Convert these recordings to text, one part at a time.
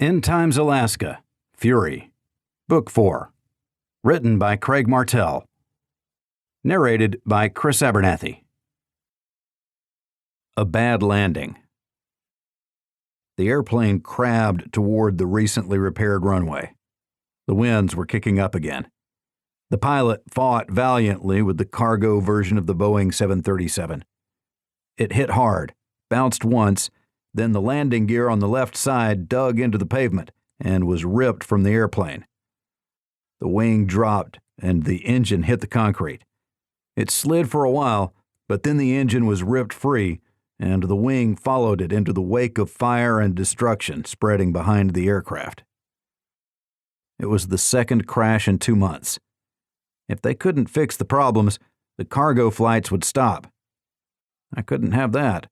End Times Alaska, Fury, Book 4, written by Craig Martelle, narrated by Chris Abernathy. A bad landing. The airplane crabbed toward the recently repaired runway. The winds were kicking up again. The pilot fought valiantly with the cargo version of the Boeing 737. It hit hard, bounced once, then the landing gear on the left side dug into the pavement and was ripped from the airplane. The wing dropped and the engine hit the concrete. It slid for a while, but then the engine was ripped free and the wing followed it into the wake of fire and destruction spreading behind the aircraft. It was the second crash in 2 months. If they couldn't fix the problems, the cargo flights would stop. I couldn't have that.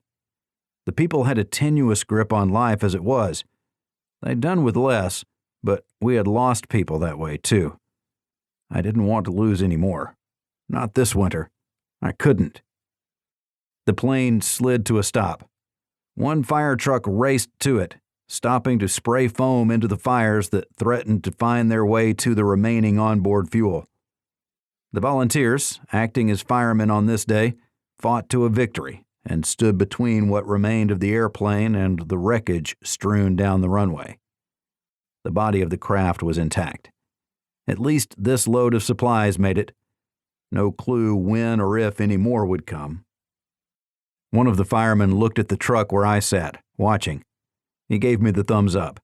The people had a tenuous grip on life as it was. They'd done with less, but we had lost people that way too. I didn't want to lose any more. Not this winter. I couldn't. The plane slid to a stop. One fire truck raced to it, stopping to spray foam into the fires that threatened to find their way to the remaining onboard fuel. The volunteers, acting as firemen on this day, fought to a victory and stood between what remained of the airplane and the wreckage strewn down the runway. The body of the craft was intact. At least this load of supplies made it. No clue when or if any more would come. One of the firemen looked at the truck where I sat, watching. He gave me the thumbs up.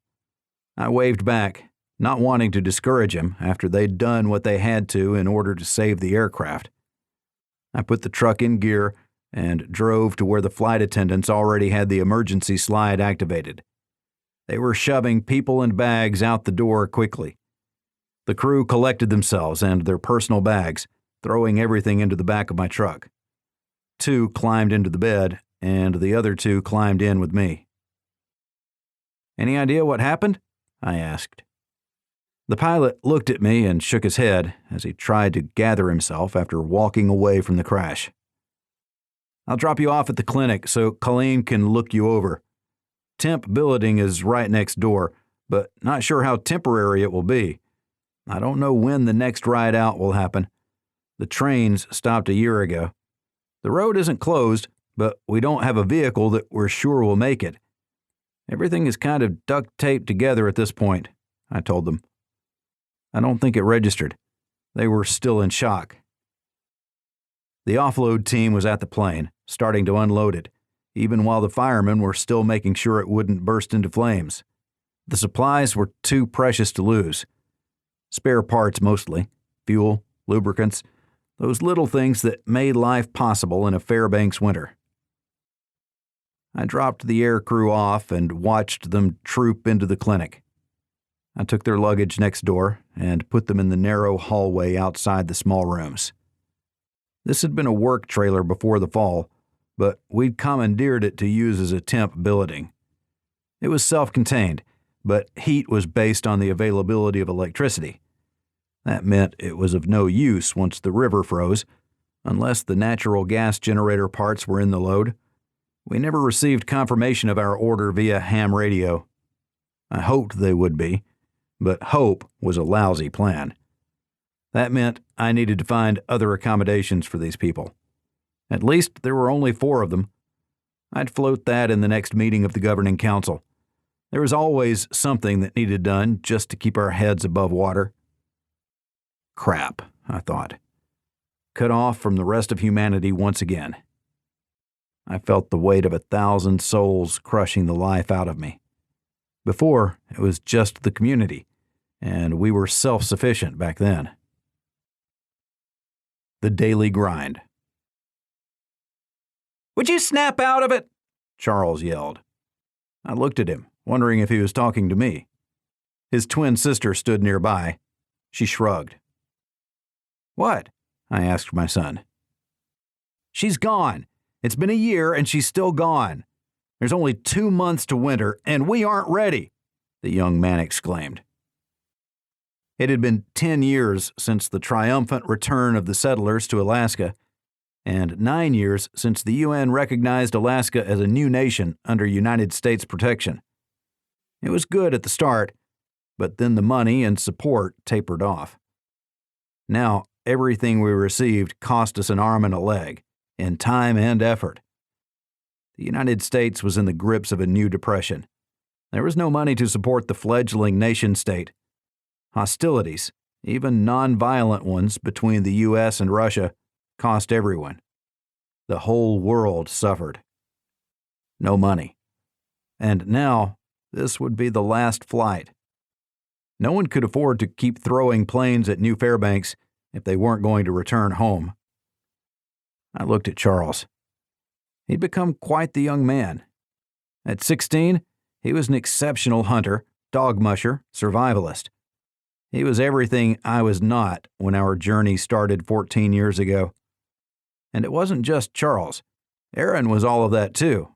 I waved back, not wanting to discourage him after they'd done what they had to in order to save the aircraft. I put the truck in gear and drove to where the flight attendants already had the emergency slide activated. They were shoving people and bags out the door quickly. The crew collected themselves and their personal bags, throwing everything into the back of my truck. 2 climbed into the bed, and the other 2 climbed in with me. "Any idea what happened?" I asked. The pilot looked at me and shook his head as he tried to gather himself after walking away from the crash. "I'll drop you off at the clinic so Colleen can look you over. Temp billeting is right next door, but not sure how temporary it will be. I don't know when the next ride out will happen. The trains stopped a year ago. The road isn't closed, but we don't have a vehicle that we're sure will make it. Everything is kind of duct taped together at this point," I told them. I don't think it registered. They were still in shock. The offload team was at the plane, starting to unload it, even while the firemen were still making sure it wouldn't burst into flames. The supplies were too precious to lose. Spare parts mostly, fuel, lubricants, those little things that made life possible in a Fairbanks winter. I dropped the air crew off and watched them troop into the clinic. I took their luggage next door and put them in the narrow hallway outside the small rooms. This had been a work trailer before the fall, but we'd commandeered it to use as a temp billeting. It was self-contained, but heat was based on the availability of electricity. That meant it was of no use once the river froze, unless the natural gas generator parts were in the load. We never received confirmation of our order via ham radio. I hoped they would be, but hope was a lousy plan. That meant I needed to find other accommodations for these people. At least there were only 4 of them. I'd float that in the next meeting of the governing council. There was always something that needed done just to keep our heads above water. Crap, I thought. Cut off from the rest of humanity once again. I felt the weight of 1,000 souls crushing the life out of me. Before, it was just the community, and we were self-sufficient back then. The daily grind. "Would you snap out of it?" Charles yelled. I looked at him, wondering if he was talking to me. His twin sister stood nearby. She shrugged. "What?" I asked my son. "She's gone. It's been a year and she's still gone. There's only 2 months to winter and we aren't ready," the young man exclaimed. It had been 10 years since the triumphant return of the settlers to Alaska, and 9 years since the UN recognized Alaska as a new nation under United States protection. It was good at the start, but then the money and support tapered off. Now, everything we received cost us an arm and a leg, in time and effort. The United States was in the grips of a new depression. There was no money to support the fledgling nation-state. Hostilities, even non-violent ones between the U.S. and Russia, cost everyone. The whole world suffered. No money. And now, this would be the last flight. No one could afford to keep throwing planes at New Fairbanks if they weren't going to return home. I looked at Charles. He'd become quite the young man. At 16, he was an exceptional hunter, dog musher, survivalist. He was everything I was not when our journey started 14 years ago. And it wasn't just Charles. Aaron was all of that too.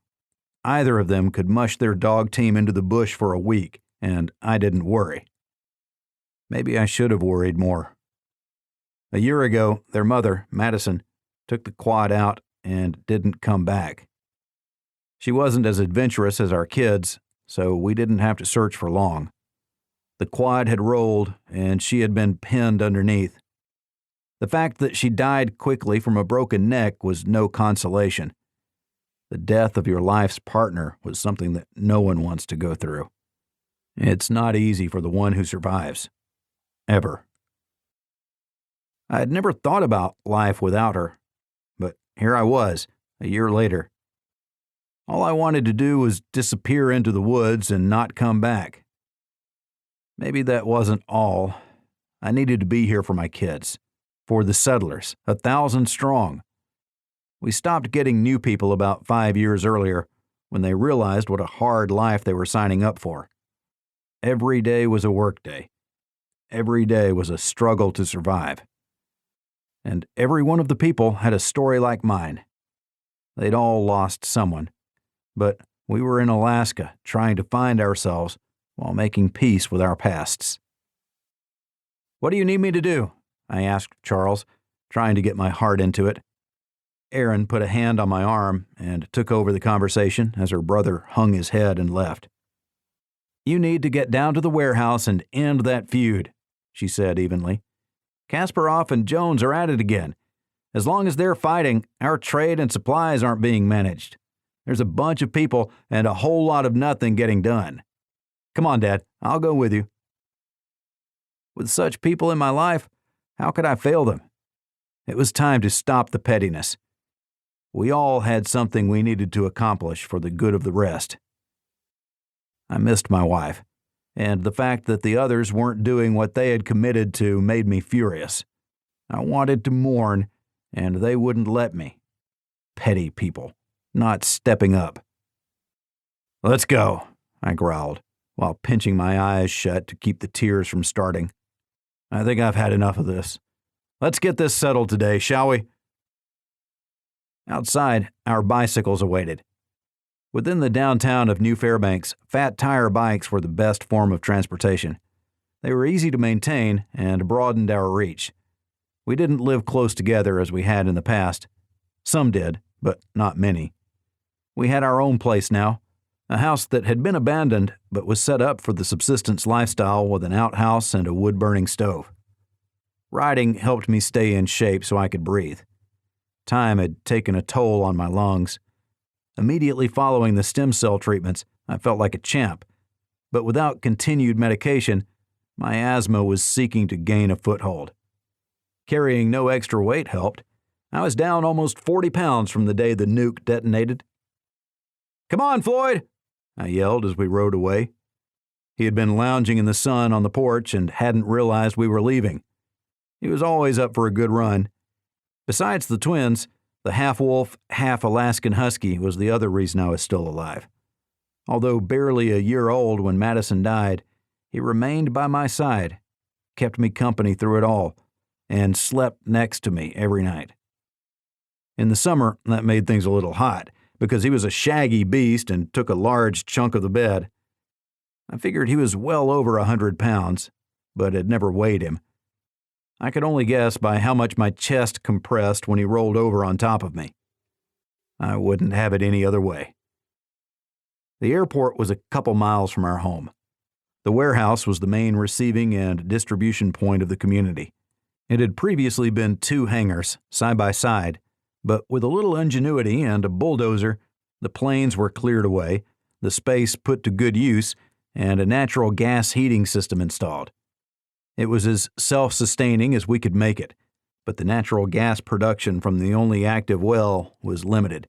Either of them could mush their dog team into the bush for a week, and I didn't worry. Maybe I should have worried more. A year ago, their mother, Madison, took the quad out and didn't come back. She wasn't as adventurous as our kids, so we didn't have to search for long. The quad had rolled, and she had been pinned underneath. The fact that she died quickly from a broken neck was no consolation. The death of your life's partner was something that no one wants to go through. It's not easy for the one who survives. Ever. I had never thought about life without her, but here I was, a year later. All I wanted to do was disappear into the woods and not come back. Maybe that wasn't all. I needed to be here for my kids, for the settlers, 1,000 strong. We stopped getting new people about 5 years earlier when they realized what a hard life they were signing up for. Every day was a work day. Every day was a struggle to survive. And every one of the people had a story like mine. They'd all lost someone, but we were in Alaska trying to find ourselves while making peace with our pasts. "What do you need me to do?" I asked Charles, trying to get my heart into it. Aaron put a hand on my arm and took over the conversation as her brother hung his head and left. "You need to get down to the warehouse and end that feud," she said evenly. "Kasparov and Jones are at it again. As long as they're fighting, our trade and supplies aren't being managed. There's a bunch of people and a whole lot of nothing getting done. Come on, Dad, I'll go with you." With such people in my life, how could I fail them? It was time to stop the pettiness. We all had something we needed to accomplish for the good of the rest. I missed my wife, and the fact that the others weren't doing what they had committed to made me furious. I wanted to mourn, and they wouldn't let me. Petty people, not stepping up. "Let's go," I growled, while pinching my eyes shut to keep the tears from starting. "I think I've had enough of this. Let's get this settled today, shall we?" Outside, our bicycles awaited. Within the downtown of New Fairbanks, fat tire bikes were the best form of transportation. They were easy to maintain and broadened our reach. We didn't live close together as we had in the past. Some did, but not many. We had our own place now, a house that had been abandoned but was set up for the subsistence lifestyle with an outhouse and a wood-burning stove. Riding helped me stay in shape so I could breathe. Time had taken a toll on my lungs. Immediately following the stem cell treatments, I felt like a champ, but without continued medication, my asthma was seeking to gain a foothold. Carrying no extra weight helped. I was down almost 40 pounds from the day the nuke detonated. "Come on, Floyd!" I yelled as we rode away. He had been lounging in the sun on the porch and hadn't realized we were leaving. He was always up for a good run. Besides the twins, the half-wolf, half-Alaskan husky was the other reason I was still alive. Although barely a year old when Madison died, he remained by my side, kept me company through it all, and slept next to me every night. In the summer, that made things a little hot, because he was a shaggy beast and took a large chunk of the bed. I figured he was well over 100 pounds, but had never weighed him. I could only guess by how much my chest compressed when he rolled over on top of me. I wouldn't have it any other way. The airport was a couple miles from our home. The warehouse was the main receiving and distribution point of the community. It had previously been 2 hangars, side by side, but with a little ingenuity and a bulldozer, the planes were cleared away, the space put to good use, and a natural gas heating system installed. It was as self-sustaining as we could make it, but the natural gas production from the only active well was limited.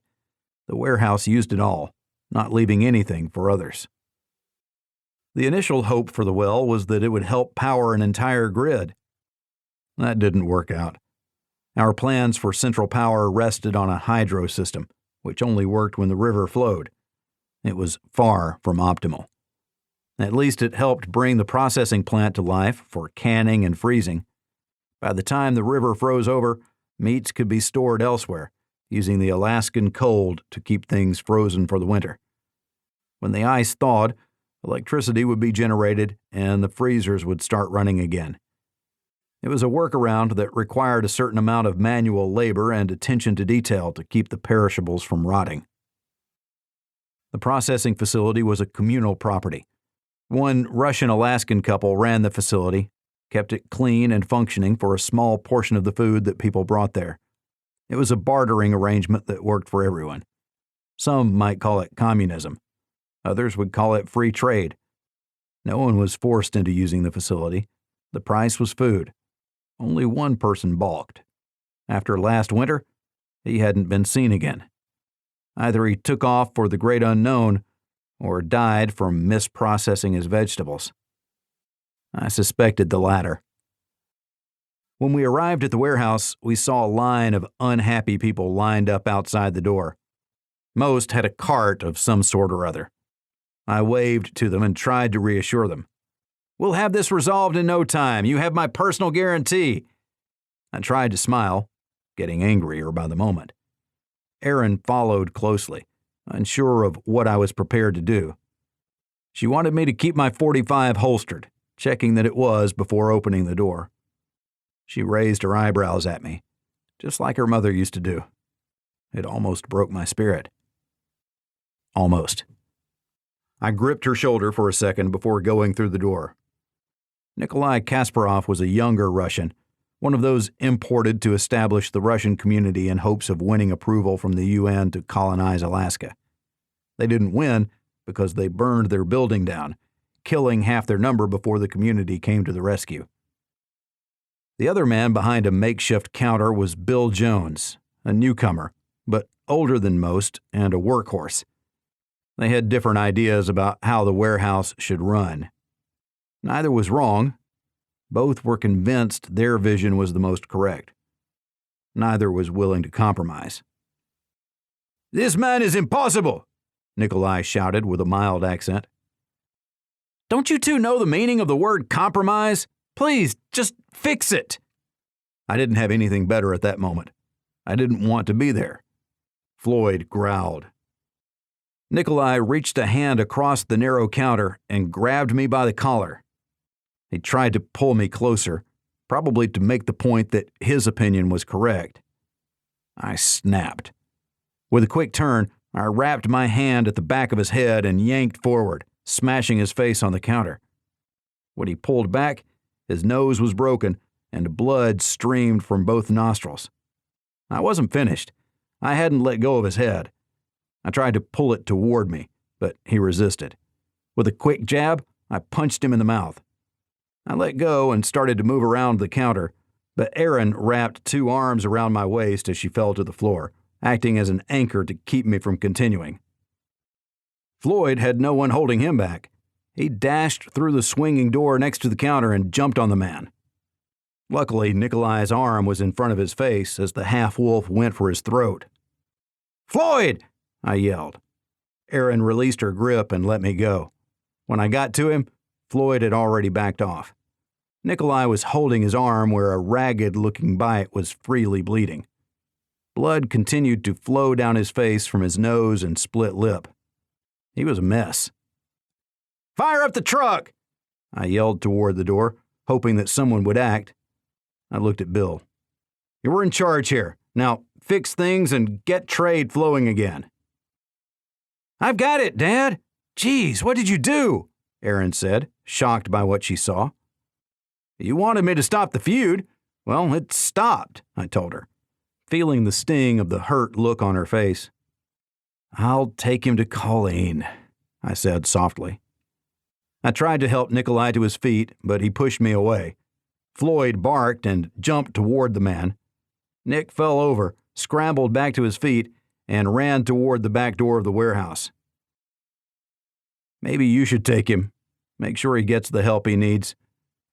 The warehouse used it all, not leaving anything for others. The initial hope for the well was that it would help power an entire grid. That didn't work out. Our plans for central power rested on a hydro system, which only worked when the river flowed. It was far from optimal. At least it helped bring the processing plant to life for canning and freezing. By the time the river froze over, meats could be stored elsewhere, using the Alaskan cold to keep things frozen for the winter. When the ice thawed, electricity would be generated and the freezers would start running again. It was a workaround that required a certain amount of manual labor and attention to detail to keep the perishables from rotting. The processing facility was a communal property. One Russian-Alaskan couple ran the facility, kept it clean and functioning for a small portion of the food that people brought there. It was a bartering arrangement that worked for everyone. Some might call it communism. Others would call it free trade. No one was forced into using the facility. The price was food. Only one person balked. After last winter, he hadn't been seen again. Either he took off for the great unknown or died from misprocessing his vegetables. I suspected the latter. When we arrived at the warehouse, we saw a line of unhappy people lined up outside the door. Most had a cart of some sort or other. I waved to them and tried to reassure them. "We'll have this resolved in no time. You have my personal guarantee." I tried to smile, getting angrier by the moment. Erin followed closely, unsure of what I was prepared to do. She wanted me to keep my .45 holstered, checking that it was before opening the door. She raised her eyebrows at me, just like her mother used to do. It almost broke my spirit. Almost. I gripped her shoulder for a second before going through the door. Nikolai Kasparov was a younger Russian, one of those imported to establish the Russian community in hopes of winning approval from the UN to colonize Alaska. They didn't win because they burned their building down, killing half their number before the community came to the rescue. The other man behind a makeshift counter was Bill Jones, a newcomer, but older than most and a workhorse. They had different ideas about how the warehouse should run. Neither was wrong. Both were convinced their vision was the most correct. Neither was willing to compromise. "This man is impossible!" Nikolai shouted with a mild accent. "Don't you two know the meaning of the word compromise? Please, just fix it." I didn't have anything better at that moment. I didn't want to be there. Floyd growled. Nikolai reached a hand across the narrow counter and grabbed me by the collar. He tried to pull me closer, probably to make the point that his opinion was correct. I snapped. With a quick turn, I wrapped my hand at the back of his head and yanked forward, smashing his face on the counter. When he pulled back, his nose was broken and blood streamed from both nostrils. I wasn't finished. I hadn't let go of his head. I tried to pull it toward me, but he resisted. With a quick jab, I punched him in the mouth. I let go and started to move around the counter, but Erin wrapped 2 arms around my waist as she fell to the floor, acting as an anchor to keep me from continuing. Floyd had no one holding him back. He dashed through the swinging door next to the counter and jumped on the man. Luckily, Nikolai's arm was in front of his face as the half-wolf went for his throat. "Floyd!" I yelled. Erin released her grip and let me go. When I got to him, Floyd had already backed off. Nikolai was holding his arm where a ragged-looking bite was freely bleeding. Blood continued to flow down his face from his nose and split lip. He was a mess. "Fire up the truck!" I yelled toward the door, hoping that someone would act. I looked at Bill. "You're in charge here. Now fix things and get trade flowing again." "I've got it, Dad," "Geez, what did you do?" Erin said, shocked by what she saw. "You wanted me to stop the feud. Well, it stopped," I told her, feeling the sting of the hurt look on her face. "I'll take him to Colleen," I said softly. I tried to help Nikolai to his feet, but he pushed me away. Floyd barked and jumped toward the man. Nick fell over, scrambled back to his feet, and ran toward the back door of the warehouse. "Maybe you should take him. Make sure he gets the help he needs.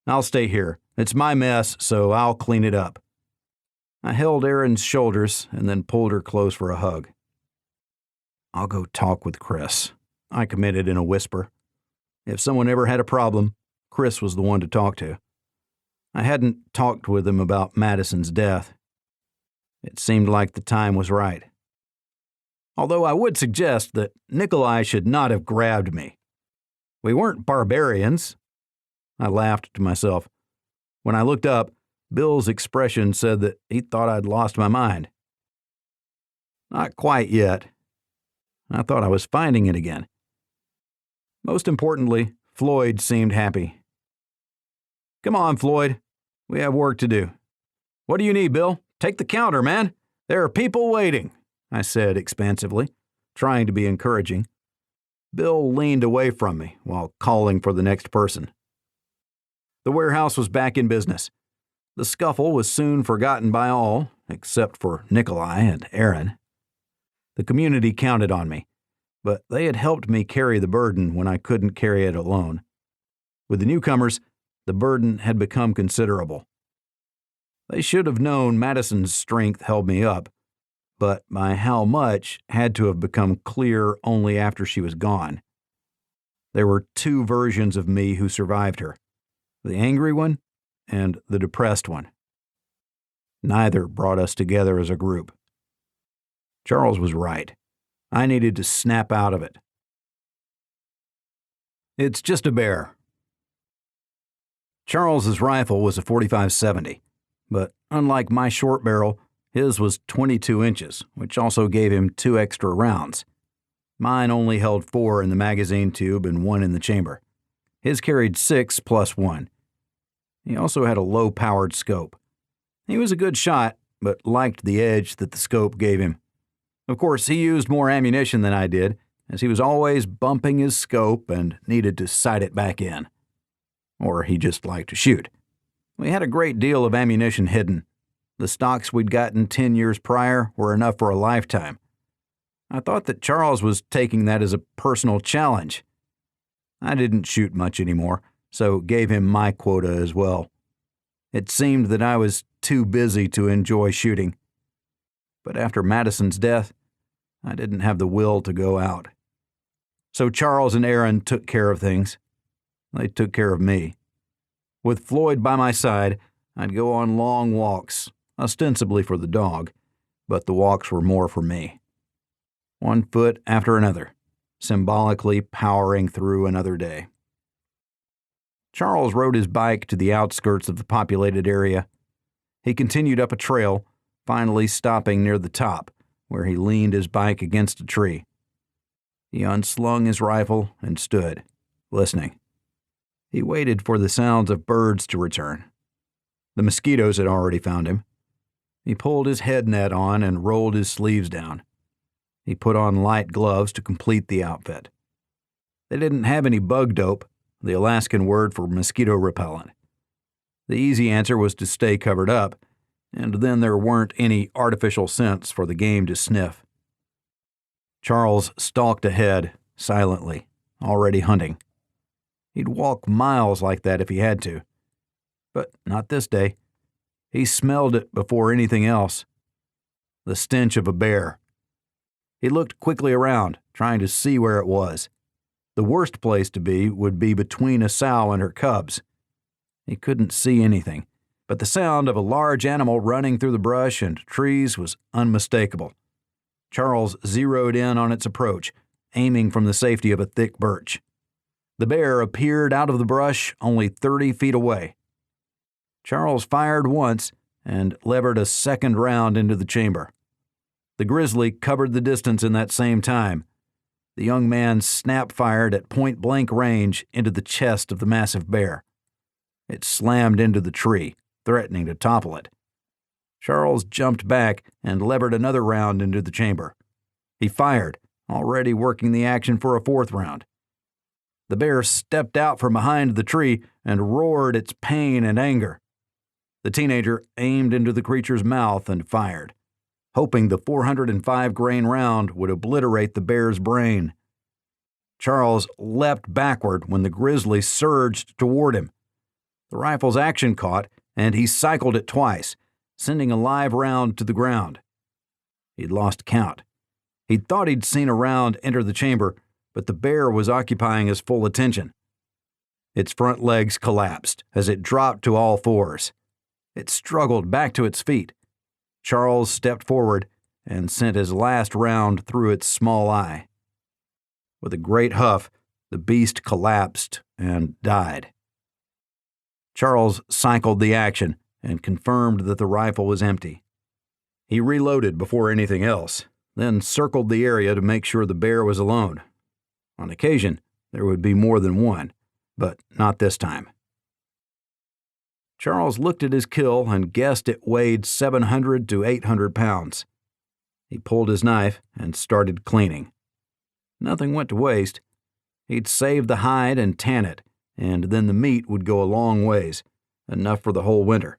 I'll stay here. It's my mess, so I'll clean it up." I held Erin's shoulders and then pulled her close for a hug. "I'll go talk with Chris," I committed in a whisper. If someone ever had a problem, Chris was the one to talk to. I hadn't talked with him about Madison's death. It seemed like the time was right. Although I would suggest that Nikolai should not have grabbed me. We weren't barbarians. I laughed to myself. When I looked up, Bill's expression said that he thought I'd lost my mind. Not quite yet. I thought I was finding it again. Most importantly, Floyd seemed happy. "Come on, Floyd. We have work to do." "What do you need, Bill? Take the counter, man. There are people waiting," I said expansively, trying to be encouraging. Bill leaned away from me while calling for the next person. The warehouse was back in business. The scuffle was soon forgotten by all, except for Nikolai and Erin. The community counted on me, but they had helped me carry the burden when I couldn't carry it alone. With the newcomers, the burden had become considerable. They should have known Madison's strength held me up, but by how much had to have become clear only after she was gone. There were two versions of me who survived her, the angry one and the depressed one. Neither brought us together as a group. Charles was right. I needed to snap out of it. "It's just a bear." Charles's rifle was a .45-70, but unlike my short barrel, his was 22 inches, which also gave him 2 extra rounds. Mine only held 4 in the magazine tube and 1 in the chamber. His carried 6 plus 1. He also had a low-powered scope. He was a good shot, but liked the edge that the scope gave him. Of course, he used more ammunition than I did, as he was always bumping his scope and needed to sight it back in. Or he just liked to shoot. We had a great deal of ammunition hidden. The stocks we'd gotten 10 years prior were enough for a lifetime. I thought that Charles was taking that as a personal challenge. I didn't shoot much anymore, so gave him my quota as well. It seemed that I was too busy to enjoy shooting. But after Madison's death, I didn't have the will to go out. So Charles and Erin took care of things. They took care of me. With Floyd by my side, I'd go on long walks, ostensibly for the dog, but the walks were more for me. One foot after another, symbolically powering through another day. Charles rode his bike to the outskirts of the populated area. He continued up a trail, finally stopping near the top, where he leaned his bike against a tree. He unslung his rifle and stood, listening. He waited for the sounds of birds to return. The mosquitoes had already found him. He pulled his head net on and rolled his sleeves down. He put on light gloves to complete the outfit. They didn't have any bug dope, the Alaskan word for mosquito repellent. The easy answer was to stay covered up, and then there weren't any artificial scents for the game to sniff. Charles stalked ahead, silently, already hunting. He'd walk miles like that if he had to. But not this day. He smelled it before anything else. The stench of a bear. He looked quickly around, trying to see where it was. The worst place to be would be between a sow and her cubs. He couldn't see anything, but the sound of a large animal running through the brush and trees was unmistakable. Charles zeroed in on its approach, aiming from the safety of a thick birch. The bear appeared out of the brush only 30 feet away. Charles fired once and levered a second round into the chamber. The grizzly covered the distance in that same time. The young man snap-fired at point-blank range into the chest of the massive bear. It slammed into the tree, threatening to topple it. Charles jumped back and levered another round into the chamber. He fired, already working the action for a fourth round. The bear stepped out from behind the tree and roared its pain and anger. The teenager aimed into the creature's mouth and fired, hoping the 405-grain round would obliterate the bear's brain. Charles leapt backward when the grizzly surged toward him. The rifle's action caught, and he cycled it twice, sending a live round to the ground. He'd lost count. He'd thought he'd seen a round enter the chamber, but the bear was occupying his full attention. Its front legs collapsed as it dropped to all fours. It struggled back to its feet. Charles stepped forward and sent his last round through its small eye. With a great huff, the beast collapsed and died. Charles cycled the action and confirmed that the rifle was empty. He reloaded before anything else, then circled the area to make sure the bear was alone. On occasion, there would be more than one, but not this time. Charles looked at his kill and guessed it weighed 700 to 800 pounds. He pulled his knife and started cleaning. Nothing went to waste. He'd save the hide and tan it, and then the meat would go a long ways, enough for the whole winter.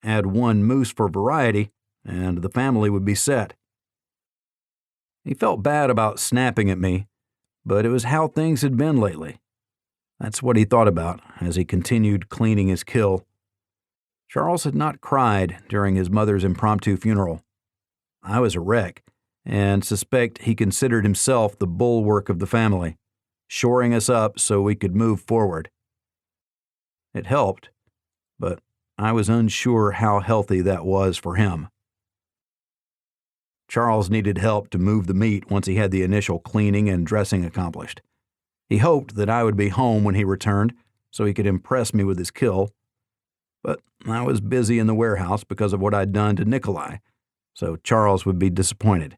Add one moose for variety, and the family would be set. He felt bad about snapping at me, but it was how things had been lately. That's what he thought about as he continued cleaning his kill. Charles had not cried during his mother's impromptu funeral. I was a wreck, and suspect he considered himself the bulwark of the family, shoring us up so we could move forward. It helped, but I was unsure how healthy that was for him. Charles needed help to move the meat once he had the initial cleaning and dressing accomplished. He hoped that I would be home when he returned so he could impress me with his kill, but I was busy in the warehouse because of what I'd done to Nikolai, so Charles would be disappointed.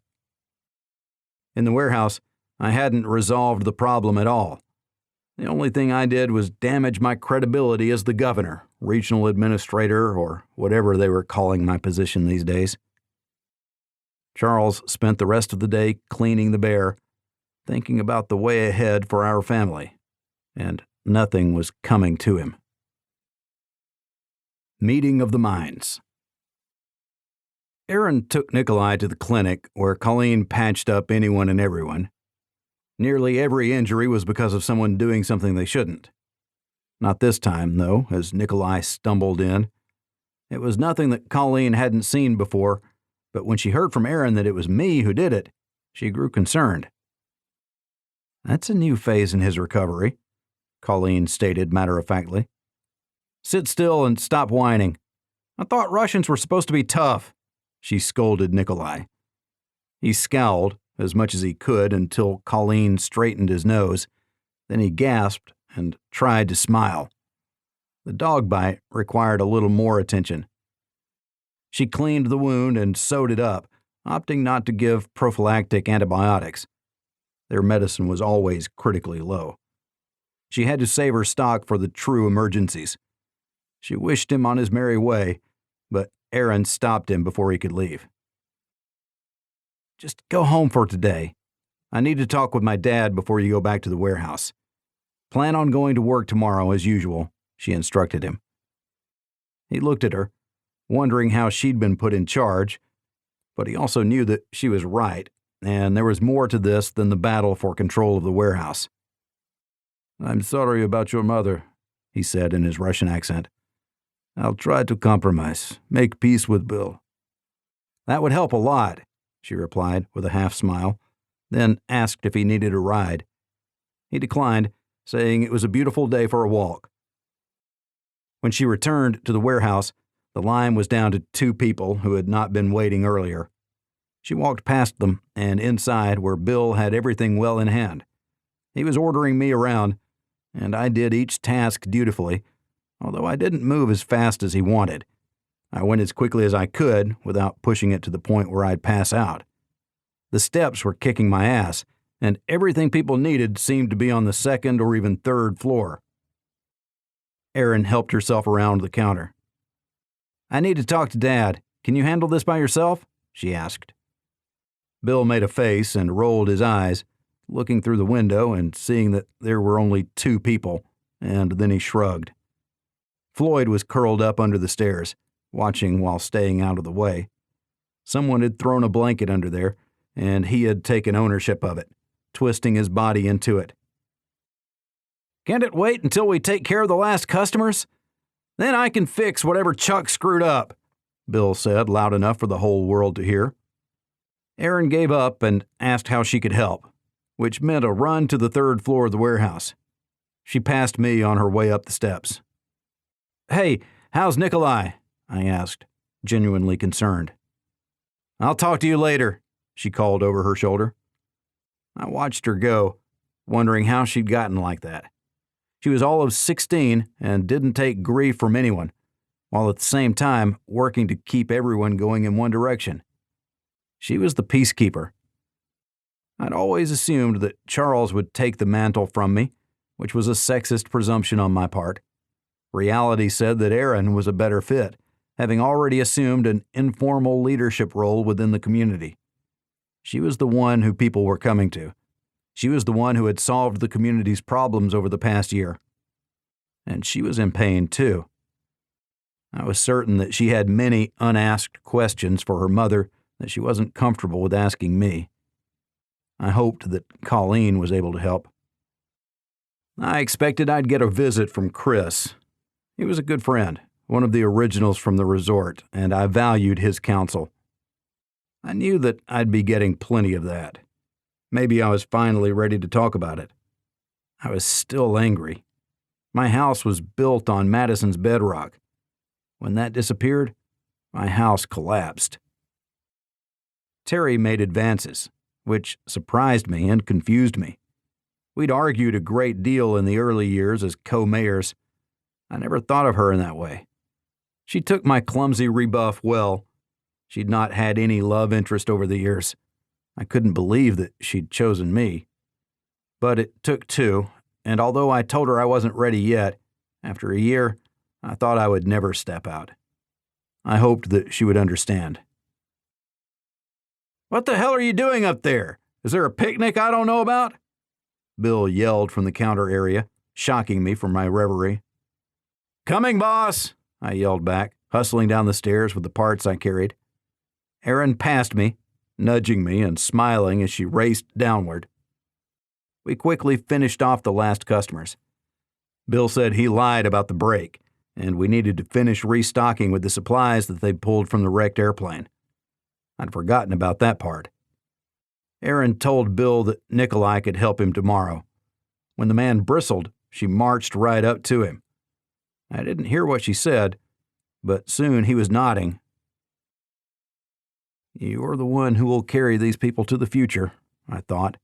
In the warehouse, I hadn't resolved the problem at all. The only thing I did was damage my credibility as the governor, regional administrator, or whatever they were calling my position these days. Charles spent the rest of the day cleaning the bear, thinking about the way ahead for our family, and nothing was coming to him. Meeting of the Minds. Aaron took Nikolai to the clinic, where Colleen patched up anyone and everyone. Nearly every injury was because of someone doing something they shouldn't. Not this time, though, as Nikolai stumbled in. It was nothing that Colleen hadn't seen before, but when she heard from Aaron that it was me who did it, she grew concerned. "That's a new phase in his recovery," Colleen stated matter-of-factly. "Sit still and stop whining. I thought Russians were supposed to be tough," she scolded Nikolai. He scowled as much as he could until Colleen straightened his nose. Then he gasped and tried to smile. The dog bite required a little more attention. She cleaned the wound and sewed it up, opting not to give prophylactic antibiotics. Their medicine was always critically low. She had to save her stock for the true emergencies. She wished him on his merry way, but Aaron stopped him before he could leave. "Just go home for today. I need to talk with my dad before you go back to the warehouse. Plan on going to work tomorrow as usual," she instructed him. He looked at her, wondering how she'd been put in charge, but he also knew that she was right, and there was more to this than the battle for control of the warehouse. "I'm sorry about your mother," he said in his Russian accent. "I'll try to compromise, make peace with Bill." "That would help a lot," she replied with a half-smile, then asked if he needed a ride. He declined, saying it was a beautiful day for a walk. When she returned to the warehouse, the line was down to 2 people who had not been waiting earlier. She walked past them and inside where Bill had everything well in hand. He was ordering me around, and I did each task dutifully, although I didn't move as fast as he wanted. I went as quickly as I could without pushing it to the point where I'd pass out. The steps were kicking my ass, and everything people needed seemed to be on the second or even third floor. Erin helped herself around the counter. "I need to talk to Dad. Can you handle this by yourself?" she asked. Bill made a face and rolled his eyes, looking through the window and seeing that there were only 2 people, and then he shrugged. Floyd was curled up under the stairs, watching while staying out of the way. Someone had thrown a blanket under there, and he had taken ownership of it, twisting his body into it. "Can't it wait until we take care of the last customers? Then I can fix whatever Chuck screwed up," Bill said loud enough for the whole world to hear. Erin gave up and asked how she could help, which meant a run to the 3rd floor of the warehouse. She passed me on her way up the steps. "Hey, how's Nikolai?" I asked, genuinely concerned. "I'll talk to you later," she called over her shoulder. I watched her go, wondering how she'd gotten like that. She was all of 16 and didn't take grief from anyone, while at the same time working to keep everyone going in one direction. She was the peacekeeper. I'd always assumed that Charles would take the mantle from me, which was a sexist presumption on my part. Reality said that Erin was a better fit, having already assumed an informal leadership role within the community. She was the one who people were coming to. She was the one who had solved the community's problems over the past year. And she was in pain, too. I was certain that she had many unasked questions for her mother that she wasn't comfortable with asking me. I hoped that Colleen was able to help. I expected I'd get a visit from Chris. He was a good friend, one of the originals from the resort, and I valued his counsel. I knew that I'd be getting plenty of that. Maybe I was finally ready to talk about it. I was still angry. My house was built on Madison's bedrock. When that disappeared, my house collapsed. Terry made advances, which surprised me and confused me. We'd argued a great deal in the early years as co-mayors. I never thought of her in that way. She took my clumsy rebuff well. She'd not had any love interest over the years. I couldn't believe that she'd chosen me. But it took 2, and although I told her I wasn't ready yet, after a year, I thought I would never step out. I hoped that she would understand. "What the hell are you doing up there? Is there a picnic I don't know about?" Bill yelled from the counter area, shocking me from my reverie. "Coming, boss!" I yelled back, hustling down the stairs with the parts I carried. Erin passed me, nudging me and smiling as she raced downward. We quickly finished off the last customers. Bill said he lied about the break, and we needed to finish restocking with the supplies that they'd pulled from the wrecked airplane. I'd forgotten about that part. Erin told Bill that Nikolai could help him tomorrow. When the man bristled, she marched right up to him. I didn't hear what she said, but soon he was nodding. "You're the one who will carry these people to the future," I thought,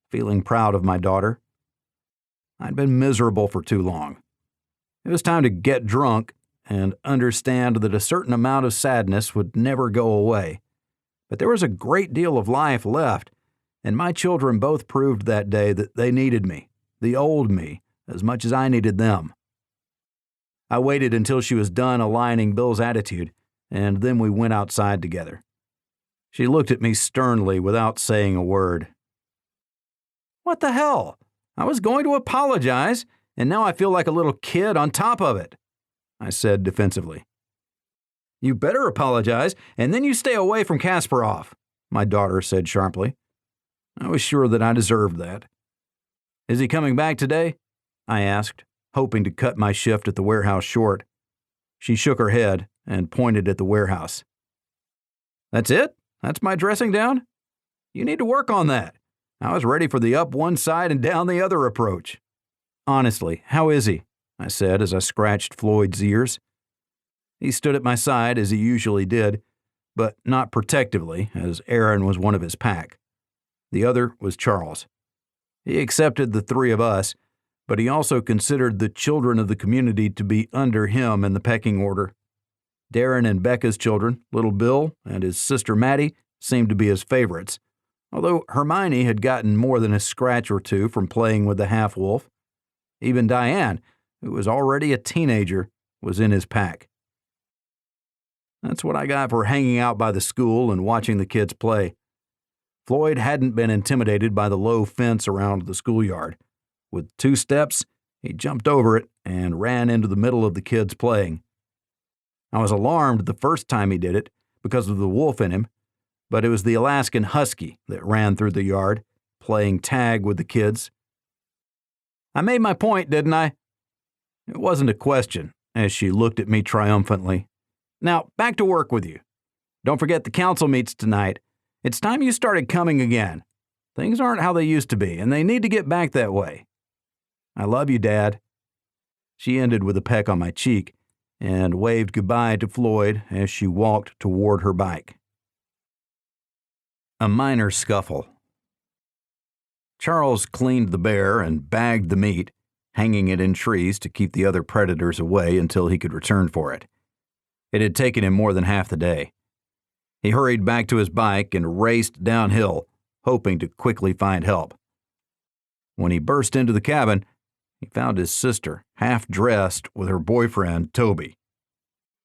feeling proud of my daughter. I'd been miserable for too long. It was time to get drunk and understand that a certain amount of sadness would never go away. But there was a great deal of life left, and my children both proved that day that they needed me, the old me, as much as I needed them. I waited until she was done aligning Bill's attitude, and then we went outside together. She looked at me sternly without saying a word. "What the hell? I was going to apologize, and now I feel like a little kid on top of it," I said defensively. "You better apologize, and then you stay away from Kasparov," my daughter said sharply. I was sure that I deserved that. "Is he coming back today?" I asked, hoping to cut my shift at the warehouse short. She shook her head and pointed at the warehouse. "That's it? That's my dressing down? You need to work on that. I was ready for the up one side and down the other approach." "Honestly, how is he?" I said as I scratched Floyd's ears. He stood at my side as he usually did, but not protectively, as Erin was one of his pack. The other was Charles. He accepted the 3 of us, but he also considered the children of the community to be under him in the pecking order. Darren and Becca's children, little Bill and his sister Maddie, seemed to be his favorites, although Hermione had gotten more than a scratch or two from playing with the half-wolf. Even Diane, who was already a teenager, was in his pack. That's what I got for hanging out by the school and watching the kids play. Floyd hadn't been intimidated by the low fence around the schoolyard. With 2 steps, he jumped over it and ran into the middle of the kids playing. I was alarmed the first time he did it because of the wolf in him, but it was the Alaskan husky that ran through the yard, playing tag with the kids. I made my point, didn't I? It wasn't a question, as she looked at me triumphantly. Now, back to work with you. Don't forget the council meets tonight. It's time you started coming again. Things aren't how they used to be, and they need to get back that way. I love you, Dad. She ended with a peck on my cheek and waved goodbye to Floyd as she walked toward her bike. A minor scuffle. Charles cleaned the bear and bagged the meat, hanging it in trees to keep the other predators away until he could return for it. It had taken him more than half the day. He hurried back to his bike and raced downhill, hoping to quickly find help. When he burst into the cabin, he found his sister, half-dressed with her boyfriend, Toby.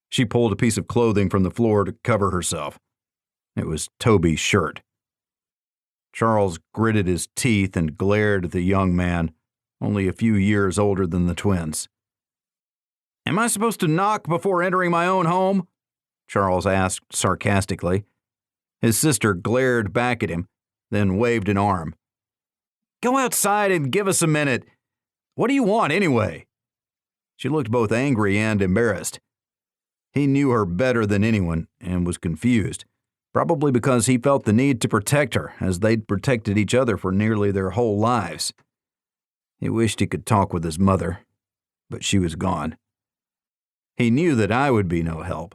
She pulled a piece of clothing from the floor to cover herself. It was Toby's shirt. Charles gritted his teeth and glared at the young man, only a few years older than the twins. "Am I supposed to knock before entering my own home?" Charles asked sarcastically. His sister glared back at him, then waved an arm. "Go outside and give us a minute. What do you want, anyway?" She looked both angry and embarrassed. He knew her better than anyone and was confused, probably because he felt the need to protect her as they'd protected each other for nearly their whole lives. He wished he could talk with his mother, but she was gone. He knew that I would be no help.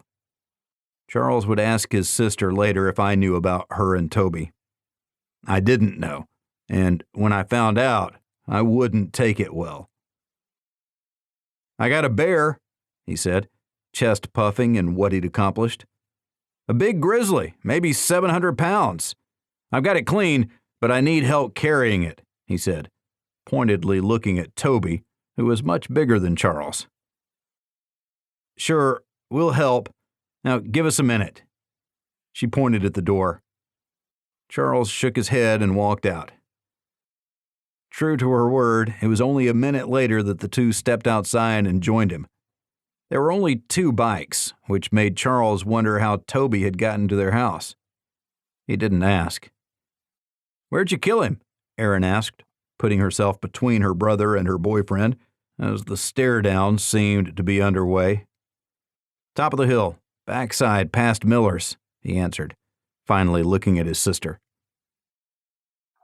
Charles would ask his sister later if I knew about her and Toby. I didn't know, and when I found out, I wouldn't take it well. "I got a bear," he said, chest puffing in what he'd accomplished. "A big grizzly, maybe 700 pounds. I've got it clean, but I need help carrying it," he said, pointedly looking at Toby, who was much bigger than Charles. "Sure, we'll help. Now give us a minute." She pointed at the door. Charles shook his head and walked out. True to her word, it was only a minute later that the two stepped outside and joined him. There were only 2 bikes, which made Charles wonder how Toby had gotten to their house. He didn't ask. "Where'd you kill him?" Erin asked, putting herself between her brother and her boyfriend, as the stare-down seemed to be underway. "Top of the hill, backside past Miller's," he answered, finally looking at his sister.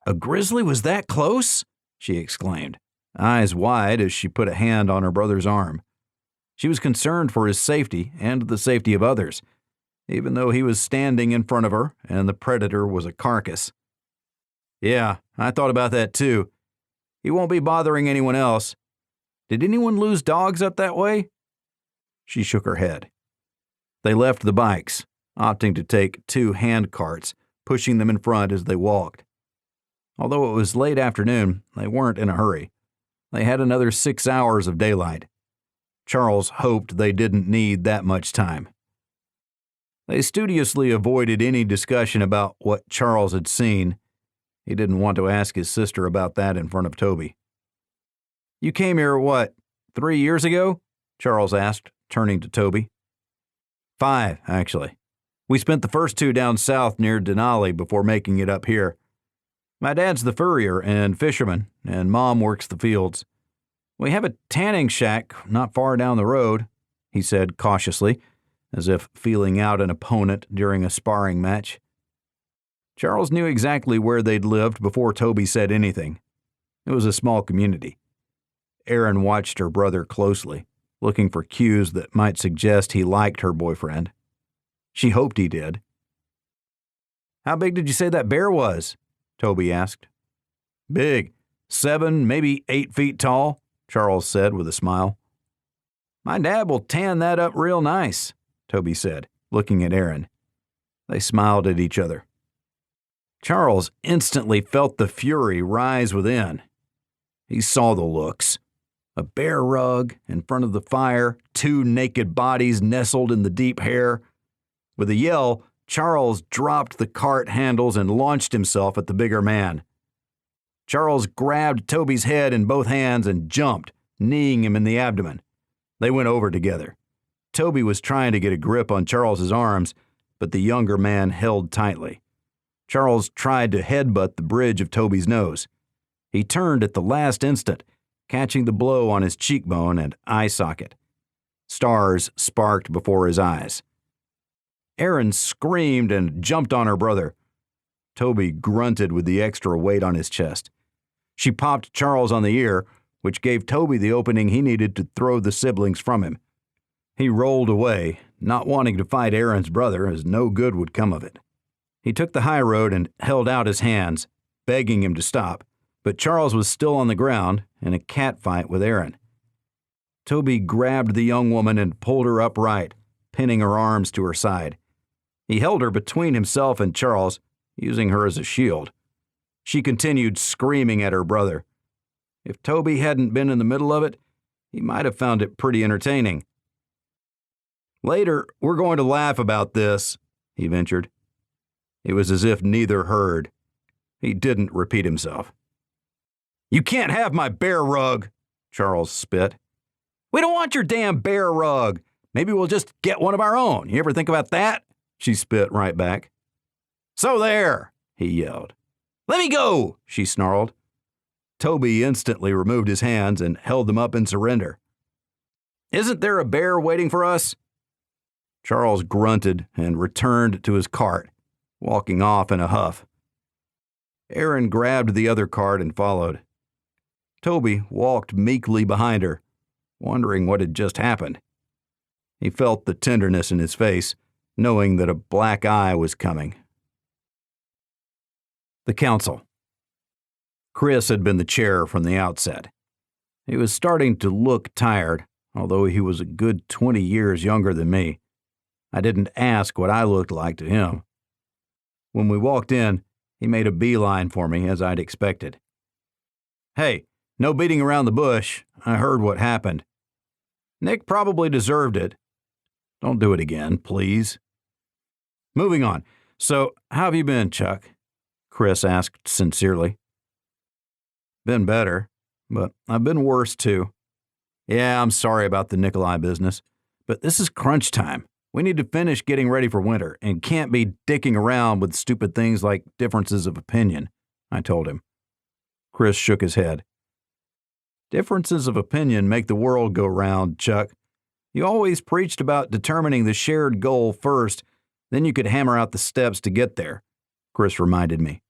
"A grizzly was that close?" she exclaimed, eyes wide as she put a hand on her brother's arm. She was concerned for his safety and the safety of others, even though he was standing in front of her and the predator was a carcass. "Yeah, I thought about that too. He won't be bothering anyone else. Did anyone lose dogs up that way?" She shook her head. They left the bikes, opting to take 2 hand carts, pushing them in front as they walked. Although it was late afternoon, they weren't in a hurry. They had another 6 hours of daylight. Charles hoped they didn't need that much time. They studiously avoided any discussion about what Charles had seen. He didn't want to ask his sister about that in front of Toby. "You came here, 3 years ago?" Charles asked, turning to Toby. 5, actually. We spent the first 2 down south near Denali before making it up here. My dad's the furrier and fisherman, and Mom works the fields. We have a tanning shack not far down the road," he said cautiously, as if feeling out an opponent during a sparring match. Charles knew exactly where they'd lived before Toby said anything. It was a small community. Erin watched her brother closely, looking for cues that might suggest he liked her boyfriend. She hoped he did. "How big did you say that bear was?" Toby asked. "Big. 7, maybe 8 feet tall," Charles said with a smile. "My dad will tan that up real nice," Toby said, looking at Erin. They smiled at each other. Charles instantly felt the fury rise within. He saw the looks. A bear rug in front of the fire, two naked bodies nestled in the deep hair. With a yell, Charles dropped the cart handles and launched himself at the bigger man. Charles grabbed Toby's head in both hands and jumped, kneeing him in the abdomen. They went over together. Toby was trying to get a grip on Charles's arms, but the younger man held tightly. Charles tried to headbutt the bridge of Toby's nose. He turned at the last instant, catching the blow on his cheekbone and eye socket. Stars sparked before his eyes. Erin screamed and jumped on her brother. Toby grunted with the extra weight on his chest. She popped Charles on the ear, which gave Toby the opening he needed to throw the siblings from him. He rolled away, not wanting to fight Erin's brother, as no good would come of it. He took the high road and held out his hands, begging him to stop, but Charles was still on the ground in a catfight with Erin. Toby grabbed the young woman and pulled her upright, pinning her arms to her side. He held her between himself and Charles, using her as a shield. She continued screaming at her brother. If Toby hadn't been in the middle of it, he might have found it pretty entertaining. "Later, we're going to laugh about this," he ventured. It was as if neither heard. He didn't repeat himself. "You can't have my bear rug," Charles spit. "We don't want your damn bear rug. Maybe we'll just get one of our own. You ever think about that?" She spit right back. "So there," he yelled. "Let me go," she snarled. Toby instantly removed his hands and held them up in surrender. "Isn't there a bear waiting for us?" Charles grunted and returned to his cart, walking off in a huff. Erin grabbed the other cart and followed. Toby walked meekly behind her, wondering what had just happened. He felt the tenderness in his face, knowing that a black eye was coming. The council. Chris had been the chair from the outset. He was starting to look tired, although he was a good 20 years younger than me. I didn't ask what I looked like to him. When we walked in, he made a beeline for me, as I'd expected. "Hey, no beating around the bush. I heard what happened. Nick probably deserved it. Don't do it again, please." Moving on. "So, how have you been, Chuck?" Chris asked sincerely. "Been better, but I've been worse too. Yeah, I'm sorry about the Nikolai business, but this is crunch time. We need to finish getting ready for winter and can't be dicking around with stupid things like differences of opinion," I told him. Chris shook his head. "Differences of opinion make the world go round, Chuck. You always preached about determining the shared goal first, then you could hammer out the steps to get there," Chris reminded me.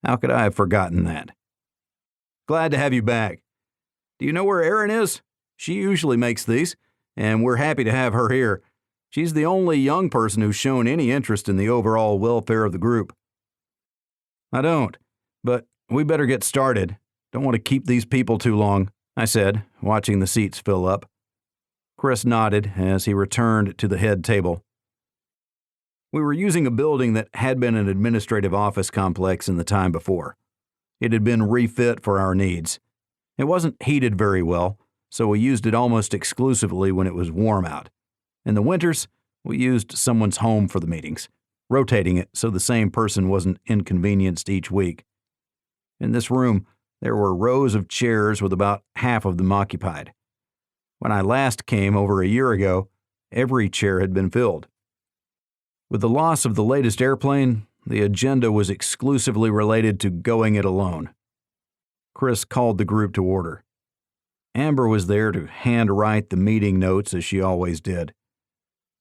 How could I have forgotten that? "Glad to have you back. Do you know where Erin is? She usually makes these, and we're happy to have her here. She's the only young person who's shown any interest in the overall welfare of the group." "I don't, but we better get started. Don't want to keep these people too long," I said, watching the seats fill up. Chris nodded as he returned to the head table. We were using a building that had been an administrative office complex in the time before. It had been refit for our needs. It wasn't heated very well, so we used it almost exclusively when it was warm out. In the winters, we used someone's home for the meetings, rotating it so the same person wasn't inconvenienced each week. In this room, there were rows of chairs with about half of them occupied. When I last came over a year ago, every chair had been filled. With the loss of the latest airplane, the agenda was exclusively related to going it alone. Chris called the group to order. Amber was there to handwrite the meeting notes as she always did.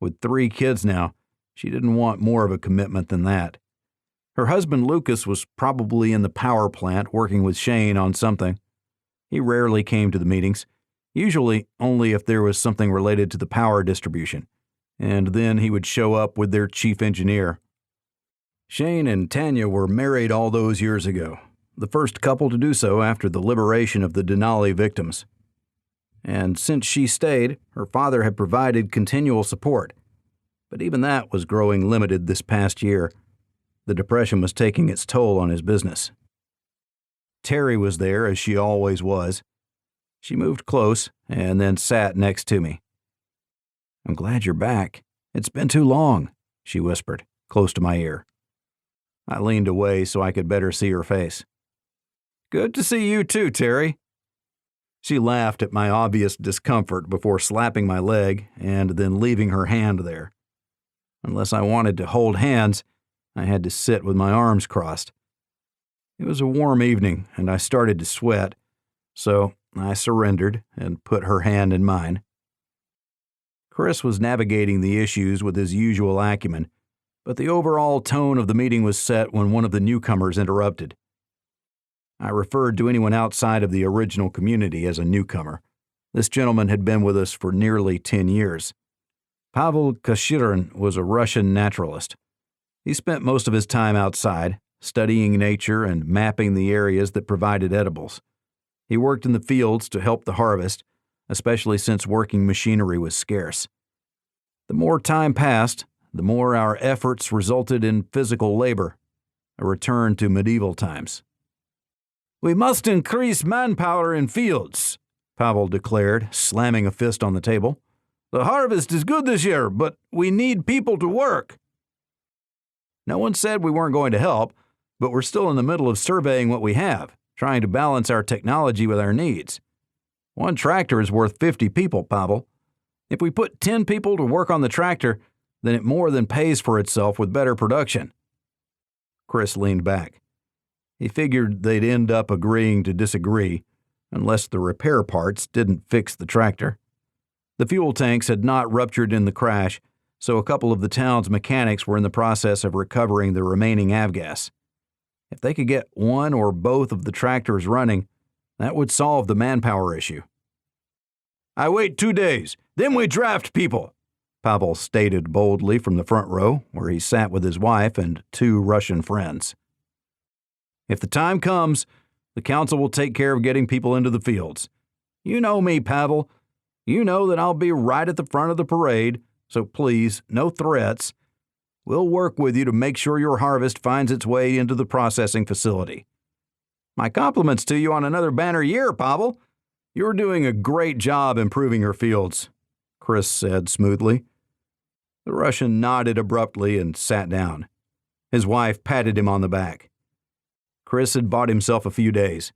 With 3 kids now, she didn't want more of a commitment than that. Her husband Lucas was probably in the power plant working with Shane on something. He rarely came to the meetings, usually only if there was something related to the power distribution, and then he would show up with their chief engineer. Shane and Tanya were married all those years ago, the first couple to do so after the liberation of the Denali victims. And since she stayed, her father had provided continual support. But even that was growing limited this past year. The depression was taking its toll on his business. Terry was there, as she always was. She moved close and then sat next to me. "I'm glad you're back. It's been too long," she whispered, close to my ear. I leaned away so I could better see her face. "Good to see you too, Terry." She laughed at my obvious discomfort before slapping my leg and then leaving her hand there. Unless I wanted to hold hands, I had to sit with my arms crossed. It was a warm evening, and I started to sweat, so I surrendered and put her hand in mine. Chris was navigating the issues with his usual acumen, but the overall tone of the meeting was set when one of the newcomers interrupted. I referred to anyone outside of the original community as a newcomer. This gentleman had been with us for nearly 10 years. Pavel Kashirin was a Russian naturalist. He spent most of his time outside, studying nature and mapping the areas that provided edibles. He worked in the fields to help the harvest, especially since working machinery was scarce. The more time passed, the more our efforts resulted in physical labor, a return to medieval times. "We must increase manpower in fields," Pavel declared, slamming a fist on the table. "The harvest is good this year, but we need people to work." No one said we weren't going to help, but we're still in the middle of surveying what we have, trying to balance our technology with our needs. One tractor is worth 50 people, Pavel. If we put 10 people to work on the tractor, then it more than pays for itself with better production. Chris leaned back. He figured they'd end up agreeing to disagree, unless the repair parts didn't fix the tractor. The fuel tanks had not ruptured in the crash, so a couple of the town's mechanics were in the process of recovering the remaining avgas. If they could get one or both of the tractors running, that would solve the manpower issue. "I wait 2 days, then we draft people," Pavel stated boldly from the front row, where he sat with his wife and 2 Russian friends. "If the time comes, the council will take care of getting people into the fields. You know me, Pavel. You know that I'll be right at the front of the parade, so please, no threats. We'll work with you to make sure your harvest finds its way into the processing facility. My compliments to you on another banner year, Pavel. You're doing a great job improving your fields," Chris said smoothly. The Russian nodded abruptly and sat down. His wife patted him on the back. Chris had bought himself a few days.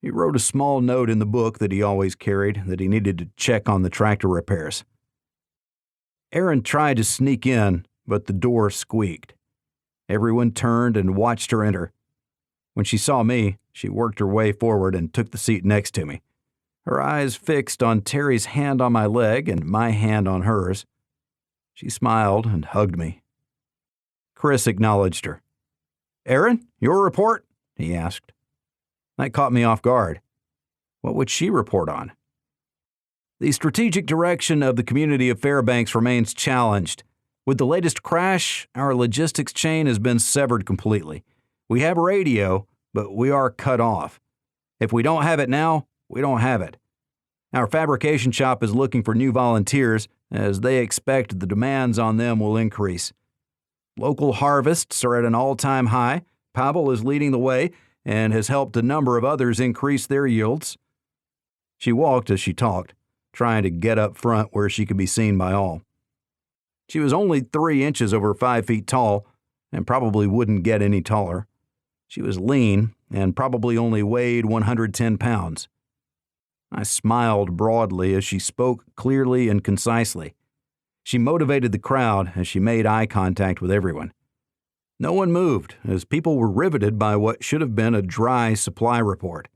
He wrote a small note in the book that he always carried that he needed to check on the tractor repairs. Erin tried to sneak in, but the door squeaked. Everyone turned and watched her enter. When she saw me, she worked her way forward and took the seat next to me, her eyes fixed on Terry's hand on my leg and my hand on hers. She smiled and hugged me. Chris acknowledged her. "Erin, your report?" he asked. That caught me off guard. What would she report on? "The strategic direction of the community of Fairbanks remains challenged. With the latest crash, our logistics chain has been severed completely. We have radio, but we are cut off. If we don't have it now, we don't have it. Our fabrication shop is looking for new volunteers, as they expect the demands on them will increase. Local harvests are at an all-time high. Pavel is leading the way and has helped a number of others increase their yields." She walked as she talked, trying to get up front where she could be seen by all. She was only 3 inches over 5 feet tall and probably wouldn't get any taller. She was lean and probably only weighed 110 pounds. I smiled broadly as she spoke clearly and concisely. She motivated the crowd as she made eye contact with everyone. No one moved, as people were riveted by what should have been a dry supply report.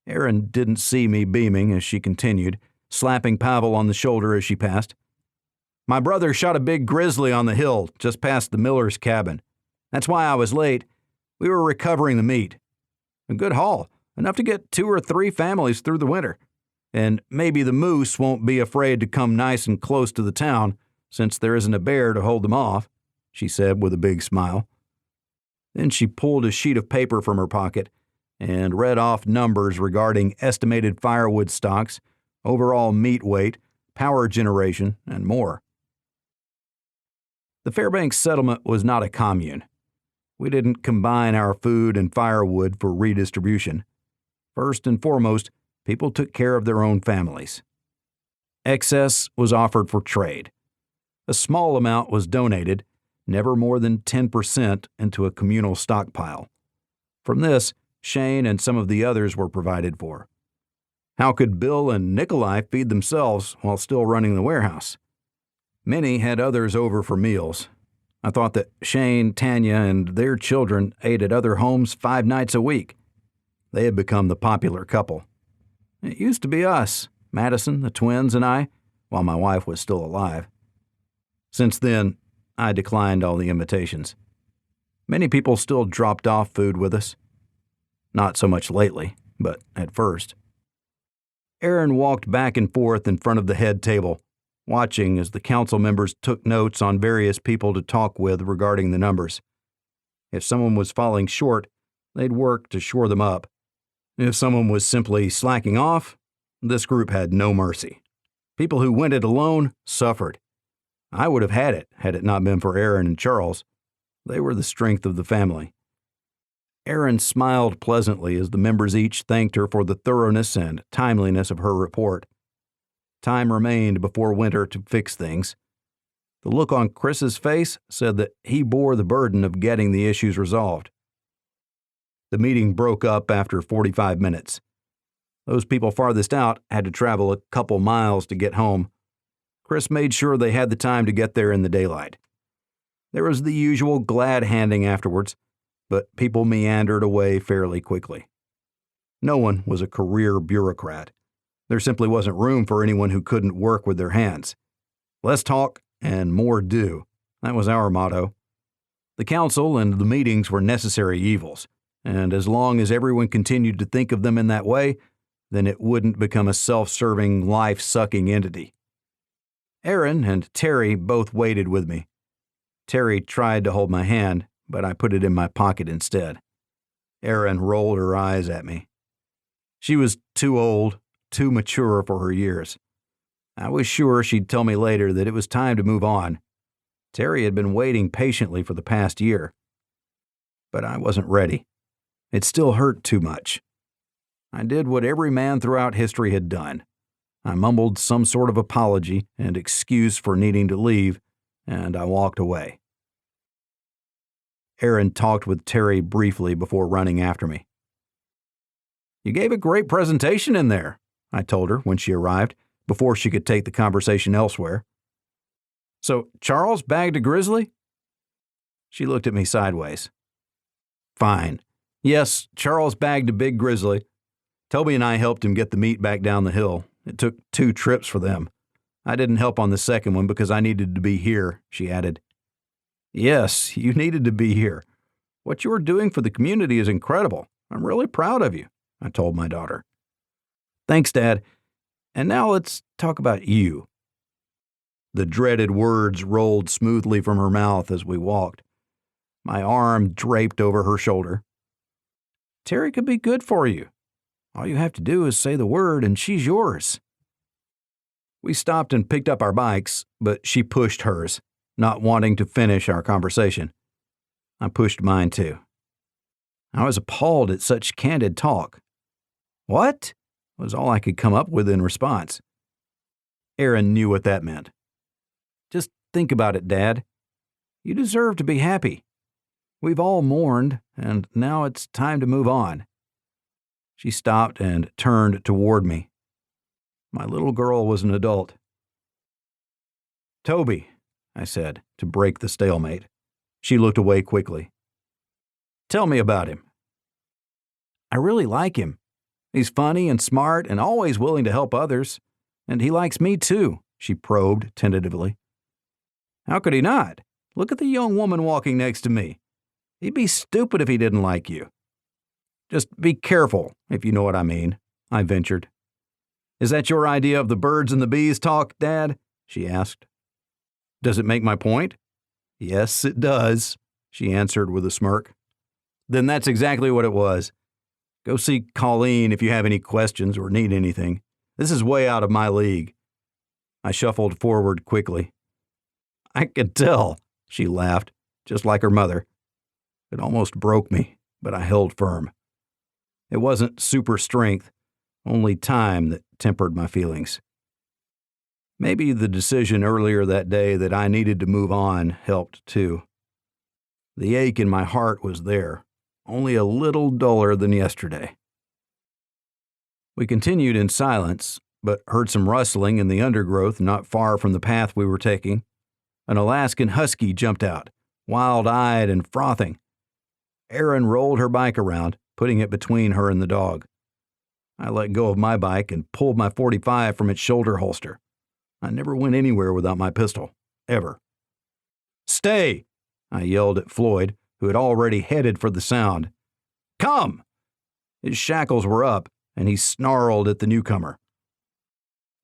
Erin didn't see me beaming as she continued, slapping Pavel on the shoulder as she passed. "My brother shot a big grizzly on the hill just past the miller's cabin. That's why I was late. We were recovering the meat. A good haul, enough to get 2 or 3 families through the winter. And maybe the moose won't be afraid to come nice and close to the town, since there isn't a bear to hold them off," she said with a big smile. Then she pulled a sheet of paper from her pocket and read off numbers regarding estimated firewood stocks, overall meat weight, power generation, and more. The Fairbanks settlement was not a commune. We didn't combine our food and firewood for redistribution. First and foremost, people took care of their own families. Excess was offered for trade. A small amount was donated, never more than 10%, into a communal stockpile. From this, Shane and some of the others were provided for. How could Bill and Nikolai feed themselves while still running the warehouse? Many had others over for meals. I thought that Shane, Tanya, and their children ate at other homes 5 nights a week. They had become the popular couple. It used to be us, Madison, the twins, and I, while my wife was still alive. Since then, I declined all the invitations. Many people still dropped off food with us. Not so much lately, but at first. Aaron walked back and forth in front of the head table, watching as the council members took notes on various people to talk with regarding the numbers. If someone was falling short, they'd work to shore them up. If someone was simply slacking off, this group had no mercy. People who went it alone suffered. I would have had it not been for Aaron and Charles. They were the strength of the family. Aaron smiled pleasantly as the members each thanked her for the thoroughness and timeliness of her report. Time remained before winter to fix things. The look on Chris's face said that he bore the burden of getting the issues resolved. The meeting broke up after 45 minutes. Those people farthest out had to travel a couple miles to get home. Chris made sure they had the time to get there in the daylight. There was the usual glad handing afterwards, but people meandered away fairly quickly. No one was a career bureaucrat. There simply wasn't room for anyone who couldn't work with their hands. Less talk and more do. That was our motto. The council and the meetings were necessary evils, and as long as everyone continued to think of them in that way, then it wouldn't become a self-serving, life-sucking entity. Aaron and Terry both waited with me. Terry tried to hold my hand, but I put it in my pocket instead. Aaron rolled her eyes at me. She was too old, too mature for her years. I was sure she'd tell me later that it was time to move on. Terry had been waiting patiently for the past year. But I wasn't ready. It still hurt too much. I did what every man throughout history had done. I mumbled some sort of apology and excuse for needing to leave, and I walked away. Aaron talked with Terry briefly before running after me. "You gave a great presentation in there," I told her when she arrived, before she could take the conversation elsewhere. "So Charles bagged a grizzly?" She looked at me sideways. "Fine. Yes, Charles bagged a big grizzly. Toby and I helped him get the meat back down the hill. It took 2 trips for them. I didn't help on the second one because I needed to be here," she added. "Yes, you needed to be here. What you are doing for the community is incredible. I'm really proud of you," I told my daughter. "Thanks, Dad. And now let's talk about you." The dreaded words rolled smoothly from her mouth as we walked. My arm draped over her shoulder. "Terry could be good for you. All you have to do is say the word and she's yours." We stopped and picked up our bikes, but she pushed hers, not wanting to finish our conversation. I pushed mine too. I was appalled at such candid talk. "What?" was all I could come up with in response. Aaron knew what that meant. "Just think about it, Dad. You deserve to be happy. We've all mourned, and now it's time to move on." She stopped and turned toward me. My little girl was an adult. "Toby," I said, to break the stalemate. She looked away quickly. "Tell me about him." "I really like him. He's funny and smart and always willing to help others. And he likes me too," she probed tentatively. "How could he not? Look at the young woman walking next to me. He'd be stupid if he didn't like you." "Just be careful, if you know what I mean," I ventured. "Is that your idea of the birds and the bees talk, Dad?" she asked. "Does it make my point?" "Yes, it does," she answered with a smirk. "Then that's exactly what it was. Go see Colleen if you have any questions or need anything. This is way out of my league." I shuffled forward quickly. "I could tell. She laughed, just like her mother. It almost broke me, but I held firm. It wasn't super strength, only time that tempered my feelings. Maybe the decision earlier that day that I needed to move on helped too. The ache in my heart was there, only a little duller than yesterday. We continued in silence, but heard some rustling in the undergrowth not far from the path we were taking. An Alaskan husky jumped out, wild-eyed and frothing. Erin rolled her bike around, putting it between her and the dog. I let go of my bike and pulled my .45 from its shoulder holster. I never went anywhere without my pistol, ever. "Stay!" I yelled at Floyd, who had already headed for the sound. "Come!" His shackles were up, and he snarled at the newcomer.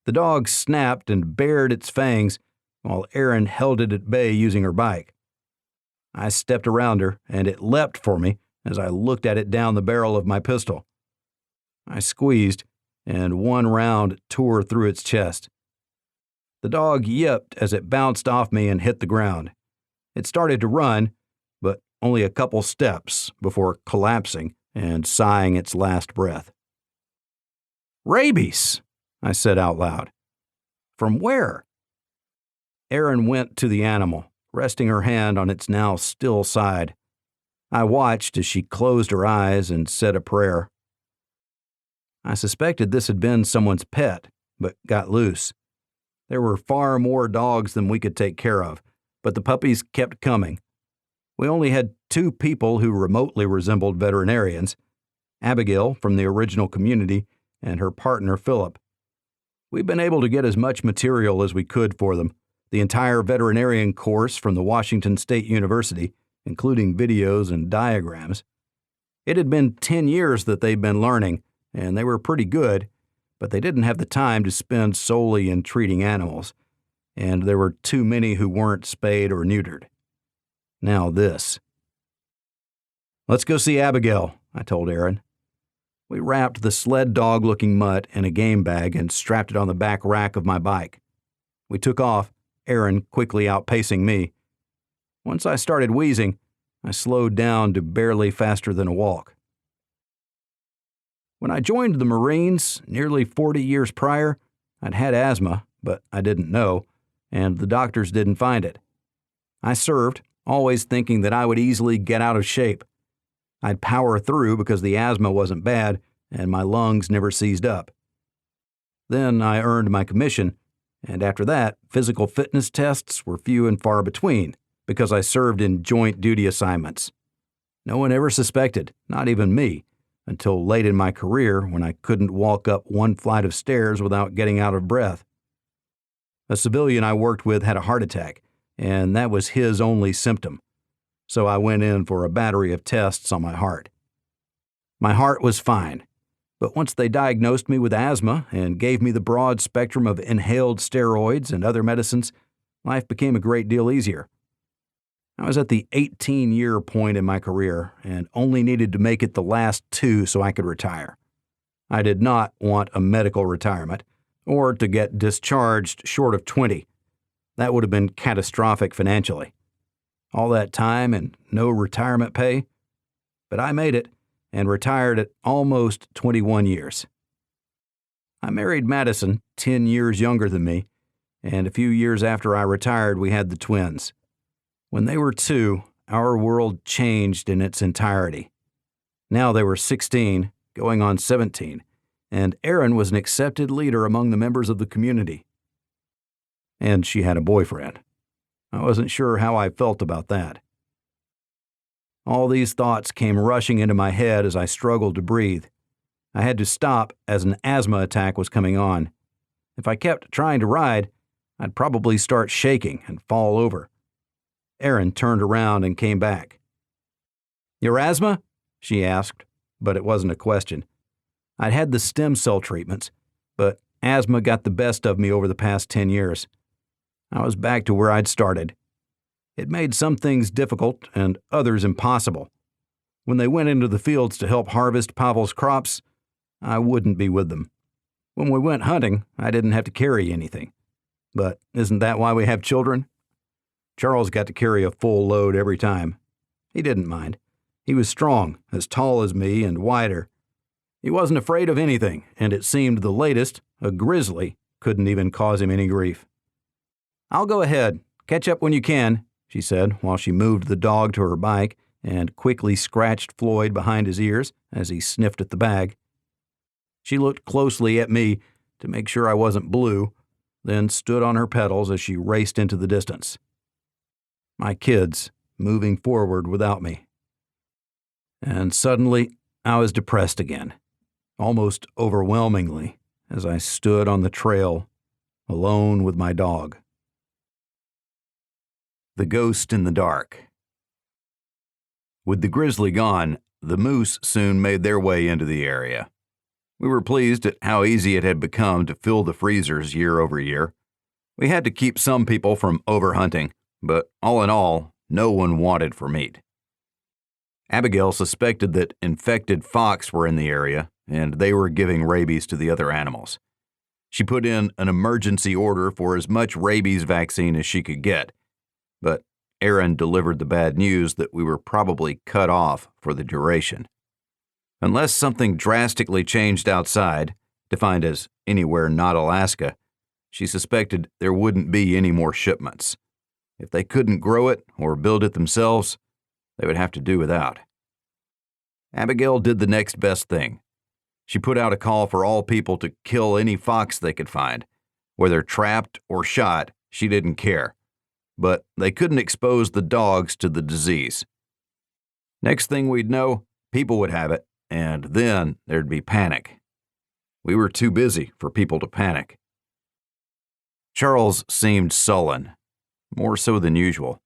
The dog snapped and bared its fangs, while Erin held it at bay using her bike. I stepped around her, and it leapt for me as I looked at it down the barrel of my pistol. I squeezed, and one round tore through its chest. The dog yipped as it bounced off me and hit the ground. It started to run, but only a couple steps before collapsing and sighing its last breath. "Rabies," I said out loud. "From where?" Erin went to the animal, resting her hand on its now still side. I watched as she closed her eyes and said a prayer. I suspected this had been someone's pet, but got loose. There were far more dogs than we could take care of, but the puppies kept coming. We only had 2 people who remotely resembled veterinarians, Abigail from the original community and her partner Philip. We've been able to get as much material as we could for them, the entire veterinarian course from the Washington State University, including videos and diagrams. It had been 10 years that they'd been learning, and they were pretty good, but they didn't have the time to spend solely in treating animals, and there were too many who weren't spayed or neutered. Now this. "Let's go see Abigail," I told Erin. We wrapped the sled dog-looking mutt in a game bag and strapped it on the back rack of my bike. We took off, Erin quickly outpacing me. Once I started wheezing, I slowed down to barely faster than a walk. When I joined the Marines nearly 40 years prior, I'd had asthma, but I didn't know, and the doctors didn't find it. I served, always thinking that I would easily get out of shape. I'd power through because the asthma wasn't bad and my lungs never seized up. Then I earned my commission, and after that, physical fitness tests were few and far between because I served in joint duty assignments. No one ever suspected, not even me, until late in my career when I couldn't walk up one flight of stairs without getting out of breath. A civilian I worked with had a heart attack, and that was his only symptom. So I went in for a battery of tests on my heart. My heart was fine, but once they diagnosed me with asthma and gave me the broad spectrum of inhaled steroids and other medicines, life became a great deal easier. I was at the 18-year point in my career and only needed to make it the last 2 so I could retire. I did not want a medical retirement or to get discharged short of 20. That would have been catastrophic financially. All that time and no retirement pay. But I made it and retired at almost 21 years. I married Madison, 10 years younger than me, and a few years after I retired, we had the twins. When they were 2, our world changed in its entirety. Now they were 16, going on 17, and Erin was an accepted leader among the members of the community. And she had a boyfriend. I wasn't sure how I felt about that. All these thoughts came rushing into my head as I struggled to breathe. I had to stop as an asthma attack was coming on. If I kept trying to ride, I'd probably start shaking and fall over. Erin turned around and came back. "Your asthma?" she asked, but it wasn't a question. I'd had the stem cell treatments, but asthma got the best of me over the past 10 years. I was back to where I'd started. It made some things difficult and others impossible. When they went into the fields to help harvest Pavel's crops, I wouldn't be with them. When we went hunting, I didn't have to carry anything. But isn't that why we have children? Charles got to carry a full load every time. He didn't mind. He was strong, as tall as me, and wider. He wasn't afraid of anything, and it seemed the latest, a grizzly, couldn't even cause him any grief. "I'll go ahead. Catch up when you can," she said, while she moved the dog to her bike and quickly scratched Floyd behind his ears as he sniffed at the bag. She looked closely at me to make sure I wasn't blue, then stood on her pedals as she raced into the distance. My kids moving forward without me. And suddenly, I was depressed again, almost overwhelmingly, as I stood on the trail, alone with my dog. The Ghost in the Dark. With the grizzly gone, the moose soon made their way into the area. We were pleased at how easy it had become to fill the freezers year over year. We had to keep some people from overhunting, but all in all, no one wanted for meat. Abigail suspected that infected fox were in the area, and they were giving rabies to the other animals. She put in an emergency order for as much rabies vaccine as she could get, but Aaron delivered the bad news that we were probably cut off for the duration. Unless something drastically changed outside, defined as anywhere not Alaska, she suspected there wouldn't be any more shipments. If they couldn't grow it or build it themselves, they would have to do without. Abigail did the next best thing. She put out a call for all people to kill any fox they could find. Whether trapped or shot, she didn't care. But they couldn't expose the dogs to the disease. Next thing we'd know, people would have it, and then there'd be panic. We were too busy for people to panic. Charles seemed sullen, more so than usual.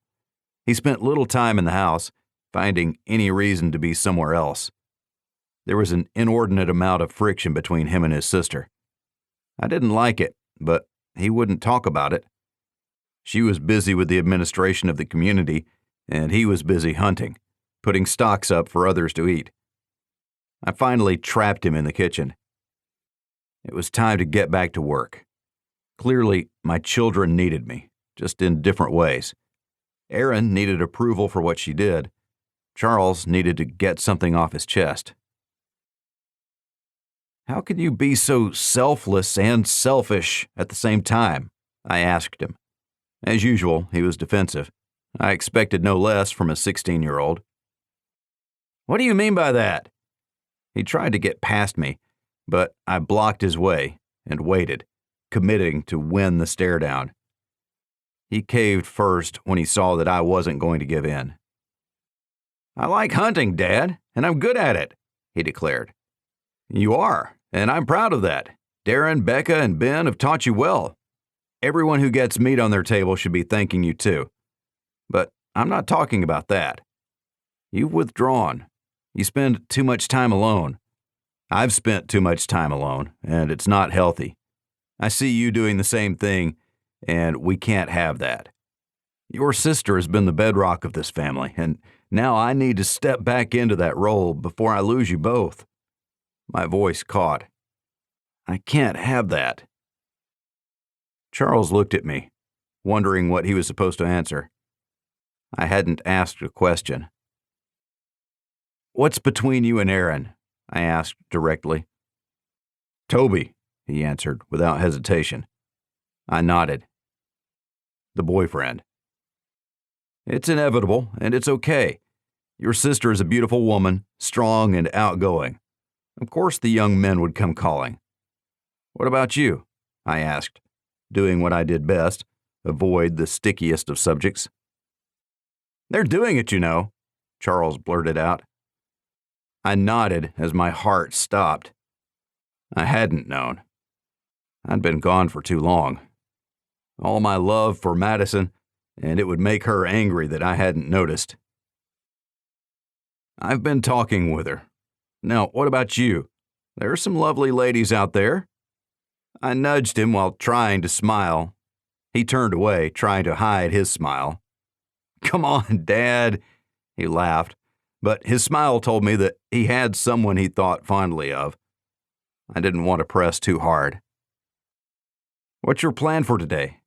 He spent little time in the house, finding any reason to be somewhere else. There was an inordinate amount of friction between him and his sister. I didn't like it, but he wouldn't talk about it. She was busy with the administration of the community, and he was busy hunting, putting stocks up for others to eat. I finally trapped him in the kitchen. It was time to get back to work. Clearly, my children needed me, just in different ways. Aaron needed approval for what she did. Charles needed to get something off his chest. "How can you be so selfless and selfish at the same time?" I asked him. As usual, he was defensive. I expected no less from a 16-year-old. "What do you mean by that?" He tried to get past me, but I blocked his way and waited, committing to win the stare down. He caved first when he saw that I wasn't going to give in. "I like hunting, Dad, and I'm good at it," he declared. "You are, and I'm proud of that. Darren, Becca, and Ben have taught you well. Everyone who gets meat on their table should be thanking you too. But I'm not talking about that. You've withdrawn. You spend too much time alone. I've spent too much time alone, and it's not healthy. I see you doing the same thing, and we can't have that. Your sister has been the bedrock of this family, and now I need to step back into that role before I lose you both." My voice caught. "I can't have that." Charles looked at me, wondering what he was supposed to answer. I hadn't asked a question. "What's between you and Aaron?" I asked directly. "Toby," he answered without hesitation. I nodded. "The boyfriend." "It's inevitable, and it's okay. Your sister is a beautiful woman, strong and outgoing. Of course the young men would come calling." "What about you?" I asked, doing what I did best, avoid the stickiest of subjects. "They're doing it, you know," Charles blurted out. I nodded as my heart stopped. I hadn't known. I'd been gone for too long. All my love for Madison, and it would make her angry that I hadn't noticed. "I've been talking with her. Now, what about you? There are some lovely ladies out there." I nudged him while trying to smile. He turned away, trying to hide his smile. "Come on, Dad," he laughed, but his smile told me that he had someone he thought fondly of. I didn't want to press too hard. "What's your plan for today?"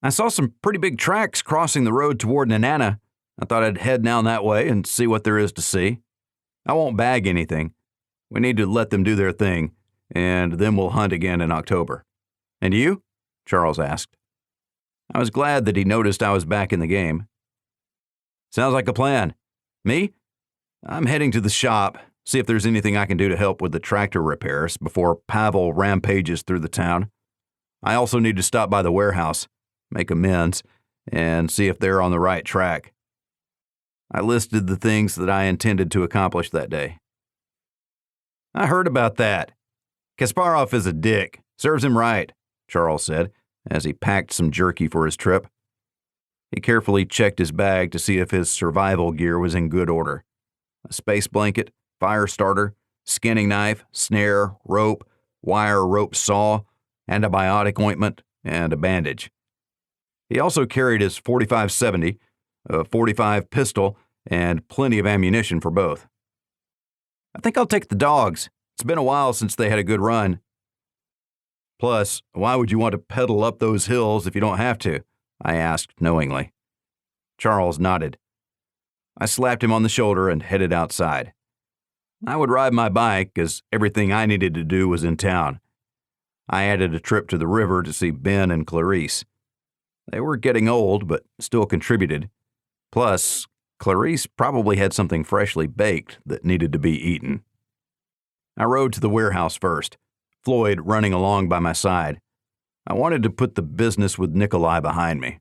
I saw some pretty big tracks crossing the road toward Nanana. I thought I'd head down that way and see what there is to see. I won't bag anything. We need to let them do their thing, and then we'll hunt again in October. And you? Charles asked. I was glad that he noticed I was back in the game. Sounds like a plan. Me? I'm heading to the shop, see if there's anything I can do to help with the tractor repairs before Pavel rampages through the town. I also need to stop by the warehouse, make amends, and see if they're on the right track. I listed the things that I intended to accomplish that day. I heard about that. Kasparov is a dick. Serves him right, Charles said, as he packed some jerky for his trip. He carefully checked his bag to see if his survival gear was in good order. A space blanket, fire starter, skinning knife, snare, rope, wire rope saw, antibiotic ointment, and a bandage. He also carried his .45-70, a .45 pistol, and plenty of ammunition for both. I think I'll take the dogs. It's been a while since they had a good run. Plus, why would you want to pedal up those hills if you don't have to? I asked knowingly. Charles nodded. I slapped him on the shoulder and headed outside. I would ride my bike as everything I needed to do was in town. I added a trip to the river to see Ben and Clarice. They were getting old, but still contributed. Plus, Clarice probably had something freshly baked that needed to be eaten. I rode to the warehouse first, Floyd running along by my side. I wanted to put the business with Nikolai behind me.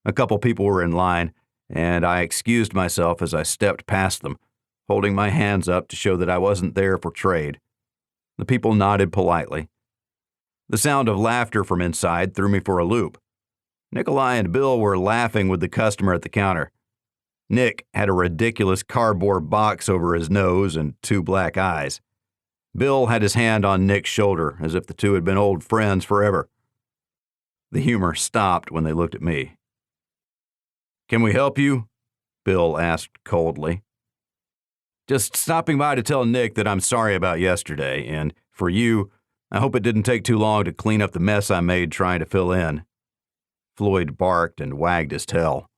A couple people were in line, and I excused myself as I stepped past them, holding my hands up to show that I wasn't there for trade. The people nodded politely. The sound of laughter from inside threw me for a loop. Nikolai and Bill were laughing with the customer at the counter. Nick had a ridiculous cardboard box over his nose and two black eyes. Bill had his hand on Nick's shoulder, as if the two had been old friends forever. The humor stopped when they looked at me. "Can we help you?" Bill asked coldly. "Just stopping by to tell Nick that I'm sorry about yesterday, and for you, I hope it didn't take too long to clean up the mess I made trying to fill in." Floyd barked and wagged his tail.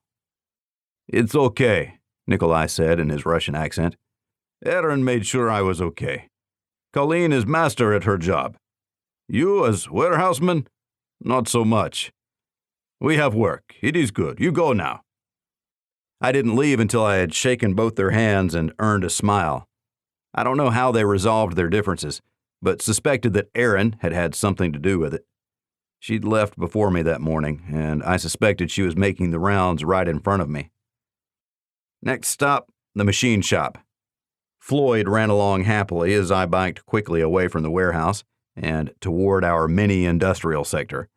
"It's okay," Nikolai said in his Russian accent. "Erin made sure I was okay. Colleen is master at her job. You as warehouseman? Not so much. We have work. It is good. You go now." I didn't leave until I had shaken both their hands and earned a smile. I don't know how they resolved their differences, but suspected that Erin had had something to do with it. She'd left before me that morning, and I suspected she was making the rounds right in front of me. Next stop, the machine shop. Floyd ran along happily as I biked quickly away from the warehouse and toward our mini-industrial sector.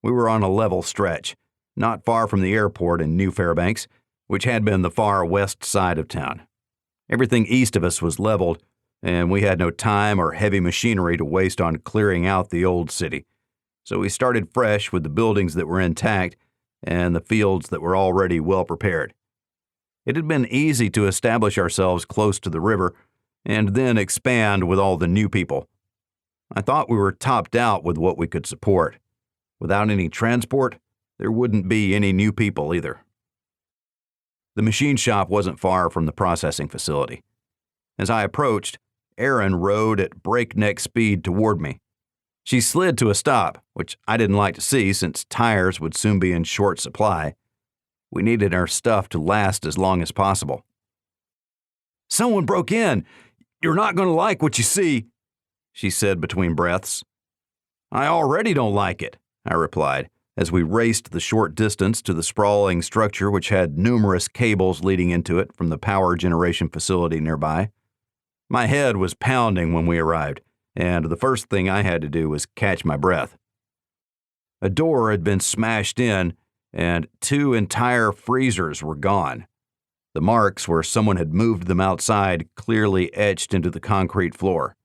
We were on a level stretch, not far from the airport in New Fairbanks, which had been the far west side of town. Everything east of us was leveled, and we had no time or heavy machinery to waste on clearing out the old city. So we started fresh with the buildings that were intact and the fields that were already well prepared. It had been easy to establish ourselves close to the river and then expand with all the new people. I thought we were topped out with what we could support. Without any transport, there wouldn't be any new people either. The machine shop wasn't far from the processing facility. As I approached, Erin rode at breakneck speed toward me. She slid to a stop, which I didn't like to see since tires would soon be in short supply. We needed our stuff to last as long as possible. "Someone broke in. You're not going to like what you see," she said between breaths. "I already don't like it," I replied, as we raced the short distance to the sprawling structure which had numerous cables leading into it from the power generation facility nearby. My head was pounding when we arrived, and the first thing I had to do was catch my breath. A door had been smashed in, and 2 entire freezers were gone. The marks where someone had moved them outside clearly etched into the concrete floor.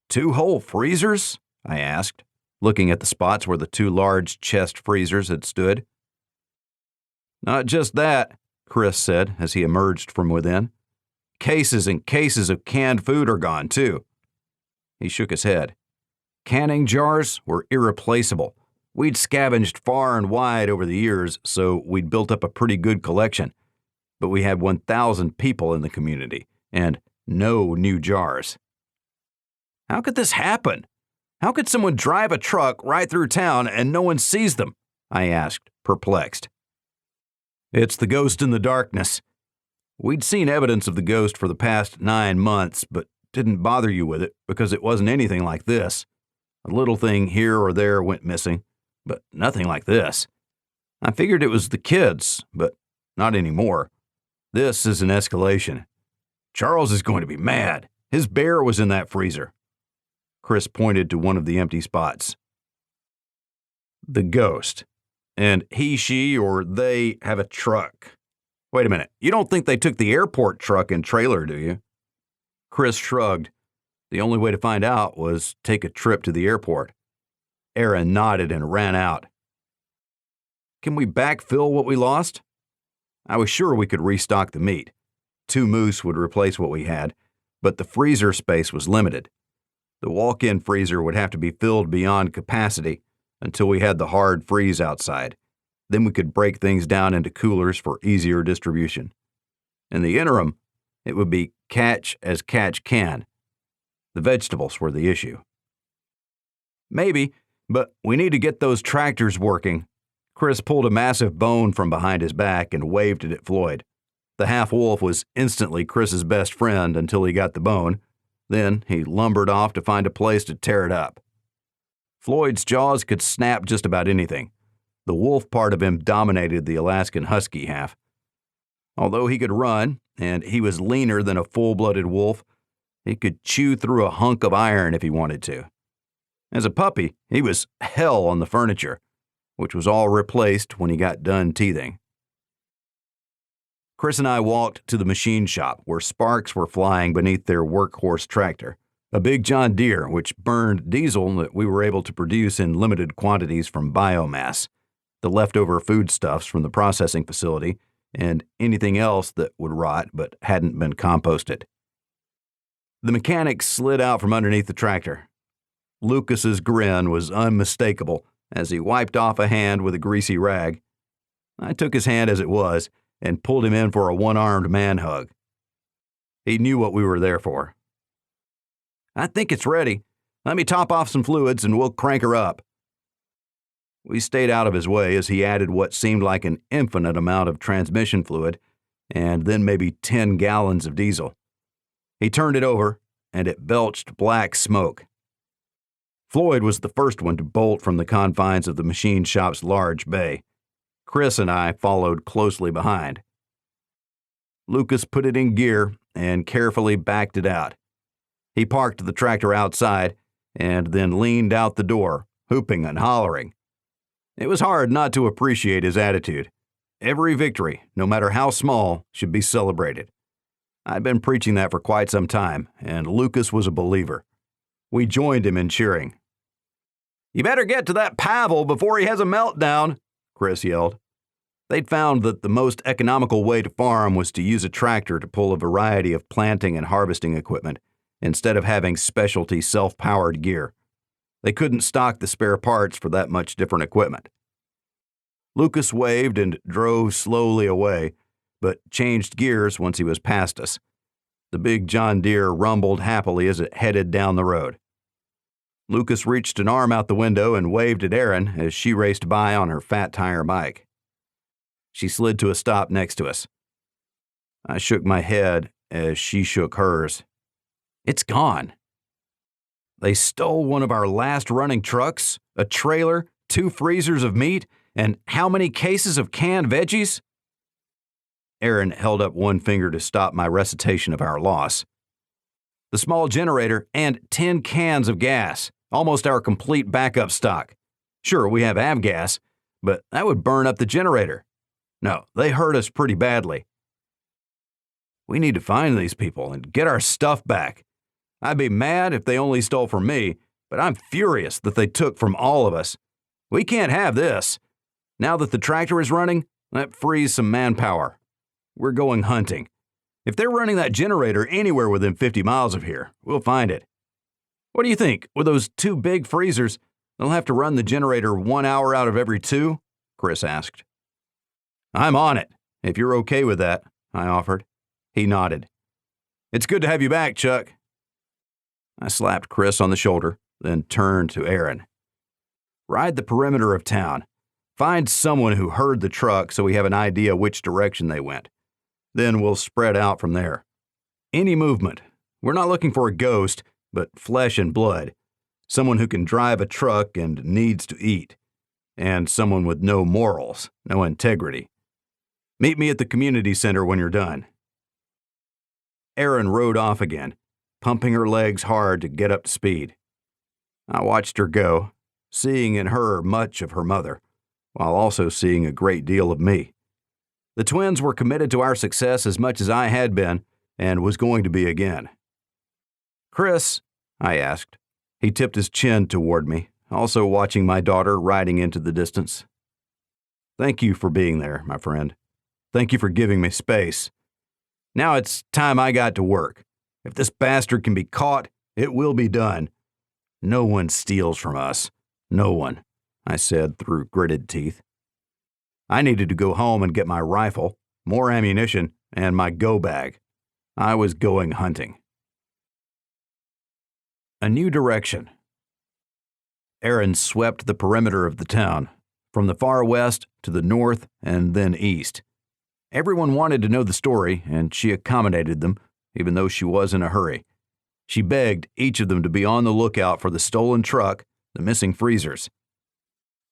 2 whole freezers? I asked, looking at the spots where the 2 large chest freezers had stood. "Not just that," Chris said as he emerged from within. "Cases and cases of canned food are gone, too." He shook his head. Canning jars were irreplaceable. We'd scavenged far and wide over the years, so we'd built up a pretty good collection. But we had 1,000 people in the community, and no new jars. How could this happen? How could someone drive a truck right through town and no one sees them? I asked, perplexed. It's the ghost in the darkness. We'd seen evidence of the ghost for the past 9 months, but didn't bother you with it because it wasn't anything like this. A little thing here or there went missing, but nothing like this. I figured it was the kids, but not anymore. This is an escalation. Charles is going to be mad. His bear was in that freezer. Chris pointed to one of the empty spots. The ghost. And he, she, or they have a truck. Wait a minute. You don't think they took the airport truck and trailer, do you? Chris shrugged. The only way to find out was take a trip to the airport. Aaron nodded and ran out. Can we backfill what we lost? I was sure we could restock the meat. 2 moose would replace what we had, but the freezer space was limited. The walk-in freezer would have to be filled beyond capacity until we had the hard freeze outside. Then we could break things down into coolers for easier distribution. In the interim, it would be catch as catch can. The vegetables were the issue. Maybe, but we need to get those tractors working. Chris pulled a massive bone from behind his back and waved it at Floyd. The half-wolf was instantly Chris's best friend until he got the bone. Then he lumbered off to find a place to tear it up. Floyd's jaws could snap just about anything. The wolf part of him dominated the Alaskan husky half. Although he could run, and he was leaner than a full-blooded wolf, he could chew through a hunk of iron if he wanted to. As a puppy, he was hell on the furniture, which was all replaced when he got done teething. Chris and I walked to the machine shop where sparks were flying beneath their workhorse tractor, a big John Deere which burned diesel that we were able to produce in limited quantities from biomass, the leftover foodstuffs from the processing facility, and anything else that would rot but hadn't been composted. The mechanic slid out from underneath the tractor. Lucas's grin was unmistakable as he wiped off a hand with a greasy rag. I took his hand as it was and pulled him in for a one-armed man hug. He knew what we were there for. I think it's ready. Let me top off some fluids and we'll crank her up. We stayed out of his way as he added what seemed like an infinite amount of transmission fluid and then maybe 10 gallons of diesel. He turned it over and it belched black smoke. Floyd was the first one to bolt from the confines of the machine shop's large bay. Chris and I followed closely behind. Lucas put it in gear and carefully backed it out. He parked the tractor outside and then leaned out the door, whooping and hollering. It was hard not to appreciate his attitude. Every victory, no matter how small, should be celebrated. I'd been preaching that for quite some time, and Lucas was a believer. We joined him in cheering. "You better get to that Pavel before he has a meltdown," Chris yelled. They'd found that the most economical way to farm was to use a tractor to pull a variety of planting and harvesting equipment, instead of having specialty self-powered gear. They couldn't stock the spare parts for that much different equipment. Lucas waved and drove slowly away, but changed gears once he was past us. The big John Deere rumbled happily as it headed down the road. Lucas reached an arm out the window and waved at Erin as she raced by on her fat tire bike. She slid to a stop next to us. I shook my head as she shook hers. It's gone. They stole one of our last running trucks, a trailer, 2 freezers of meat, and how many cases of canned veggies? Erin held up one finger to stop my recitation of our loss. The small generator and 10 cans of gas, almost our complete backup stock. Sure, we have avgas, but that would burn up the generator. No, they hurt us pretty badly. We need to find these people and get our stuff back. I'd be mad if they only stole from me, but I'm furious that they took from all of us. We can't have this. Now that the tractor is running, that frees some manpower. We're going hunting. If they're running that generator anywhere within 50 miles of here, we'll find it. What do you think? With those 2 big freezers, They'll have to run the generator 1 hour out of every 2? Chris asked. I'm on it, if you're okay with that, I offered. He nodded. It's good to have you back, Chuck. I slapped Chris on the shoulder, then turned to Aaron. Ride the perimeter of town. Find someone who heard the truck so we have an idea which direction they went. Then we'll spread out from there. Any movement. We're not looking for a ghost, but flesh and blood. Someone who can drive a truck and needs to eat. And someone with no morals, no integrity. Meet me at the community center when you're done. Erin rode off again, pumping her legs hard to get up to speed. I watched her go, seeing in her much of her mother, while also seeing a great deal of me. The twins were committed to our success as much as I had been and was going to be again. Chris, I asked. He tipped his chin toward me, also watching my daughter riding into the distance. Thank you for being there, my friend. Thank you for giving me space. Now it's time I got to work. If this bastard can be caught, it will be done. No one steals from us. No one, I said through gritted teeth. I needed to go home and get my rifle, more ammunition, and my go bag. I was going hunting. A new direction. Erin swept the perimeter of the town, from the far west to the north and then east. Everyone wanted to know the story, and she accommodated them, even though she was in a hurry. She begged each of them to be on the lookout for the stolen truck, the missing freezers.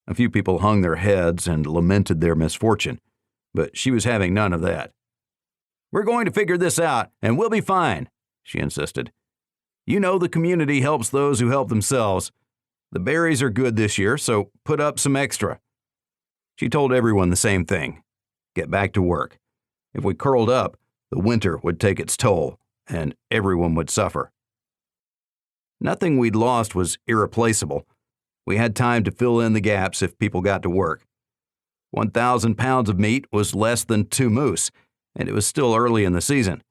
A few people hung their heads and lamented their misfortune, but she was having none of that. We're going to figure this out, and we'll be fine, she insisted. You know the community helps those who help themselves. The berries are good this year, so put up some extra. She told everyone the same thing. Get back to work. If we curled up, the winter would take its toll, and everyone would suffer. Nothing we'd lost was irreplaceable. We had time to fill in the gaps if people got to work. 1,000 pounds of meat was less than 2 moose, and it was still early in the season.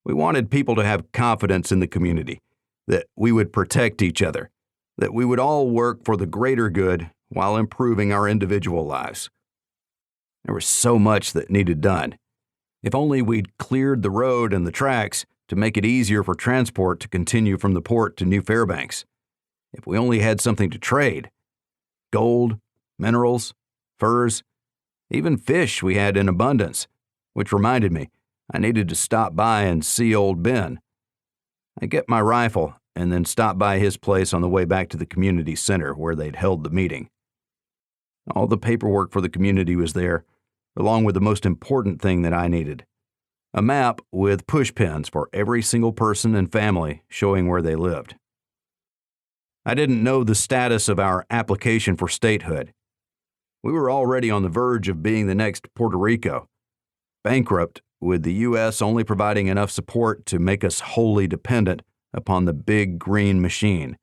We wanted people to have confidence in the community, that we would protect each other, that we would all work for the greater good while improving our individual lives. There was so much that needed done. If only we'd cleared the road and the tracks to make it easier for transport to continue from the port to New Fairbanks. If we only had something to trade. Gold, minerals, furs, even fish we had in abundance, which reminded me I needed to stop by and see old Ben. I get my rifle and then stop by his place on the way back to the community center where they'd held the meeting. All the paperwork for the community was there, along with the most important thing that I needed. A map with push pins for every single person and family showing where they lived. I didn't know the status of our application for statehood. We were already on the verge of being the next Puerto Rico, bankrupt, with the U.S. only providing enough support to make us wholly dependent upon the big green machine,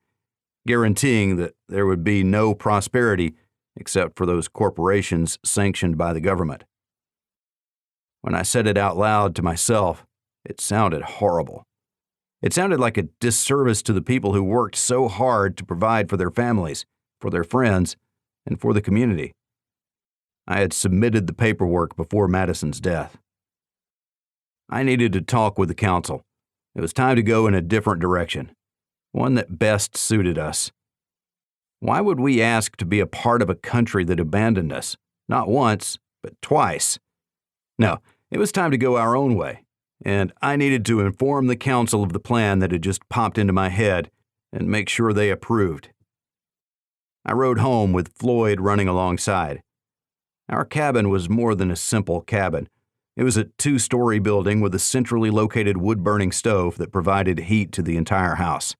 guaranteeing that there would be no prosperity except for those corporations sanctioned by the government. When I said it out loud to myself, it sounded horrible. It sounded like a disservice to the people who worked so hard to provide for their families, for their friends, and for the community. I had submitted the paperwork before Madison's death. I needed to talk with the council. It was time to go in a different direction, one that best suited us. Why would we ask to be a part of a country that abandoned us, not once, but twice? No, it was time to go our own way, and I needed to inform the council of the plan that had just popped into my head and make sure they approved. I rode home with Floyd running alongside. Our cabin was more than a simple cabin. It was a 2-story building with a centrally located wood-burning stove that provided heat to the entire house.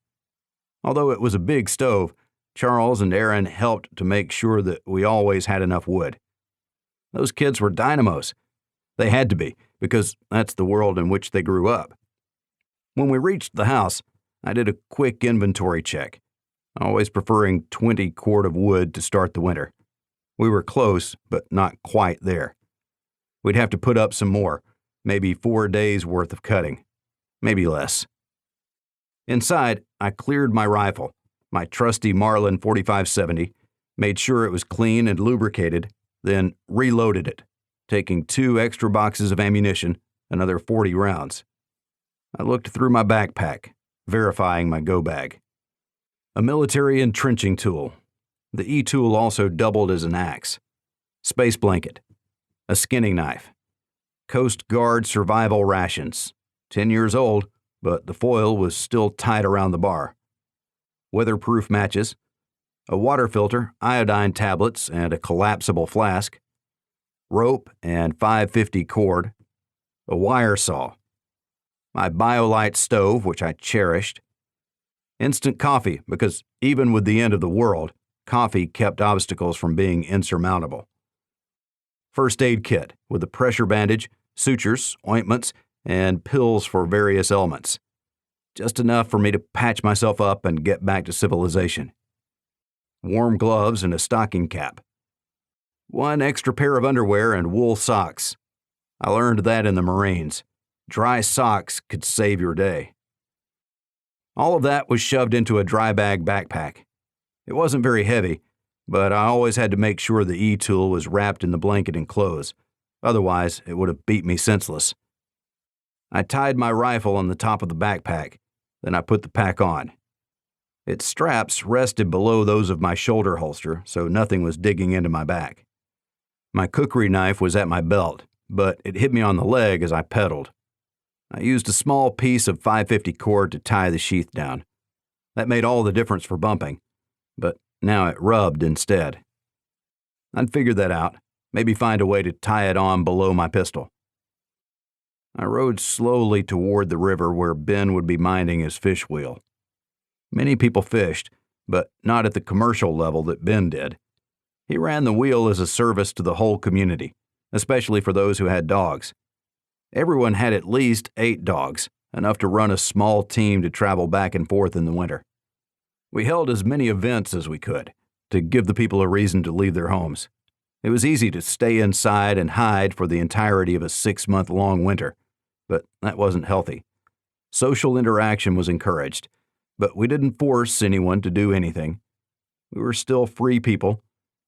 Although it was a big stove, Charles and Aaron helped to make sure that we always had enough wood. Those kids were dynamos. They had to be, because that's the world in which they grew up. When we reached the house, I did a quick inventory check, always preferring 20 cord of wood to start the winter. We were close, but not quite there. We'd have to put up some more, maybe 4 days' worth of cutting, maybe less. Inside, I cleared my rifle, my trusty Marlin 4570, made sure it was clean and lubricated, then reloaded it, taking 2 extra boxes of ammunition, another 40 rounds. I looked through my backpack, verifying my go bag. A military entrenching tool. The E-tool also doubled as an axe. Space blanket. A skinning knife. Coast Guard survival rations. 10 years old, but the foil was still tight around the bar. Weatherproof matches. A water filter, iodine tablets, and a collapsible flask. Rope and 550 cord. A wire saw. My BioLite stove, which I cherished. Instant coffee, because even with the end of the world, coffee kept obstacles from being insurmountable. First aid kit with a pressure bandage, sutures, ointments, and pills for various ailments. Just enough for me to patch myself up and get back to civilization. Warm gloves and a stocking cap. 1 extra pair of underwear and wool socks. I learned that in the Marines. Dry socks could save your day. All of that was shoved into a dry bag backpack. It wasn't very heavy, but I always had to make sure the E-tool was wrapped in the blanket and clothes. Otherwise, it would have beat me senseless. I tied my rifle on the top of the backpack, then I put the pack on. Its straps rested below those of my shoulder holster, so nothing was digging into my back. My cookery knife was at my belt, but it hit me on the leg as I pedaled. I used a small piece of 550 cord to tie the sheath down. That made all the difference for bumping, but now it rubbed instead. I'd figure that out, maybe find a way to tie it on below my pistol. I rode slowly toward the river where Ben would be minding his fish wheel. Many people fished, but not at the commercial level that Ben did. He ran the wheel as a service to the whole community, especially for those who had dogs. Everyone had at least 8 dogs, enough to run a small team to travel back and forth in the winter. We held as many events as we could, to give the people a reason to leave their homes. It was easy to stay inside and hide for the entirety of a 6-month-long winter, but that wasn't healthy. Social interaction was encouraged, but we didn't force anyone to do anything. We were still free people,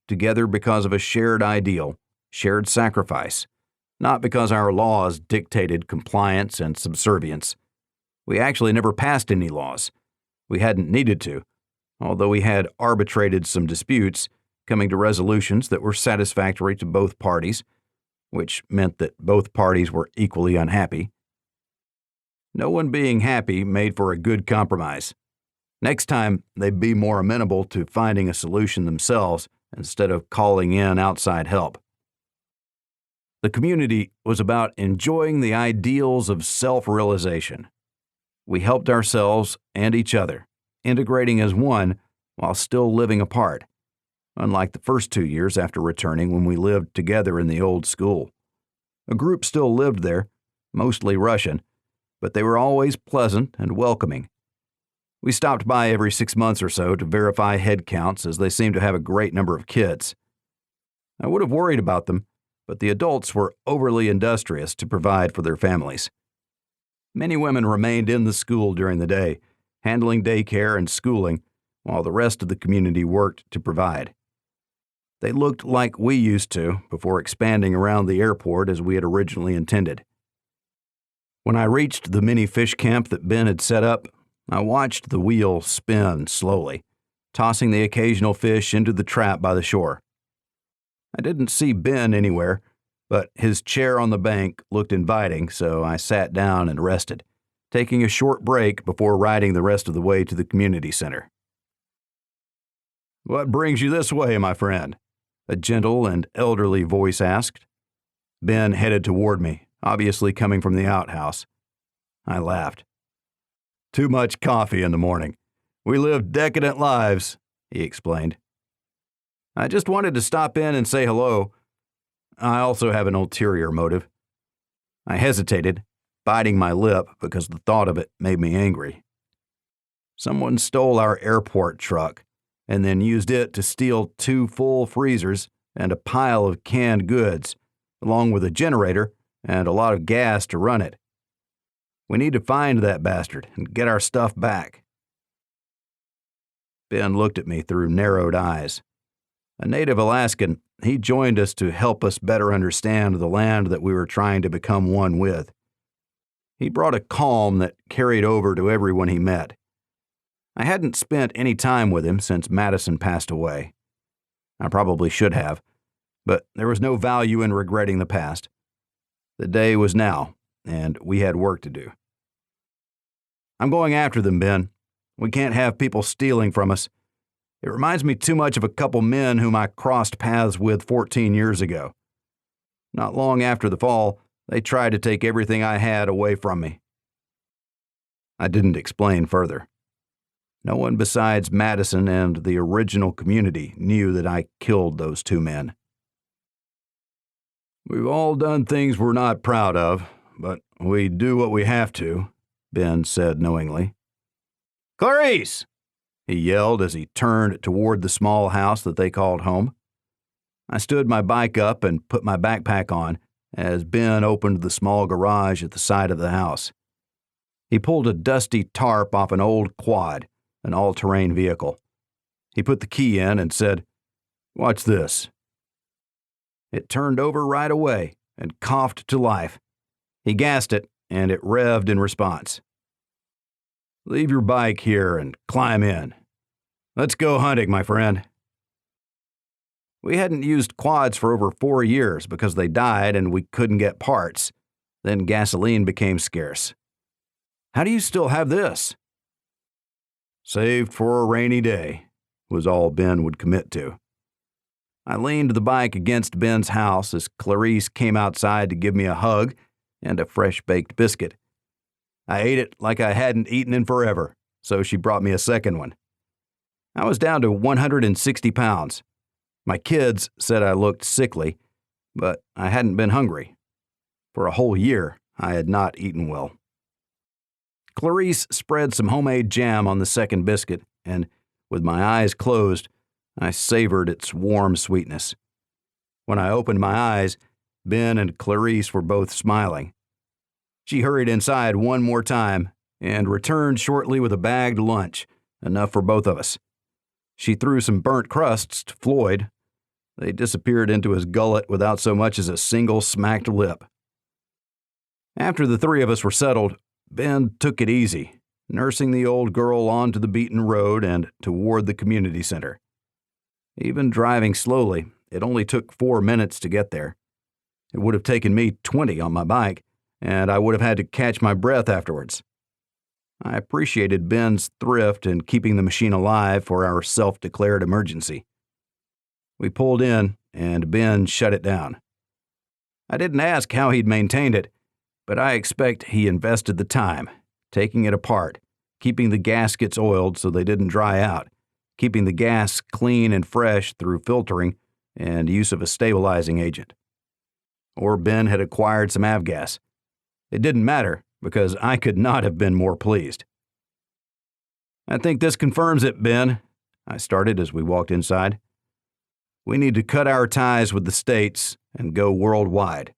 together because of a shared ideal, shared sacrifice, not because our laws dictated compliance and subservience. We actually never passed any laws. We hadn't needed to, although we had arbitrated some disputes, coming to resolutions that were satisfactory to both parties, which meant that both parties were equally unhappy. No one being happy made for a good compromise. Next time, they'd be more amenable to finding a solution themselves instead of calling in outside help. The community was about enjoying the ideals of self-realization. We helped ourselves and each other, integrating as one while still living apart, unlike the first 2 years after returning when we lived together in the old school. A group still lived there, mostly Russian, but they were always pleasant and welcoming. We stopped by every 6 months or so to verify head counts, as they seemed to have a great number of kids. I would have worried about them, but the adults were overly industrious to provide for their families. Many women remained in the school during the day, handling daycare and schooling, while the rest of the community worked to provide. They looked like we used to before expanding around the airport as we had originally intended. When I reached the mini fish camp that Ben had set up, I watched the wheel spin slowly, tossing the occasional fish into the trap by the shore. I didn't see Ben anywhere, but his chair on the bank looked inviting, so I sat down and rested, taking a short break before riding the rest of the way to the community center. "What brings you this way, my friend?" a gentle and elderly voice asked. Ben headed toward me, obviously coming from the outhouse. I laughed. "Too much coffee in the morning. We live decadent lives," he explained. "I just wanted to stop in and say hello. I also have an ulterior motive." I hesitated, biting my lip because the thought of it made me angry. Someone stole our airport truck and then used it to steal 2 full freezers and a pile of canned goods, along with a generator and a lot of gas to run it. We need to find that bastard and get our stuff back. Ben looked at me through narrowed eyes. A native Alaskan, he joined us to help us better understand the land that we were trying to become one with. He brought a calm that carried over to everyone he met. I hadn't spent any time with him since Madison passed away. I probably should have, but there was no value in regretting the past. The day was now, and we had work to do. I'm going after them, Ben. We can't have people stealing from us. It reminds me too much of a couple men whom I crossed paths with 14 years ago. Not long after the fall, they tried to take everything I had away from me. I didn't explain further. No one besides Madison and the original community knew that I killed those two men. We've all done things we're not proud of, but we do what we have to, Ben said knowingly. Clarice! He yelled as he turned toward the small house that they called home. I stood my bike up and put my backpack on as Ben opened the small garage at the side of the house. He pulled a dusty tarp off an old quad, an all-terrain vehicle. He put the key in and said, "Watch this." It turned over right away and coughed to life. He gassed it, and it revved in response. "Leave your bike here and climb in. Let's go hunting, my friend." We hadn't used quads for over 4 years because they died and we couldn't get parts. Then gasoline became scarce. "How do you still have this?" "Saved for a rainy day," was all Ben would commit to. I leaned the bike against Ben's house as Clarice came outside to give me a hug and a fresh-baked biscuit. I ate it like I hadn't eaten in forever, so she brought me a second one. I was down to 160 pounds. My kids said I looked sickly, but I hadn't been hungry. For a whole year, I had not eaten well. Clarice spread some homemade jam on the second biscuit, and with my eyes closed, I savored its warm sweetness. When I opened my eyes, Ben and Clarice were both smiling. She hurried inside one more time and returned shortly with a bagged lunch, enough for both of us. She threw some burnt crusts to Floyd. They disappeared into his gullet without so much as a single smacked lip. After the three of us were settled, Ben took it easy, nursing the old girl onto the beaten road and toward the community center. Even driving slowly, it only took 4 minutes to get there. It would have taken me 20 on my bike, and I would have had to catch my breath afterwards. I appreciated Ben's thrift in keeping the machine alive for our self-declared emergency. We pulled in, and Ben shut it down. I didn't ask how he'd maintained it, but I expect he invested the time, taking it apart, keeping the gaskets oiled so they didn't dry out, keeping the gas clean and fresh through filtering and use of a stabilizing agent. Or Ben had acquired some avgas. It didn't matter, because I could not have been more pleased. "I think this confirms it, Ben," I started as we walked inside. "We need to cut our ties with the states and go worldwide.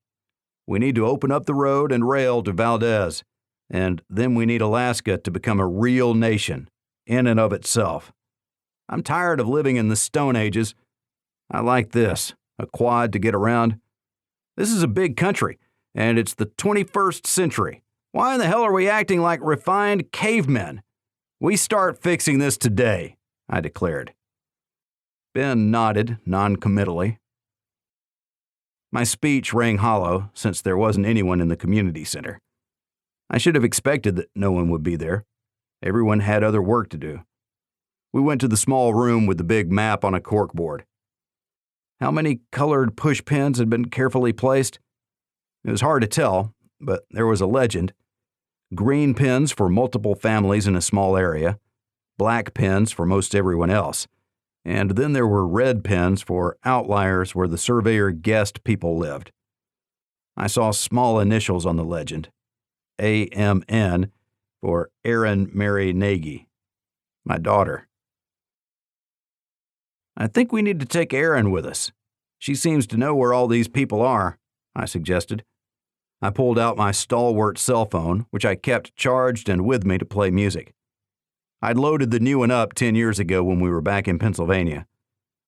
We need to open up the road and rail to Valdez, and then we need Alaska to become a real nation, in and of itself. I'm tired of living in the Stone Ages. I like this, a quad to get around. This is a big country, and it's the 21st century. Why in the hell are we acting like refined cavemen? We start fixing this today," I declared. Ben nodded noncommittally. My speech rang hollow since there wasn't anyone in the community center. I should have expected that no one would be there. Everyone had other work to do. We went to the small room with the big map on a corkboard. How many colored push pins had been carefully placed? It was hard to tell, but there was a legend. Green pins for multiple families in a small area, black pins for most everyone else, and then there were red pins for outliers where the surveyor guessed people lived. I saw small initials on the legend, AMN, for Erin Mary Nagy, my daughter. "I think we need to take Erin with us. She seems to know where all these people are," I suggested. I pulled out my stalwart cell phone, which I kept charged and with me to play music. I'd loaded the new one up 10 years ago when we were back in Pennsylvania.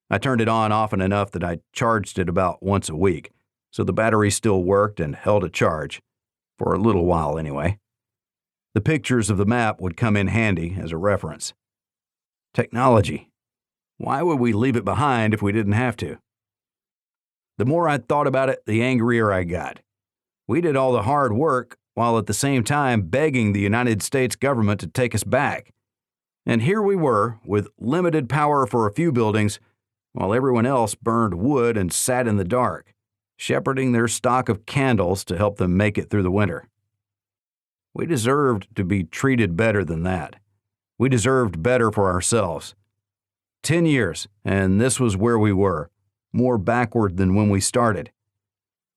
I turned it on often enough that I charged it about once a week, so the battery still worked and held a charge, for a little while anyway. The pictures of the map would come in handy as a reference. Technology. Why would we leave it behind if we didn't have to? The more I thought about it, the angrier I got. We did all the hard work while at the same time begging the United States government to take us back. And here we were, with limited power for a few buildings, while everyone else burned wood and sat in the dark, shepherding their stock of candles to help them make it through the winter. We deserved to be treated better than that. We deserved better for ourselves. 10 years, and this was where we were, more backward than when we started.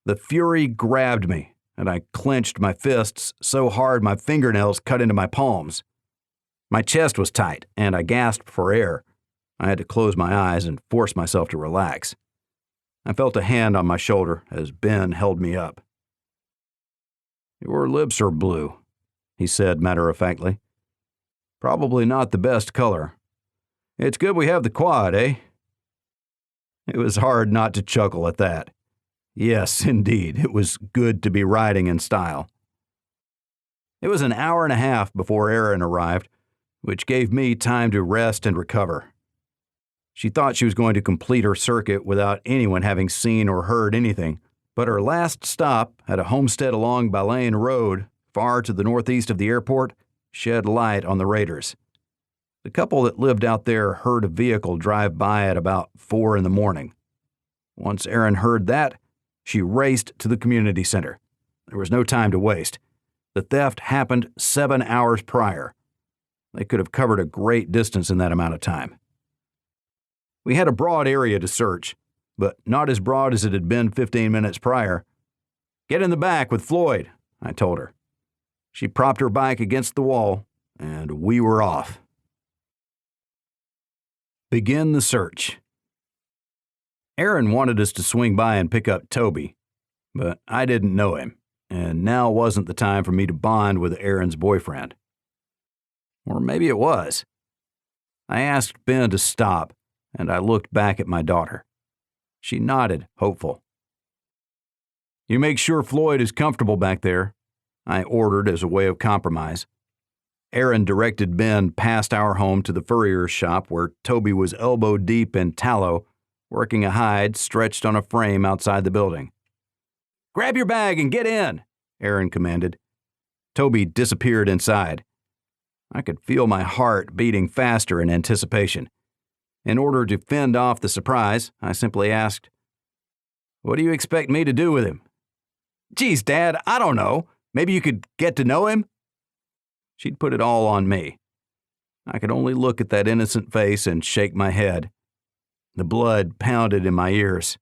The fury grabbed me, and I clenched my fists so hard my fingernails cut into my palms. My chest was tight, and I gasped for air. I had to close my eyes and force myself to relax. I felt a hand on my shoulder as Ben held me up. "Your lips are blue," he said matter-of-factly. "Probably not the best color. It's good we have the quad, eh?" It was hard not to chuckle at that. Yes, indeed, it was good to be riding in style. It was an hour and a half before Erin arrived, which gave me time to rest and recover. She thought she was going to complete her circuit without anyone having seen or heard anything, but her last stop at a homestead along Baleine Road, far to the northeast of the airport, shed light on the raiders. The couple that lived out there heard a vehicle drive by at about 4 in the morning. Once Erin heard that, she raced to the community center. There was no time to waste. The theft happened 7 hours prior. They could have covered a great distance in that amount of time. We had a broad area to search, but not as broad as it had been 15 minutes prior. "Get in the back with Floyd," I told her. She propped her bike against the wall, and we were off. Begin the search. Erin wanted us to swing by and pick up Toby, but I didn't know him, and now wasn't the time for me to bond with Erin's boyfriend. Or maybe it was. I asked Ben to stop, and I looked back at my daughter. She nodded, hopeful. "You make sure Floyd is comfortable back there," I ordered as a way of compromise. Erin directed Ben past our home to the furrier's shop where Toby was elbow-deep in tallow, working a hide stretched on a frame outside the building. "Grab your bag and get in," Erin commanded. Toby disappeared inside. I could feel my heart beating faster in anticipation. In order to fend off the surprise, I simply asked, "What do you expect me to do with him?" "Geez, Dad, I don't know. Maybe you could get to know him?" She'd put it all on me. I could only look at that innocent face and shake my head. The blood pounded in my ears.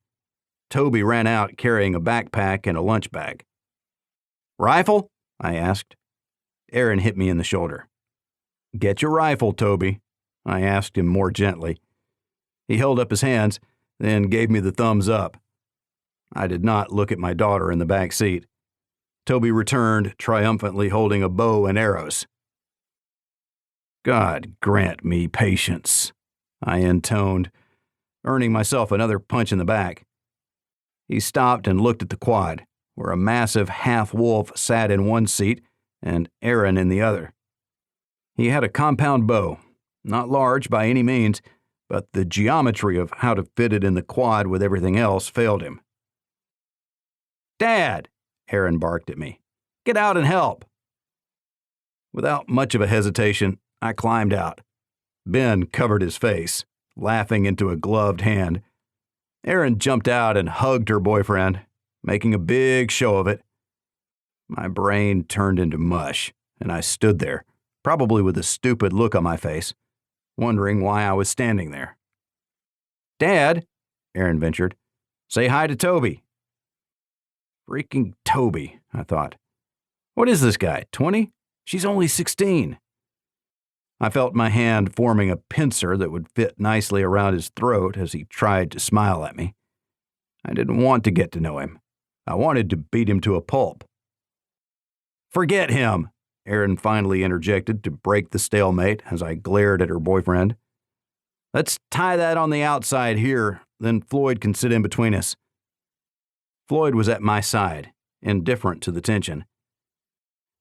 Toby ran out carrying a backpack and a lunch bag. "Rifle?" I asked. Erin hit me in the shoulder. "Get your rifle, Toby," I asked him more gently. He held up his hands, then gave me the thumbs up. I did not look at my daughter in the back seat. Toby returned, triumphantly holding a bow and arrows. "God grant me patience," I intoned, earning myself another punch in the back. He stopped and looked at the quad, where a massive half-wolf sat in one seat and Erin in the other. He had a compound bow, not large by any means, but the geometry of how to fit it in the quad with everything else failed him. "Dad!" Erin barked at me. "Get out and help!" Without much of a hesitation, I climbed out. Ben covered his face, laughing into a gloved hand. Erin jumped out and hugged her boyfriend, making a big show of it. My brain turned into mush, and I stood there, probably with a stupid look on my face, wondering why I was standing there. "Dad," Erin ventured, "say hi to Toby." Freaking Toby, I thought. What is this guy, 20? She's only 16. I felt my hand forming a pincer that would fit nicely around his throat as he tried to smile at me. I didn't want to get to know him. I wanted to beat him to a pulp. "Forget him," Erin finally interjected to break the stalemate as I glared at her boyfriend. "Let's tie that on the outside here, then Floyd can sit in between us." Floyd was at my side, indifferent to the tension.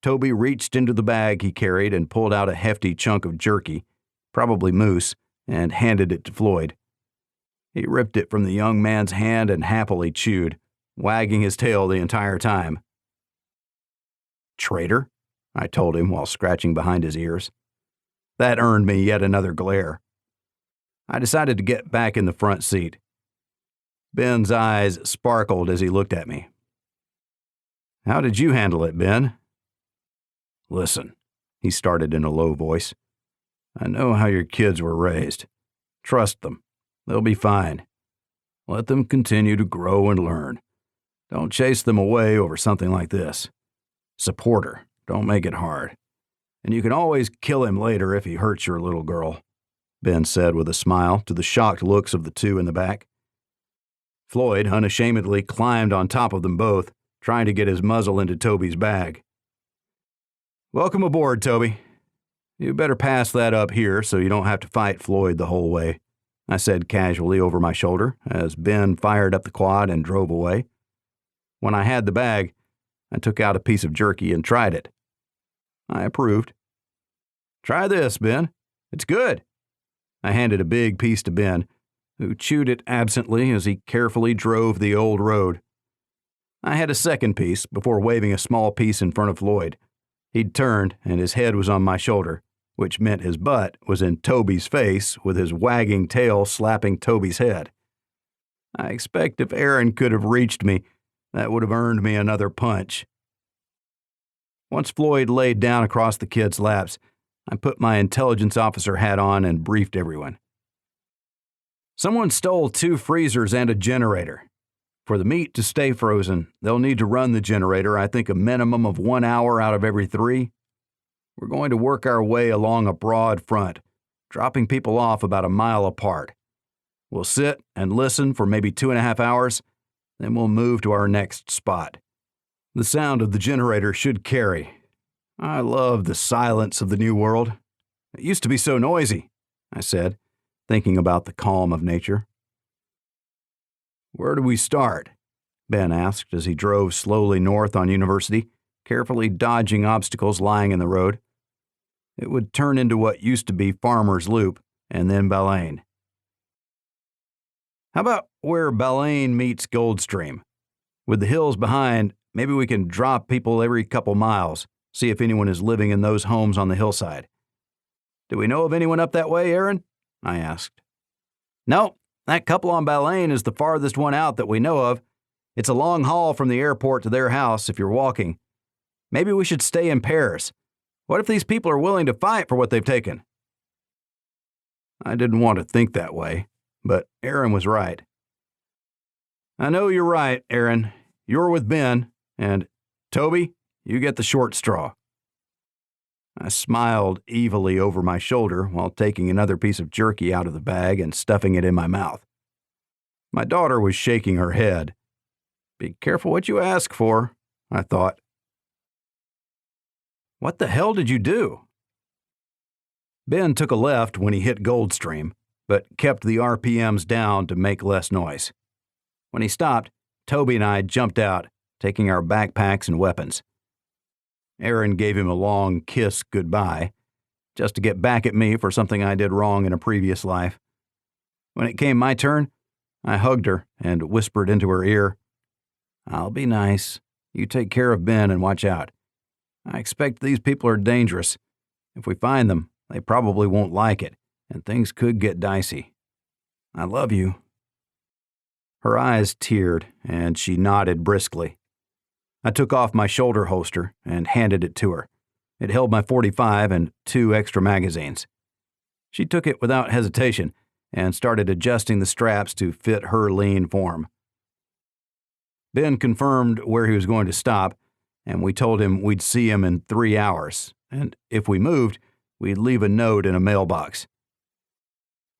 Toby reached into the bag he carried and pulled out a hefty chunk of jerky, probably moose, and handed it to Floyd. He ripped it from the young man's hand and happily chewed, wagging his tail the entire time. "Traitor," I told him while scratching behind his ears. That earned me yet another glare. I decided to get back in the front seat. Ben's eyes sparkled as he looked at me. "How did you handle it, Ben?" "Listen," he started in a low voice. "I know how your kids were raised. Trust them. They'll be fine. Let them continue to grow and learn. Don't chase them away over something like this. Support her. Don't make it hard. And you can always kill him later if he hurts your little girl," Ben said with a smile to the shocked looks of the two in the back. Floyd unashamedly climbed on top of them both, trying to get his muzzle into Toby's bag. "Welcome aboard, Toby. You better pass that up here so you don't have to fight Floyd the whole way," I said casually over my shoulder as Ben fired up the quad and drove away. When I had the bag, I took out a piece of jerky and tried it. I approved. "Try this, Ben. It's good." I handed a big piece to Ben, who chewed it absently as he carefully drove the old road. I had a second piece before waving a small piece in front of Floyd. He'd turned, and his head was on my shoulder, which meant his butt was in Toby's face with his wagging tail slapping Toby's head. I expect if Erin could have reached me, that would have earned me another punch. Once Floyd laid down across the kids' laps, I put my intelligence officer hat on and briefed everyone. "Someone stole 2 freezers and a generator. For the meat to stay frozen, they'll need to run the generator, I think, a minimum of 1 hour out of every 3. We're going to work our way along a broad front, dropping people off about a mile apart. We'll sit and listen for maybe 2.5 hours, then we'll move to our next spot. The sound of the generator should carry. I love the silence of the New World. It used to be so noisy," I said, thinking about the calm of nature. "Where do we start?" Ben asked as he drove slowly north on University, carefully dodging obstacles lying in the road. It would turn into what used to be Farmer's Loop, and then Baleine. "How about where Baleine meets Goldstream? With the hills behind, maybe we can drop people every couple miles, see if anyone is living in those homes on the hillside." "Do we know of anyone up that way, Erin?" I asked. "No, that couple on Baleine is the farthest one out that we know of. It's a long haul from the airport to their house if you're walking. Maybe we should stay in pairs. What if these people are willing to fight for what they've taken?" I didn't want to think that way, but Erin was right. "I know you're right, Erin. You're with Ben, and Toby, you get the short straw." I smiled evilly over my shoulder while taking another piece of jerky out of the bag and stuffing it in my mouth. My daughter was shaking her head. Be careful what you ask for, I thought. "What the hell did you do?" Ben took a left when he hit Goldstream, but kept the RPMs down to make less noise. When he stopped, Toby and I jumped out, taking our backpacks and weapons. Erin gave him a long kiss goodbye, just to get back at me for something I did wrong in a previous life. When it came my turn, I hugged her and whispered into her ear, "I'll be nice. You take care of Ben and watch out. I expect these people are dangerous. If we find them, they probably won't like it, and things could get dicey. I love you." Her eyes teared, and she nodded briskly. I took off my shoulder holster and handed it to her. It held my .45 and 2 extra magazines. She took it without hesitation and started adjusting the straps to fit her lean form. Ben confirmed where he was going to stop, and we told him we'd see him in 3 hours, and if we moved, we'd leave a note in a mailbox.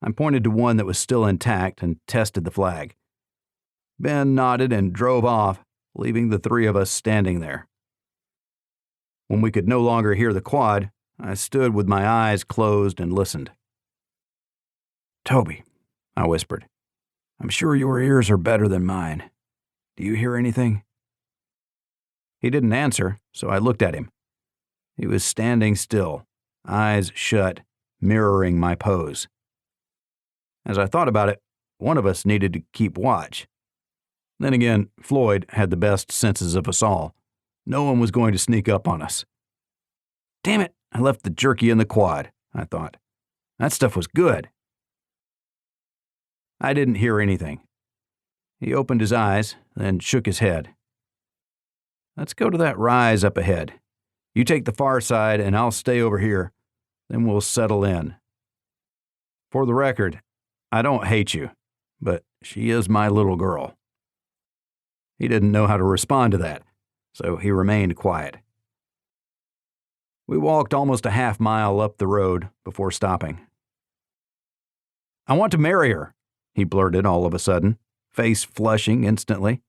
I pointed to one that was still intact and tested the flag. Ben nodded and drove off, leaving the 3 of us standing there. When we could no longer hear the quad, I stood with my eyes closed and listened. "Toby," I whispered, "I'm sure your ears are better than mine. Do you hear anything?" He didn't answer, so I looked at him. He was standing still, eyes shut, mirroring my pose. As I thought about it, one of us needed to keep watch. Then again, Floyd had the best senses of us all. No one was going to sneak up on us. Damn it, I left the jerky in the quad, I thought. That stuff was good. I didn't hear anything. He opened his eyes, then shook his head. "Let's go to that rise up ahead. You take the far side and I'll stay over here. Then we'll settle in. For the record, I don't hate you, but she is my little girl." He didn't know how to respond to that, so he remained quiet. We walked almost a half-mile up the road before stopping. "I want to marry her," he blurted all of a sudden, face flushing instantly.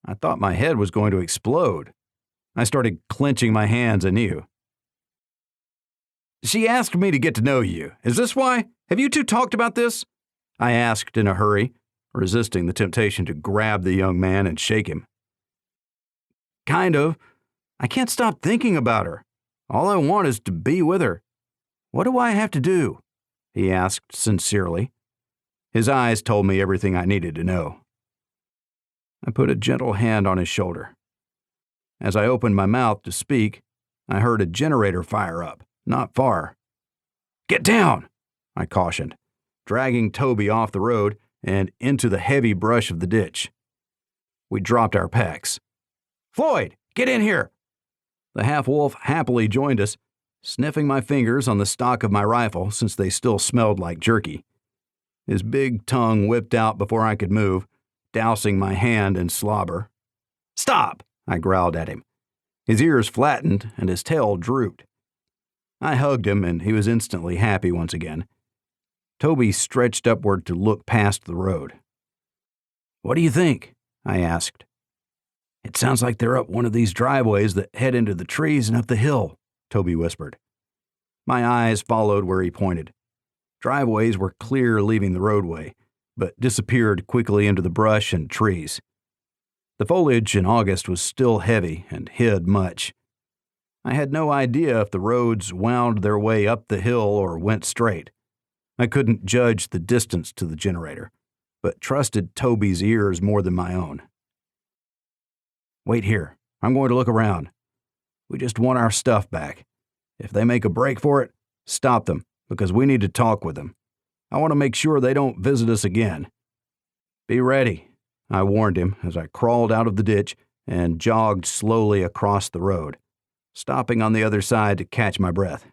I thought my head was going to explode. I started clenching my hands anew. "She asked me to get to know you. Is this why? Have you two talked about this?" I asked in a hurry, resisting the temptation to grab the young man and shake him. "Kind of. I can't stop thinking about her. All I want is to be with her. What do I have to do?" he asked sincerely. His eyes told me everything I needed to know. I put a gentle hand on his shoulder. As I opened my mouth to speak, I heard a generator fire up, not far. "Get down!" I cautioned, dragging Toby off the road and into the heavy brush of the ditch. We dropped our packs. "Floyd, get in here!" The half-wolf happily joined us, sniffing my fingers on the stock of my rifle since they still smelled like jerky. His big tongue whipped out before I could move, dousing my hand in slobber. "Stop!" I growled at him. His ears flattened and his tail drooped. I hugged him and he was instantly happy once again. Toby stretched upward to look past the road. "What do you think?" I asked. "It sounds like they're up one of these driveways that head into the trees and up the hill," Toby whispered. My eyes followed where he pointed. Driveways were clear leaving the roadway, but disappeared quickly into the brush and trees. The foliage in August was still heavy and hid much. I had no idea if the roads wound their way up the hill or went straight. I couldn't judge the distance to the generator, but trusted Toby's ears more than my own. "Wait here. I'm going to look around. We just want our stuff back. If they make a break for it, stop them, because we need to talk with them. I want to make sure they don't visit us again." "Be ready," I warned him as I crawled out of the ditch and jogged slowly across the road, stopping on the other side to catch my breath.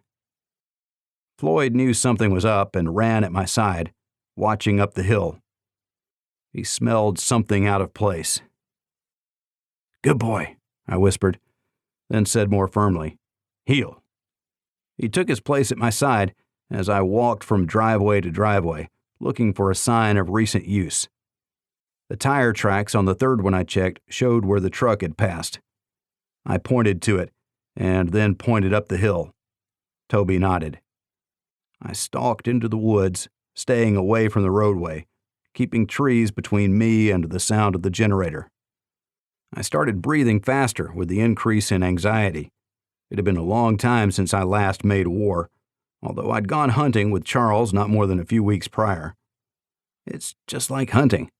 Floyd knew something was up and ran at my side, watching up the hill. He smelled something out of place. "Good boy," I whispered, then said more firmly, "Heel." He took his place at my side as I walked from driveway to driveway, looking for a sign of recent use. The tire tracks on the third one I checked showed where the truck had passed. I pointed to it, and then pointed up the hill. Toby nodded. I stalked into the woods, staying away from the roadway, keeping trees between me and the sound of the generator. I started breathing faster with the increase in anxiety. It had been a long time since I last made war, although I'd gone hunting with Charles not more than a few weeks prior. "It's just like hunting.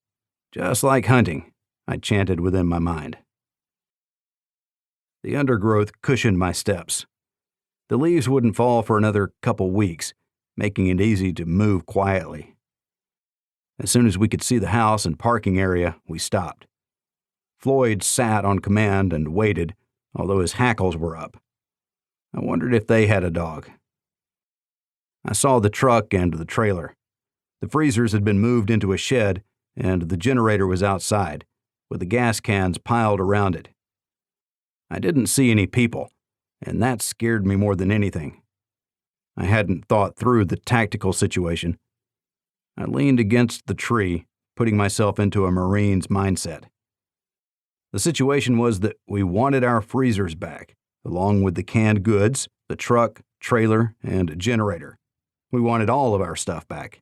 Just like hunting," I chanted within my mind. The undergrowth cushioned my steps. The leaves wouldn't fall for another couple weeks, making it easy to move quietly. As soon as we could see the house and parking area, we stopped. Floyd sat on command and waited, although his hackles were up. I wondered if they had a dog. I saw the truck and the trailer. The freezers had been moved into a shed, and the generator was outside, with the gas cans piled around it. I didn't see any people, and that scared me more than anything. I hadn't thought through the tactical situation. I leaned against the tree, putting myself into a Marine's mindset. The situation was that we wanted our freezers back, along with the canned goods, the truck, trailer, and generator. We wanted all of our stuff back.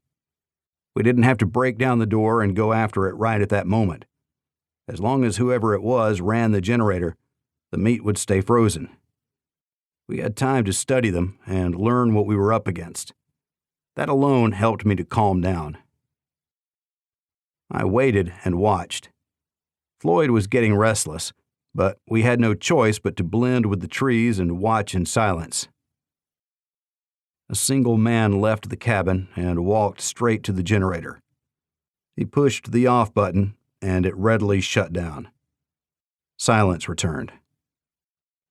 We didn't have to break down the door and go after it right at that moment. As long as whoever it was ran the generator, the meat would stay frozen. We had time to study them and learn what we were up against. That alone helped me to calm down. I waited and watched. Floyd was getting restless, but we had no choice but to blend with the trees and watch in silence. A single man left the cabin and walked straight to the generator. He pushed the off button, and it readily shut down. Silence returned.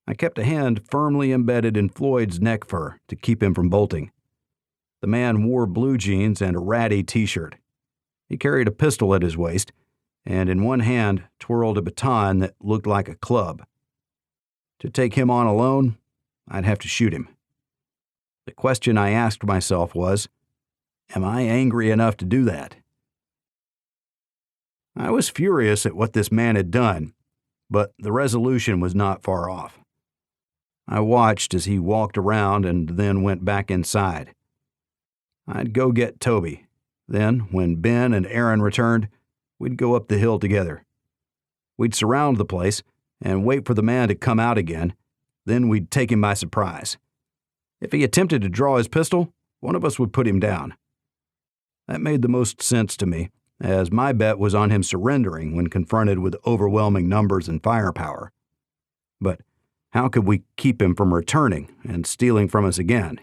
I kept a hand firmly embedded in Floyd's neck fur to keep him from bolting. The man wore blue jeans and a ratty t-shirt. He carried a pistol at his waist, and in one hand twirled a baton that looked like a club. To take him on alone, I'd have to shoot him. The question I asked myself was, am I angry enough to do that? I was furious at what this man had done, but the resolution was not far off. I watched as he walked around and then went back inside. I'd go get Toby. Then, when Ben and Aaron returned, we'd go up the hill together. We'd surround the place and wait for the man to come out again, then we'd take him by surprise. If he attempted to draw his pistol, one of us would put him down. That made the most sense to me, as my bet was on him surrendering when confronted with overwhelming numbers and firepower. But how could we keep him from returning and stealing from us again?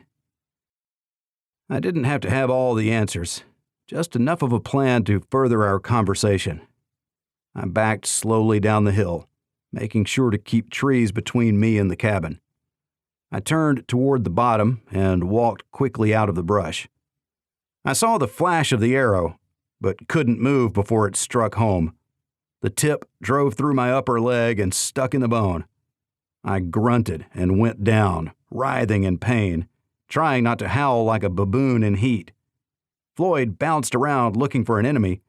I didn't have to have all the answers, just enough of a plan to further our conversation. I backed slowly down the hill, making sure to keep trees between me and the cabin. I turned toward the bottom and walked quickly out of the brush. I saw the flash of the arrow, but couldn't move before it struck home. The tip drove through my upper leg and stuck in the bone. I grunted and went down, writhing in pain, trying not to howl like a baboon in heat. Floyd bounced around looking for an enemy,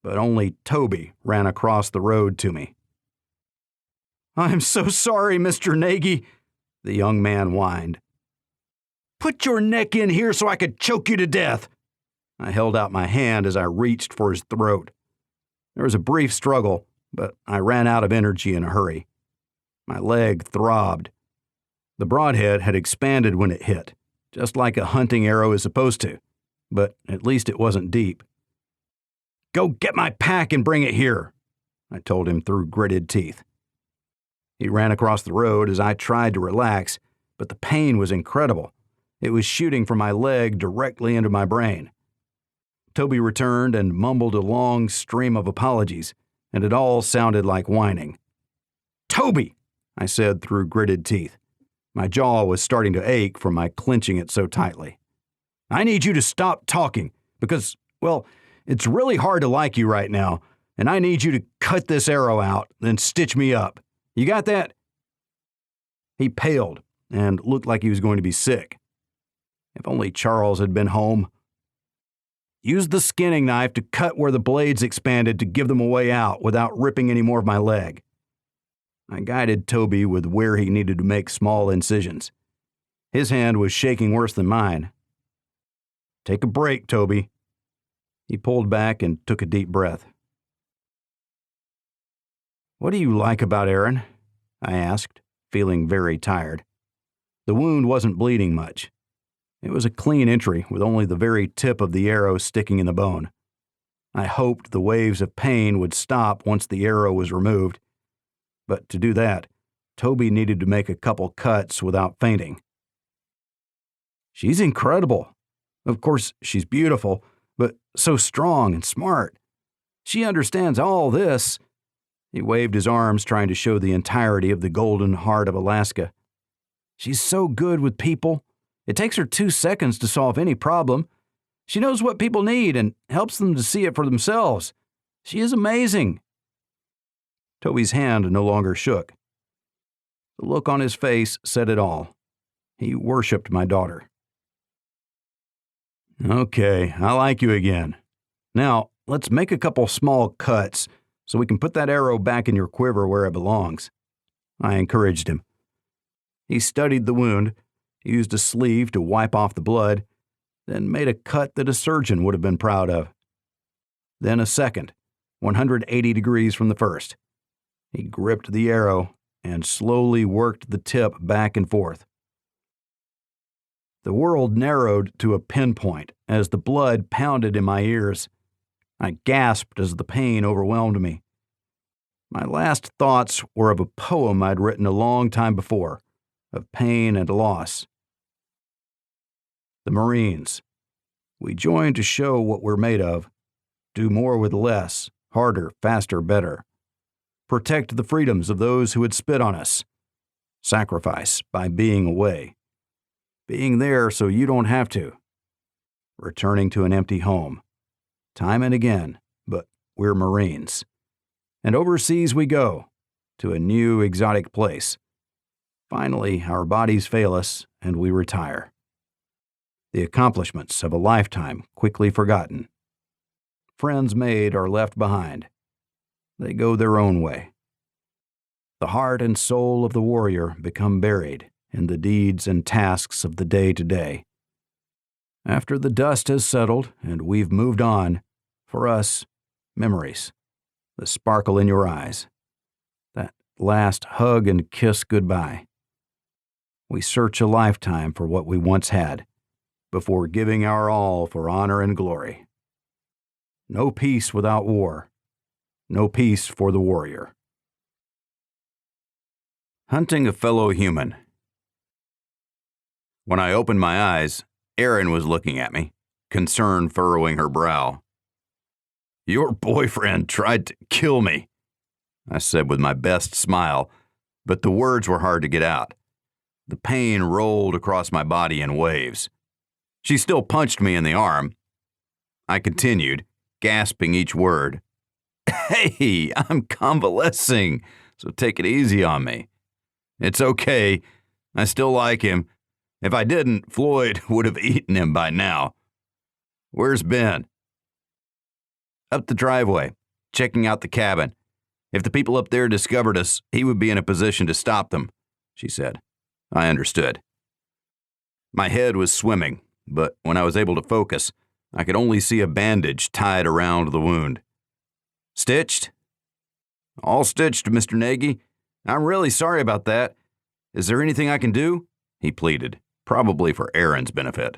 but only Toby ran across the road to me. "I'm so sorry, Mr. Nagy," the young man whined. "Put your neck in here so I could choke you to death." I held out my hand as I reached for his throat. There was a brief struggle, but I ran out of energy in a hurry. My leg throbbed. The broadhead had expanded when it hit, just like a hunting arrow is supposed to, but at least it wasn't deep. "Go get my pack and bring it here," I told him through gritted teeth. He ran across the road as I tried to relax, but the pain was incredible. It was shooting from my leg directly into my brain. Toby returned and mumbled a long stream of apologies, and it all sounded like whining. "Toby," I said through gritted teeth. My jaw was starting to ache from my clenching it so tightly. "I need you to stop talking because, well, it's really hard to like you right now, and I need you to cut this arrow out, then stitch me up. You got that?" He paled and looked like he was going to be sick. If only Charles had been home. "Use the skinning knife to cut where the blades expanded to give them a way out without ripping any more of my leg." I guided Toby with where he needed to make small incisions. His hand was shaking worse than mine. "Take a break, Toby." He pulled back and took a deep breath. "What do you like about Aaron?" I asked, feeling very tired. The wound wasn't bleeding much. It was a clean entry with only the very tip of the arrow sticking in the bone. I hoped the waves of pain would stop once the arrow was removed. But to do that, Toby needed to make a couple cuts without fainting. "She's incredible. Of course, she's beautiful, but so strong and smart. She understands all this." He waved his arms, trying to show the entirety of the golden heart of Alaska. "She's so good with people. It takes her 2 seconds to solve any problem. She knows what people need and helps them to see it for themselves. She is amazing." Toby's hand no longer shook. The look on his face said it all. He worshipped my daughter. "Okay, I like you again. Now, let's make a couple small cuts so we can put that arrow back in your quiver where it belongs," I encouraged him. He studied the wound, used a sleeve to wipe off the blood, then made a cut that a surgeon would have been proud of. Then a second, 180 degrees from the first. He gripped the arrow and slowly worked the tip back and forth. The world narrowed to a pinpoint as the blood pounded in my ears. I gasped as the pain overwhelmed me. My last thoughts were of a poem I'd written a long time before, of pain and loss. The Marines. We joined to show what we're made of. Do more with less, harder, faster, better. Protect the freedoms of those who would spit on us. Sacrifice by being away. Being there so you don't have to. Returning to an empty home. Time and again, but we're Marines. And overseas we go, to a new exotic place. Finally, our bodies fail us and we retire. The accomplishments of a lifetime quickly forgotten. Friends made are left behind. They go their own way. The heart and soul of the warrior become buried in the deeds and tasks of the day-to-day. After the dust has settled and we've moved on, for us, memories, the sparkle in your eyes, that last hug and kiss goodbye. We search a lifetime for what we once had, before giving our all for honor and glory. No peace without war. No peace for the warrior. Hunting a fellow human. When I opened my eyes, Erin was looking at me, concern furrowing her brow. "Your boyfriend tried to kill me," I said with my best smile, but the words were hard to get out. The pain rolled across my body in waves. She still punched me in the arm. I continued, gasping each word. "Hey, I'm convalescing, so take it easy on me. It's okay. I still like him. If I didn't, Floyd would have eaten him by now. Where's Ben?" "Up the driveway, checking out the cabin. If the people up there discovered us, he would be in a position to stop them," she said. I understood. My head was swimming, but when I was able to focus, I could only see a bandage tied around the wound. "Stitched?" "All stitched, Mr. Nagy. I'm really sorry about that. Is there anything I can do?" he pleaded, probably for Erin's benefit.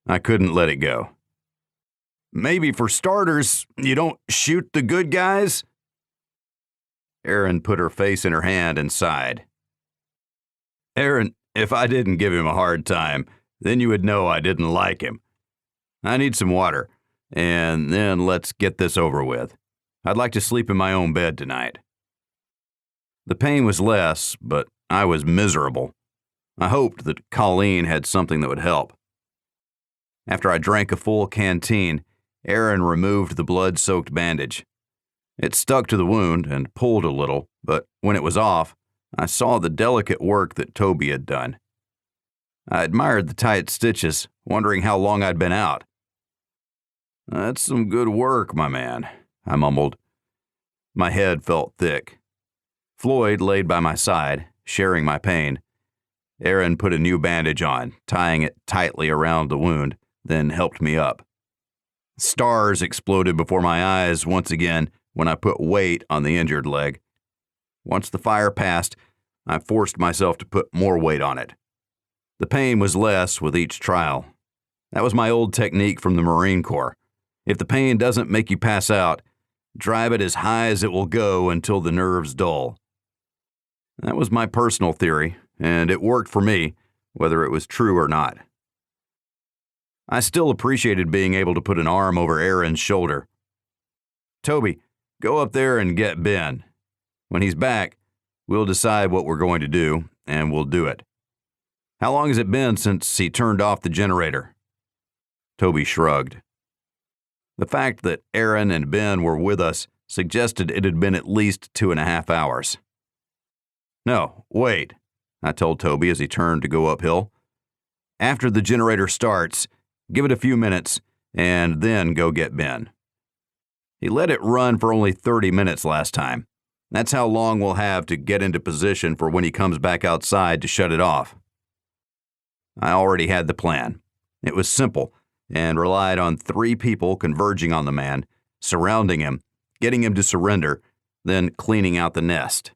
I couldn't let it go. "Maybe for starters, you don't shoot the good guys?" Erin put her face in her hand and sighed. "Erin, if I didn't give him a hard time, then you would know I didn't like him. I need some water, and then let's get this over with. I'd like to sleep in my own bed tonight." The pain was less, but I was miserable. I hoped that Colleen had something that would help. After I drank a full canteen, Erin removed the blood-soaked bandage. It stuck to the wound and pulled a little, but when it was off, I saw the delicate work that Toby had done. I admired the tight stitches, wondering how long I'd been out. "That's some good work, my man," I mumbled. My head felt thick. Floyd laid by my side, sharing my pain. Erin put a new bandage on, tying it tightly around the wound, then helped me up. Stars exploded before my eyes once again when I put weight on the injured leg. Once the fire passed, I forced myself to put more weight on it. The pain was less with each trial. That was my old technique from the Marine Corps. If the pain doesn't make you pass out, drive it as high as it will go until the nerves dull. That was my personal theory, and it worked for me, whether it was true or not. I still appreciated being able to put an arm over Erin's shoulder. "Toby, go up there and get Ben. When he's back, we'll decide what we're going to do, and we'll do it. How long has it been since he turned off the generator?" Toby shrugged. The fact that Erin and Ben were with us suggested it had been at least 2.5 hours. "No, wait," I told Toby as he turned to go uphill. "After the generator starts, give it a few minutes, and then go get Ben. He let it run for only 30 minutes last time. That's how long we'll have to get into position for when he comes back outside to shut it off. I already had the plan. It was simple and relied on 3 people converging on the man, surrounding him, getting him to surrender, then cleaning out the nest.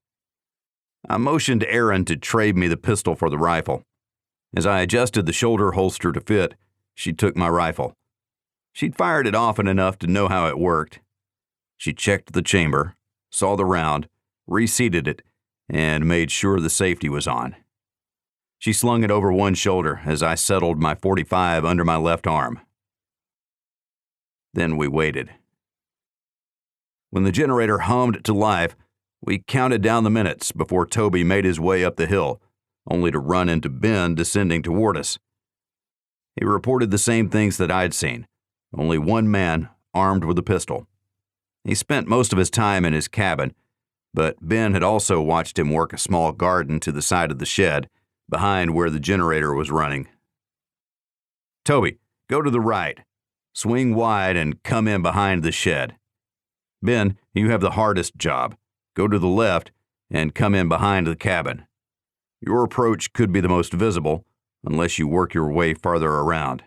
I motioned Aaron to trade me the pistol for the rifle. As I adjusted the shoulder holster to fit, she took my rifle. She'd fired it often enough to know how it worked. She checked the chamber, saw the round, reseated it, and made sure the safety was on. She slung it over one shoulder as I settled my .45 under my left arm. Then we waited. When the generator hummed to life, we counted down the minutes before Toby made his way up the hill, only to run into Ben descending toward us. He reported the same things that I'd seen, only one man armed with a pistol. He spent most of his time in his cabin, but Ben had also watched him work a small garden to the side of the shed, behind where the generator was running. Toby, go to the right. Swing wide and come in behind the shed. Ben, you have the hardest job. Go to the left and come in behind the cabin. Your approach could be the most visible, unless you work your way farther around.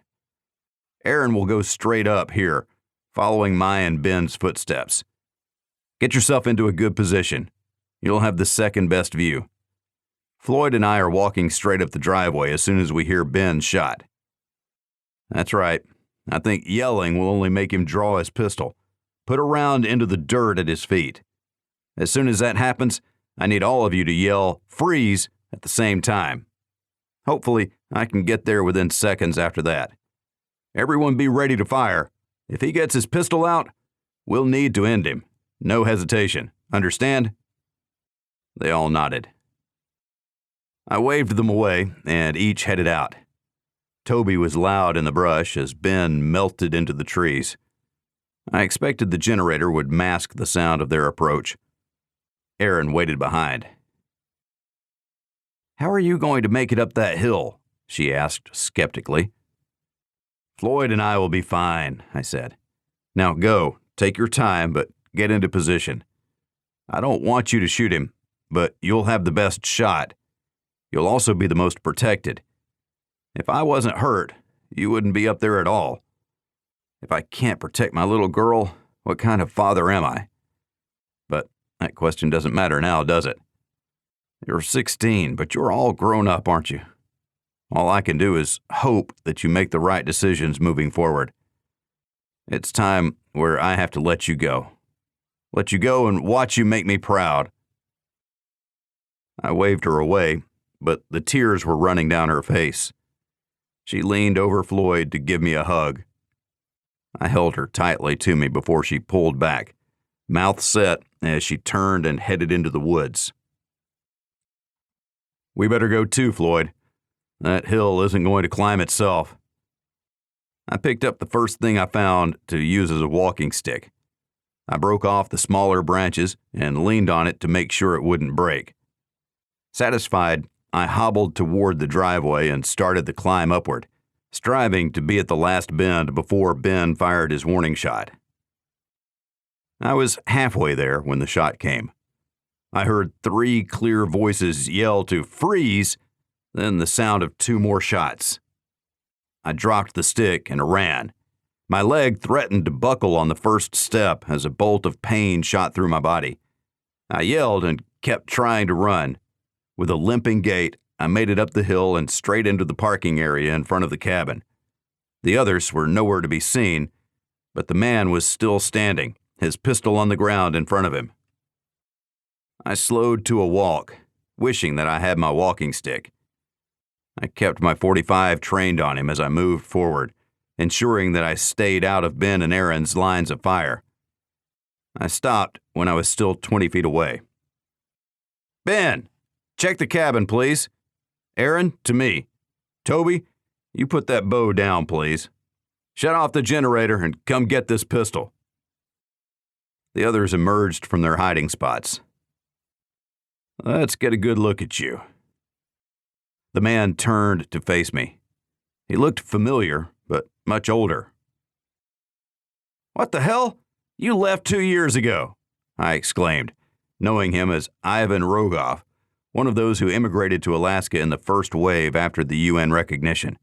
Aaron will go straight up here, following my and Ben's footsteps. Get yourself into a good position. You'll have the second best view. Floyd and I are walking straight up the driveway as soon as we hear Ben's shot. That's right. I think yelling will only make him draw his pistol. Put a round into the dirt at his feet. As soon as that happens, I need all of you to yell, "Freeze!" at the same time. Hopefully, I can get there within seconds after that. Everyone be ready to fire. If he gets his pistol out, we'll need to end him. No hesitation. Understand? They all nodded. I waved them away, and each headed out. Toby was loud in the brush as Ben melted into the trees. I expected the generator would mask the sound of their approach. Aaron waited behind. "How are you going to make it up that hill?" she asked skeptically. "Floyd and I will be fine," I said. "Now go, take your time, but get into position. I don't want you to shoot him, but you'll have the best shot. You'll also be the most protected. If I wasn't hurt, you wouldn't be up there at all. If I can't protect my little girl, what kind of father am I? But that question doesn't matter now, does it? You're 16, but you're all grown up, aren't you? All I can do is hope that you make the right decisions moving forward. It's time where I have to let you go. Let you go and watch you make me proud." I waved her away, but the tears were running down her face. She leaned over Floyd to give me a hug. I held her tightly to me before she pulled back, mouth set as she turned and headed into the woods. "We better go too, Floyd. That hill isn't going to climb itself." I picked up the first thing I found to use as a walking stick. I broke off the smaller branches and leaned on it to make sure it wouldn't break. Satisfied, I hobbled toward the driveway and started the climb upward, striving to be at the last bend before Ben fired his warning shot. I was halfway there when the shot came. I heard 3 clear voices yell to freeze, then the sound of 2 more shots. I dropped the stick and ran. My leg threatened to buckle on the first step as a bolt of pain shot through my body. I yelled and kept trying to run. With a limping gait, I made it up the hill and straight into the parking area in front of the cabin. The others were nowhere to be seen, but the man was still standing, his pistol on the ground in front of him. I slowed to a walk, wishing that I had my walking stick. I kept my .45 trained on him as I moved forward, ensuring that I stayed out of Ben and Aaron's lines of fire. I stopped when I was still 20 feet away. "Ben, check the cabin, please. Aaron, to me. Toby, you put that bow down, please. Shut off the generator and come get this pistol." The others emerged from their hiding spots. "Let's get a good look at you." The man turned to face me. He looked familiar, but much older. "What the hell? You left 2 years ago," I exclaimed, knowing him as Ivan Rogov, one of those who immigrated to Alaska in the first wave after the UN recognition.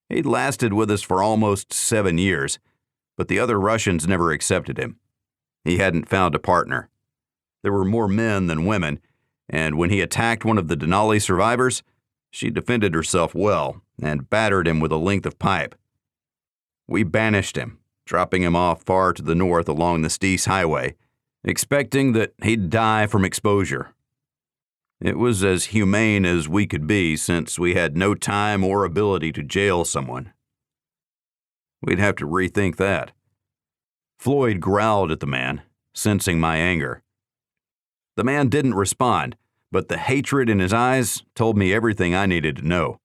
He'd lasted with us for almost 7 years, but the other Russians never accepted him. He hadn't found a partner. There were more men than women, and when he attacked one of the Denali survivors, she defended herself well and battered him with a length of pipe. We banished him, dropping him off far to the north along the Steese Highway, expecting that he'd die from exposure. It was as humane as we could be since we had no time or ability to jail someone. We'd have to rethink that. Floyd growled at the man, sensing my anger. The man didn't respond, but the hatred in his eyes told me everything I needed to know.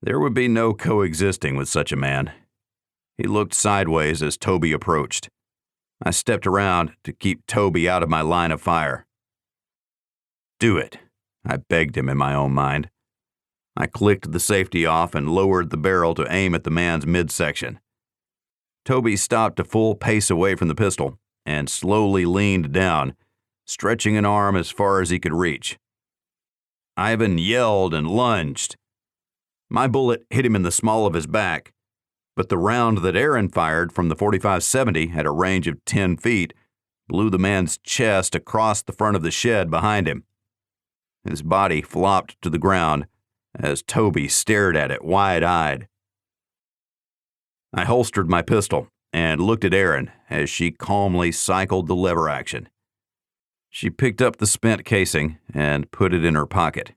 There would be no coexisting with such a man. He looked sideways as Toby approached. I stepped around to keep Toby out of my line of fire. "Do it," I begged him in my own mind. I clicked the safety off and lowered the barrel to aim at the man's midsection. Toby stopped a full pace away from the pistol and slowly leaned down, stretching an arm as far as he could reach. Ivan yelled and lunged. My bullet hit him in the small of his back, but the round that Aaron fired from the .45-70 at a range of 10 feet blew the man's chest across the front of the shed behind him. His body flopped to the ground as Toby stared at it wide-eyed. I holstered my pistol and looked at Erin as she calmly cycled the lever action. She picked up the spent casing and put it in her pocket.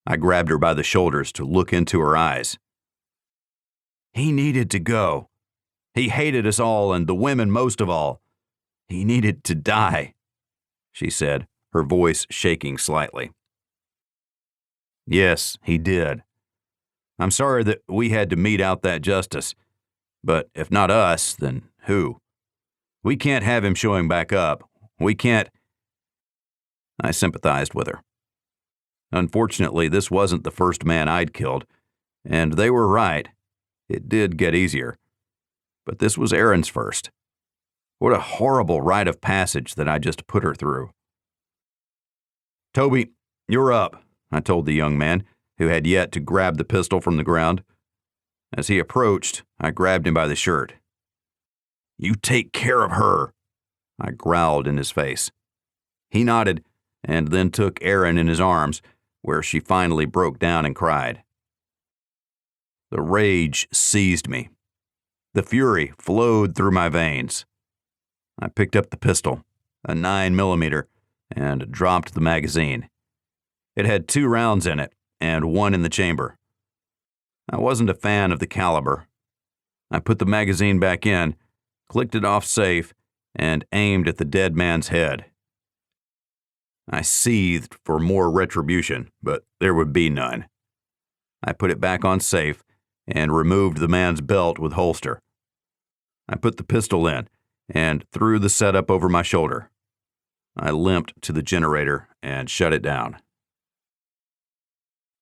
I grabbed her by the shoulders to look into her eyes. "He needed to go. He hated us all and the women most of all. He needed to die," she said, her voice shaking slightly. "Yes, he did. I'm sorry that we had to mete out that justice, but if not us, then who? We can't have him showing back up. We can't." I sympathized with her. Unfortunately, this wasn't the first man I'd killed, and they were right. It did get easier. But this was Erin's first. What a horrible rite of passage that I just put her through. "Toby, you're up," I told the young man, who had yet to grab the pistol from the ground. As he approached, I grabbed him by the shirt. "You take care of her," I growled in his face. He nodded and then took Erin in his arms, where she finally broke down and cried. The rage seized me. The fury flowed through my veins. I picked up the pistol, a 9mm, and dropped the magazine. It had 2 rounds in it and 1 in the chamber. I wasn't a fan of the caliber. I put the magazine back in, clicked it off safe, and aimed at the dead man's head. I seethed for more retribution, but there would be none. I put it back on safe and removed the man's belt with holster. I put the pistol in and threw the setup over my shoulder. I limped to the generator and shut it down.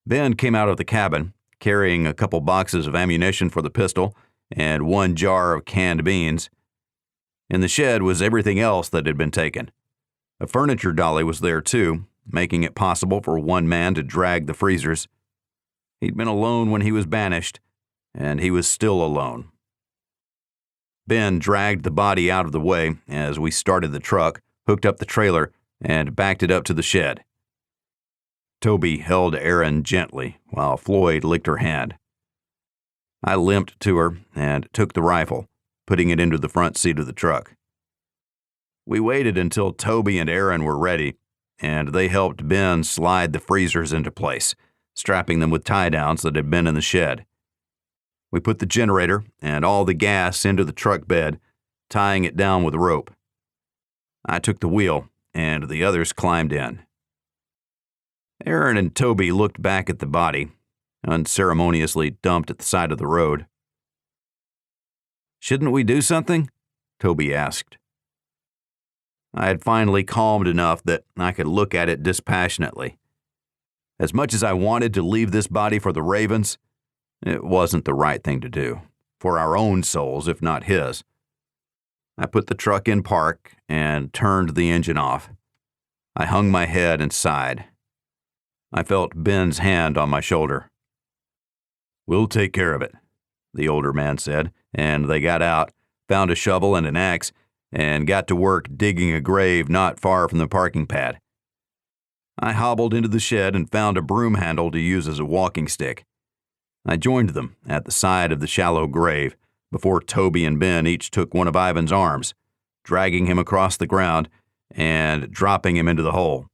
Ben came out of the cabin, carrying a couple boxes of ammunition for the pistol and 1 jar of canned beans. In the shed was everything else that had been taken. A furniture dolly was there too, making it possible for 1 man to drag the freezers. He'd been alone when he was banished, and he was still alone. Ben dragged the body out of the way as we started the truck, hooked up the trailer, and backed it up to the shed. Toby held Erin gently while Floyd licked her hand. I limped to her and took the rifle, putting it into the front seat of the truck. We waited until Toby and Erin were ready, and they helped Ben slide the freezers into place, strapping them with tie-downs that had been in the shed. We put the generator and all the gas into the truck bed, tying it down with rope. I took the wheel, and the others climbed in. Erin and Toby looked back at the body, unceremoniously dumped at the side of the road. "Shouldn't we do something?" Toby asked. I had finally calmed enough that I could look at it dispassionately. As much as I wanted to leave this body for the ravens, it wasn't the right thing to do, for our own souls, if not his. I put the truck in park and turned the engine off. I hung my head and sighed. I felt Ben's hand on my shoulder. "We'll take care of it," the older man said, and they got out, found a shovel and an axe, and got to work digging a grave not far from the parking pad. I hobbled into the shed and found a broom handle to use as a walking stick. I joined them at the side of the shallow grave before Toby and Ben each took one of Ivan's arms, dragging him across the ground and dropping him into the hole.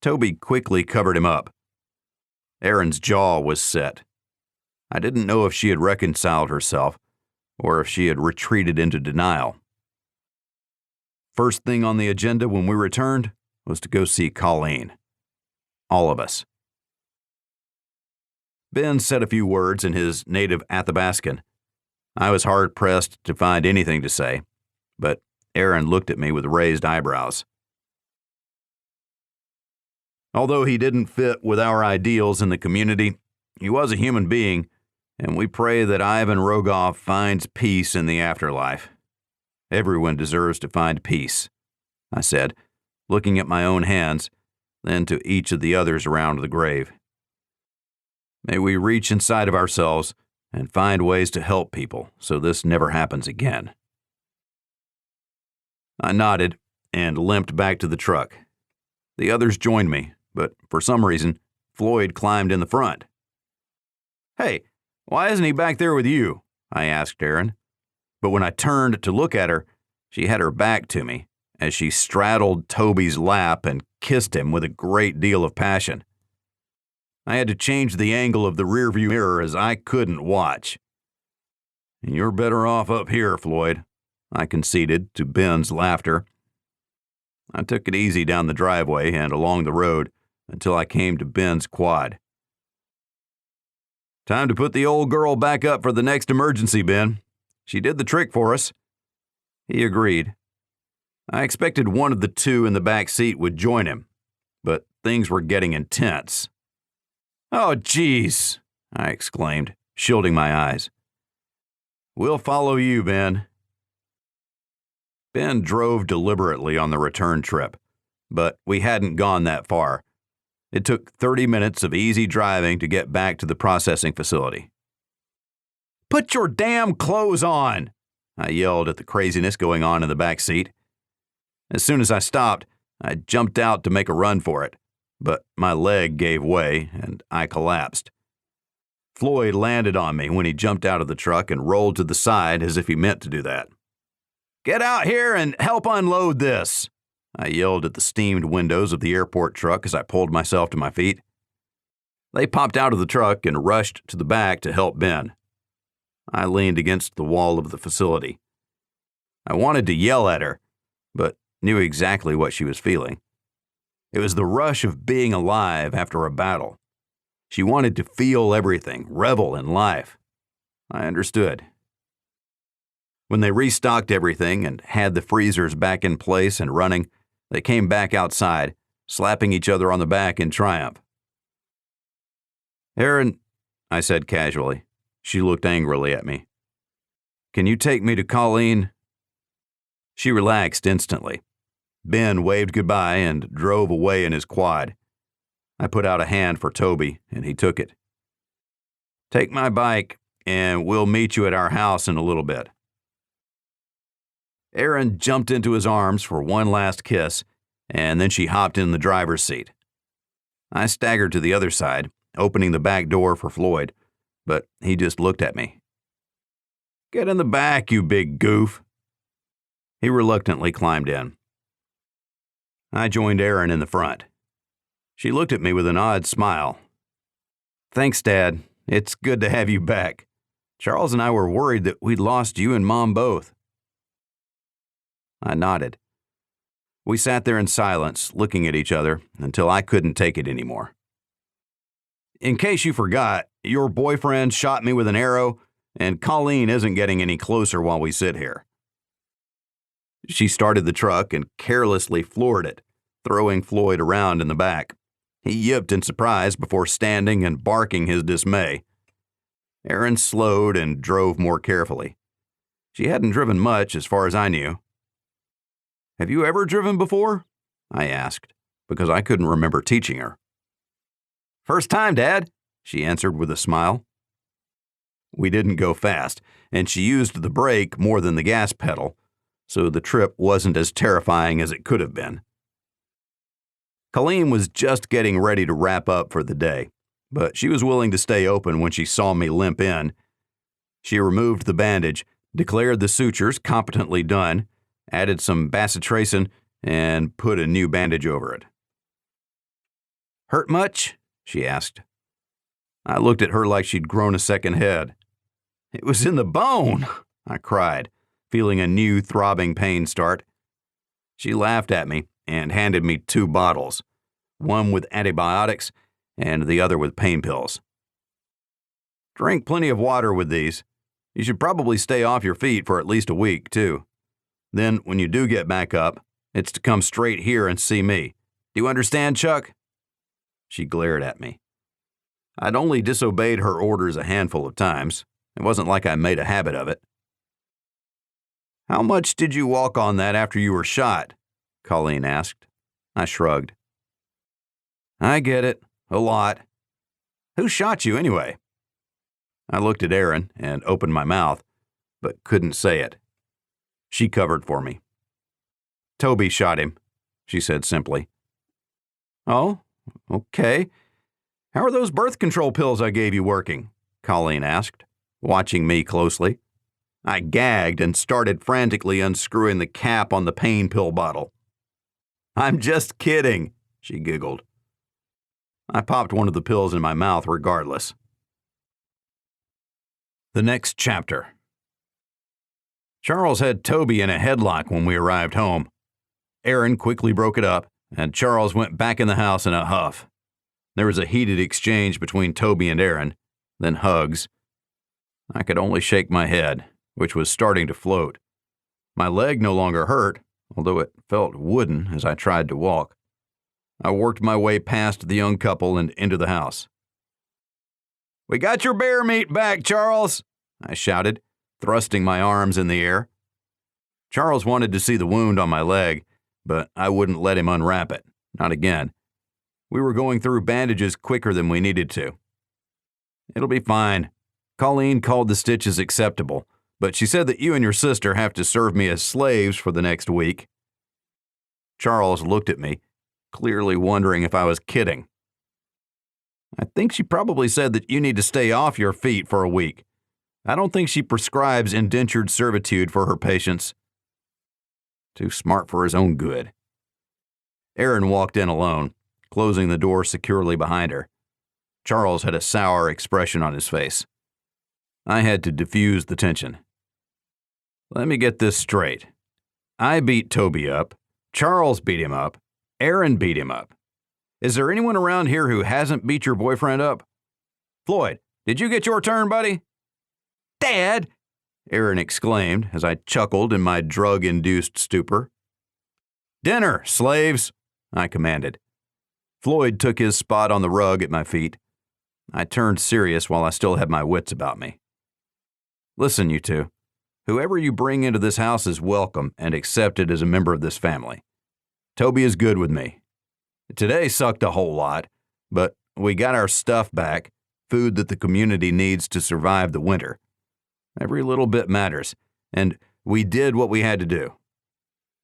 Toby quickly covered him up. Erin's jaw was set. I didn't know if she had reconciled herself or if she had retreated into denial. First thing on the agenda when we returned was to go see Colleen. All of us. Ben said a few words in his native Athabascan. I was hard-pressed to find anything to say, but Erin looked at me with raised eyebrows. Although he didn't fit with our ideals in the community, he was a human being, and we pray that Ivan Rogoff finds peace in the afterlife. Everyone deserves to find peace, I said, looking at my own hands, then to each of the others around the grave. May we reach inside of ourselves and find ways to help people so this never happens again. I nodded and limped back to the truck. The others joined me, but for some reason, Floyd climbed in the front. "Hey, why isn't he back there with you?" I asked Erin. But when I turned to look at her, she had her back to me as she straddled Toby's lap and kissed him with a great deal of passion. I had to change the angle of the rearview mirror as I couldn't watch. "You're better off up here, Floyd," I conceded to Ben's laughter. I took it easy down the driveway and along the road until I came to Ben's quad. "Time to put the old girl back up for the next emergency, Ben. She did the trick for us." He agreed. I expected one of the two in the back seat would join him, but things were getting intense. "Oh, geez," I exclaimed, shielding my eyes. "We'll follow you, Ben." Ben drove deliberately on the return trip, but we hadn't gone that far. It took 30 minutes of easy driving to get back to the processing facility. "Put your damn clothes on!" I yelled at the craziness going on in the back seat. As soon as I stopped, I jumped out to make a run for it, but my leg gave way and I collapsed. Floyd landed on me when he jumped out of the truck and rolled to the side as if he meant to do that. "Get out here and help unload this!" I yelled at the steamed windows of the airport truck as I pulled myself to my feet. They popped out of the truck and rushed to the back to help Ben. I leaned against the wall of the facility. I wanted to yell at her, but knew exactly what she was feeling. It was the rush of being alive after a battle. She wanted to feel everything, revel in life. I understood. When they restocked everything and had the freezers back in place and running, they came back outside, slapping each other on the back in triumph. "Erin," I said casually. She looked angrily at me. "Can you take me to Colleen?" She relaxed instantly. Ben waved goodbye and drove away in his quad. I put out a hand for Toby, and he took it. "Take my bike, and we'll meet you at our house in a little bit." Erin jumped into his arms for one last kiss, and then she hopped in the driver's seat. I staggered to the other side, opening the back door for Floyd, but he just looked at me. "Get in the back, you big goof." He reluctantly climbed in. I joined Erin in the front. She looked at me with an odd smile. "Thanks, Dad. It's good to have you back. Charles and I were worried that we'd lost you and Mom both." I nodded. We sat there in silence, looking at each other until I couldn't take it anymore. "In case you forgot, your boyfriend shot me with an arrow, and Colleen isn't getting any closer while we sit here." She started the truck and carelessly floored it, throwing Floyd around in the back. He yipped in surprise before standing and barking his dismay. Erin slowed and drove more carefully. She hadn't driven much as far as I knew. "Have you ever driven before?" I asked, because I couldn't remember teaching her. "First time, Dad," she answered with a smile. We didn't go fast, and she used the brake more than the gas pedal, so the trip wasn't as terrifying as it could have been. Colleen was just getting ready to wrap up for the day, but she was willing to stay open when she saw me limp in. She removed the bandage, declared the sutures competently done, added some bacitracin, and put a new bandage over it. "Hurt much?" she asked. I looked at her like she'd grown a second head. "It was in the bone," I cried, feeling a new throbbing pain start. She laughed at me and handed me 2 bottles, one with antibiotics and the other with pain pills. "Drink plenty of water with these. You should probably stay off your feet for at least a week, too. Then, when you do get back up, it's to come straight here and see me. Do you understand, Chuck?" She glared at me. I'd only disobeyed her orders a handful of times. It wasn't like I made a habit of it. "How much did you walk on that after you were shot?" Colleen asked. I shrugged. "I get it. A lot. Who shot you anyway?" I looked at Aaron and opened my mouth, but couldn't say it. She covered for me. "Toby shot him," she said simply. "Oh, okay. How are those birth control pills I gave you working?" Colleen asked, watching me closely. I gagged and started frantically unscrewing the cap on the pain pill bottle. "I'm just kidding," she giggled. I popped one of the pills in my mouth regardless. The next chapter. Charles had Toby in a headlock when we arrived home. Aaron quickly broke it up, and Charles went back in the house in a huff. There was a heated exchange between Toby and Aaron, then hugs. I could only shake my head, which was starting to float. My leg no longer hurt, although it felt wooden as I tried to walk. I worked my way past the young couple and into the house. "We got your bear meat back, Charles," I shouted, thrusting my arms in the air. Charles wanted to see the wound on my leg, but I wouldn't let him unwrap it. Not again. We were going through bandages quicker than we needed to. "It'll be fine." Colleen called the stitches acceptable, but she said that you and your sister have to serve me as slaves for the next week. Charles looked at me, clearly wondering if I was kidding. "I think she probably said that you need to stay off your feet for a week. I don't think she prescribes indentured servitude for her patients." Too smart for his own good. Aaron walked in alone, closing the door securely behind her. Charles had a sour expression on his face. I had to diffuse the tension. "Let me get this straight. I beat Toby up, Charles beat him up, Aaron beat him up. Is there anyone around here who hasn't beat your boyfriend up? Floyd, did you get your turn, buddy?" "Dad!" Aaron exclaimed as I chuckled in my drug-induced stupor. "Dinner, slaves!" I commanded. Floyd took his spot on the rug at my feet. I turned serious while I still had my wits about me. "Listen, you two. Whoever you bring into this house is welcome and accepted as a member of this family. Toby is good with me. Today sucked a whole lot, but we got our stuff back, food that the community needs to survive the winter. Every little bit matters, and we did what we had to do.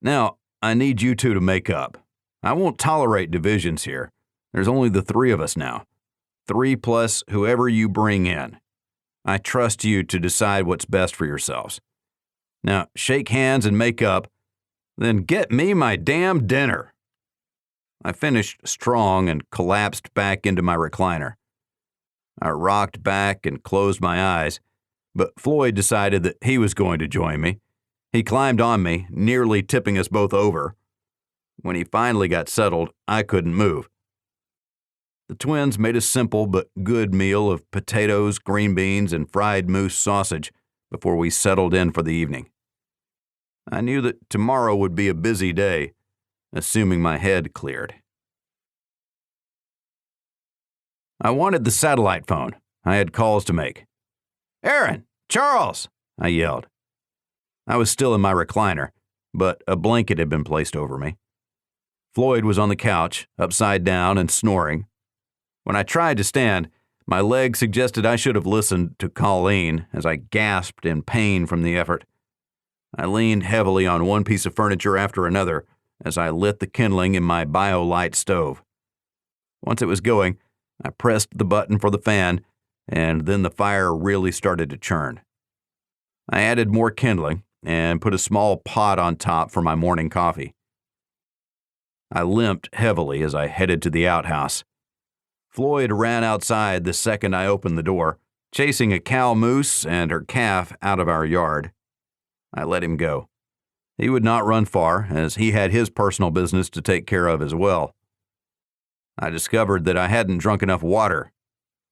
Now, I need you two to make up. I won't tolerate divisions here. There's only the 3 of us now. 3 plus whoever you bring in. I trust you to decide what's best for yourselves. Now, shake hands and make up, then get me my damn dinner." I finished strong and collapsed back into my recliner. I rocked back and closed my eyes, but Floyd decided that he was going to join me. He climbed on me, nearly tipping us both over. When he finally got settled, I couldn't move. The twins made a simple but good meal of potatoes, green beans, and fried moose sausage before we settled in for the evening. I knew that tomorrow would be a busy day, assuming my head cleared. I wanted the satellite phone. I had calls to make. "Aaron! Charles!" I yelled. I was still in my recliner, but a blanket had been placed over me. Floyd was on the couch, upside down and snoring. When I tried to stand, my leg suggested I should have listened to Colleen as I gasped in pain from the effort. I leaned heavily on one piece of furniture after another as I lit the kindling in my BioLite stove. Once it was going, I pressed the button for the fan, and then the fire really started to churn. I added more kindling and put a small pot on top for my morning coffee. I limped heavily as I headed to the outhouse. Floyd ran outside the second I opened the door, chasing a cow moose and her calf out of our yard. I let him go. He would not run far, as he had his personal business to take care of as well. I discovered that I hadn't drunk enough water.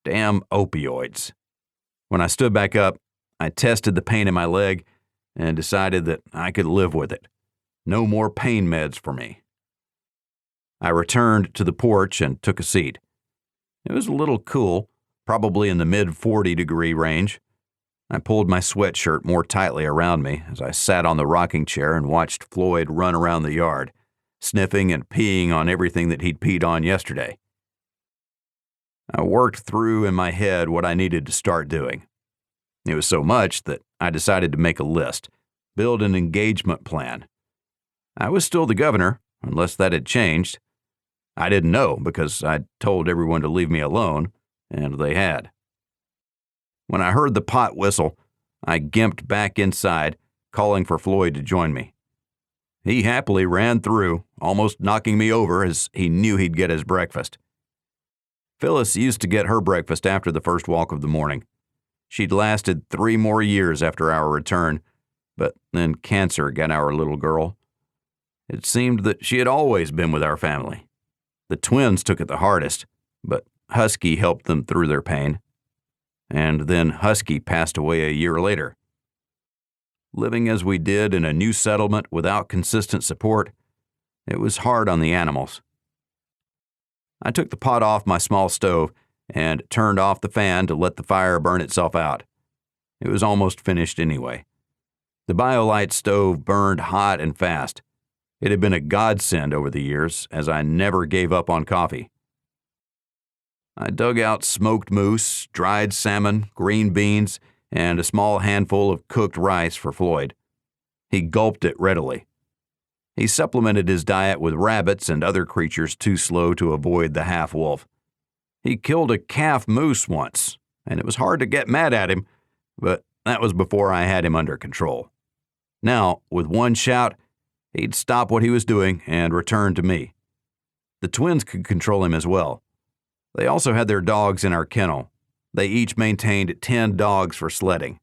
Damn opioids. When I stood back up, I tested the pain in my leg and decided that I could live with it. No more pain meds for me. I returned to the porch and took a seat. It was a little cool, probably in the mid-40-degree range. I pulled my sweatshirt more tightly around me as I sat on the rocking chair and watched Floyd run around the yard, sniffing and peeing on everything that he'd peed on yesterday. I worked through in my head what I needed to start doing. It was so much that I decided to make a list, build an engagement plan. I was still the governor, unless that had changed. I didn't know because I'd told everyone to leave me alone, and they had. When I heard the pot whistle, I gimped back inside, calling for Floyd to join me. He happily ran through, almost knocking me over as he knew he'd get his breakfast. Phyllis used to get her breakfast after the first walk of the morning. She'd lasted 3 more years after our return, but then cancer got our little girl. It seemed that she had always been with our family. The twins took it the hardest, but Husky helped them through their pain. And then Husky passed away a year later. Living as we did in a new settlement without consistent support, it was hard on the animals. I took the pot off my small stove and turned off the fan to let the fire burn itself out. It was almost finished anyway. The BioLite stove burned hot and fast. It had been a godsend over the years, as I never gave up on coffee. I dug out smoked moose, dried salmon, green beans, and a small handful of cooked rice for Floyd. He gulped it readily. He supplemented his diet with rabbits and other creatures too slow to avoid the half-wolf. He killed a calf moose once, and it was hard to get mad at him, but that was before I had him under control. Now, with one shout, he'd stop what he was doing and return to me. The twins could control him as well. They also had their dogs in our kennel. They each maintained 10 dogs for sledding.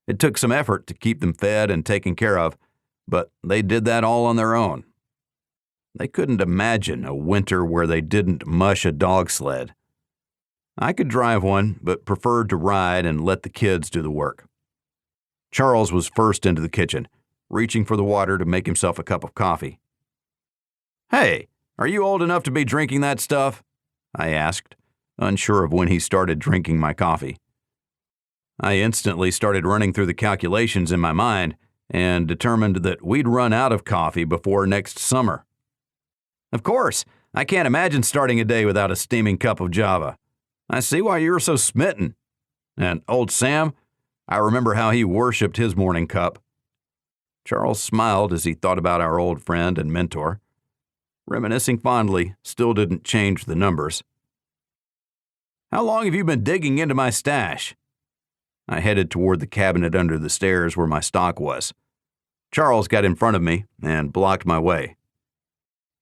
It took some effort to keep them fed and taken care of, but they did that all on their own. They couldn't imagine a winter where they didn't mush a dog sled. I could drive one, but preferred to ride and let the kids do the work. Charles was first into the kitchen, reaching for the water to make himself a cup of coffee. "Hey, are you old enough to be drinking that stuff?" I asked, unsure of when he started drinking my coffee. I instantly started running through the calculations in my mind and determined that we'd run out of coffee before next summer. "Of course, I can't imagine starting a day without a steaming cup of Java. I see why you're so smitten. And old Sam, I remember how he worshipped his morning cup." Charles smiled as he thought about our old friend and mentor. Reminiscing fondly still didn't change the numbers. "How long have you been digging into my stash?" I headed toward the cabinet under the stairs where my stock was. Charles got in front of me and blocked my way.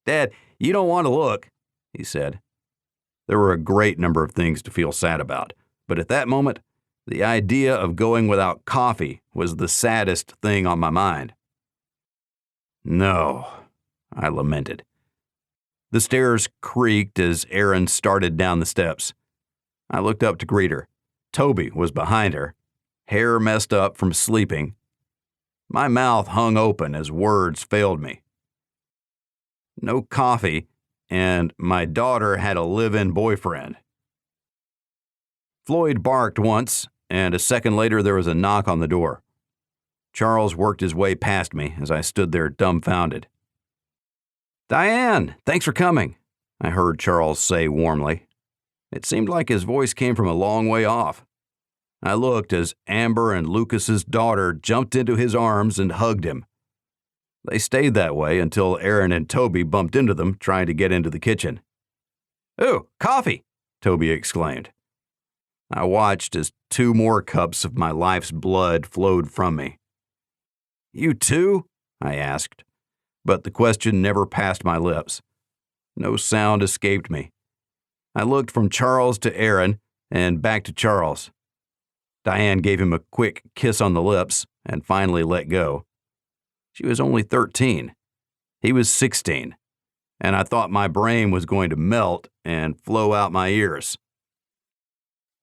"Dad, you don't want to look," he said. There were a great number of things to feel sad about, but at that moment, the idea of going without coffee was the saddest thing on my mind. "No," I lamented. The stairs creaked as Erin started down the steps. I looked up to greet her. Toby was behind her, hair messed up from sleeping. My mouth hung open as words failed me. No coffee, and my daughter had a live-in boyfriend. Floyd barked once, and a second later there was a knock on the door. Charles worked his way past me as I stood there dumbfounded. "Diane, thanks for coming," I heard Charles say warmly. It seemed like his voice came from a long way off. I looked as Amber and Lucas's daughter jumped into his arms and hugged him. They stayed that way until Aaron and Toby bumped into them trying to get into the kitchen. "Ooh, coffee!" Toby exclaimed. I watched as 2 more cups of my life's blood flowed from me. "You too?" I asked, but the question never passed my lips. No sound escaped me. I looked from Charles to Aaron and back to Charles. Diane gave him a quick kiss on the lips and finally let go. She was only 13. He was 16, and I thought my brain was going to melt and flow out my ears.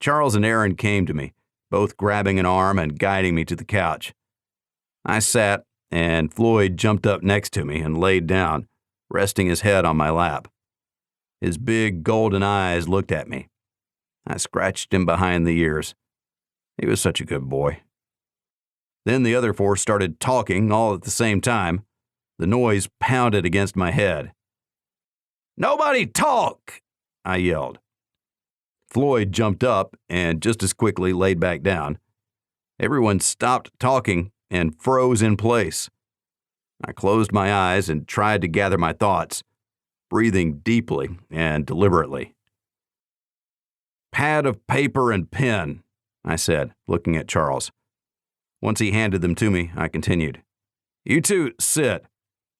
Charles and Aaron came to me, both grabbing an arm and guiding me to the couch. I sat, and Floyd jumped up next to me and laid down, resting his head on my lap. His big golden eyes looked at me. I scratched him behind the ears. He was such a good boy. Then the other 4 started talking all at the same time. The noise pounded against my head. "Nobody talk!" I yelled. Floyd jumped up and just as quickly laid back down. Everyone stopped talking and froze in place. I closed my eyes and tried to gather my thoughts, breathing deeply and deliberately. "Pad of paper and pen," I said, looking at Charles. Once he handed them to me, I continued. "You two sit,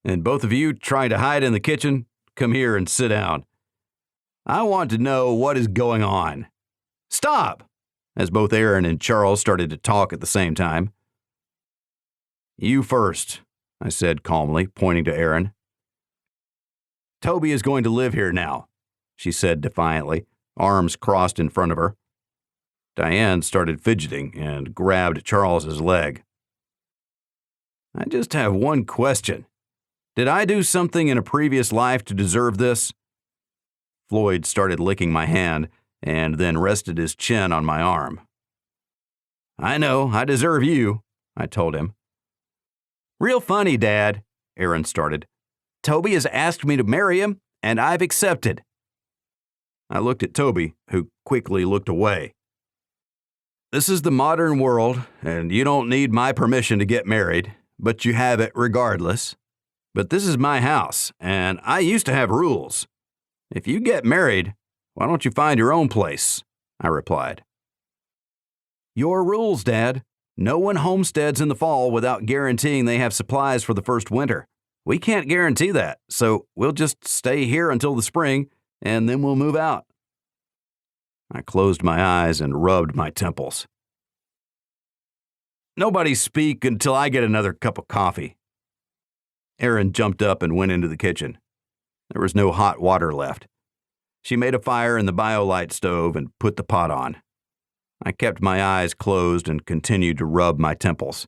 and both of you trying to hide in the kitchen, come here and sit down. I want to know what is going on. Stop!" as both Aaron and Charles started to talk at the same time. "You first," I said calmly, pointing to Aaron. "Toby is going to live here now," she said defiantly, arms crossed in front of her. Diane started fidgeting and grabbed Charles's leg. "I just have one question. Did I do something in a previous life to deserve this?" Floyd started licking my hand and then rested his chin on my arm. "I know, I deserve you," I told him. "Real funny, Dad," Aaron started. "Toby has asked me to marry him, and I've accepted." I looked at Toby, who quickly looked away. "This is the modern world, and you don't need my permission to get married, but you have it regardless. But this is my house, and I used to have rules. If you get married, why don't you find your own place?" I replied. "Your rules, Dad. No one homesteads in the fall without guaranteeing they have supplies for the first winter. We can't guarantee that, so we'll just stay here until the spring, and then we'll move out." I closed my eyes and rubbed my temples. "Nobody speak until I get another cup of coffee." Erin jumped up and went into the kitchen. There was no hot water left. She made a fire in the BioLite stove and put the pot on. I kept my eyes closed and continued to rub my temples.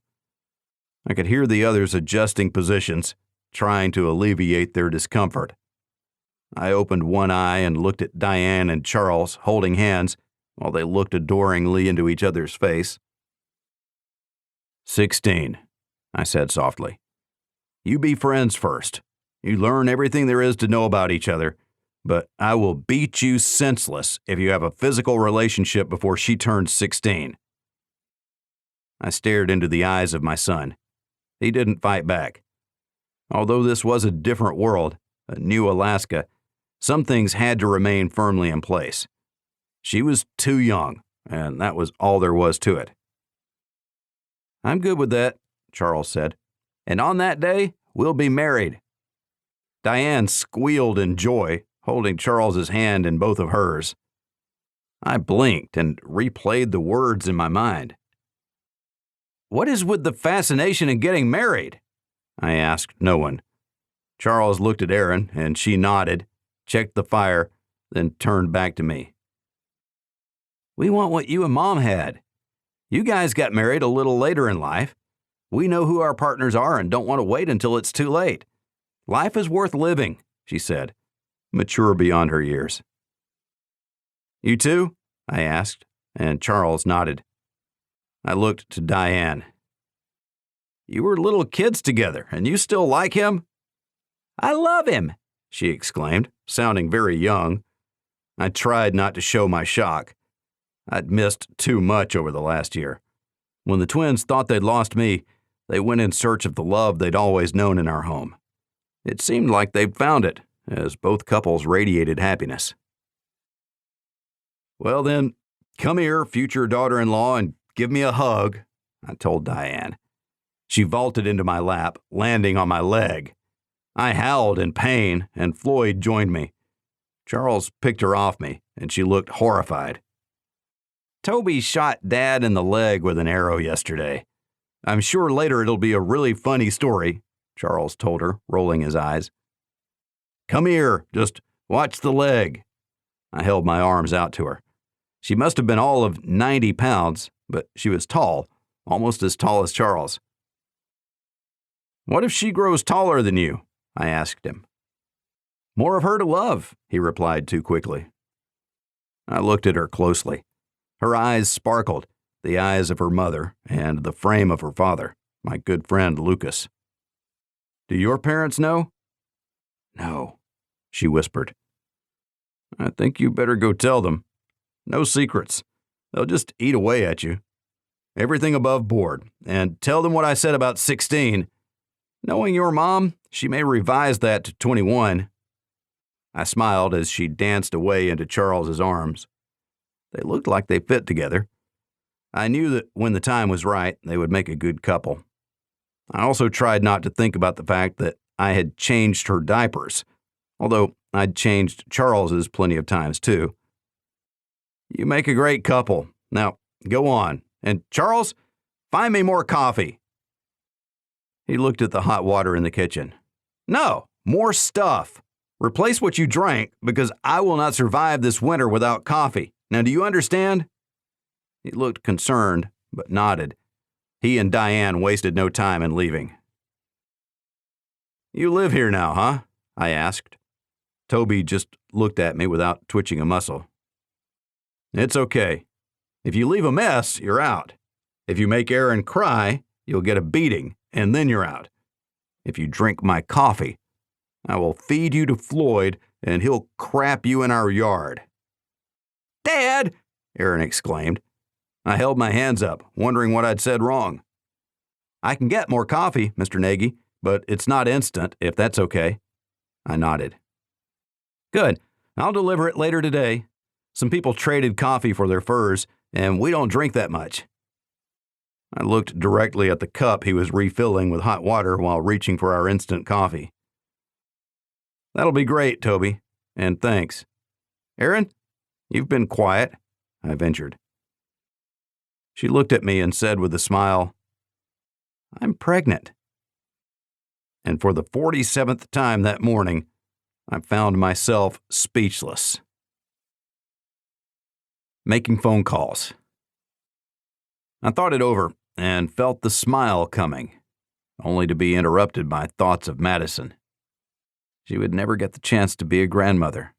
I could hear the others adjusting positions, trying to alleviate their discomfort. I opened one eye and looked at Diane and Charles holding hands while they looked adoringly into each other's face. 16, I said softly. "You be friends first. You learn everything there is to know about each other, but I will beat you senseless if you have a physical relationship before she turns 16. I stared into the eyes of my son. He didn't fight back. Although this was a different world, a new Alaska, some things had to remain firmly in place. She was too young, and that was all there was to it. "I'm good with that," Charles said. "And on that day, we'll be married." Diane squealed in joy, holding Charles's hand in both of hers. I blinked and replayed the words in my mind. "What is with the fascination in getting married?" I asked no one. Charles looked at Erin, and she nodded, checked the fire, then turned back to me. "We want what you and Mom had. You guys got married a little later in life. We know who our partners are and don't want to wait until it's too late. Life is worth living," she said, mature beyond her years. "You too?" I asked, and Charles nodded. I looked to Diane. "You were little kids together, and you still like him?" "I love him," she exclaimed, sounding very young. I tried not to show my shock. I'd missed too much over the last year. When the twins thought they'd lost me, they went in search of the love they'd always known in our home. It seemed like they'd found it, as both couples radiated happiness. "Well then, come here, future daughter-in-law, and give me a hug," I told Diane. She vaulted into my lap, landing on my leg. I howled in pain, and Floyd joined me. Charles picked her off me, and she looked horrified. "Toby shot Dad in the leg with an arrow yesterday. I'm sure later it'll be a really funny story," Charles told her, rolling his eyes. "Come here, just watch the leg." I held my arms out to her. She must have been all of 90 pounds, but she was tall, almost as tall as Charles. "What if she grows taller than you?" I asked him. "More of her to love," he replied too quickly. I looked at her closely. Her eyes sparkled, the eyes of her mother and the frame of her father, my good friend Lucas. "Do your parents know?" "No," she whispered. "I think you better go tell them. No secrets. They'll just eat away at you. Everything above board. And tell them what I said about 16. Knowing your mom, she may revise that to 21. I smiled as she danced away into Charles's arms. They looked like they fit together. I knew that when the time was right, they would make a good couple. I also tried not to think about the fact that I had changed her diapers, although I'd changed Charles's plenty of times too. "You make a great couple. Now, go on. And Charles, find me more coffee." He looked at the hot water in the kitchen. "No, more stuff. Replace what you drank, because I will not survive this winter without coffee. Now, do you understand?" He looked concerned, but nodded. He and Diane wasted no time in leaving. "You live here now, huh?" I asked. Toby just looked at me without twitching a muscle. "It's okay. If you leave a mess, you're out. If you make Aaron cry, you'll get a beating, and then you're out. If you drink my coffee, I will feed you to Floyd, and he'll crap you in our yard." "Dad!" Aaron exclaimed. I held my hands up, wondering what I'd said wrong. "I can get more coffee, Mr. Nagy, but it's not instant, if that's okay." I nodded. "Good. I'll deliver it later today. Some people traded coffee for their furs, and we don't drink that much." I looked directly at the cup he was refilling with hot water while reaching for our instant coffee. "That'll be great, Toby, and thanks. Aaron, you've been quiet," I ventured. She looked at me and said with a smile, "I'm pregnant." And for the 47th time that morning, I found myself speechless. Making phone calls. I thought it over and felt the smile coming, only to be interrupted by thoughts of Madison. She would never get the chance to be a grandmother.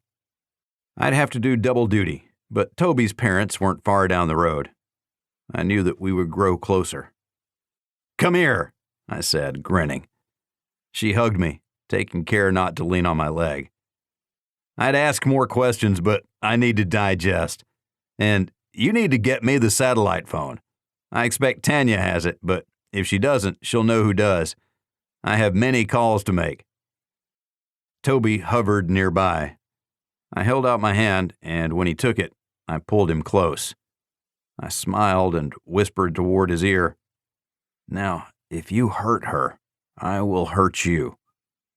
I'd have to do double duty, but Toby's parents weren't far down the road. I knew that we would grow closer. "Come here," I said, grinning. She hugged me, taking care not to lean on my leg. I'd ask more questions, but I need to digest. And you need to get me the satellite phone. I expect Tanya has it, but if she doesn't, she'll know who does. I have many calls to make. Toby hovered nearby. I held out my hand, and when he took it, I pulled him close. I smiled and whispered toward his ear, "Now, if you hurt her, I will hurt you.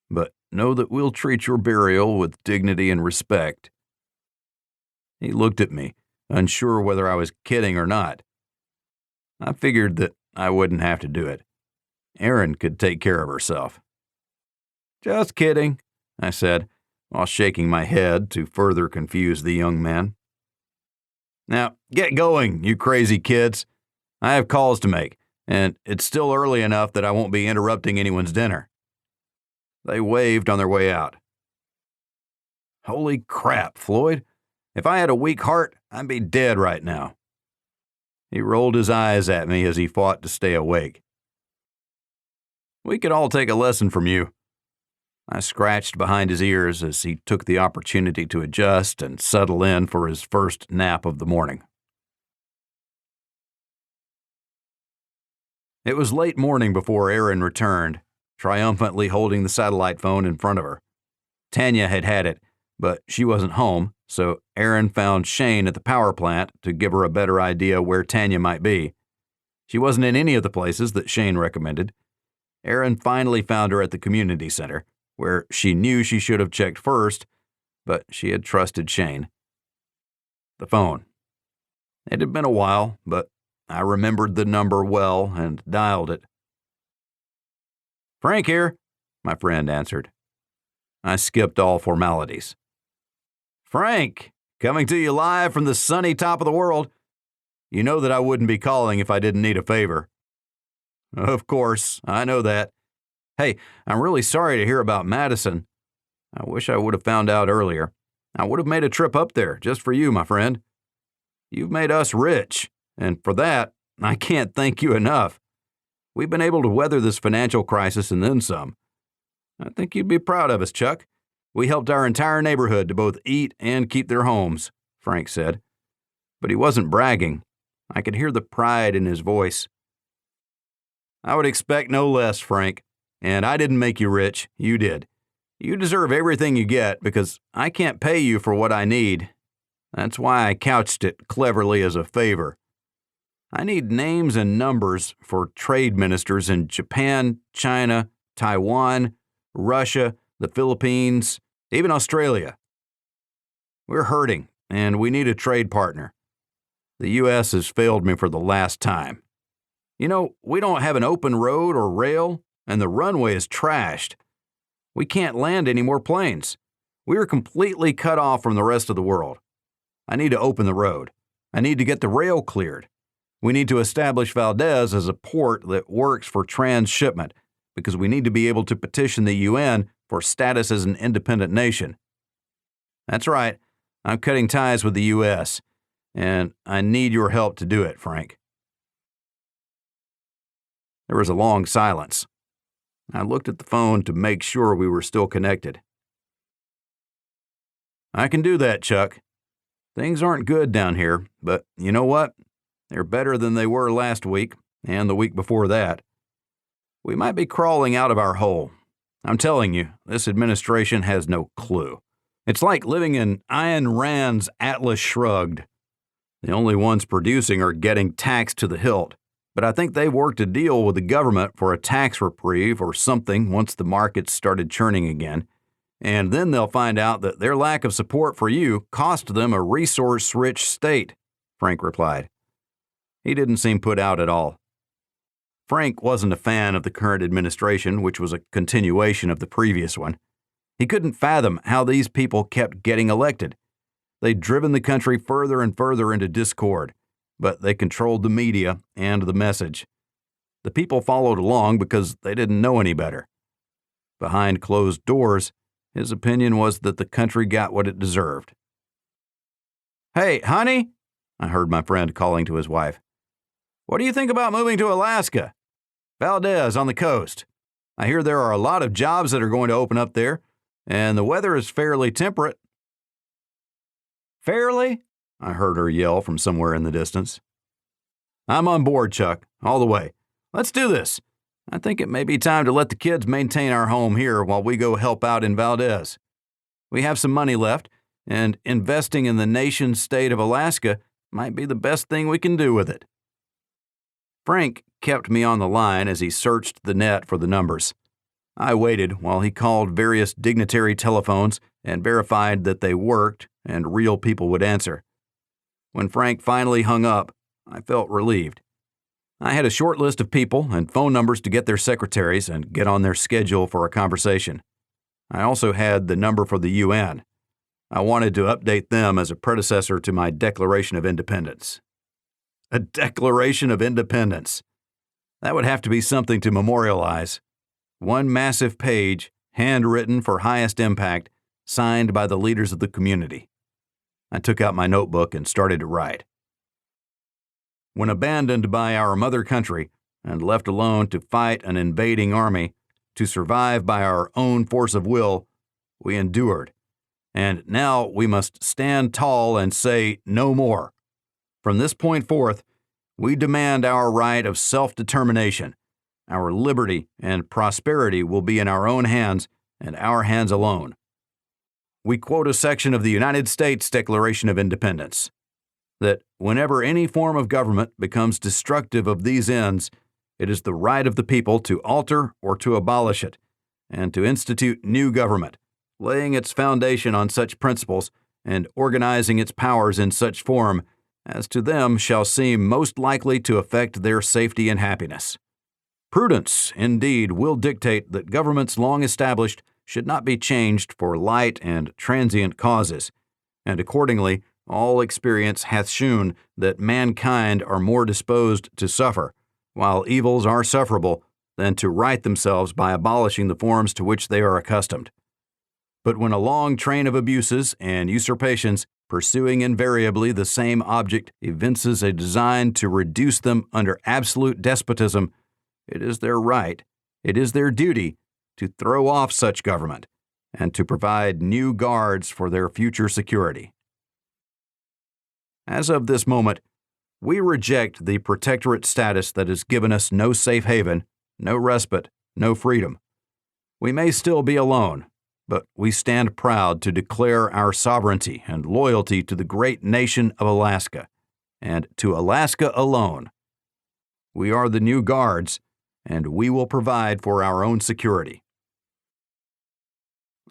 But know that we'll treat your burial with dignity and respect." He looked at me, unsure whether I was kidding or not. I figured that I wouldn't have to do it. Erin could take care of herself. "Just kidding," I said, while shaking my head to further confuse the young man. "Now, get going, you crazy kids. I have calls to make, and it's still early enough that I won't be interrupting anyone's dinner." They waved on their way out. "Holy crap, Floyd. If I had a weak heart, I'd be dead right now." He rolled his eyes at me as he fought to stay awake. "We could all take a lesson from you. I scratched behind his ears as he took the opportunity to adjust and settle in for his first nap of the morning. It was late morning before Erin returned, triumphantly holding the satellite phone in front of her. Tanya had had it, but she wasn't home, so Erin found Shane at the power plant to give her a better idea where Tanya might be. She wasn't in any of the places that Shane recommended. Erin finally found her at the community center, where she knew she should have checked first, but she had trusted Shane. The phone. It had been a while, but I remembered the number well and dialed it. "Frank here," my friend answered. I skipped all formalities. "Frank, coming to you live from the sunny top of the world. You know that I wouldn't be calling if I didn't need a favor." "Of course, I know that. Hey, I'm really sorry to hear about Madison. I wish I would have found out earlier. I would have made a trip up there just for you, my friend. You've made us rich, and for that, I can't thank you enough. We've been able to weather this financial crisis and then some. I think you'd be proud of us, Chuck. We helped our entire neighborhood to both eat and keep their homes," Frank said. But he wasn't bragging. I could hear the pride in his voice. "I would expect no less, Frank. And I didn't make you rich, you did. You deserve everything you get because I can't pay you for what I need. That's why I couched it cleverly as a favor. I need names and numbers for trade ministers in Japan, China, Taiwan, Russia, the Philippines, even Australia. We're hurting, and we need a trade partner. The U.S. has failed me for the last time. You know, we don't have an open road or rail, and the runway is trashed. We can't land any more planes. We are completely cut off from the rest of the world. I need to open the road. I need to get the rail cleared. We need to establish Valdez as a port that works for transshipment because we need to be able to petition the UN for status as an independent nation. That's right, I'm cutting ties with the U.S., and I need your help to do it, Frank." There was a long silence. I looked at the phone to make sure we were still connected. "I can do that, Chuck. Things aren't good down here, but you know what? They're better than they were last week and the week before that. We might be crawling out of our hole. I'm telling you, this administration has no clue. It's like living in Ayn Rand's Atlas Shrugged. The only ones producing are getting taxed to the hilt. But I think they've worked a deal with the government for a tax reprieve or something once the markets started churning again. And then they'll find out that their lack of support for you cost them a resource-rich state," Frank replied. He didn't seem put out at all. Frank wasn't a fan of the current administration, which was a continuation of the previous one. He couldn't fathom how these people kept getting elected. They'd driven the country further and further into discord, but they controlled the media and the message. The people followed along because they didn't know any better. Behind closed doors, his opinion was that the country got what it deserved. "Hey, honey," I heard my friend calling to his wife. "What do you think about moving to Alaska? Valdez on the coast. I hear there are a lot of jobs that are going to open up there, and the weather is fairly temperate." "Fairly?" I heard her yell from somewhere in the distance. "I'm on board, Chuck, all the way. Let's do this. I think it may be time to let the kids maintain our home here while we go help out in Valdez. We have some money left, and investing in the nation-state of Alaska might be the best thing we can do with it." Frank kept me on the line as he searched the net for the numbers. I waited while he called various dignitary telephones and verified that they worked and real people would answer. When Frank finally hung up, I felt relieved. I had a short list of people and phone numbers to get their secretaries and get on their schedule for a conversation. I also had the number for the UN. I wanted to update them as a predecessor to my Declaration of Independence. A Declaration of Independence. That would have to be something to memorialize. One massive page, handwritten for highest impact, signed by the leaders of the community. I took out my notebook and started to write. When abandoned by our mother country and left alone to fight an invading army, to survive by our own force of will, we endured. And now we must stand tall and say no more. From this point forth, we demand our right of self-determination. Our liberty and prosperity will be in our own hands and our hands alone. We quote a section of the United States Declaration of Independence, that whenever any form of government becomes destructive of these ends, it is the right of the people to alter or to abolish it, and to institute new government, laying its foundation on such principles and organizing its powers in such form as to them shall seem most likely to affect their safety and happiness. Prudence, indeed, will dictate that governments long established should not be changed for light and transient causes, and accordingly all experience hath shewn that mankind are more disposed to suffer, while evils are sufferable, than to right themselves by abolishing the forms to which they are accustomed. But when a long train of abuses and usurpations, pursuing invariably the same object, evinces a design to reduce them under absolute despotism, it is their right, it is their duty, to throw off such government, and to provide new guards for their future security. As of this moment, we reject the protectorate status that has given us no safe haven, no respite, no freedom. We may still be alone, but we stand proud to declare our sovereignty and loyalty to the great nation of Alaska, and to Alaska alone. We are the new guards, and we will provide for our own security.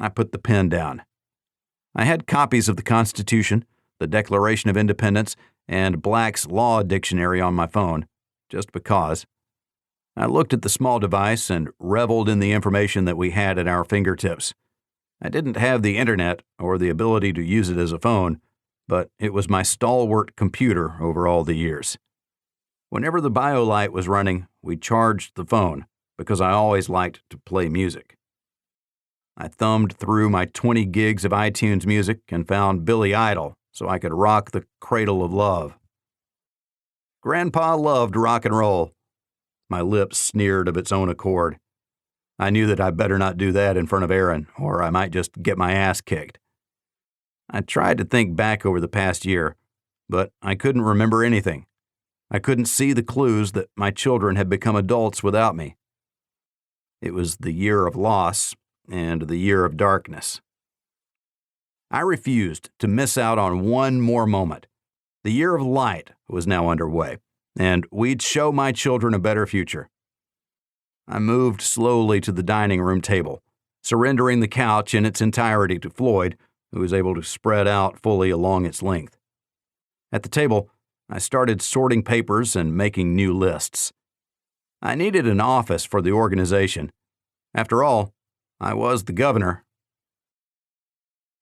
I put the pen down. I had copies of the Constitution, the Declaration of Independence, and Black's Law Dictionary on my phone, just because. I looked at the small device and reveled in the information that we had at our fingertips. I didn't have the internet or the ability to use it as a phone, but it was my stalwart computer over all the years. Whenever the BioLite was running, we charged the phone, because I always liked to play music. I thumbed through my 20 gigs of iTunes music and found Billy Idol so I could rock the Cradle of Love. Grandpa loved rock and roll. My lips sneered of its own accord. I knew that I better not do that in front of Aaron, or I might just get my ass kicked. I tried to think back over the past year, but I couldn't remember anything. I couldn't see the clues that my children had become adults without me. It was the year of loss and the year of darkness. I refused to miss out on one more moment. The year of light was now underway, and we'd show my children a better future. I moved slowly to the dining room table, surrendering the couch in its entirety to Floyd, who was able to spread out fully along its length. At the table, I started sorting papers and making new lists. I needed an office for the organization. After all, I was the governor.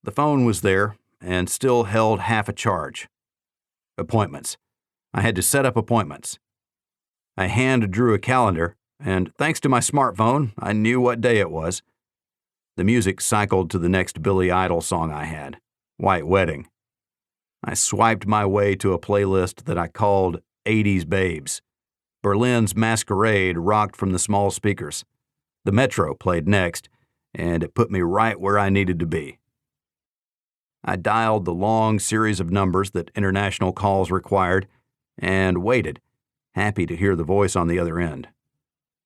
The phone was there and still held half a charge. Appointments. I had to set up appointments. I hand-drew a calendar, and thanks to my smartphone, I knew what day it was. The music cycled to the next Billy Idol song I had, White Wedding. I swiped my way to a playlist that I called 80s Babes. Berlin's Masquerade rocked from the small speakers. The Metro played next, and it put me right where I needed to be. I dialed the long series of numbers that international calls required, and waited, happy to hear the voice on the other end.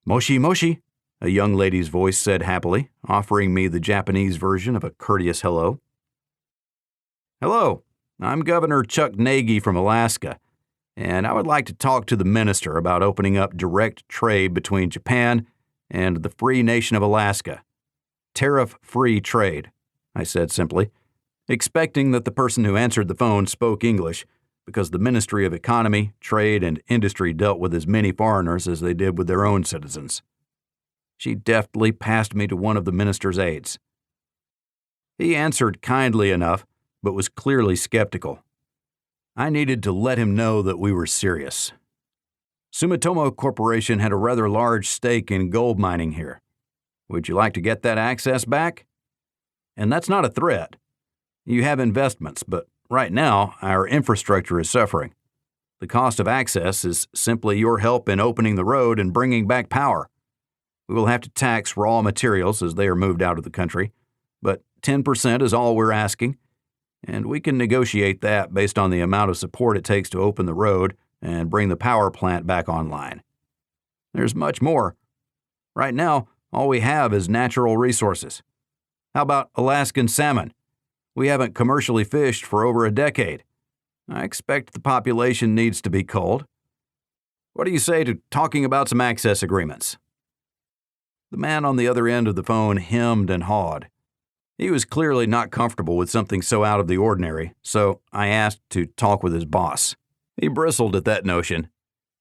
"Moshi Moshi," a young lady's voice said happily, offering me the Japanese version of a courteous hello. "Hello, I'm Governor Chuck Nagy from Alaska, and I would like to talk to the minister about opening up direct trade between Japan and the free nation of Alaska. Tariff-free trade," I said simply, expecting that the person who answered the phone spoke English, because the Ministry of Economy, Trade, and Industry dealt with as many foreigners as they did with their own citizens. She deftly passed me to one of the minister's aides. He answered kindly enough, but was clearly skeptical. I needed to let him know that we were serious. Sumitomo Corporation had a rather large stake in gold mining here. Would you like to get that access back? And that's not a threat. You have investments, but right now our infrastructure is suffering. The cost of access is simply your help in opening the road and bringing back power. We will have to tax raw materials as they are moved out of the country, but 10% is all we're asking, and we can negotiate that based on the amount of support it takes to open the road and bring the power plant back online. There's much more. Right now, all we have is natural resources. How about Alaskan salmon? We haven't commercially fished for over a decade. I expect the population needs to be culled. What do you say to talking about some access agreements?" The man on the other end of the phone hemmed and hawed. He was clearly not comfortable with something so out of the ordinary, so I asked to talk with his boss. He bristled at that notion.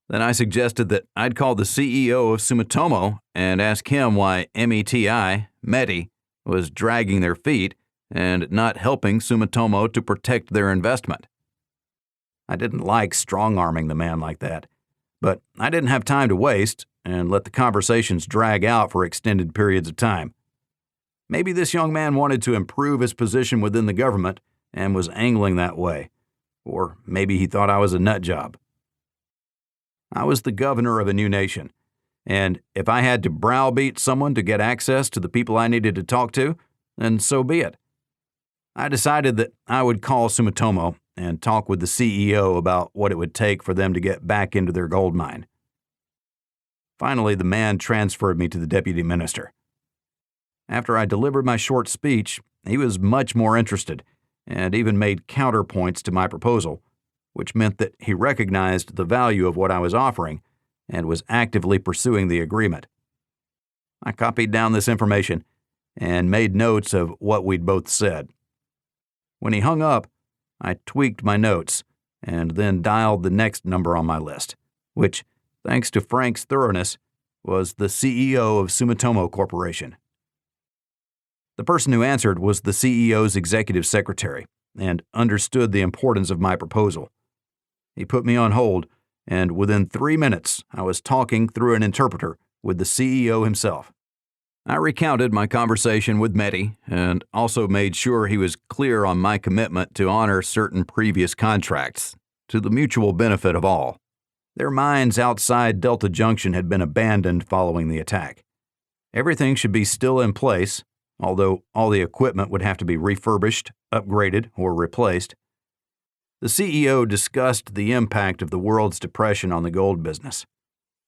Then I suggested that I'd call the CEO of Sumitomo and ask him why Meti, was dragging their feet and not helping Sumitomo to protect their investment. I didn't like strong-arming the man like that, but I didn't have time to waste and let the conversations drag out for extended periods of time. Maybe this young man wanted to improve his position within the government and was angling that way, or maybe he thought I was a nut job. I was the governor of a new nation, and if I had to browbeat someone to get access to the people I needed to talk to, then so be it. I decided that I would call Sumitomo and talk with the CEO about what it would take for them to get back into their gold mine. Finally, the man transferred me to the deputy minister. After I delivered my short speech, he was much more interested and even made counterpoints to my proposal, which meant that he recognized the value of what I was offering and was actively pursuing the agreement. I copied down this information and made notes of what we'd both said. When he hung up, I tweaked my notes and then dialed the next number on my list, which, thanks to Frank's thoroughness, was the CEO of Sumitomo Corporation. The person who answered was the CEO's executive secretary and understood the importance of my proposal. He put me on hold, and within 3 minutes, I was talking through an interpreter with the CEO himself. I recounted my conversation with Meti and also made sure he was clear on my commitment to honor certain previous contracts, to the mutual benefit of all. Their mines outside Delta Junction had been abandoned following the attack. Everything should be still in place, although all the equipment would have to be refurbished, upgraded, or replaced. The CEO discussed the impact of the world's depression on the gold business.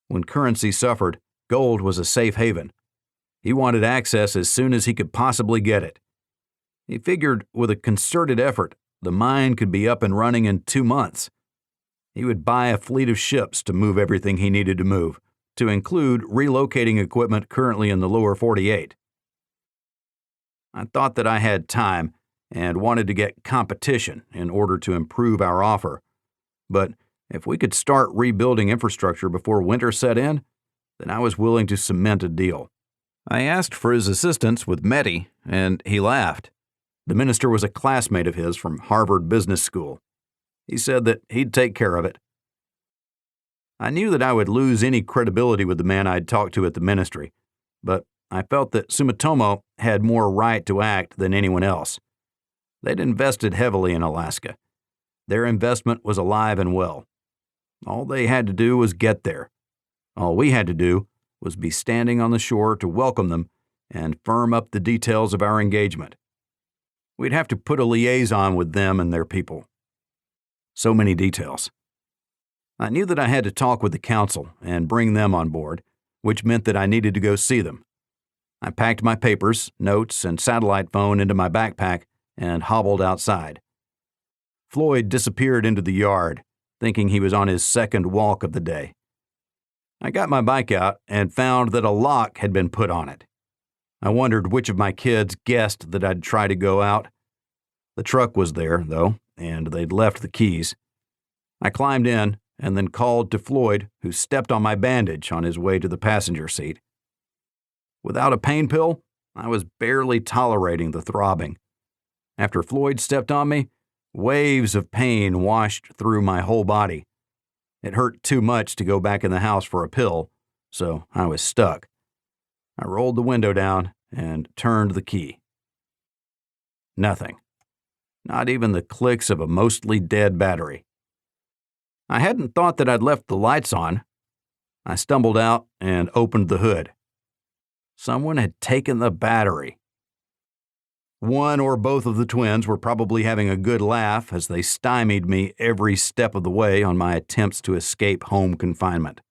When currency suffered, gold was a safe haven. He wanted access as soon as he could possibly get it. He figured with a concerted effort, the mine could be up and running in 2 months. He would buy a fleet of ships to move everything he needed to move, to include relocating equipment currently in the lower 48. I thought that I had time and wanted to get competition in order to improve our offer. But if we could start rebuilding infrastructure before winter set in, then I was willing to cement a deal. I asked for his assistance with Meti, and he laughed. The minister was a classmate of his from Harvard Business School. He said that he'd take care of it. I knew that I would lose any credibility with the man I'd talked to at the ministry, but I felt that Sumitomo had more right to act than anyone else. They'd invested heavily in Alaska. Their investment was alive and well. All they had to do was get there. All we had to do was be standing on the shore to welcome them and firm up the details of our engagement. We'd have to put a liaison with them and their people. So many details. I knew that I had to talk with the council and bring them on board, which meant that I needed to go see them. I packed my papers, notes, and satellite phone into my backpack and hobbled outside. Floyd disappeared into the yard, thinking he was on his second walk of the day. I got my bike out and found that a lock had been put on it. I wondered which of my kids guessed that I'd try to go out. The truck was there, though, and they'd left the keys. I climbed in and then called to Floyd, who stepped on my bandage on his way to the passenger seat. Without a pain pill, I was barely tolerating the throbbing. After Floyd stepped on me, waves of pain washed through my whole body. It hurt too much to go back in the house for a pill, so I was stuck. I rolled the window down and turned the key. Nothing. Not even the clicks of a mostly dead battery. I hadn't thought that I'd left the lights on. I stumbled out and opened the hood. Someone had taken the battery. One or both of the twins were probably having a good laugh as they stymied me every step of the way on my attempts to escape home confinement.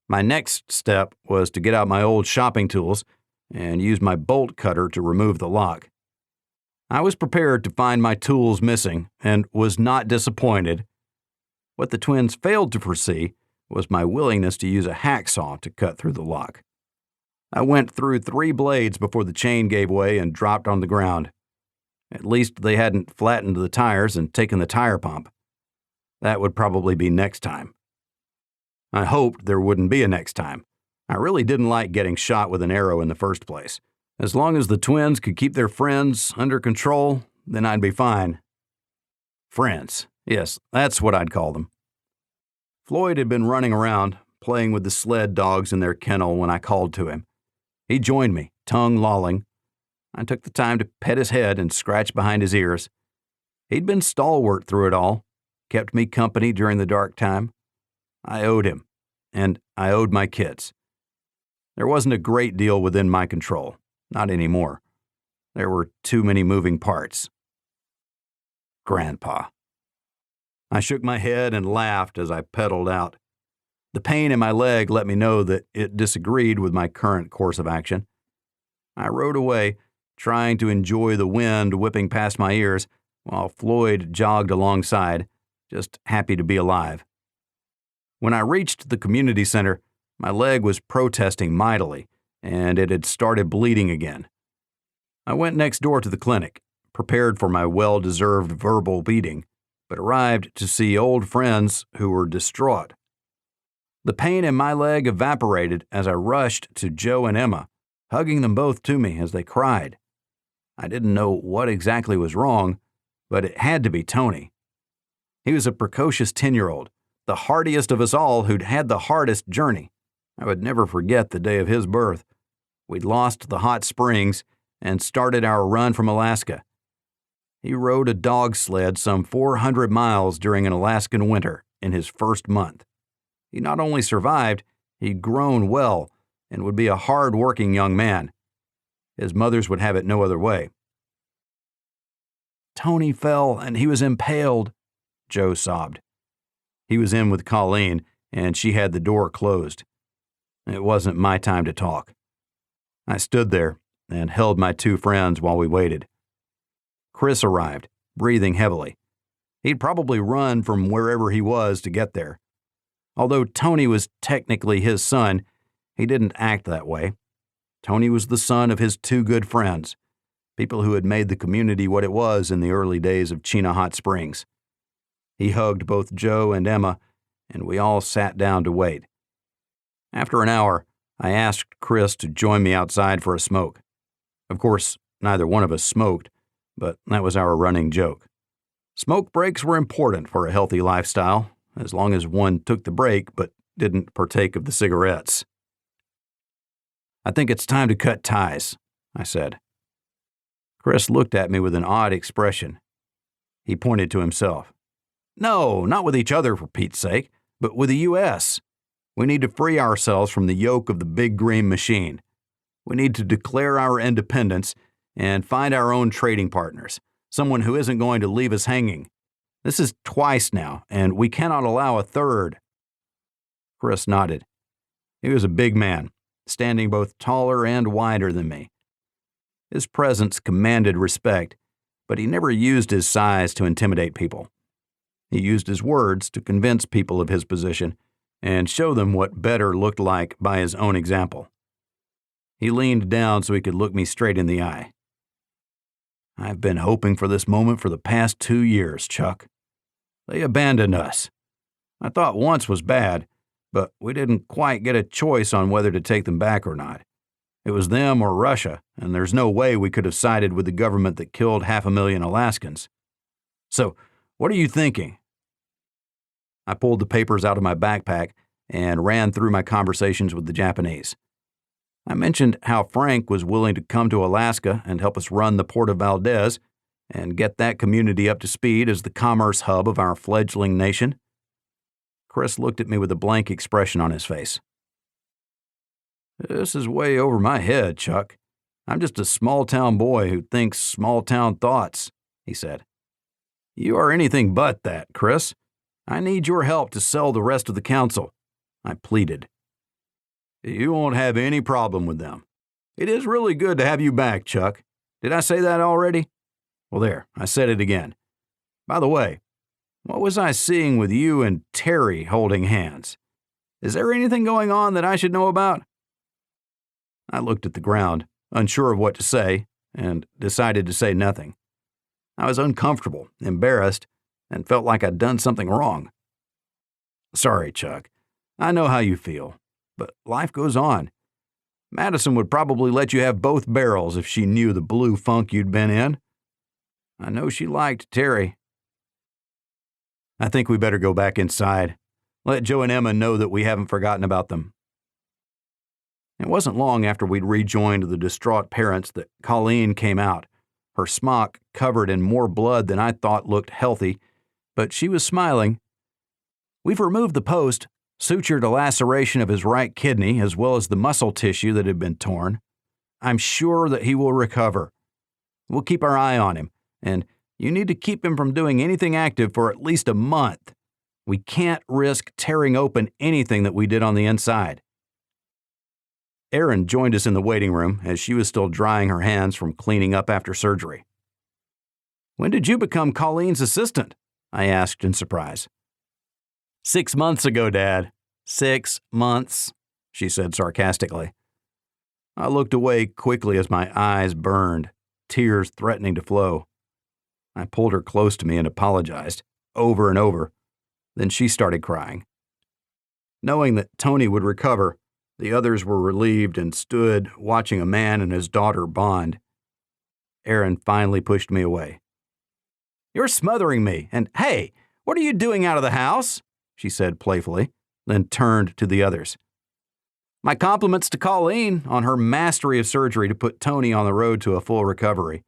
My next step was to get out my old shopping tools and use my bolt cutter to remove the lock. I was prepared to find my tools missing and was not disappointed. What the twins failed to foresee was my willingness to use a hacksaw to cut through the lock. I went through 3 blades before the chain gave way and dropped on the ground. At least they hadn't flattened the tires and taken the tire pump. That would probably be next time. I hoped there wouldn't be a next time. I really didn't like getting shot with an arrow in the first place. As long as the twins could keep their friends under control, then I'd be fine. Friends. Yes, that's what I'd call them. Floyd had been running around, playing with the sled dogs in their kennel when I called to him. He joined me, tongue lolling. I took the time to pet his head and scratch behind his ears. He'd been stalwart through it all, kept me company during the dark time. I owed him, and I owed my kids. There wasn't a great deal within my control, not anymore. There were too many moving parts. Grandpa. I shook my head and laughed as I pedaled out. The pain in my leg let me know that it disagreed with my current course of action. I rode away, trying to enjoy the wind whipping past my ears, while Floyd jogged alongside, just happy to be alive. When I reached the community center, my leg was protesting mightily, and it had started bleeding again. I went next door to the clinic, prepared for my well-deserved verbal beating, but arrived to see old friends who were distraught. The pain in my leg evaporated as I rushed to Joe and Emma, hugging them both to me as they cried. I didn't know what exactly was wrong, but it had to be Tony. He was a precocious 10-year-old, the hardiest of us all who'd had the hardest journey. I would never forget the day of his birth. We'd lost the hot springs and started our run from Alaska. He rode a dog sled some 400 miles during an Alaskan winter in his first month. He not only survived, he'd grown well and would be a hard-working young man. His mothers would have it no other way. Tony fell and he was impaled, Joe sobbed. He was in with Colleen, and she had the door closed. It wasn't my time to talk. I stood there and held my 2 friends while we waited. Chris arrived, breathing heavily. He'd probably run from wherever he was to get there. Although Tony was technically his son, he didn't act that way. Tony was the son of his 2 good friends, people who had made the community what it was in the early days of Chena Hot Springs. He hugged both Joe and Emma, and we all sat down to wait. After an hour, I asked Chris to join me outside for a smoke. Of course, neither one of us smoked, but that was our running joke. Smoke breaks were important for a healthy lifestyle, as long as one took the break but didn't partake of the cigarettes. I think it's time to cut ties, I said. Chris looked at me with an odd expression. He pointed to himself. No, not with each other for Pete's sake, but with the U.S. We need to free ourselves from the yoke of the big green machine. We need to declare our independence and find our own trading partners, someone who isn't going to leave us hanging. This is twice now, and we cannot allow a third. Chris nodded. He was a big man, standing both taller and wider than me. His presence commanded respect, but he never used his size to intimidate people. He used his words to convince people of his position and show them what better looked like by his own example. He leaned down so he could look me straight in the eye. I've been hoping for this moment for the past 2 years, Chuck. They abandoned us. I thought once was bad, but we didn't quite get a choice on whether to take them back or not. It was them or Russia, and there's no way we could have sided with the government that killed 500,000 Alaskans. So, what are you thinking? I pulled the papers out of my backpack and ran through my conversations with the Japanese. I mentioned how Frank was willing to come to Alaska and help us run the Port of Valdez and get that community up to speed as the commerce hub of our fledgling nation. Chris looked at me with a blank expression on his face. This is way over my head, Chuck. I'm just a small-town boy who thinks small-town thoughts, he said. You are anything but that, Chris. I need your help to sell the rest of the council, I pleaded. You won't have any problem with them. It is really good to have you back, Chuck. Did I say that already? Well, there, I said it again. By the way, what was I seeing with you and Terry holding hands? Is there anything going on that I should know about? I looked at the ground, unsure of what to say, and decided to say nothing. I was uncomfortable, embarrassed, and felt like I'd done something wrong. Sorry, Chuck. I know how you feel, but life goes on. Madison would probably let you have both barrels if she knew the blue funk you'd been in. I know she liked Terry. I think we better go back inside. Let Joe and Emma know that we haven't forgotten about them. It wasn't long after we'd rejoined the distraught parents that Colleen came out, her smock covered in more blood than I thought looked healthy, but she was smiling. We've removed the post, sutured a laceration of his right kidney as well as the muscle tissue that had been torn. I'm sure that he will recover. We'll keep our eye on him, and you need to keep him from doing anything active for at least a month. We can't risk tearing open anything that we did on the inside. Erin joined us in the waiting room as she was still drying her hands from cleaning up after surgery. When did you become Colleen's assistant? I asked in surprise. 6 months ago, Dad. 6 months, she said sarcastically. I looked away quickly as my eyes burned, tears threatening to flow. I pulled her close to me and apologized, over and over. Then she started crying. Knowing that Tony would recover, the others were relieved and stood watching a man and his daughter bond. Erin finally pushed me away. You're smothering me, and hey, what are you doing out of the house? She said playfully, then turned to the others. My compliments to Colleen on her mastery of surgery to put Tony on the road to a full recovery.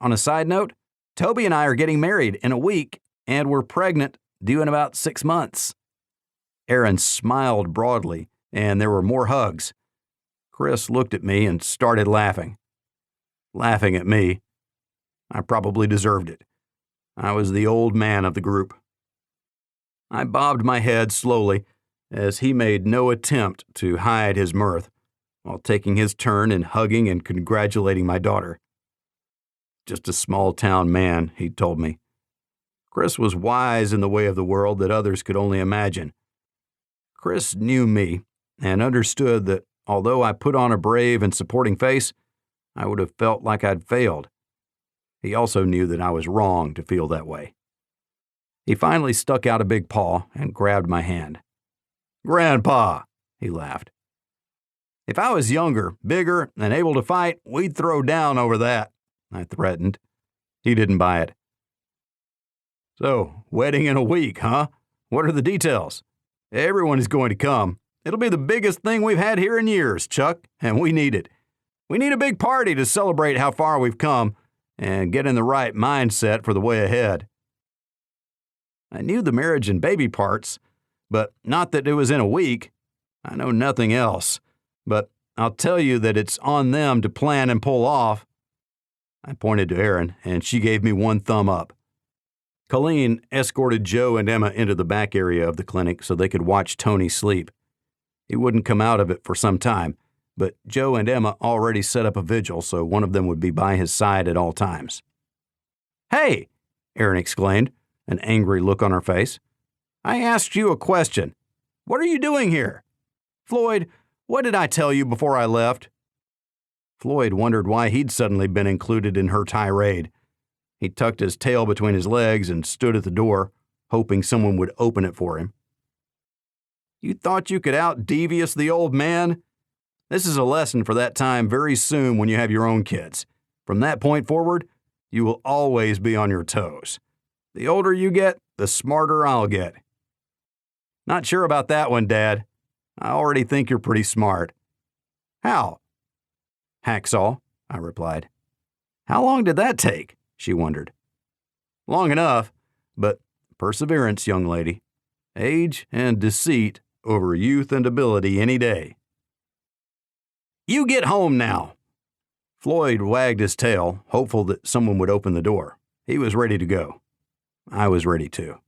On a side note, Toby and I are getting married in a week, and we're pregnant, due in about 6 months. Erin smiled broadly, and there were more hugs. Chris looked at me and started laughing. Laughing at me. I probably deserved it. I was the old man of the group. I bobbed my head slowly as he made no attempt to hide his mirth while taking his turn in hugging and congratulating my daughter. Just a small-town man, he'd told me. Chris was wise in the way of the world that others could only imagine. Chris knew me and understood that although I put on a brave and supporting face, I would have felt like I'd failed. He also knew that I was wrong to feel that way. He finally stuck out a big paw and grabbed my hand. Grandpa, he laughed. If I was younger, bigger, and able to fight, we'd throw down over that, I threatened. He didn't buy it. So, wedding in a week, huh? What are the details? Everyone is going to come. It'll be the biggest thing we've had here in years, Chuck, and we need it. We need a big party to celebrate how far we've come and get in the right mindset for the way ahead. I knew the marriage and baby parts, but not that it was in a week. I know nothing else, but I'll tell you that it's on them to plan and pull off. I pointed to Erin, and she gave me one thumb up. Colleen escorted Joe and Emma into the back area of the clinic so they could watch Tony sleep. He wouldn't come out of it for some time, but Joe and Emma already set up a vigil so one of them would be by his side at all times. Hey, Erin exclaimed, an angry look on her face. I asked you a question. What are you doing here? Floyd, what did I tell you before I left? Floyd wondered why he'd suddenly been included in her tirade. He tucked his tail between his legs and stood at the door, hoping someone would open it for him. You thought you could out-devious the old man? This is a lesson for that time very soon when you have your own kids. From that point forward, you will always be on your toes. The older you get, the smarter I'll get. Not sure about that one, Dad. I already think you're pretty smart. How? Hacksaw, I replied. How long did that take? She wondered. Long enough, but perseverance, young lady. Age and deceit over youth and ability any day. You get home now." Floyd wagged his tail, hopeful that someone would open the door. He was ready to go. I was ready too.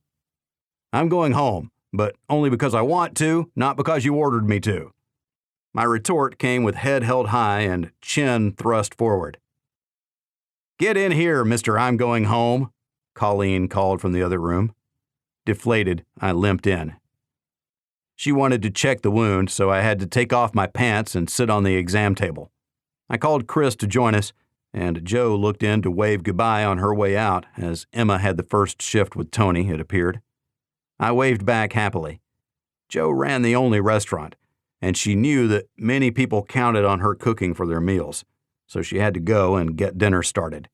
"I'm going home, but only because I want to, not because you ordered me to." My retort came with head held high and chin thrust forward. "Get in here, Mr. I'm going home," Colleen called from the other room. Deflated, I limped in. She wanted to check the wound, so I had to take off my pants and sit on the exam table. I called Chris to join us, and Joe looked in to wave goodbye on her way out, as Emma had the first shift with Tony, it appeared. I waved back happily. Joe ran the only restaurant, and she knew that many people counted on her cooking for their meals, so she had to go and get dinner started.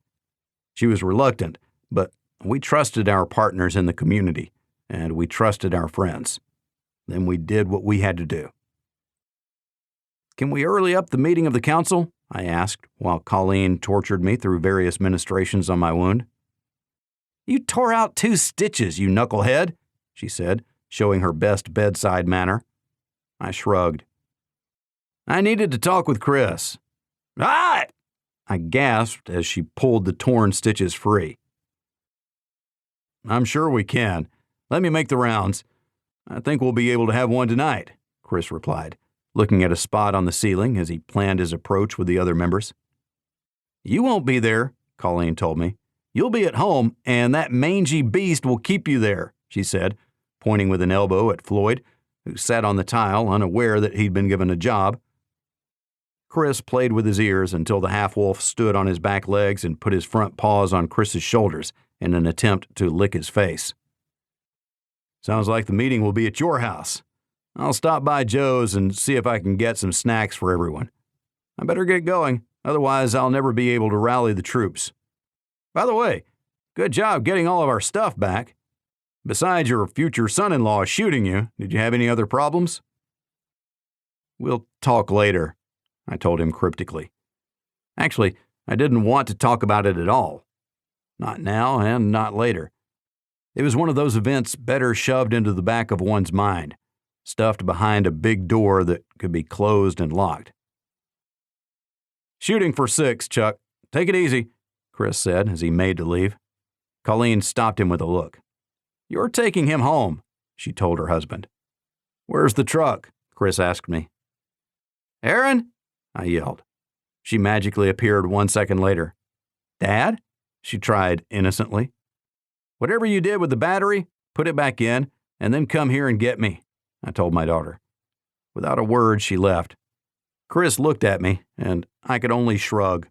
She was reluctant, but we trusted our partners in the community, and we trusted our friends. Then we did what we had to do. "Can we early up the meeting of the council?" I asked, while Colleen tortured me through various ministrations on my wound. "You tore out 2 stitches, you knucklehead," she said, showing her best bedside manner. I shrugged. "I needed to talk with Chris." "Ah!" I gasped as she pulled the torn stitches free. "I'm sure we can. Let me make the rounds. I think we'll be able to have one tonight," Chris replied, looking at a spot on the ceiling as he planned his approach with the other members. "You won't be there," Colleen told me. "You'll be at home, and that mangy beast will keep you there," she said, pointing with an elbow at Floyd, who sat on the tile unaware that he'd been given a job. Chris played with his ears until the half-wolf stood on his back legs and put his front paws on Chris's shoulders in an attempt to lick his face. "Sounds like the meeting will be at your house. I'll stop by Joe's and see if I can get some snacks for everyone. I better get going, otherwise I'll never be able to rally the troops. By the way, good job getting all of our stuff back. Besides your future son-in-law shooting you, did you have any other problems?" "We'll talk later," I told him cryptically. Actually, I didn't want to talk about it at all. Not now and not later. It was one of those events better shoved into the back of one's mind, stuffed behind a big door that could be closed and locked. "Shooting for 6, Chuck. Take it easy," Chris said as he made to leave. Colleen stopped him with a look. "You're taking him home," she told her husband. "Where's the truck?" Chris asked me. "Erin?" I yelled. She magically appeared 1 second later. "Dad?" she tried innocently. "Whatever you did with the battery, put it back in, and then come here and get me," I told my daughter. Without a word, she left. Chris looked at me, and I could only shrug.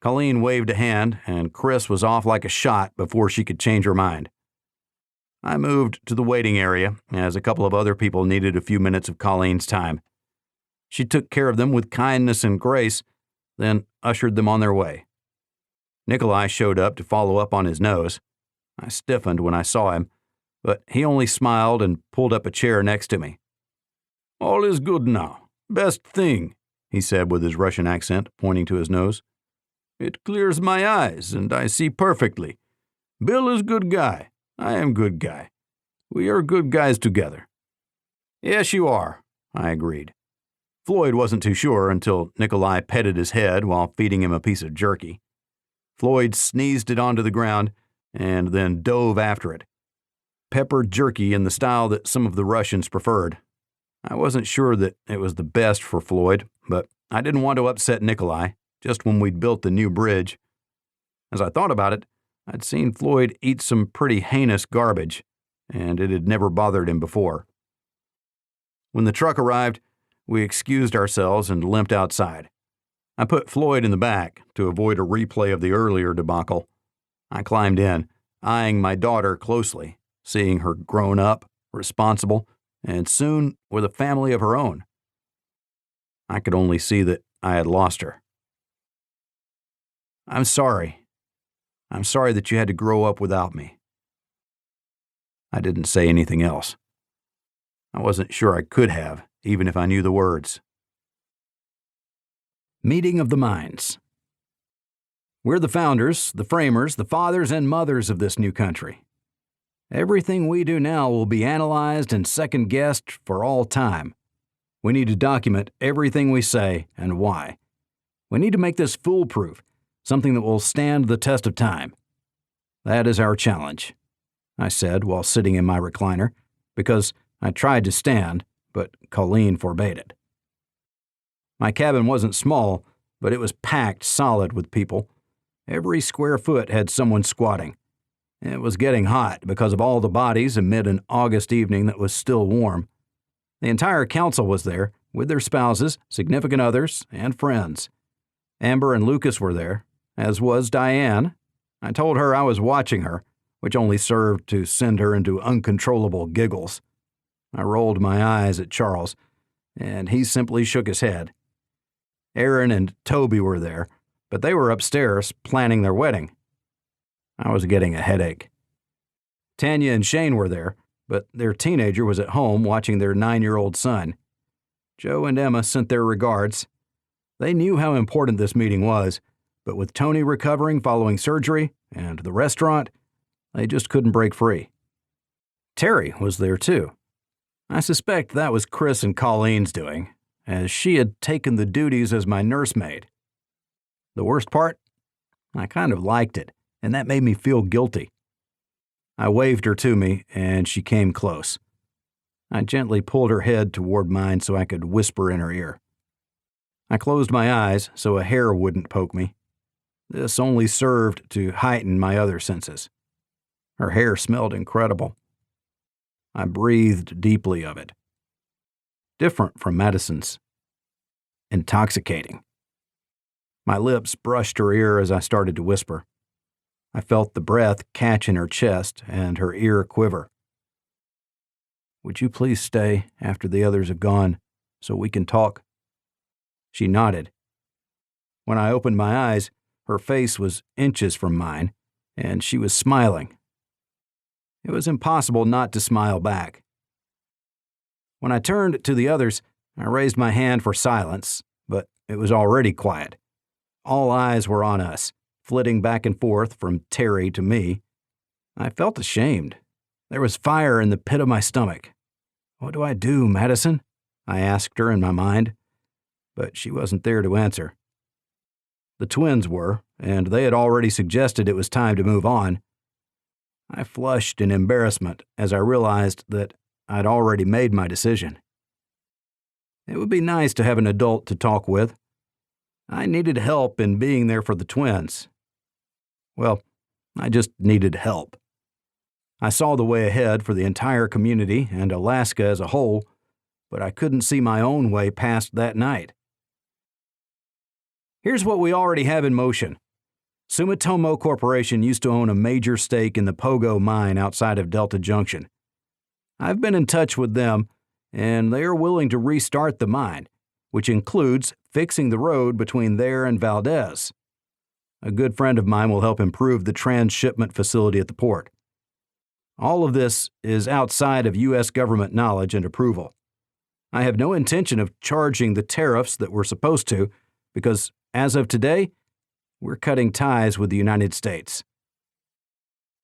Colleen waved a hand, and Chris was off like a shot before she could change her mind. I moved to the waiting area, as a couple of other people needed a few minutes of Colleen's time. She took care of them with kindness and grace, then ushered them on their way. Nikolai showed up to follow up on his nose. I stiffened when I saw him, but he only smiled and pulled up a chair next to me. "All is good now. Best thing," he said with his Russian accent, pointing to his nose. "It clears my eyes, and I see perfectly. Bill is good guy. I am good guy. We are good guys together." "Yes, you are," I agreed. Floyd wasn't too sure until Nikolai petted his head while feeding him a piece of jerky. Floyd sneezed it onto the ground and then dove after it. Peppered jerky in the style that some of the Russians preferred. I wasn't sure that it was the best for Floyd, but I didn't want to upset Nikolai, just when we'd built the new bridge. As I thought about it, I'd seen Floyd eat some pretty heinous garbage, and it had never bothered him before. When the truck arrived, we excused ourselves and limped outside. I put Floyd in the back to avoid a replay of the earlier debacle. I climbed in, eyeing my daughter closely, seeing her grown up, responsible, and soon with a family of her own. I could only see that I had lost her. "I'm sorry. I'm sorry that you had to grow up without me." I didn't say anything else. I wasn't sure I could have, even if I knew the words. Meeting of the Minds. We're the founders, the framers, the fathers and mothers of this new country. Everything we do now will be analyzed and second-guessed for all time. We need to document everything we say and why. We need to make this foolproof, something that will stand the test of time. That is our challenge, I said while sitting in my recliner, because I tried to stand, but Colleen forbade it. My cabin wasn't small, but it was packed solid with people. Every square foot had someone squatting. It was getting hot because of all the bodies amid an August evening that was still warm. The entire council was there, with their spouses, significant others, and friends. Amber and Lucas were there, as was Diane. I told her I was watching her, which only served to send her into uncontrollable giggles. I rolled my eyes at Charles, and he simply shook his head. Aaron and Toby were there, but they were upstairs planning their wedding. I was getting a headache. Tanya and Shane were there, but their teenager was at home watching their 9-year-old son. Joe and Emma sent their regards. They knew how important this meeting was, but with Tony recovering following surgery and the restaurant, they just couldn't break free. Terry was there too. I suspect that was Chris and Colleen's doing, as she had taken the duties as my nursemaid. The worst part? I kind of liked it, and that made me feel guilty. I waved her to me, and she came close. I gently pulled her head toward mine so I could whisper in her ear. I closed my eyes so a hair wouldn't poke me. This only served to heighten my other senses. Her hair smelled incredible. I breathed deeply of it. Different from Madison's. Intoxicating. My lips brushed her ear as I started to whisper. I felt the breath catch in her chest and her ear quiver. Would you please stay after the others have gone so we can talk? She nodded. When I opened my eyes, her face was inches from mine, and she was smiling. It was impossible not to smile back. When I turned to the others, I raised my hand for silence, but it was already quiet. All eyes were on us, flitting back and forth from Terry to me. I felt ashamed. There was fire in the pit of my stomach. What do I do, Madison? I asked her in my mind, but she wasn't there to answer. The twins were, and they had already suggested it was time to move on. I flushed in embarrassment as I realized that I'd already made my decision. It would be nice to have an adult to talk with. I needed help in being there for the twins. Well, I just needed help. I saw the way ahead for the entire community and Alaska as a whole, but I couldn't see my own way past that night. Here's what we already have in motion. Sumitomo Corporation used to own a major stake in the Pogo mine outside of Delta Junction. I've been in touch with them, and they are willing to restart the mine, which includes fixing the road between there and Valdez. A good friend of mine will help improve the transshipment facility at the port. All of this is outside of U.S. government knowledge and approval. I have no intention of charging the tariffs that we're supposed to, because as of today, we're cutting ties with the United States.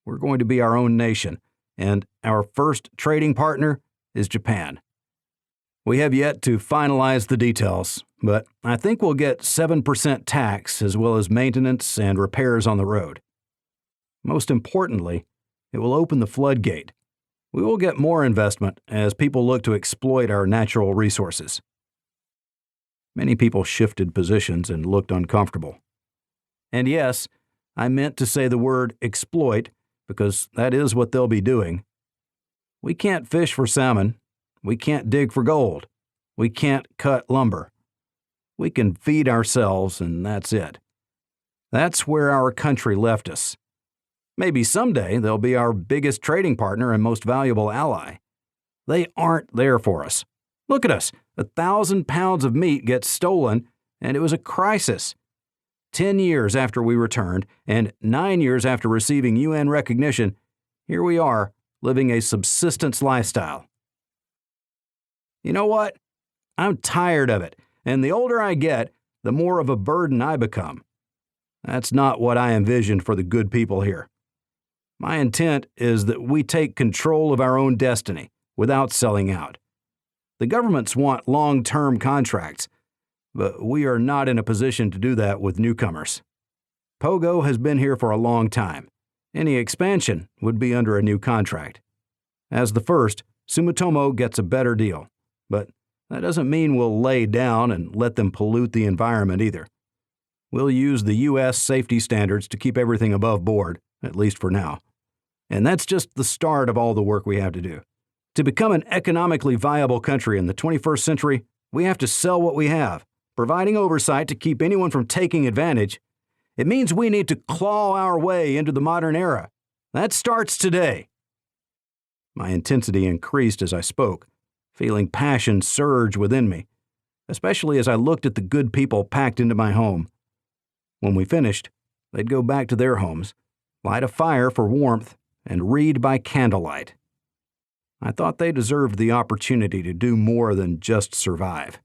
We're going to be our own nation, and our first trading partner is Japan. We have yet to finalize the details, but I think we'll get 7% tax as well as maintenance and repairs on the road. Most importantly, it will open the floodgate. We will get more investment as people look to exploit our natural resources. Many people shifted positions and looked uncomfortable. And yes, I meant to say the word exploit because that is what they'll be doing. We can't fish for salmon. We can't dig for gold. We can't cut lumber. We can feed ourselves, and that's it. That's where our country left us. Maybe someday they'll be our biggest trading partner and most valuable ally. They aren't there for us. Look at us. 1,000 pounds of meat gets stolen, and it was a crisis. 10 years after we returned, and 9 years after receiving UN recognition, here we are, living a subsistence lifestyle. You know what? I'm tired of it, and the older I get, the more of a burden I become. That's not what I envisioned for the good people here. My intent is that we take control of our own destiny without selling out. The governments want long-term contracts, but we are not in a position to do that with newcomers. Pogo has been here for a long time. Any expansion would be under a new contract. As the first, Sumitomo gets a better deal, but that doesn't mean we'll lay down and let them pollute the environment either. We'll use the U.S. safety standards to keep everything above board, at least for now. And that's just the start of all the work we have to do. To become an economically viable country in the 21st century, we have to sell what we have, providing oversight to keep anyone from taking advantage. It means we need to claw our way into the modern era. That starts today. My intensity increased as I spoke, feeling passion surge within me, especially as I looked at the good people packed into my home. When we finished, they'd go back to their homes, light a fire for warmth, and read by candlelight. I thought they deserved the opportunity to do more than just survive.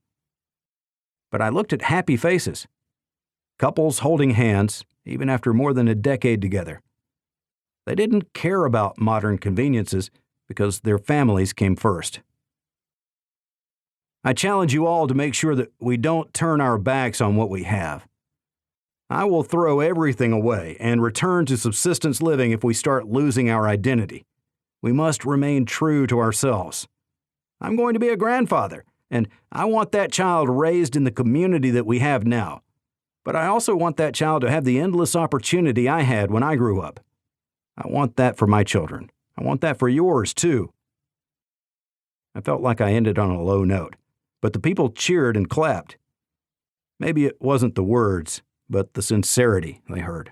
But I looked at happy faces. Couples holding hands, even after more than a decade together. They didn't care about modern conveniences because their families came first. I challenge you all to make sure that we don't turn our backs on what we have. I will throw everything away and return to subsistence living if we start losing our identity. We must remain true to ourselves. I'm going to be a grandfather, and I want that child raised in the community that we have now. But I also want that child to have the endless opportunity I had when I grew up. I want that for my children. I want that for yours, too. I felt like I ended on a low note, but the people cheered and clapped. Maybe it wasn't the words, but the sincerity they heard.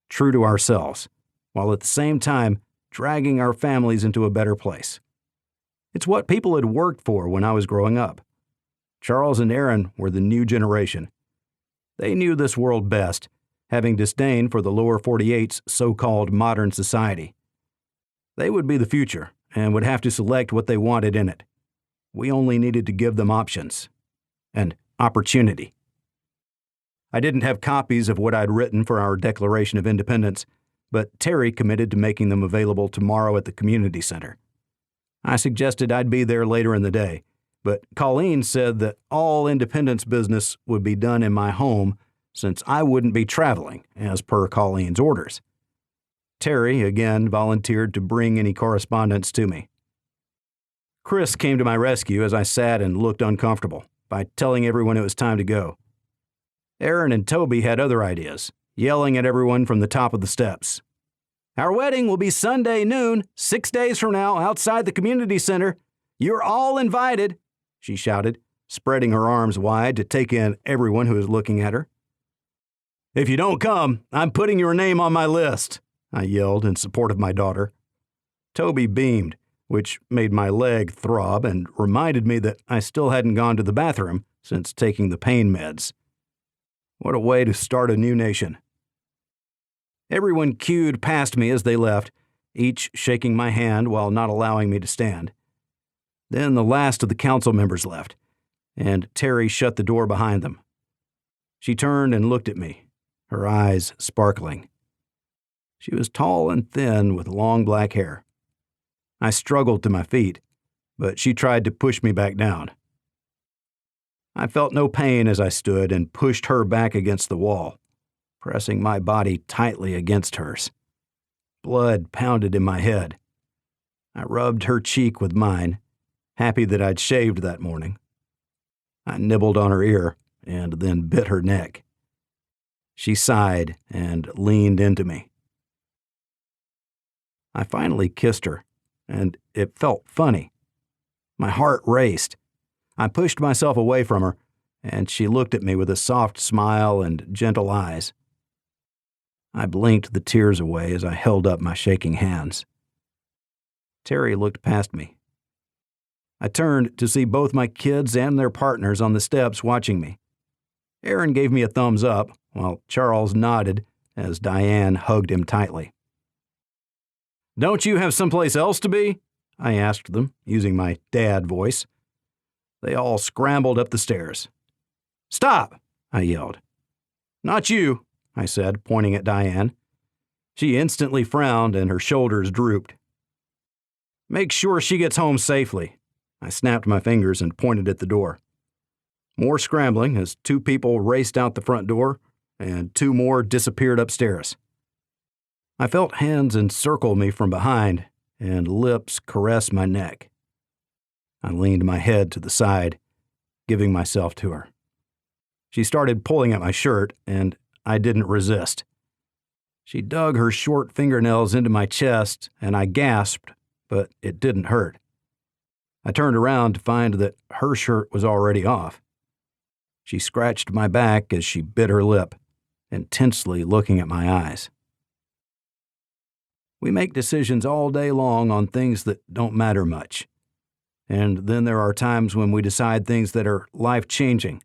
True to ourselves, while at the same time dragging our families into a better place. It's what people had worked for when I was growing up. Charles and Aaron were the new generation. They knew this world best, having disdain for the lower 48's so-called modern society. They would be the future and would have to select what they wanted in it. We only needed to give them options and opportunity. I didn't have copies of what I'd written for our Declaration of Independence, but Terry committed to making them available tomorrow at the community center. I suggested I'd be there later in the day, but Colleen said that all independence business would be done in my home since I wouldn't be traveling, as per Colleen's orders. Terry again volunteered to bring any correspondence to me. Chris came to my rescue as I sat and looked uncomfortable by telling everyone it was time to go. Aaron and Toby had other ideas, yelling at everyone from the top of the steps. Our wedding will be Sunday noon, 6 days from now, outside the community center. You're all invited, she shouted, spreading her arms wide to take in everyone who was looking at her. If you don't come, I'm putting your name on my list, I yelled in support of my daughter. Toby beamed, which made my leg throb and reminded me that I still hadn't gone to the bathroom since taking the pain meds. What a way to start a new nation. Everyone queued past me as they left, each shaking my hand while not allowing me to stand. Then the last of the council members left, and Terry shut the door behind them. She turned and looked at me, her eyes sparkling. She was tall and thin with long black hair. I struggled to my feet, but she tried to push me back down. I felt no pain as I stood and pushed her back against the wall, pressing my body tightly against hers. Blood pounded in my head. I rubbed her cheek with mine, happy that I'd shaved that morning. I nibbled on her ear and then bit her neck. She sighed and leaned into me. I finally kissed her, and it felt funny. My heart raced. I pushed myself away from her, and she looked at me with a soft smile and gentle eyes. I blinked the tears away as I held up my shaking hands. Terry looked past me. I turned to see both my kids and their partners on the steps watching me. Aaron gave me a thumbs up, while Charles nodded as Diane hugged him tightly. "Don't you have someplace else to be?" I asked them, using my dad voice. They all scrambled up the stairs. "Stop!" I yelled. "Not you," I said, pointing at Diane. She instantly frowned and her shoulders drooped. "Make sure she gets home safely," I snapped my fingers and pointed at the door. More scrambling as 2 people raced out the front door and 2 more disappeared upstairs. I felt hands encircle me from behind and lips caress my neck. I leaned my head to the side, giving myself to her. She started pulling at my shirt, and I didn't resist. She dug her short fingernails into my chest, and I gasped, but it didn't hurt. I turned around to find that her shirt was already off. She scratched my back as she bit her lip, intensely looking at my eyes. We make decisions all day long on things that don't matter much. And then there are times when we decide things that are life-changing.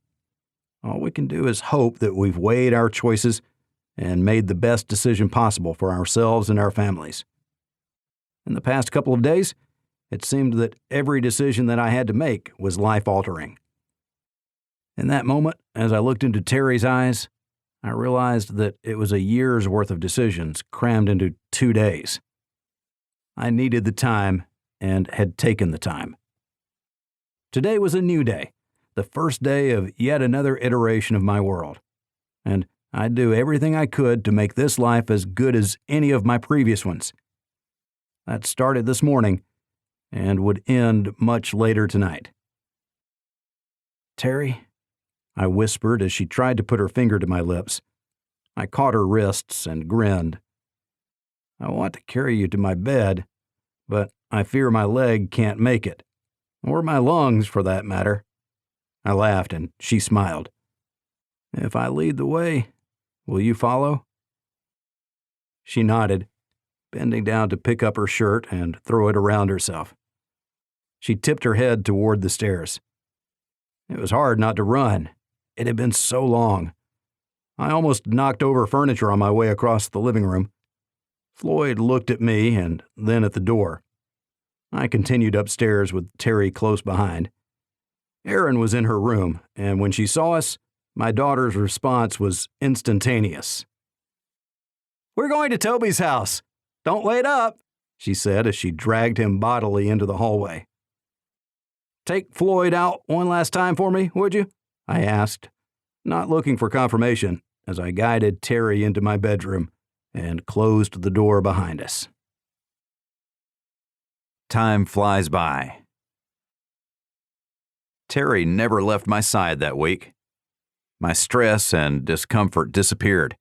All we can do is hope that we've weighed our choices and made the best decision possible for ourselves and our families. In the past couple of days, it seemed that every decision that I had to make was life-altering. In that moment, as I looked into Terry's eyes, I realized that it was a year's worth of decisions crammed into 2 days. I needed the time and had taken the time. Today was a new day, the first day of yet another iteration of my world, and I'd do everything I could to make this life as good as any of my previous ones. That started this morning and would end much later tonight. "Terry," I whispered as she tried to put her finger to my lips. I caught her wrists and grinned. "I want to carry you to my bed, but I fear my leg can't make it. Or my lungs, for that matter." I laughed and she smiled. "If I lead the way, will you follow?" She nodded, bending down to pick up her shirt and throw it around herself. She tipped her head toward the stairs. It was hard not to run. It had been so long. I almost knocked over furniture on my way across the living room. Floyd looked at me and then at the door. I continued upstairs with Terry close behind. Erin was in her room, and when she saw us, my daughter's response was instantaneous. "We're going to Toby's house. Don't wait up," she said as she dragged him bodily into the hallway. "Take Floyd out one last time for me, would you?" I asked, not looking for confirmation, as I guided Terry into my bedroom and closed the door behind us. Time flies by. Terry never left my side that week. My stress and discomfort disappeared.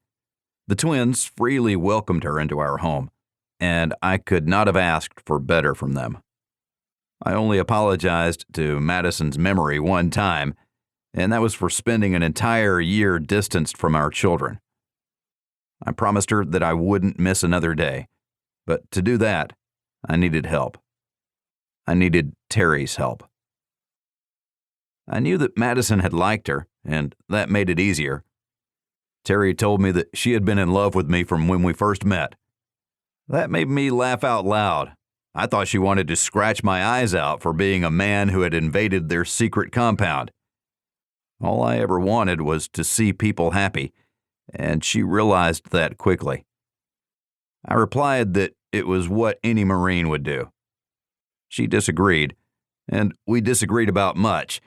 The twins freely welcomed her into our home, and I could not have asked for better from them. I only apologized to Madison's memory one time, and that was for spending an entire year distanced from our children. I promised her that I wouldn't miss another day, but to do that, I needed help. I needed Terry's help. I knew that Madison had liked her, and that made it easier. Terry told me that she had been in love with me from when we first met. That made me laugh out loud. I thought she wanted to scratch my eyes out for being a man who had invaded their secret compound. All I ever wanted was to see people happy, and she realized that quickly. I replied that it was what any Marine would do. She disagreed, and we disagreed about much,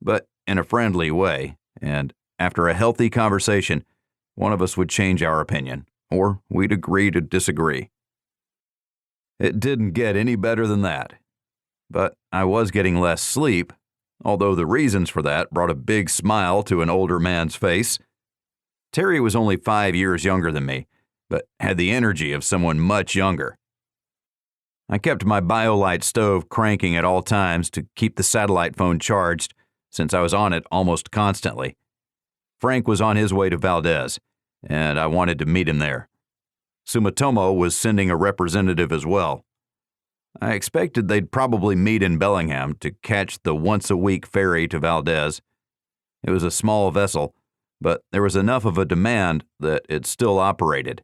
but in a friendly way, and after a healthy conversation, one of us would change our opinion, or we'd agree to disagree. It didn't get any better than that, but I was getting less sleep, although the reasons for that brought a big smile to an older man's face. Terry was only 5 years younger than me, but had the energy of someone much younger. I kept my BioLite stove cranking at all times to keep the satellite phone charged, since I was on it almost constantly. Frank was on his way to Valdez, and I wanted to meet him there. Sumitomo was sending a representative as well. I expected they'd probably meet in Bellingham to catch the once-a-week ferry to Valdez. It was a small vessel, but there was enough of a demand that it still operated.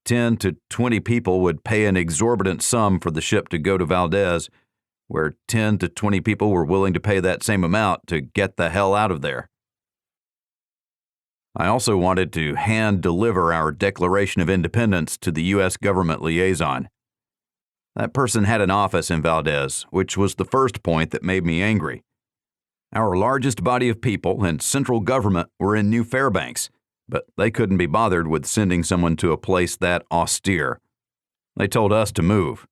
10 to 20 people would pay an exorbitant sum for the ship to go to Valdez, where 10 to 20 people were willing to pay that same amount to get the hell out of there. I also wanted to hand-deliver our Declaration of Independence to the U.S. government liaison. That person had an office in Valdez, which was the first point that made me angry. Our largest body of people and central government were in New Fairbanks, but they couldn't be bothered with sending someone to a place that austere. They told us to move.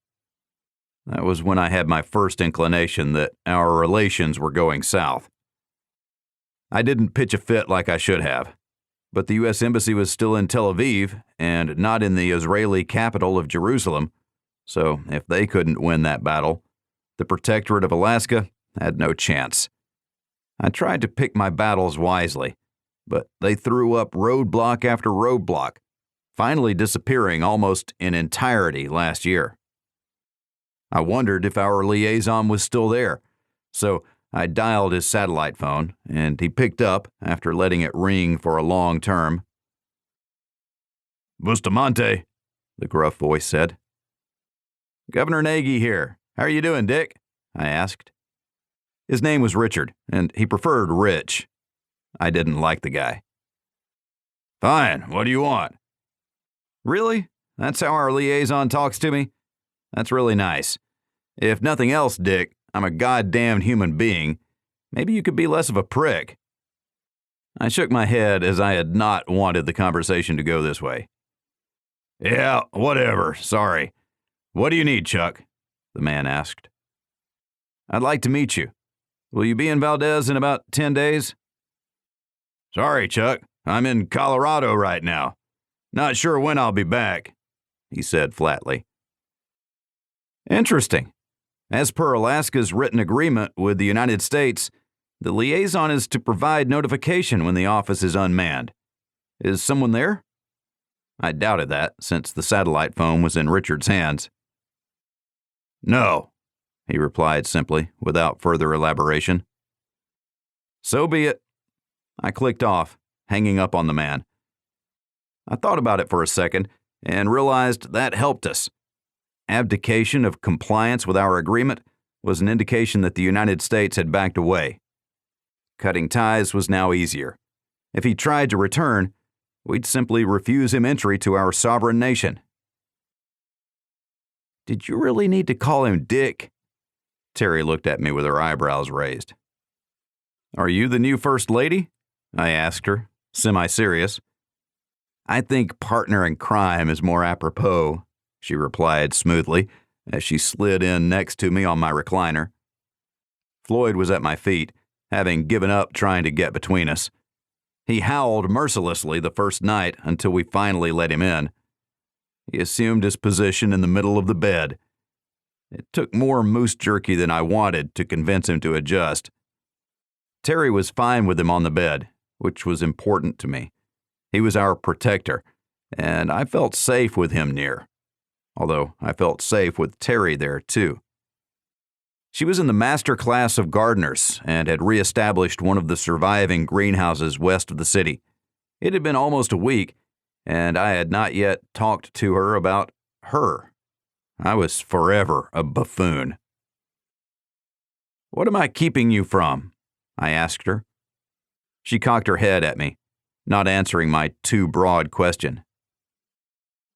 That was when I had my first inclination that our relations were going south. I didn't pitch a fit like I should have, but the U.S. Embassy was still in Tel Aviv and not in the Israeli capital of Jerusalem, so if they couldn't win that battle, the Protectorate of Alaska had no chance. I tried to pick my battles wisely, but they threw up roadblock after roadblock, finally disappearing almost in entirety last year. I wondered if our liaison was still there, so I dialed his satellite phone, and he picked up after letting it ring for a long term. "Bustamante," the gruff voice said. "Governor Nagy here. How are you doing, Dick?" I asked. His name was Richard, and he preferred Rich. I didn't like the guy. "Fine. What do you want?" "Really? That's how our liaison talks to me? That's really nice. If nothing else, Dick, I'm a goddamned human being. Maybe you could be less of a prick." I shook my head as I had not wanted the conversation to go this way. "Yeah, whatever. Sorry. What do you need, Chuck?" the man asked. "I'd like to meet you. Will you be in Valdez in about 10 days? "Sorry, Chuck. I'm in Colorado right now. Not sure when I'll be back," he said flatly. Interesting. As per Alaska's written agreement with the United States, the liaison is to provide notification when the office is unmanned. Is someone there? I doubted that, since the satellite phone was in Richard's hands. "No," he replied simply, without further elaboration. So be it. I clicked off, hanging up on the man. I thought about it for a second and realized that helped us. Abdication of compliance with our agreement was an indication that the United States had backed away. Cutting ties was now easier. If he tried to return, we'd simply refuse him entry to our sovereign nation. "Did you really need to call him Dick?" Terry looked at me with her eyebrows raised. "Are you the new First Lady?" I asked her, semi-serious. "I think partner in crime is more apropos," she replied smoothly as she slid in next to me on my recliner. Floyd was at my feet, having given up trying to get between us. He howled mercilessly the first night until we finally let him in. He assumed his position in the middle of the bed. It took more moose jerky than I wanted to convince him to adjust. Terry was fine with him on the bed, which was important to me. He was our protector, and I felt safe with him near. Although I felt safe with Terry there, too. She was in the master class of gardeners and had reestablished one of the surviving greenhouses west of the city. It had been almost a week, and I had not yet talked to her about her. I was forever a buffoon. "What am I keeping you from?" I asked her. She cocked her head at me, not answering my too broad question.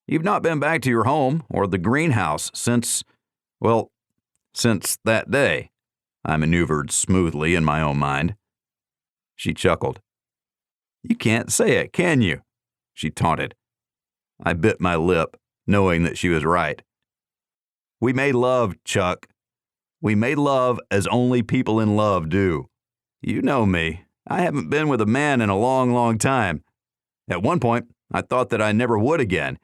"You've not been back to your home or the greenhouse since that day," I maneuvered smoothly in my own mind. She chuckled. "You can't say it, can you?" she taunted. I bit my lip, knowing that she was right. "We made love, Chuck. We made love as only people in love do. You know me. I haven't been with a man in a long, long time. At one point, I thought that I never would again.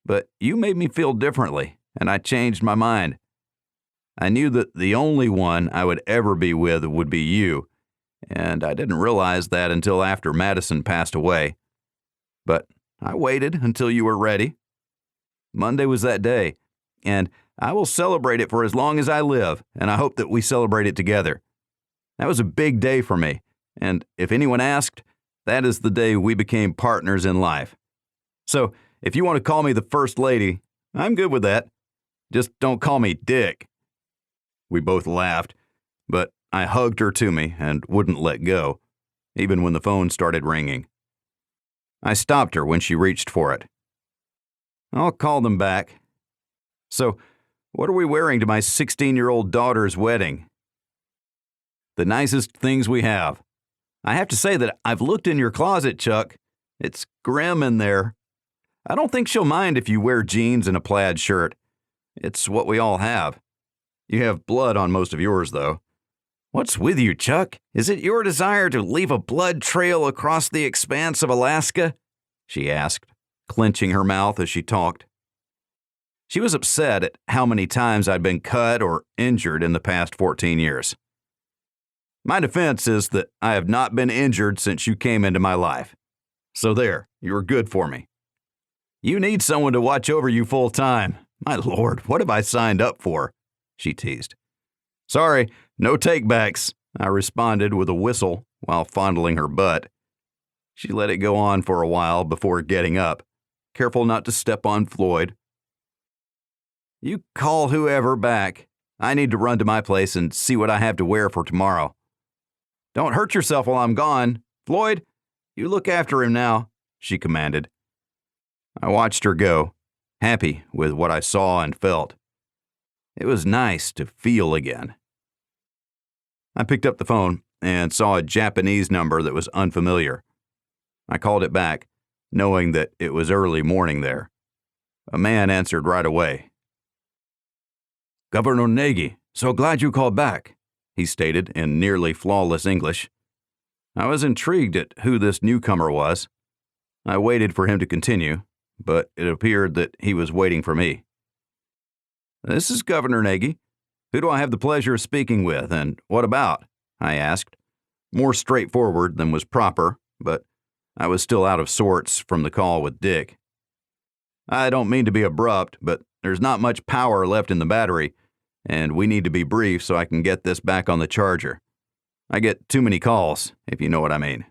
But you made me feel differently, and I changed my mind. I knew that the only one I would ever be with would be you, and I didn't realize that until after Madison passed away. But I waited until you were ready. Monday was that day, and I will celebrate it for as long as I live, and I hope that we celebrate it together. That was a big day for me, and if anyone asked, that is the day we became partners in life. So, if you want to call me the First Lady, I'm good with that. Just don't call me Dick." We both laughed, but I hugged her to me and wouldn't let go, even when the phone started ringing. I stopped her when she reached for it. "I'll call them back. So, What are we wearing to my 16-year-old daughter's wedding? The nicest things we have. I have to say that I've looked in your closet, Chuck. It's grim in there. I don't think she'll mind if you wear jeans and a plaid shirt. It's what we all have. You have blood on most of yours, though. What's with you, Chuck? Is it your desire to leave a blood trail across the expanse of Alaska? She asked, clenching her mouth as she talked. She was upset at how many times I'd been cut or injured in the past 14 years. My defense is that I have not been injured since you came into my life. So there, you were good for me. You need someone to watch over you full time. My Lord, what have I signed up for? She teased. Sorry, no takebacks, I responded with a whistle while fondling her butt. She let it go on for a while before getting up, careful not to step on Floyd. You call whoever back. I need to run to my place and see what I have to wear for tomorrow. Don't hurt yourself while I'm gone. Floyd, you look after him now, she commanded. I watched her go, happy with what I saw and felt. It was nice to feel again. I picked up the phone and saw a Japanese number that was unfamiliar. I called it back, knowing that it was early morning there. A man answered right away. Governor Nagy, so glad you called back, he stated in nearly flawless English. I was intrigued at who this newcomer was. I waited for him to continue, but it appeared that he was waiting for me. This is Governor Nagy. Who do I have the pleasure of speaking with, and what about? I asked, more straightforward than was proper, but I was still out of sorts from the call with Dick. I don't mean to be abrupt, but there's not much power left in the battery, and we need to be brief so I can get this back on the charger. I get too many calls, if you know what I mean.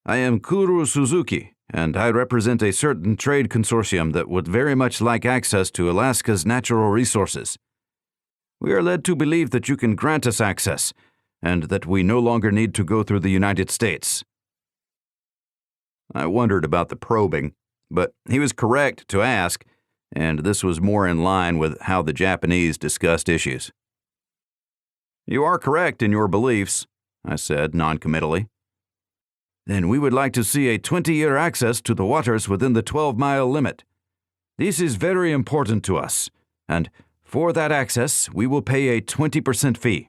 I am Kuru Suzuki, and I represent a certain trade consortium that would very much like access to Alaska's natural resources. We are led to believe that you can grant us access, and that we no longer need to go through the United States. I wondered about the probing, but he was correct to ask, and this was more in line with how the Japanese discussed issues. You are correct in your beliefs, I said noncommittally. Then we would like to see a 20-year access to the waters within the 12-mile limit. This is very important to us, and for that access, we will pay a 20% fee.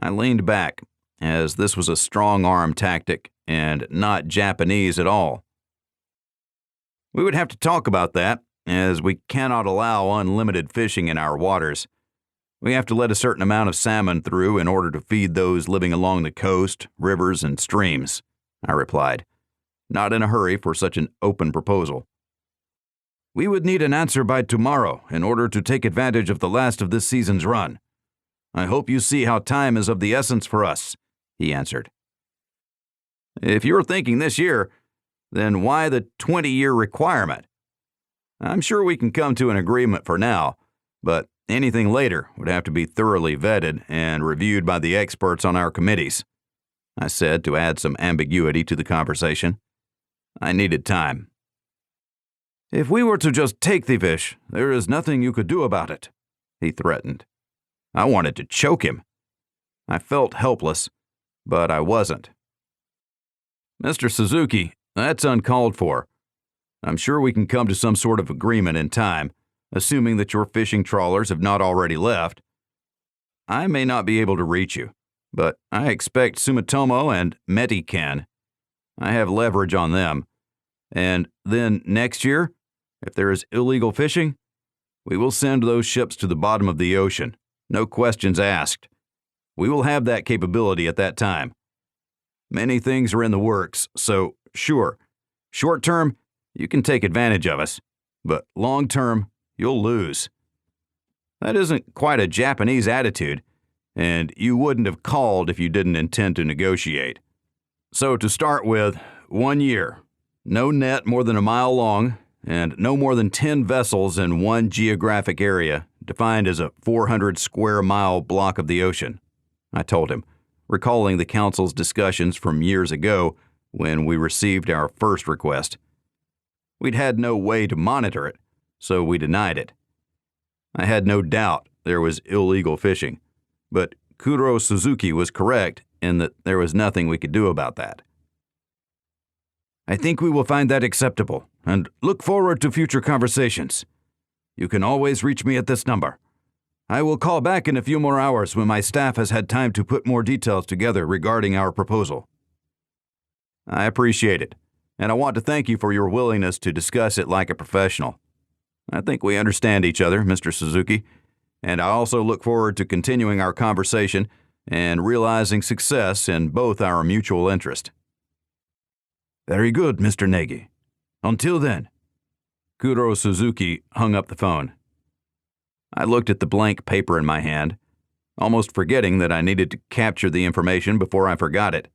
I leaned back, as this was a strong-arm tactic and not Japanese at all. We would have to talk about that, as we cannot allow unlimited fishing in our waters. We have to let a certain amount of salmon through in order to feed those living along the coast, rivers, and streams, I replied, not in a hurry for such an open proposal. We would need an answer by tomorrow in order to take advantage of the last of this season's run. I hope you see how time is of the essence for us, he answered. If you're thinking this year, then why the 20-year requirement? I'm sure we can come to an agreement for now, but anything later would have to be thoroughly vetted and reviewed by the experts on our committees, I said to add some ambiguity to the conversation. I needed time. If we were to just take the fish, there is nothing you could do about it, he threatened. I wanted to choke him. I felt helpless, but I wasn't. Mr. Suzuki, that's uncalled for. I'm sure we can come to some sort of agreement in time, assuming that your fishing trawlers have not already left. I may not be able to reach you, but I expect Sumitomo and Meti can. I have leverage on them. And then next year, if there is illegal fishing, we will send those ships to the bottom of the ocean, no questions asked. We will have that capability at that time. Many things are in the works, so sure, short term, you can take advantage of us, but long term, you'll lose. That isn't quite a Japanese attitude, and you wouldn't have called if you didn't intend to negotiate. So to start with, 1 year, no net more than a mile long, and no more than 10 vessels in one geographic area, defined as a 400-square-mile block of the ocean, I told him, recalling the council's discussions from years ago when we received our first request. We'd had no way to monitor it, so we denied it, I had no doubt there was illegal fishing, but Kuro Suzuki was correct in that there was nothing we could do about that. I think we will find that acceptable and look forward to future conversations. You can always reach me at this number. I will call back in a few more hours when my staff has had time to put more details together regarding our proposal. I appreciate it, and I want to thank you for your willingness to discuss it like a professional. I think we understand each other, Mr. Suzuki, and I also look forward to continuing our conversation and realizing success in both our mutual interest. Very good, Mr. Negi. Until then. Kuro Suzuki hung up the phone. I looked at the blank paper in my hand, almost forgetting that I needed to capture the information before I forgot it.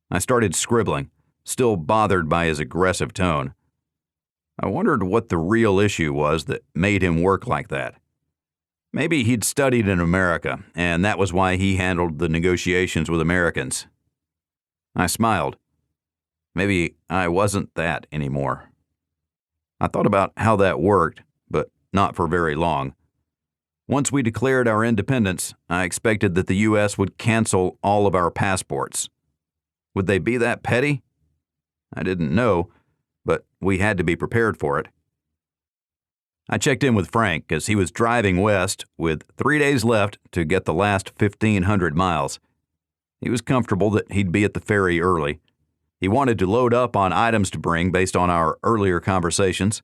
I started scribbling, still bothered by his aggressive tone. I wondered what the real issue was that made him work like that. Maybe he'd studied in America, and that was why he handled the negotiations with Americans. I smiled. Maybe I wasn't that anymore. I thought about how that worked, but not for very long. Once we declared our independence, I expected that the U.S. would cancel all of our passports. Would they be that petty? I didn't know, but we had to be prepared for it. I checked in with Frank as he was driving west with 3 days left to get the last 1,500 miles. He was comfortable that he'd be at the ferry early. He wanted to load up on items to bring based on our earlier conversations,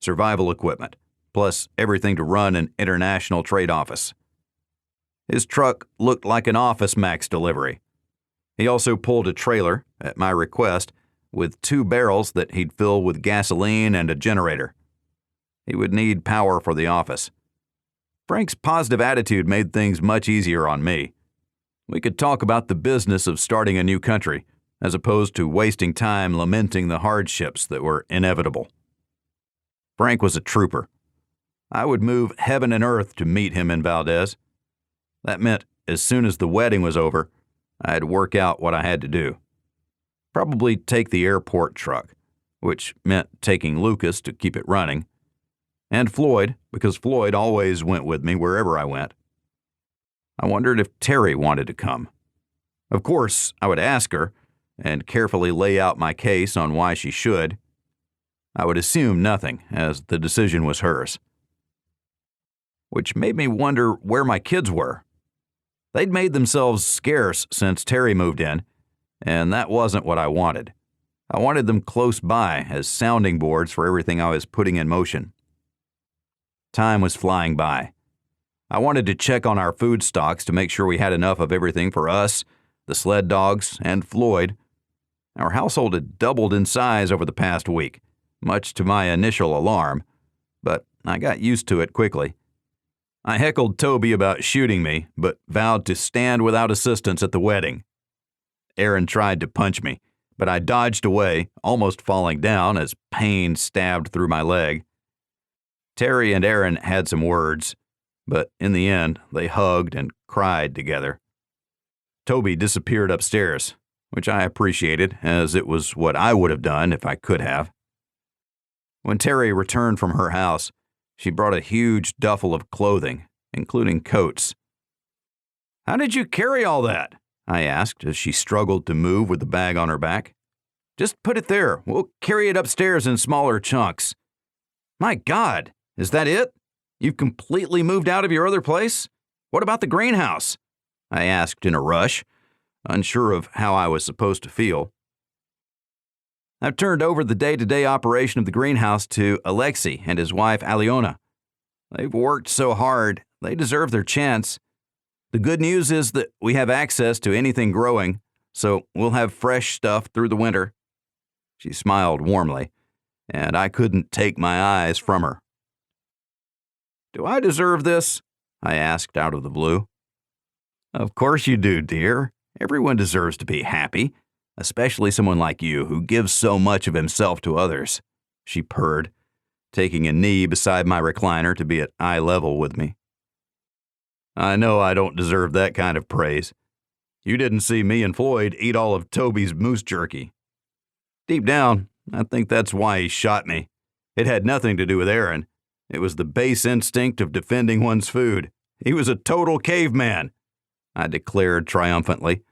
survival equipment, plus everything to run an international trade office. His truck looked like an Office Max delivery. He also pulled a trailer, at my request, with 2 barrels that he'd fill with gasoline and a generator. He would need power for the office. Frank's positive attitude made things much easier on me. We could talk about the business of starting a new country, as opposed to wasting time lamenting the hardships that were inevitable. Frank was a trooper. I would move heaven and earth to meet him in Valdez. That meant as soon as the wedding was over, I'd work out what I had to do. Probably take the airport truck, which meant taking Lucas to keep it running, and Floyd, because Floyd always went with me wherever I went. I wondered if Terry wanted to come. Of course, I would ask her, and carefully lay out my case on why she should. I would assume nothing, as the decision was hers. Which made me wonder where my kids were. They'd made themselves scarce since Terry moved in, and that wasn't what I wanted. I wanted them close by as sounding boards for everything I was putting in motion. Time was flying by. I wanted to check on our food stocks to make sure we had enough of everything for us, the sled dogs, and Floyd. Our household had doubled in size over the past week, much to my initial alarm, but I got used to it quickly. I heckled Toby about shooting me, but vowed to stand without assistance at the wedding. Aaron tried to punch me, but I dodged away, almost falling down as pain stabbed through my leg. Terry and Aaron had some words, but in the end, they hugged and cried together. Toby disappeared upstairs, which I appreciated, as it was what I would have done if I could have. When Terry returned from her house, she brought a huge duffel of clothing, including coats. "How did you carry all that?" I asked as she struggled to move with the bag on her back. "Just put it there. We'll carry it upstairs in smaller chunks." "My God, is that it? You've completely moved out of your other place? What about the greenhouse?" I asked in a rush, unsure of how I was supposed to feel. "I've turned over the day-to-day operation of the greenhouse to Alexei and his wife Aliona. They've worked so hard, they deserve their chance. The good news is that we have access to anything growing, so we'll have fresh stuff through the winter." She smiled warmly, and I couldn't take my eyes from her. "Do I deserve this?" I asked out of the blue. "Of course you do, dear. Everyone deserves to be happy, especially someone like you who gives so much of himself to others," she purred, taking a knee beside my recliner to be at eye level with me. "I know I don't deserve that kind of praise. You didn't see me and Floyd eat all of Toby's moose jerky. Deep down, I think that's why he shot me. It had nothing to do with Aaron. It was the base instinct of defending one's food. He was a total caveman, I declared triumphantly.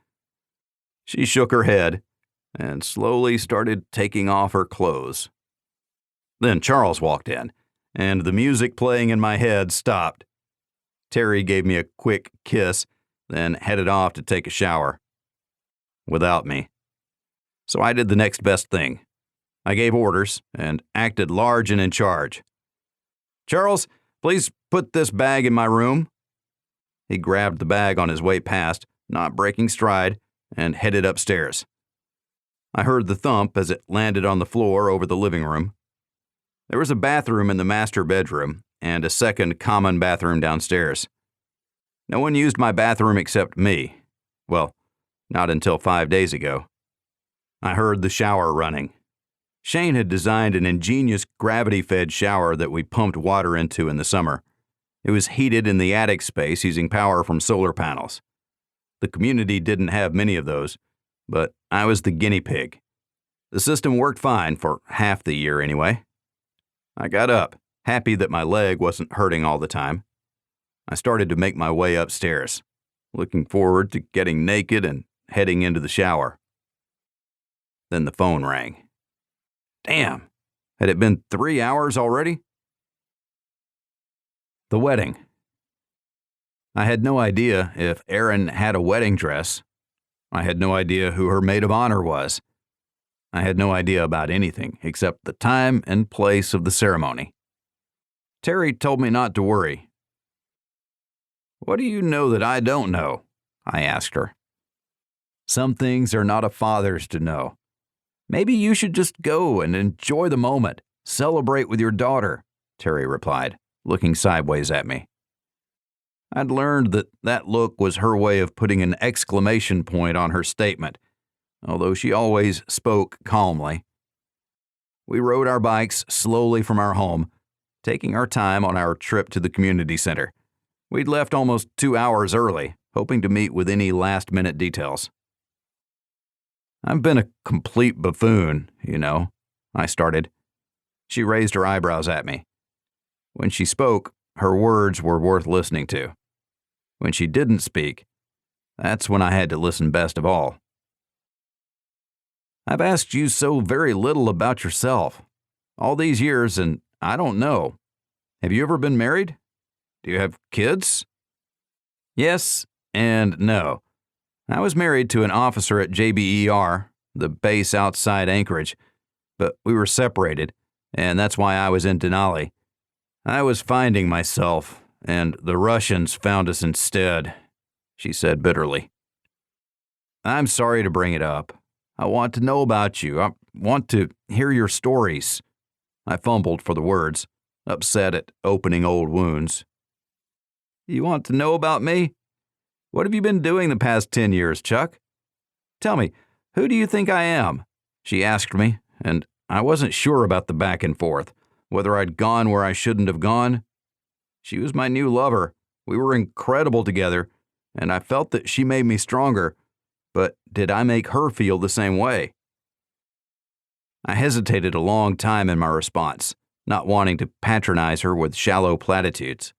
She shook her head and slowly started taking off her clothes. Then Charles walked in, and the music playing in my head stopped. Terry gave me a quick kiss, then headed off to take a shower. Without me. So I did the next best thing. I gave orders and acted large and in charge. "Charles, please put this bag in my room." He grabbed the bag on his way past, not breaking stride, and headed upstairs. I heard the thump as it landed on the floor over the living room. There was a bathroom in the master bedroom and a second common bathroom downstairs. No one used my bathroom except me. Well, not until 5 days ago. I heard the shower running. Shane had designed an ingenious gravity-fed shower that we pumped water into in the summer. It was heated in the attic space using power from solar panels. The community didn't have many of those, but I was the guinea pig. The system worked fine for half the year anyway. I got up, happy that my leg wasn't hurting all the time. I started to make my way upstairs, looking forward to getting naked and heading into the shower. Then the phone rang. Damn, had it been 3 hours already? The wedding. I had no idea if Erin had a wedding dress. I had no idea who her maid of honor was. I had no idea about anything except the time and place of the ceremony. Terry told me not to worry. "What do you know that I don't know?" I asked her. "Some things are not a father's to know. Maybe you should just go and enjoy the moment, celebrate with your daughter," Terry replied, looking sideways at me. I'd learned that that look was her way of putting an exclamation point on her statement, although she always spoke calmly. We rode our bikes slowly from our home, taking our time on our trip to the community center. We'd left almost 2 hours early, hoping to meet with any last-minute details. "I've been a complete buffoon, you know," I started. She raised her eyebrows at me. When she spoke, her words were worth listening to. When she didn't speak, that's when I had to listen best of all. "I've asked you so very little about yourself. All these years, and I don't know. Have you ever been married? Do you have kids?" "Yes and no. I was married to an officer at JBER, the base outside Anchorage, but we were separated, and that's why I was in Denali. I was finding myself, and the Russians found us instead," she said bitterly. "I'm sorry to bring it up. I want to know about you. I want to hear your stories." I fumbled for the words, upset at opening old wounds. "You want to know about me? What have you been doing the past 10 years, Chuck? Tell me, who do you think I am?" she asked me, and I wasn't sure about the back and forth, whether I'd gone where I shouldn't have gone. She was my new lover. We were incredible together, and I felt that she made me stronger, but did I make her feel the same way? I hesitated a long time in my response, not wanting to patronize her with shallow platitudes.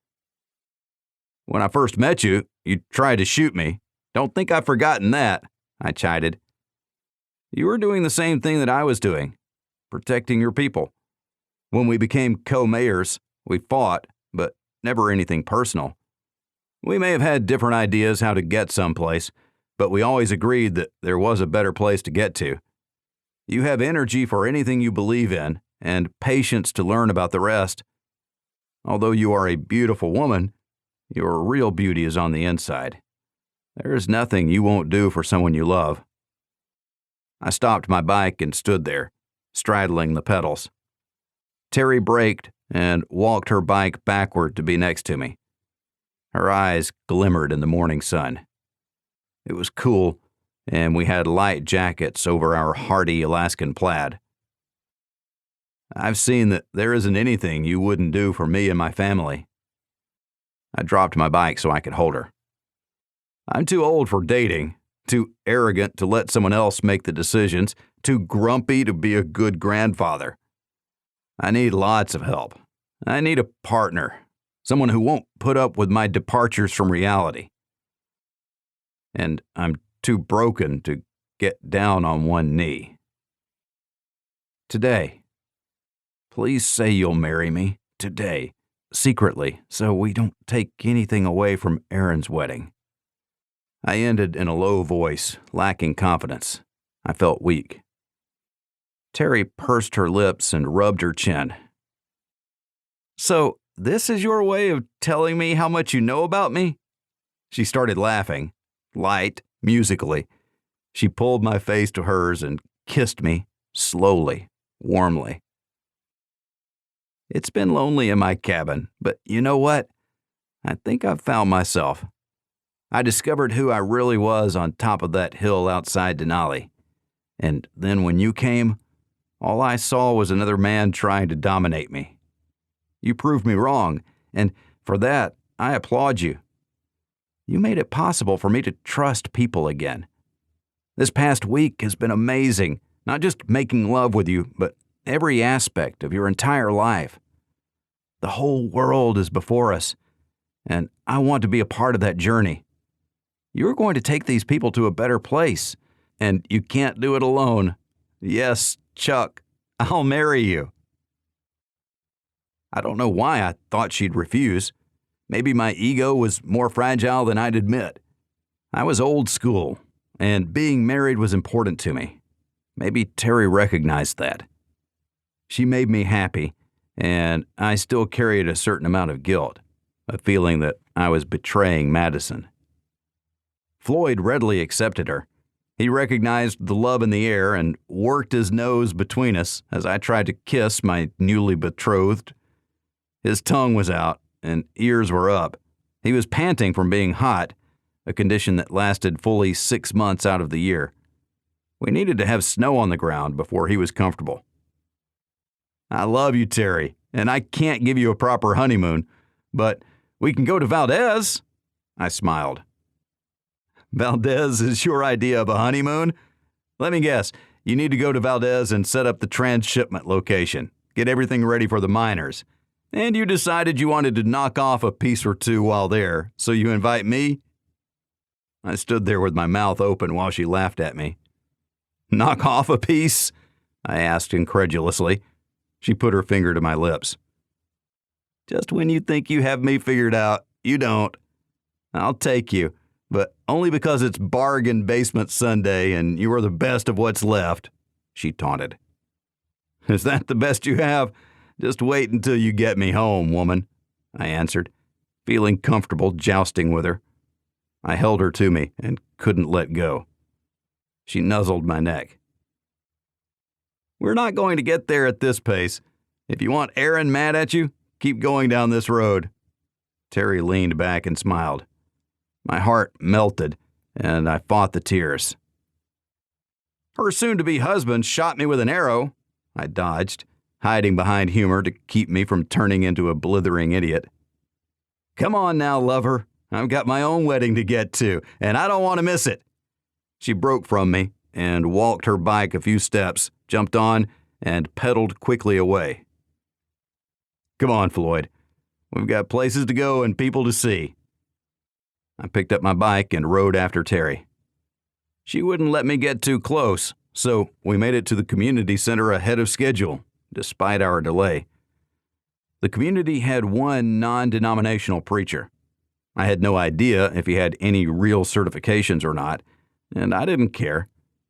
"When I first met you, you tried to shoot me. Don't think I've forgotten that," I chided. "You were doing the same thing that I was doing, protecting your people. When we became co-mayors, we fought, but never anything personal. We may have had different ideas how to get someplace, but we always agreed that there was a better place to get to. You have energy for anything you believe in, and patience to learn about the rest. Although you are a beautiful woman, your real beauty is on the inside. There is nothing you won't do for someone you love." I stopped my bike and stood there, straddling the pedals. Terry braked and walked her bike backward to be next to me. Her eyes glimmered in the morning sun. It was cool, and we had light jackets over our hardy Alaskan plaid. "I've seen that there isn't anything you wouldn't do for me and my family." I dropped my bike so I could hold her. "I'm too old for dating, too arrogant to let someone else make the decisions, too grumpy to be a good grandfather. I need lots of help, I need a partner, someone who won't put up with my departures from reality. And I'm too broken to get down on one knee. Today, please say you'll marry me today, secretly, so we don't take anything away from Aaron's wedding. I ended in a low voice, lacking confidence. I felt weak. Terry pursed her lips and rubbed her chin. So, this is your way of telling me how much you know about me? She started laughing, light, musically. She pulled my face to hers and kissed me, slowly, warmly. It's been lonely in my cabin, but you know what? I think I've found myself. I discovered who I really was on top of that hill outside Denali. And then when you came, all I saw was another man trying to dominate me. You proved me wrong, and for that, I applaud you. You made it possible for me to trust people again. This past week has been amazing, not just making love with you, but every aspect of your entire life. The whole world is before us, and I want to be a part of that journey. You're going to take these people to a better place, and you can't do it alone. Yes, Chuck, I'll marry you. I don't know why I thought she'd refuse. Maybe my ego was more fragile than I'd admit. I was old school, and being married was important to me. Maybe Terry recognized that. She made me happy, and I still carried a certain amount of guilt, a feeling that I was betraying Madison. Floyd readily accepted her. He recognized the love in the air and worked his nose between us as I tried to kiss my newly betrothed. His tongue was out and ears were up. He was panting from being hot, a condition that lasted fully 6 months out of the year. We needed to have snow on the ground before he was comfortable. I love you, Terry, and I can't give you a proper honeymoon, but we can go to Valdez. I smiled. Valdez is your idea of a honeymoon? Let me guess, you need to go to Valdez and set up the transshipment location, get everything ready for the miners. And you decided you wanted to knock off a piece or two while there, so you invite me? I stood there with my mouth open while she laughed at me. Knock off a piece? I asked incredulously. She put her finger to my lips. Just when you think you have me figured out, you don't. I'll take you, but only because it's bargain basement Sunday and you are the best of what's left, she taunted. Is that the best you have? Just wait until you get me home, woman, I answered, feeling comfortable jousting with her. I held her to me and couldn't let go. She nuzzled my neck. We're not going to get there at this pace. If you want Aaron mad at you, keep going down this road. Terry leaned back and smiled. My heart melted, and I fought the tears. Her soon-to-be husband shot me with an arrow. I dodged, hiding behind humor to keep me from turning into a blithering idiot. Come on now, lover. I've got my own wedding to get to, and I don't want to miss it. She broke from me and walked her bike a few steps, jumped on, and pedaled quickly away. Come on, Floyd. We've got places to go and people to see. I picked up my bike and rode after Terry. She wouldn't let me get too close, so we made it to the community center ahead of schedule, despite our delay. The community had one non-denominational preacher. I had no idea if he had any real certifications or not, and I didn't care.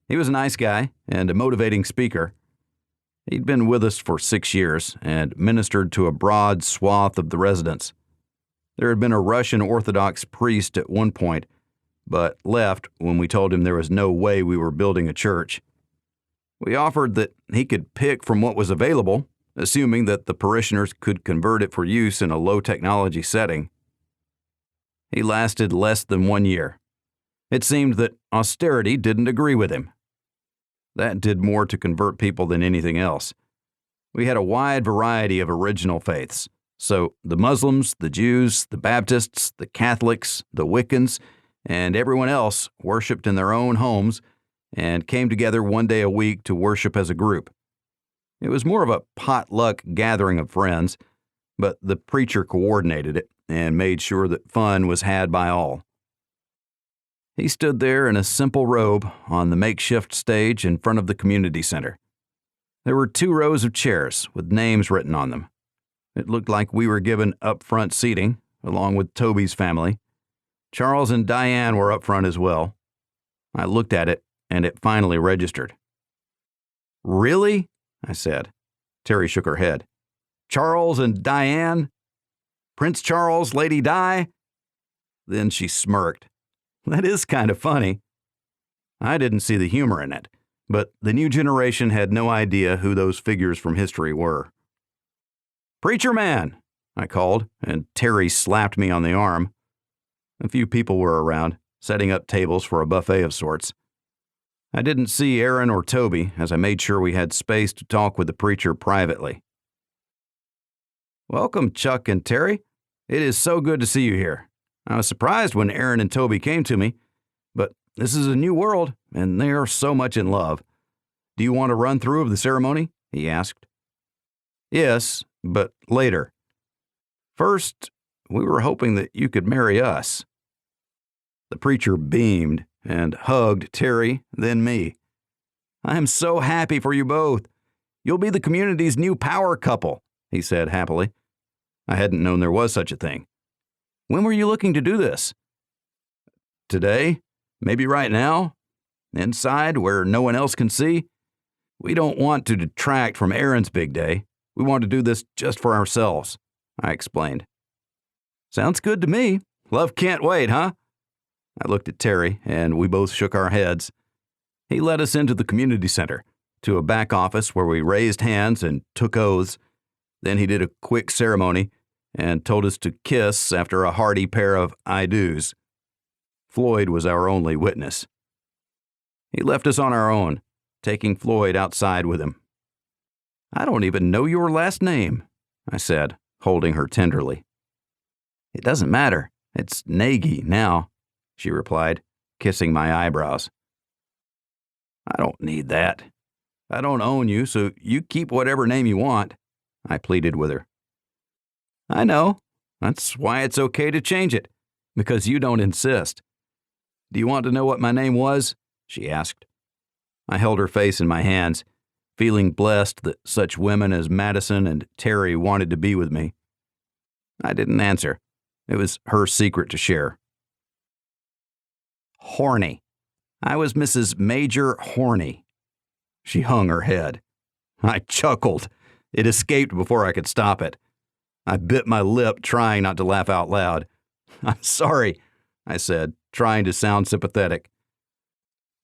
He was a nice guy and a motivating speaker. He'd been with us for 6 years and ministered to a broad swath of the residents. There had been a Russian Orthodox priest at one point, but left when we told him there was no way we were building a church. We offered that he could pick from what was available, assuming that the parishioners could convert it for use in a low-technology setting. He lasted less than 1 year. It seemed that austerity didn't agree with him. That did more to convert people than anything else. We had a wide variety of original faiths, so the Muslims, the Jews, the Baptists, the Catholics, the Wiccans, and everyone else worshipped in their own homes and came together one day a week to worship as a group. It was more of a potluck gathering of friends, but the preacher coordinated it and made sure that fun was had by all. He stood there in a simple robe on the makeshift stage in front of the community center. There were 2 rows of chairs with names written on them. It looked like we were given up-front seating, along with Toby's family. Charles and Diane were up front as well. I looked at it, and it finally registered. "Really?" I said. Terry shook her head. "Charles and Diane? Prince Charles, Lady Di?" Then she smirked. "That is kind of funny." I didn't see the humor in it, but the new generation had no idea who those figures from history were. "Preacher man," I called, and Terry slapped me on the arm. A few people were around, setting up tables for a buffet of sorts. I didn't see Aaron or Toby, as I made sure we had space to talk with the preacher privately. "Welcome, Chuck and Terry. It is so good to see you here. I was surprised when Aaron and Toby came to me, but this is a new world, and they are so much in love. Do you want a run-through of the ceremony?" he asked. "Yes, but later. First, we were hoping that you could marry us." The preacher beamed and hugged Terry, then me. "I am so happy for you both. You'll be the community's new power couple," he said happily. I hadn't known there was such a thing. "When were you looking to do this?" "Today? Maybe right now? Inside, where no one else can see? We don't want to detract from Aaron's big day. We want to do this just for ourselves," I explained. "Sounds good to me. Love can't wait, huh?" I looked at Terry, and we both shook our heads. He led us into the community center, to a back office where we raised hands and took oaths. Then he did a quick ceremony and told us to kiss after a hearty pair of I do's. Floyd was our only witness. He left us on our own, taking Floyd outside with him. "I don't even know your last name," I said, holding her tenderly. "It doesn't matter. It's Nagy now," she replied, kissing my eyebrows. "I don't need that. I don't own you, so you keep whatever name you want," I pleaded with her. "I know. That's why it's okay to change it, because you don't insist. Do you want to know what my name was?" she asked. I held her face in my hands, feeling blessed that such women as Madison and Terry wanted to be with me. I didn't answer. It was her secret to share. "Horny. I was Mrs. Major Horny." She hung her head. I chuckled. It escaped before I could stop it. I bit my lip, trying not to laugh out loud. "I'm sorry," I said, trying to sound sympathetic.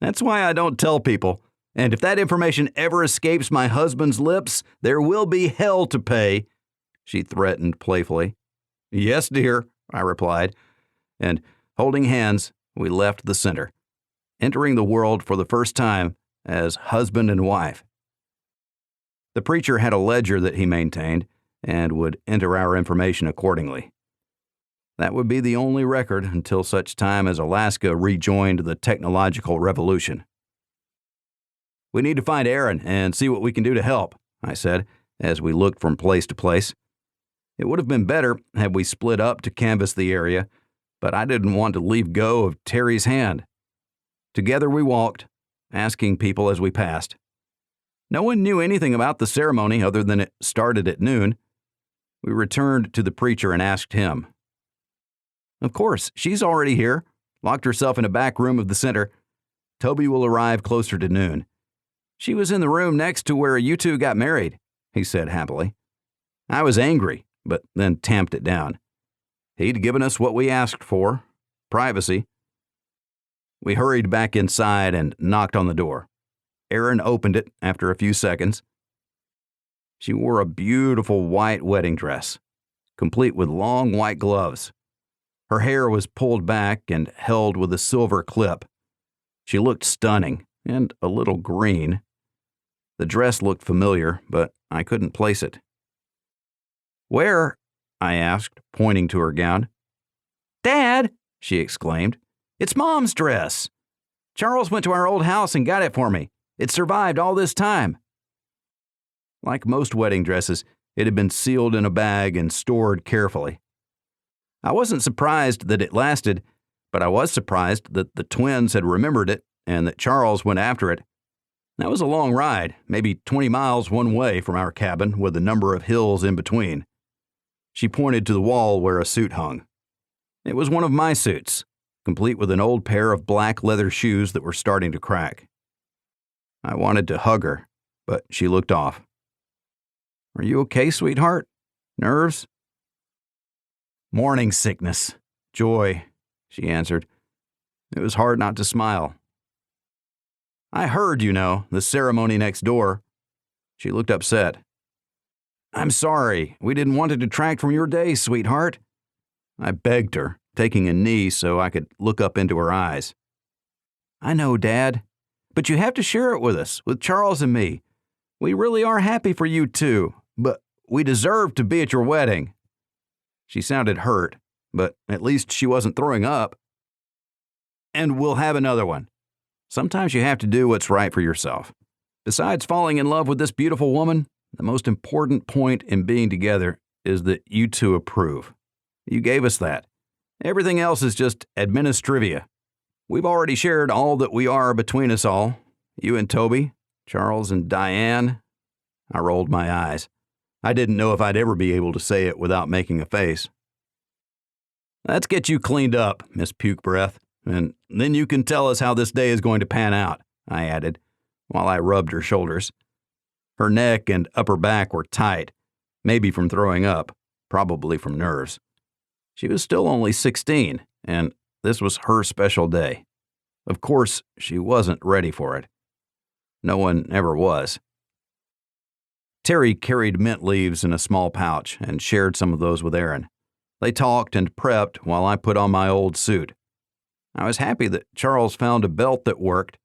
"That's why I don't tell people, and if that information ever escapes my husband's lips, there will be hell to pay," she threatened playfully. "Yes, dear," I replied, and, holding hands, we left the center, entering the world for the first time as husband and wife. The preacher had a ledger that he maintained and would enter our information accordingly. That would be the only record until such time as Alaska rejoined the technological revolution. "We need to find Aaron and see what we can do to help," I said, as we looked from place to place. It would have been better had we split up to canvass the area, but I didn't want to leave go of Terry's hand. Together we walked, asking people as we passed. No one knew anything about the ceremony other than it started at noon. We returned to the preacher and asked him. "Of course, she's already here, locked herself in a back room of the center. Toby will arrive closer to noon. She was in the room next to where you two got married," he said happily. I was angry, but then tamped it down. He'd given us what we asked for, privacy. We hurried back inside and knocked on the door. Aaron opened it after a few seconds. She wore a beautiful white wedding dress, complete with long white gloves. Her hair was pulled back and held with a silver clip. She looked stunning and a little green. The dress looked familiar, but I couldn't place it. "Where?" I asked, pointing to her gown. "Dad!" she exclaimed. "It's Mom's dress. Charles went to our old house and got it for me. It survived all this time." Like most wedding dresses, It had been sealed in a bag and stored carefully. I wasn't surprised that it lasted, but I was surprised that the twins had remembered it and that Charles went after it. That was a long ride, maybe 20 miles one way from our cabin with a number of hills in between. She pointed to the wall where a suit hung. It was one of my suits, complete with an old pair of black leather shoes that were starting to crack. I wanted to hug her, but she looked off. "Are you okay, sweetheart? Nerves?" "Morning sickness. Joy," she answered. It was hard not to smile. "I heard, the ceremony next door." She looked upset. "I'm sorry. We didn't want to detract from your day, sweetheart." I begged her, taking a knee so I could look up into her eyes. "I know, Dad. But you have to share it with us, with Charles and me. We really are happy for you, too. But we deserve to be at your wedding." She sounded hurt, but at least she wasn't throwing up. "And we'll have another one. Sometimes you have to do what's right for yourself. Besides falling in love with this beautiful woman, the most important point in being together is that you two approve. You gave us that. Everything else is just administrivia. We've already shared all that we are between us all. You and Toby, Charles and Diane." I rolled my eyes. I didn't know if I'd ever be able to say it without making a face. "Let's get you cleaned up, Miss Puke Breath, and then you can tell us how this day is going to pan out," I added, while I rubbed her shoulders. Her neck and upper back were tight, maybe from throwing up, probably from nerves. She was still only 16, and this was her special day. Of course, she wasn't ready for it. No one ever was. Terry carried mint leaves in a small pouch and shared some of those with Aaron. They talked and prepped while I put on my old suit. I was happy that Charles found a belt that worked.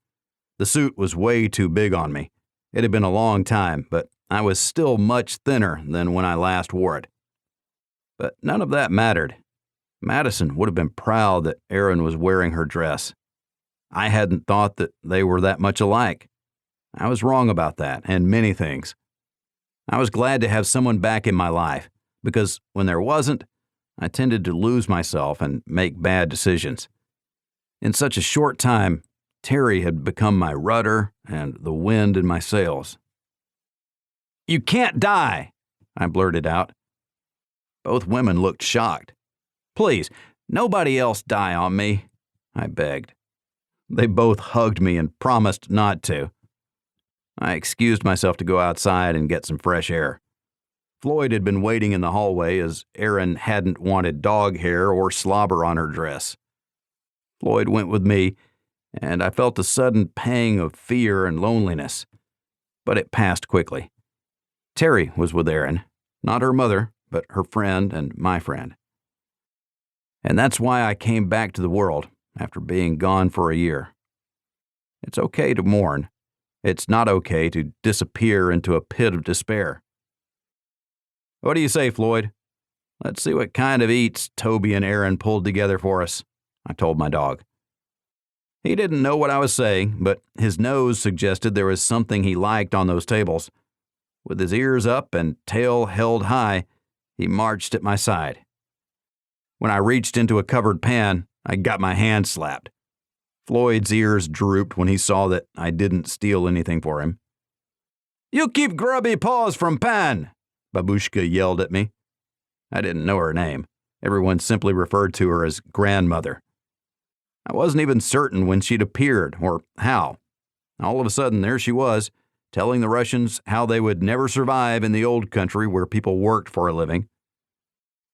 The suit was way too big on me. It had been a long time, but I was still much thinner than when I last wore it. But none of that mattered. Madison would have been proud that Aaron was wearing her dress. I hadn't thought that they were that much alike. I was wrong about that, and many things. I was glad to have someone back in my life, because when there wasn't, I tended to lose myself and make bad decisions. In such a short time, Terry had become my rudder and the wind in my sails. "You can't die," I blurted out. Both women looked shocked. "Please, nobody else die on me," I begged. They both hugged me and promised not to. I excused myself to go outside and get some fresh air. Floyd had been waiting in the hallway as Erin hadn't wanted dog hair or slobber on her dress. Floyd went with me, and I felt a sudden pang of fear and loneliness. But it passed quickly. Terry was with Erin, not her mother, but her friend and my friend. And that's why I came back to the world after being gone for a year. It's okay to mourn. It's not okay to disappear into a pit of despair. What do you say, Floyd? Let's see what kind of eats Toby and Aaron pulled together for us, I told my dog. He didn't know what I was saying, but his nose suggested there was something he liked on those tables. With his ears up and tail held high, he marched at my side. When I reached into a covered pan, I got my hand slapped. Floyd's ears drooped when he saw that I didn't steal anything for him. You keep grubby paws from pan, Babushka yelled at me. I didn't know her name. Everyone simply referred to her as grandmother. I wasn't even certain when she'd appeared or how. All of a sudden, there she was, telling the Russians how they would never survive in the old country where people worked for a living.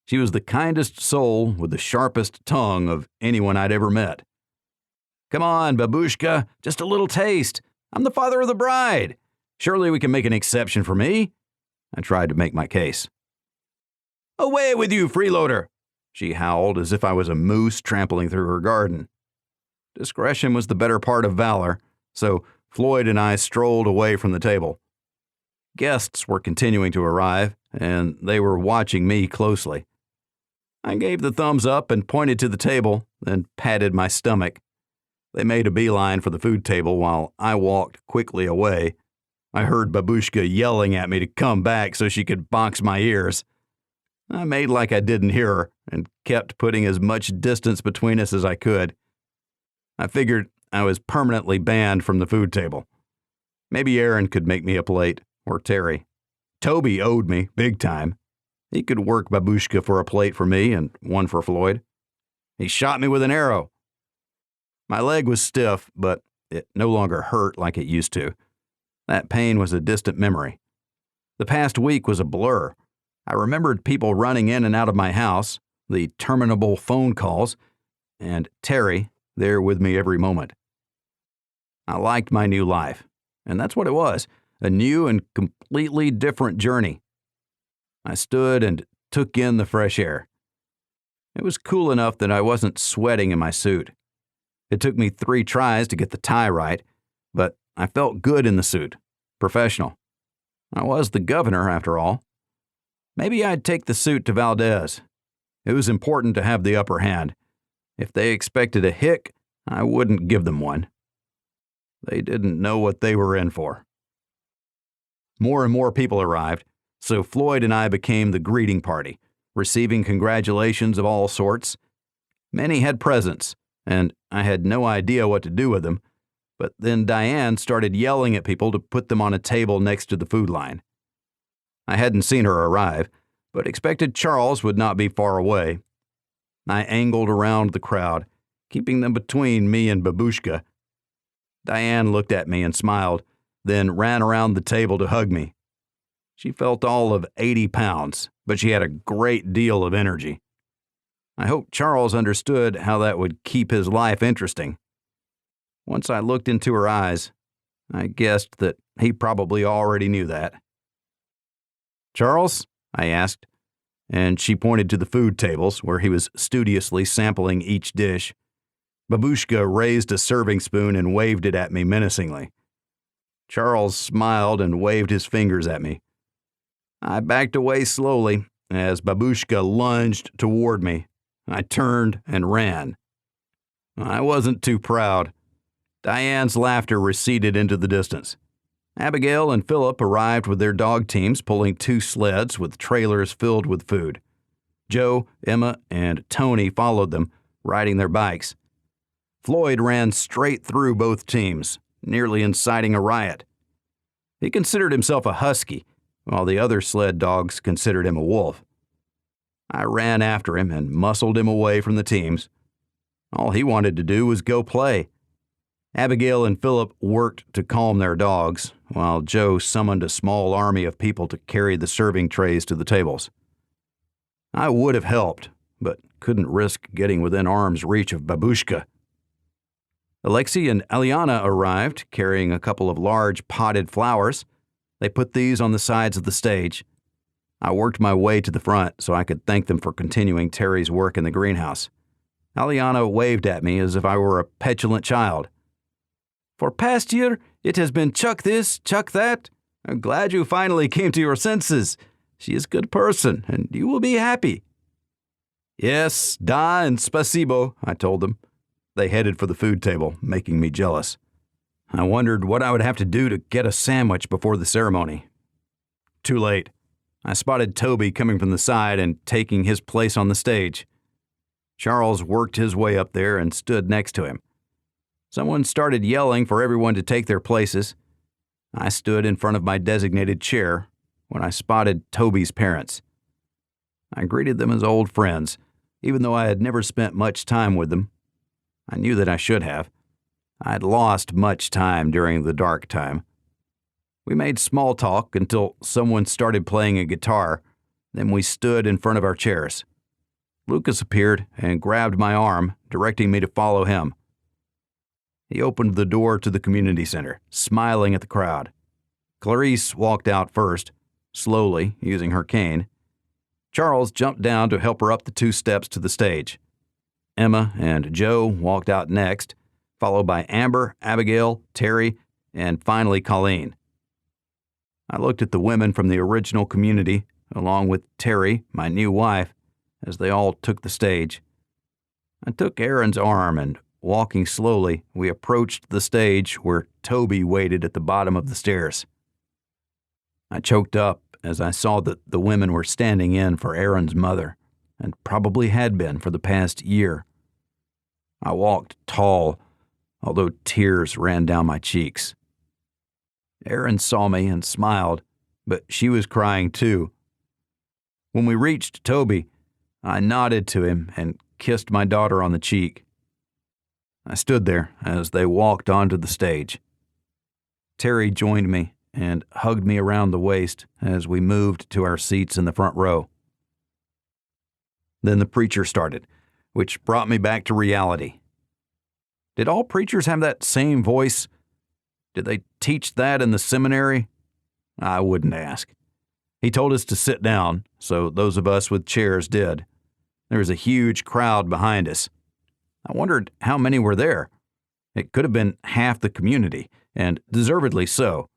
She was the kindest soul with the sharpest tongue of anyone I'd ever met. Come on, Babushka, just a little taste. I'm the father of the bride. Surely we can make an exception for me. I tried to make my case. Away with you, freeloader, she howled as if I was a moose trampling through her garden. Discretion was the better part of valor, so Floyd and I strolled away from the table. Guests were continuing to arrive, and they were watching me closely. I gave the thumbs up and pointed to the table, then patted my stomach. They made a beeline for the food table while I walked quickly away. I heard Babushka yelling at me to come back so she could box my ears. I made like I didn't hear her and kept putting as much distance between us as I could. I figured I was permanently banned from the food table. Maybe Aaron could make me a plate, or Terry. Toby owed me, big time. He could work Babushka for a plate for me and one for Floyd. He shot me with an arrow. My leg was stiff, but it no longer hurt like it used to. That pain was a distant memory. The past week was a blur. I remembered people running in and out of my house, the terminable phone calls, and Terry there with me every moment. I liked my new life, and that's what it was, a new and completely different journey. I stood and took in the fresh air. It was cool enough that I wasn't sweating in my suit. It took me 3 tries to get the tie right, but I felt good in the suit, professional. I was the governor, after all. Maybe I'd take the suit to Valdez. It was important to have the upper hand. If they expected a hick, I wouldn't give them one. They didn't know what they were in for. More and more people arrived, so Floyd and I became the greeting party, receiving congratulations of all sorts. Many had presents, and I had no idea what to do with them, but then Diane started yelling at people to put them on a table next to the food line. I hadn't seen her arrive, but expected Charles would not be far away. I angled around the crowd, keeping them between me and Babushka. Diane looked at me and smiled, then ran around the table to hug me. She felt all of 80 pounds, but she had a great deal of energy. I hoped Charles understood how that would keep his life interesting. Once I looked into her eyes, I guessed that he probably already knew that. "Charles?" I asked, and she pointed to the food tables where he was studiously sampling each dish. Babushka raised a serving spoon and waved it at me menacingly. Charles smiled and waved his fingers at me. I backed away slowly as Babushka lunged toward me. I turned and ran. I wasn't too proud. Diane's laughter receded into the distance. Abigail and Philip arrived with their dog teams pulling 2 sleds with trailers filled with food. Joe, Emma, and Tony followed them, riding their bikes. Floyd ran straight through both teams, nearly inciting a riot. He considered himself a husky, while the other sled dogs considered him a wolf. I ran after him and muscled him away from the teams. All he wanted to do was go play. Abigail and Philip worked to calm their dogs, while Joe summoned a small army of people to carry the serving trays to the tables. I would have helped, but couldn't risk getting within arm's reach of Babushka. Alexei and Aliana arrived, carrying a couple of large potted flowers. They put these on the sides of the stage. I worked my way to the front so I could thank them for continuing Terry's work in the greenhouse. Aliana waved at me as if I were a petulant child. "For past year, it has been chuck this, chuck that. I'm glad you finally came to your senses. She is a good person, and you will be happy." "Yes, da and spasibo," I told them. They headed for the food table, making me jealous. I wondered what I would have to do to get a sandwich before the ceremony. Too late. I spotted Toby coming from the side and taking his place on the stage. Charles worked his way up there and stood next to him. Someone started yelling for everyone to take their places. I stood in front of my designated chair when I spotted Toby's parents. I greeted them as old friends, even though I had never spent much time with them. I knew that I should have. I had lost much time during the dark time. We made small talk until someone started playing a guitar. Then we stood in front of our chairs. Lucas appeared and grabbed my arm, directing me to follow him. He opened the door to the community center, smiling at the crowd. Clarice walked out first, slowly, using her cane. Charles jumped down to help her up the 2 steps to the stage. Emma and Joe walked out next, followed by Amber, Abigail, Terry, and finally Colleen. I looked at the women from the original community, along with Terry, my new wife, as they all took the stage. I took Aaron's arm and, walking slowly, we approached the stage where Toby waited at the bottom of the stairs. I choked up as I saw that the women were standing in for Aaron's mother, and probably had been for the past year. I walked tall, although tears ran down my cheeks. Aaron saw me and smiled, but she was crying too. When we reached Toby, I nodded to him and kissed my daughter on the cheek. I stood there as they walked onto the stage. Terry joined me and hugged me around the waist as we moved to our seats in the front row. Then the preacher started, which brought me back to reality. Did all preachers have that same voice? Did they teach that in the seminary? I wouldn't ask. He told us to sit down, so those of us with chairs did. There was a huge crowd behind us. I wondered how many were there. It could have been half the community, and deservedly so.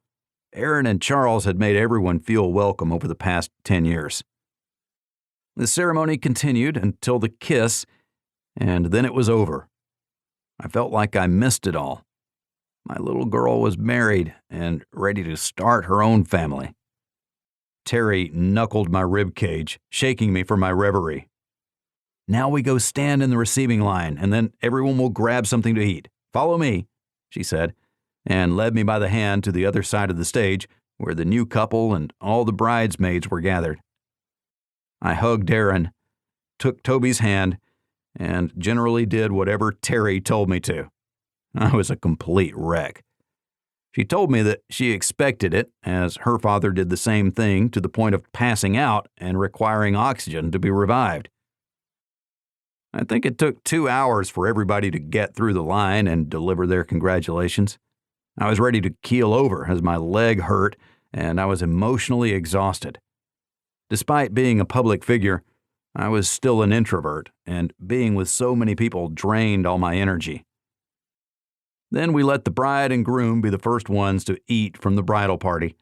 Aaron and Charles had made everyone feel welcome over the past 10 years. The ceremony continued until the kiss, and then it was over. I felt like I missed it all. My little girl was married and ready to start her own family. Terry knuckled my rib cage, shaking me from my reverie. "Now we go stand in the receiving line, and then everyone will grab something to eat. Follow me," she said, and led me by the hand to the other side of the stage, where the new couple and all the bridesmaids were gathered. I hugged Aaron, took Toby's hand, and generally did whatever Terry told me to. I was a complete wreck. She told me that she expected it, as her father did the same thing to the point of passing out and requiring oxygen to be revived. I think it took 2 hours for everybody to get through the line and deliver their congratulations. I was ready to keel over as my leg hurt and I was emotionally exhausted. Despite being a public figure, I was still an introvert, and being with so many people drained all my energy. Then we let the bride and groom be the first ones to eat from the bridal party.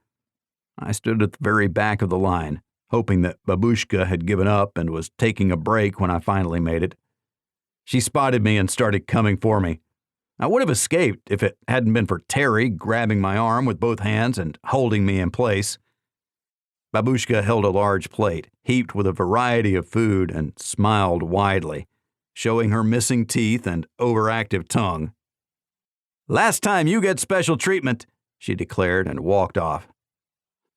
I stood at the very back of the line, hoping that Babushka had given up and was taking a break when I finally made it. She spotted me and started coming for me. I would have escaped if it hadn't been for Terry grabbing my arm with both hands and holding me in place. Babushka held a large plate, heaped with a variety of food, and smiled widely, showing her missing teeth and overactive tongue. "Last time you get special treatment," she declared and walked off.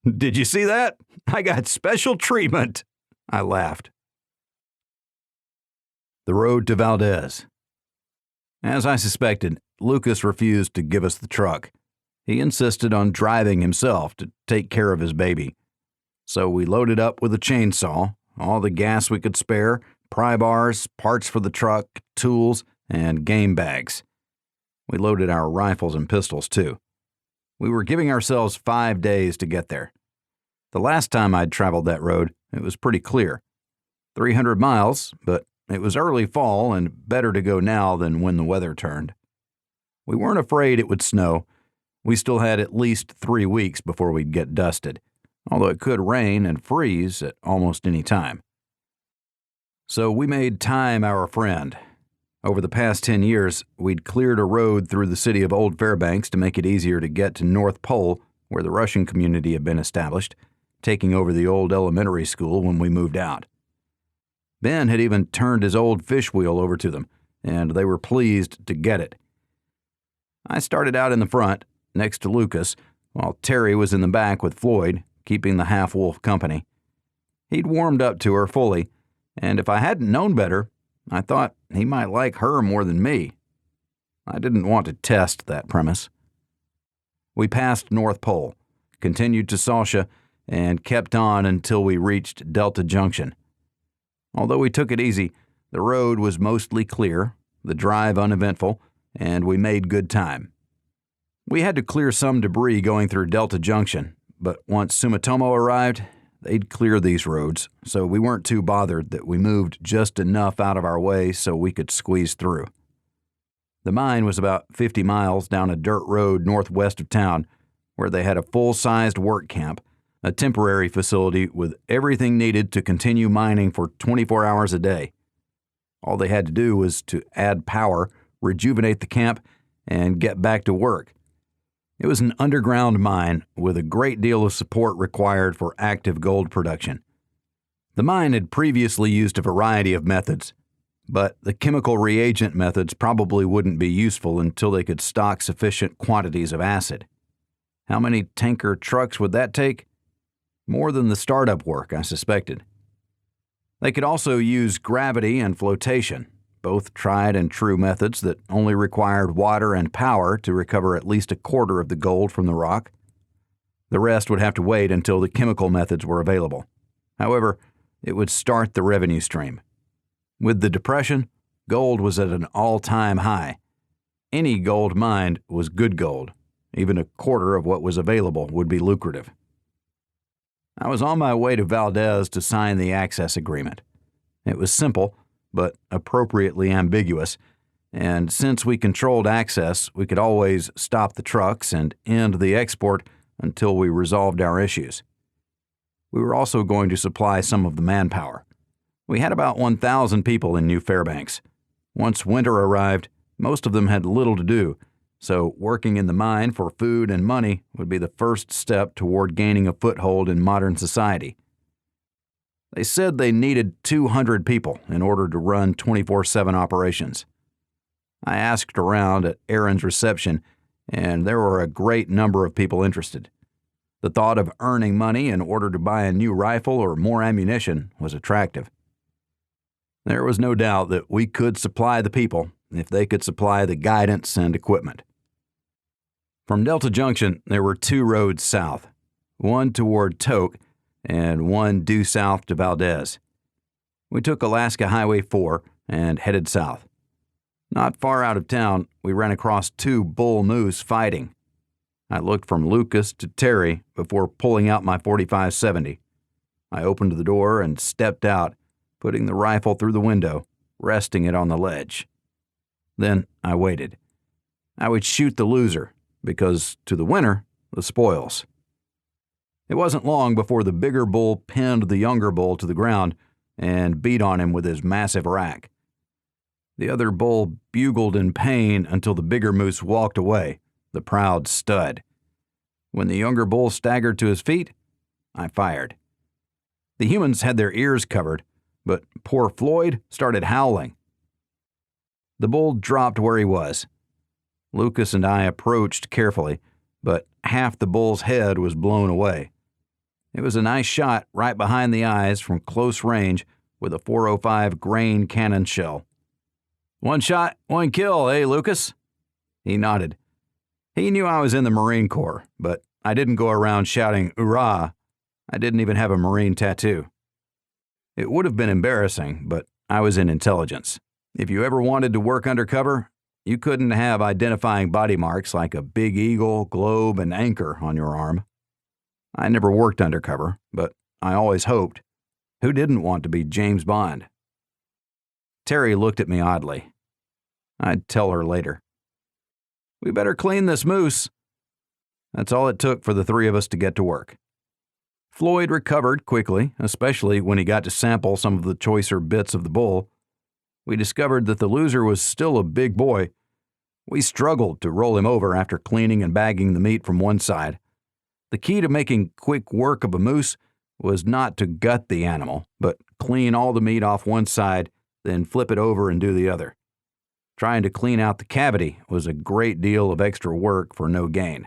"Did you see that? I got special treatment," I laughed. The road to Valdez. As I suspected, Lucas refused to give us the truck. He insisted on driving himself to take care of his baby. So we loaded up with a chainsaw, all the gas we could spare, pry bars, parts for the truck, tools, and game bags. We loaded our rifles and pistols, too. We were giving ourselves 5 days to get there. The last time I'd traveled that road, it was pretty clear. 300 miles, but it was early fall and better to go now than when the weather turned. We weren't afraid it would snow. We still had at least 3 weeks before we'd get dusted, although it could rain and freeze at almost any time. So we made time our friend. Over the past 10 years, we'd cleared a road through the city of Old Fairbanks to make it easier to get to North Pole, where the Russian community had been established, taking over the old elementary school when we moved out. Ben had even turned his old fish wheel over to them, and they were pleased to get it. I started out in the front, next to Lucas, while Terry was in the back with Floyd, keeping the half-wolf company. He'd warmed up to her fully, and if I hadn't known better, I thought he might like her more than me. I didn't want to test that premise. We passed North Pole, continued to Sasha, and kept on until we reached Delta Junction. Although we took it easy, the road was mostly clear, the drive uneventful, and we made good time. We had to clear some debris going through Delta Junction, but once Sumitomo arrived, they'd clear these roads, so we weren't too bothered that we moved just enough out of our way so we could squeeze through. The mine was about 50 miles down a dirt road northwest of town, where they had a full-sized work camp, a temporary facility with everything needed to continue mining for 24 hours a day. All they had to do was to add power, rejuvenate the camp, and get back to work. It was an underground mine with a great deal of support required for active gold production. The mine had previously used a variety of methods, but the chemical reagent methods probably wouldn't be useful until they could stock sufficient quantities of acid. How many tanker trucks would that take? More than the startup work, I suspected. They could also use gravity and flotation, both tried and true methods that only required water and power to recover at least a quarter of the gold from the rock. The rest would have to wait until the chemical methods were available. However, it would start the revenue stream. With the Depression, gold was at an all-time high. Any gold mined was good gold. Even a quarter of what was available would be lucrative. I was on my way to Valdez to sign the access agreement. It was simple, but appropriately ambiguous, and since we controlled access, we could always stop the trucks and end the export until we resolved our issues. We were also going to supply some of the manpower. We had about 1,000 people in New Fairbanks. Once winter arrived, most of them had little to do, so working in the mine for food and money would be the first step toward gaining a foothold in modern society. They said they needed 200 people in order to run 24/7 operations. I asked around at Aaron's reception, and there were a great number of people interested. The thought of earning money in order to buy a new rifle or more ammunition was attractive. There was no doubt that we could supply the people if they could supply the guidance and equipment. From Delta Junction, there were 2 roads south, one toward Tok and one due south to Valdez. We took Alaska Highway 4 and headed south. Not far out of town, we ran across 2 bull moose fighting. I looked from Lucas to Terry before pulling out my .45-70. I opened the door and stepped out, putting the rifle through the window, resting it on the ledge. Then I waited. I would shoot the loser, because to the winner, the spoils. It wasn't long before the bigger bull pinned the younger bull to the ground and beat on him with his massive rack. The other bull bugled in pain until the bigger moose walked away, the proud stud. When the younger bull staggered to his feet, I fired. The humans had their ears covered, but poor Floyd started howling. The bull dropped where he was. Lucas and I approached carefully, but half the bull's head was blown away. It was a nice shot right behind the eyes from close range with a .405 grain cannon shell. "One shot, one kill, eh, Lucas?" He nodded. He knew I was in the Marine Corps, but I didn't go around shouting, "Hoorah!" I didn't even have a Marine tattoo. It would have been embarrassing, but I was in intelligence. If you ever wanted to work undercover, you couldn't have identifying body marks like a big eagle, globe, and anchor on your arm. I never worked undercover, but I always hoped. Who didn't want to be James Bond? Terry looked at me oddly. I'd tell her later. "We better clean this moose." That's all it took for the 3 of us to get to work. Floyd recovered quickly, especially when he got to sample some of the choicer bits of the bull. We discovered that the loser was still a big boy. We struggled to roll him over after cleaning and bagging the meat from one side. The key to making quick work of a moose was not to gut the animal, but clean all the meat off one side, then flip it over and do the other. Trying to clean out the cavity was a great deal of extra work for no gain.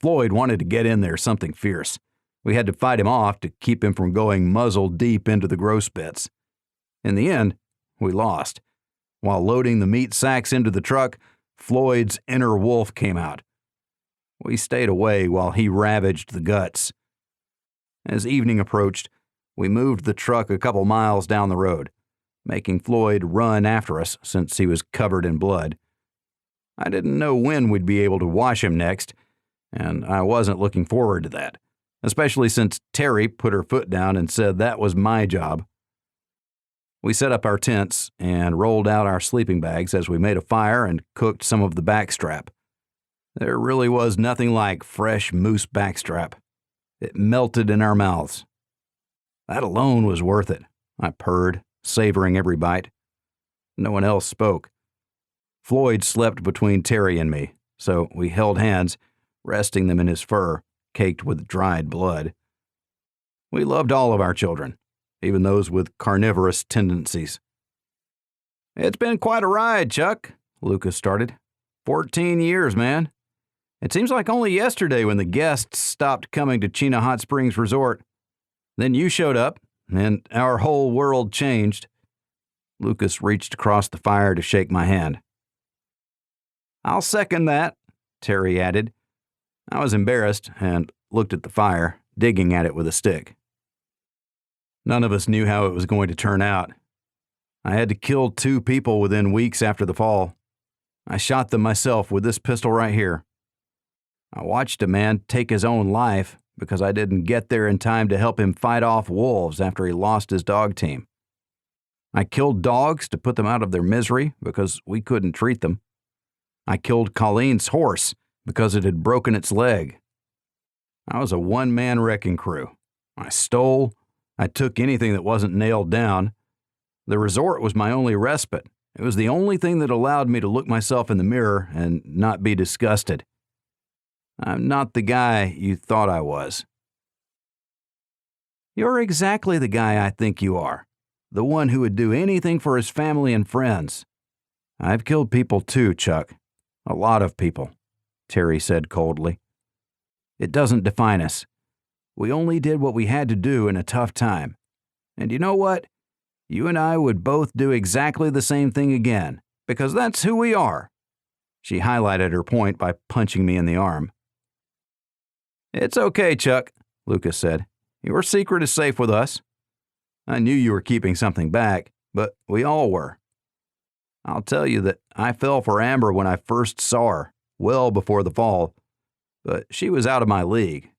Floyd wanted to get in there something fierce. We had to fight him off to keep him from going muzzle deep into the gross bits. In the end, we lost. While loading the meat sacks into the truck, Floyd's inner wolf came out. We stayed away while he ravaged the guts. As evening approached, we moved the truck a couple miles down the road, making Floyd run after us since he was covered in blood. I didn't know when we'd be able to wash him next, and I wasn't looking forward to that, especially since Terry put her foot down and said that was my job. We set up our tents and rolled out our sleeping bags as we made a fire and cooked some of the backstrap. There really was nothing like fresh moose backstrap. It melted in our mouths. That alone was worth it, I purred, savoring every bite. No one else spoke. Floyd slept between Terry and me, so we held hands, resting them in his fur, caked with dried blood. We loved all of our children, even those with carnivorous tendencies. "It's been quite a ride, Chuck," Lucas started. 14 years, man. It seems like only yesterday when the guests stopped coming to Chena Hot Springs Resort. Then you showed up, and our whole world changed." Lucas reached across the fire to shake my hand. "I'll second that," Terry added. I was embarrassed and looked at the fire, digging at it with a stick. None of us knew how it was going to turn out. I had to kill 2 people within weeks after the fall. I shot them myself with this pistol right here. I watched a man take his own life because I didn't get there in time to help him fight off wolves after he lost his dog team. I killed dogs to put them out of their misery because we couldn't treat them. I killed Colleen's horse because it had broken its leg. I was a one-man wrecking crew. I stole. I took anything that wasn't nailed down. The resort was my only respite. It was the only thing that allowed me to look myself in the mirror and not be disgusted. I'm not the guy you thought I was." "You're exactly the guy I think you are. The one who would do anything for his family and friends." "I've killed people too, Chuck. A lot of people," Terry said coldly. "It doesn't define us. We only did what we had to do in a tough time. And you know what? You and I would both do exactly the same thing again, because that's who we are." She highlighted her point by punching me in the arm. "It's okay, Chuck," Lucas said. "Your secret is safe with us. I knew you were keeping something back, but we all were. I'll tell you that I fell for Amber when I first saw her, well before the fall, but she was out of my league.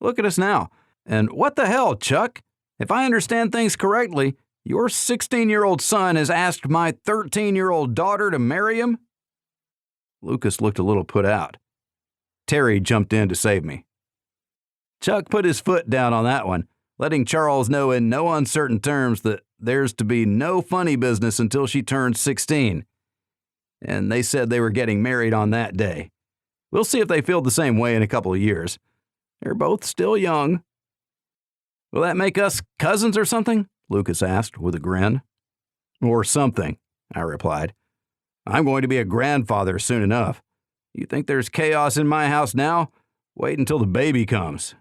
Look at us now. And what the hell, Chuck? If I understand things correctly, your 16-year-old son has asked my 13-year-old daughter to marry him?" Lucas looked a little put out. Terry jumped in to save me. Chuck put his foot down on that one, letting Charles know in no uncertain terms that there's to be no funny business until she turns 16. And they said they were getting married on that day. We'll see if they feel the same way in a couple of years. They're both still young. "Will that make us cousins or something?" Lucas asked with a grin. "Or something," I replied. "I'm going to be a grandfather soon enough. You think there's chaos in my house now? Wait until the baby comes."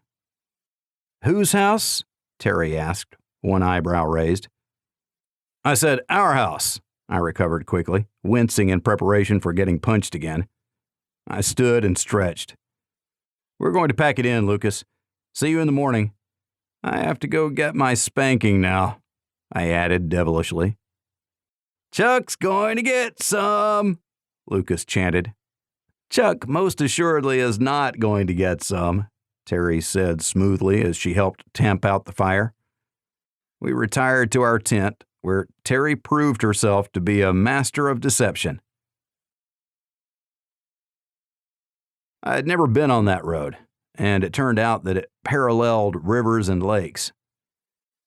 "Whose house?" Terry asked, one eyebrow raised. "I said our house," I recovered quickly, wincing in preparation for getting punched again. I stood and stretched. "We're going to pack it in, Lucas. See you in the morning. I have to go get my spanking now," I added devilishly. "Chuck's going to get some," Lucas chanted. "Chuck most assuredly is not going to get some," Terry said smoothly as she helped tamp out the fire. We retired to our tent, where Terry proved herself to be a master of deception. I had never been on that road, and it turned out that it paralleled rivers and lakes.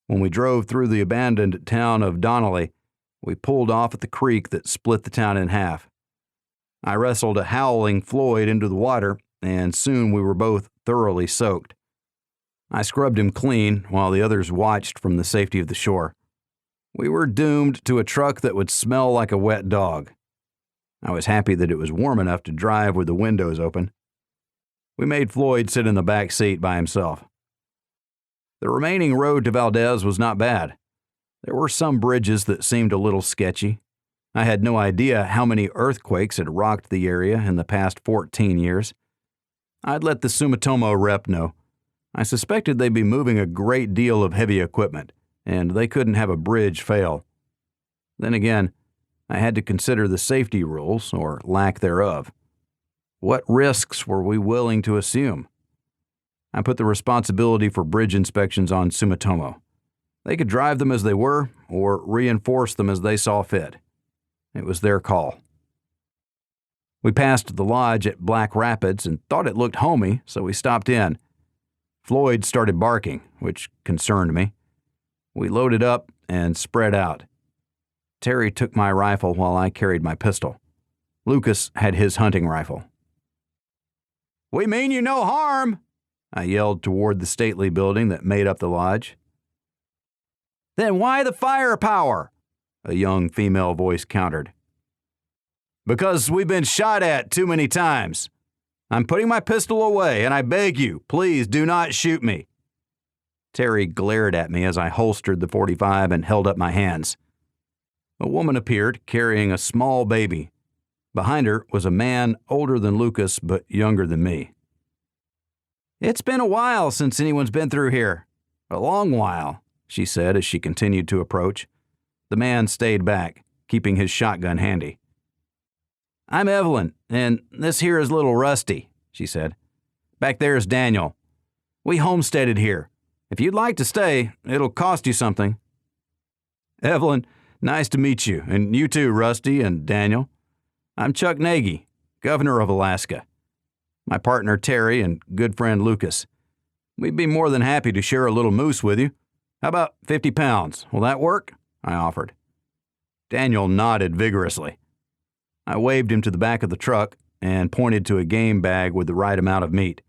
When we drove through the abandoned town of Donnelly, we pulled off at the creek that split the town in half. I wrestled a howling Floyd into the water, and soon we were both thoroughly soaked. I scrubbed him clean while the others watched from the safety of the shore. We were doomed to a truck that would smell like a wet dog. I was happy that it was warm enough to drive with the windows open. We made Floyd sit in the back seat by himself. The remaining road to Valdez was not bad. There were some bridges that seemed a little sketchy. I had no idea how many earthquakes had rocked the area in the past 14 years. I'd let the Sumitomo rep know. I suspected they'd be moving a great deal of heavy equipment, and they couldn't have a bridge fail. Then again, I had to consider the safety rules, or lack thereof. What risks were we willing to assume? I put the responsibility for bridge inspections on Sumitomo. They could drive them as they were, or reinforce them as they saw fit. It was their call. We passed the lodge at Black Rapids and thought it looked homey, so we stopped in. Floyd started barking, which concerned me. We loaded up and spread out. Terry took my rifle while I carried my pistol. Lucas had his hunting rifle. We mean you no harm, I yelled toward the stately building that made up the lodge. Then why the firepower? A young female voice countered. Because we've been shot at too many times. I'm putting my pistol away, and I beg you, please do not shoot me. Terry glared at me as I holstered the .45 and held up my hands. A woman appeared, carrying a small baby. Behind her was a man older than Lucas, but younger than me. It's been a while since anyone's been through here. A long while, she said as she continued to approach. The man stayed back, keeping his shotgun handy. I'm Evelyn, and this here is little Rusty, she said. Back there is Daniel. We homesteaded here. If you'd like to stay, it'll cost you something. Evelyn, nice to meet you, and you too, Rusty and Daniel. I'm Chuck Nagy, governor of Alaska. My partner Terry and good friend Lucas. We'd be more than happy to share a little moose with you. How about 50 pounds? Will that work? I offered. Daniel nodded vigorously. I waved him to the back of the truck and pointed to a game bag with the right amount of meat.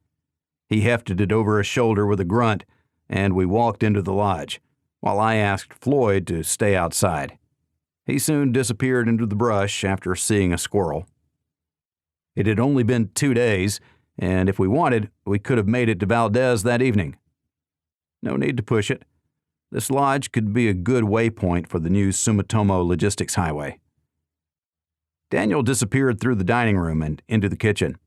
He hefted it over his shoulder with a grunt, and we walked into the lodge, while I asked Floyd to stay outside. He soon disappeared into the brush after seeing a squirrel. It had only been 2 days, and if we wanted, we could have made it to Valdez that evening. No need to push it. This lodge could be a good waypoint for the new Sumitomo Logistics Highway. Daniel disappeared through the dining room and into the kitchen.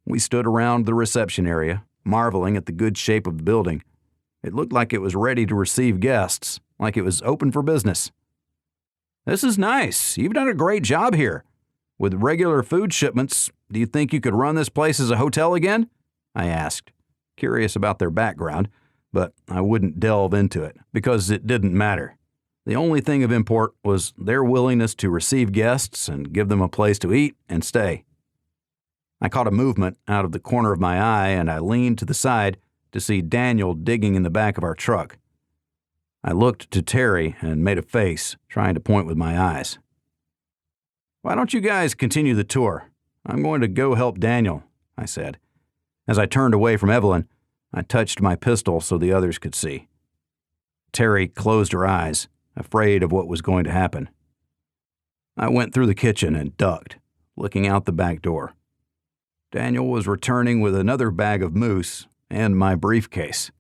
We stood around the reception area, marveling at the good shape of the building. It looked like it was ready to receive guests, like it was open for business. This is nice. You've done a great job here. With regular food shipments, do you think you could run this place as a hotel again? I asked, curious about their background, but I wouldn't delve into it because it didn't matter. The only thing of import was their willingness to receive guests and give them a place to eat and stay. I caught a movement out of the corner of my eye, and I leaned to the side to see Daniel digging in the back of our truck. I looked to Terry and made a face, trying to point with my eyes. Why don't you guys continue the tour? I'm going to go help Daniel, I said. As I turned away from Evelyn, I touched my pistol so the others could see. Terry closed her eyes, afraid of what was going to happen. I went through the kitchen and ducked, looking out the back door. Daniel was returning with another bag of moose and my briefcase.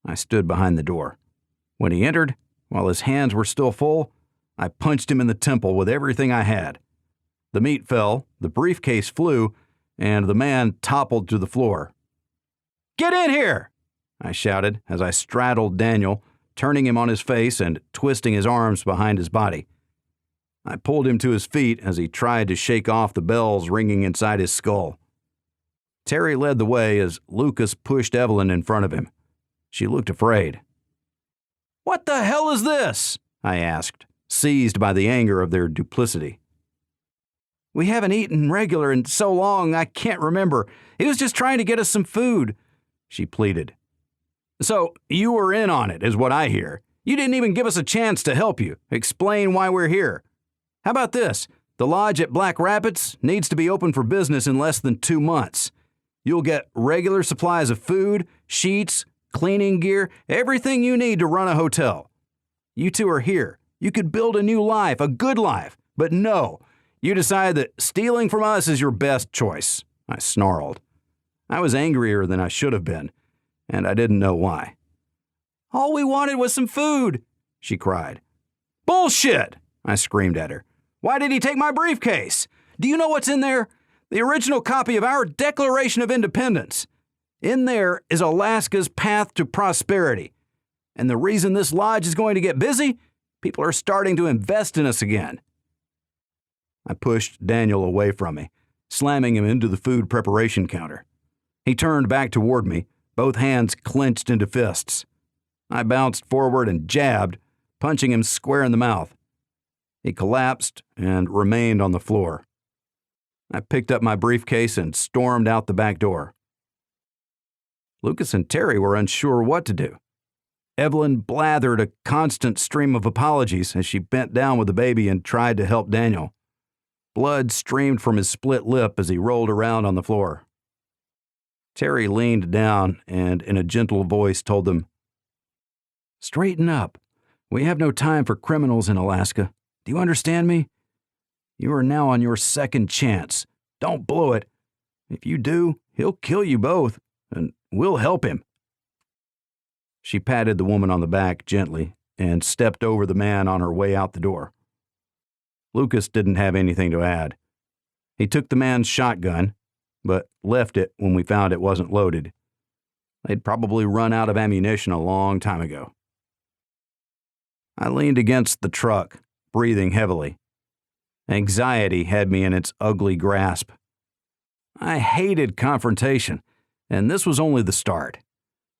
I stood behind the door. When he entered, while his hands were still full, I punched him in the temple with everything I had. The meat fell, the briefcase flew, and the man toppled to the floor. Get in here! I shouted as I straddled Daniel, turning him on his face and twisting his arms behind his body. I pulled him to his feet as he tried to shake off the bells ringing inside his skull. Terry led the way as Lucas pushed Evelyn in front of him. She looked afraid. What the hell is this? I asked, seized by the anger of their duplicity. We haven't eaten regular in so long I can't remember. He was just trying to get us some food, she pleaded. So you were in on it, is what I hear. You didn't even give us a chance to help you, explain why we're here. How about this? The lodge at Black Rapids needs to be open for business in less than 2 months. You'll get regular supplies of food, sheets, cleaning gear, everything you need to run a hotel. You two are here. You could build a new life, a good life. But no, you decide that stealing from us is your best choice, I snarled. I was angrier than I should have been, and I didn't know why. All we wanted was some food, she cried. Bullshit, I screamed at her. Why did he take my briefcase? Do you know what's in there? The original copy of our Declaration of Independence. In there is Alaska's path to prosperity. And the reason this lodge is going to get busy? People are starting to invest in us again. I pushed Daniel away from me, slamming him into the food preparation counter. He turned back toward me, both hands clenched into fists. I bounced forward and jabbed, punching him square in the mouth. He collapsed and remained on the floor. I picked up my briefcase and stormed out the back door. Lucas and Terry were unsure what to do. Evelyn blathered a constant stream of apologies as she bent down with the baby and tried to help Daniel. Blood streamed from his split lip as he rolled around on the floor. Terry leaned down and in a gentle voice told them, "Straighten up. We have no time for criminals in Alaska. Do you understand me? You are now on your second chance. Don't blow it. If you do, he'll kill you both, and we'll help him." She patted the woman on the back gently and stepped over the man on her way out the door. Lucas didn't have anything to add. He took the man's shotgun, but left it when we found it wasn't loaded. They'd probably run out of ammunition a long time ago. I leaned against the truck, breathing heavily. Anxiety had me in its ugly grasp. I hated confrontation, and this was only the start.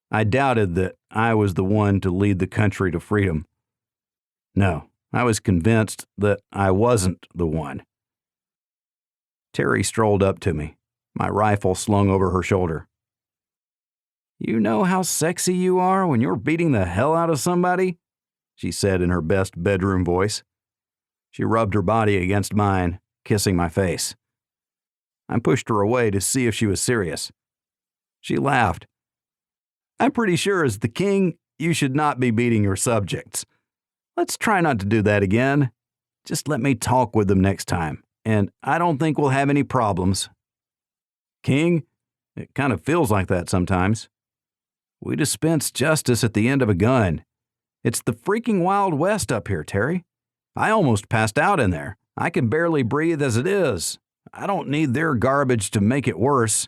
I doubted that I was the one to lead the country to freedom. No, I was convinced that I wasn't the one. Terry strolled up to me, my rifle slung over her shoulder. "You know how sexy you are when you're beating the hell out of somebody?" she said in her best bedroom voice. She rubbed her body against mine, kissing my face. I pushed her away to see if she was serious. She laughed. "I'm pretty sure as the king, you should not be beating your subjects. Let's try not to do that again. Just let me talk with them next time, and I don't think we'll have any problems." "King? It kind of feels like that sometimes. We dispense justice at the end of a gun. It's the freaking Wild West up here, Terry. I almost passed out in there. I can barely breathe as it is. I don't need their garbage to make it worse."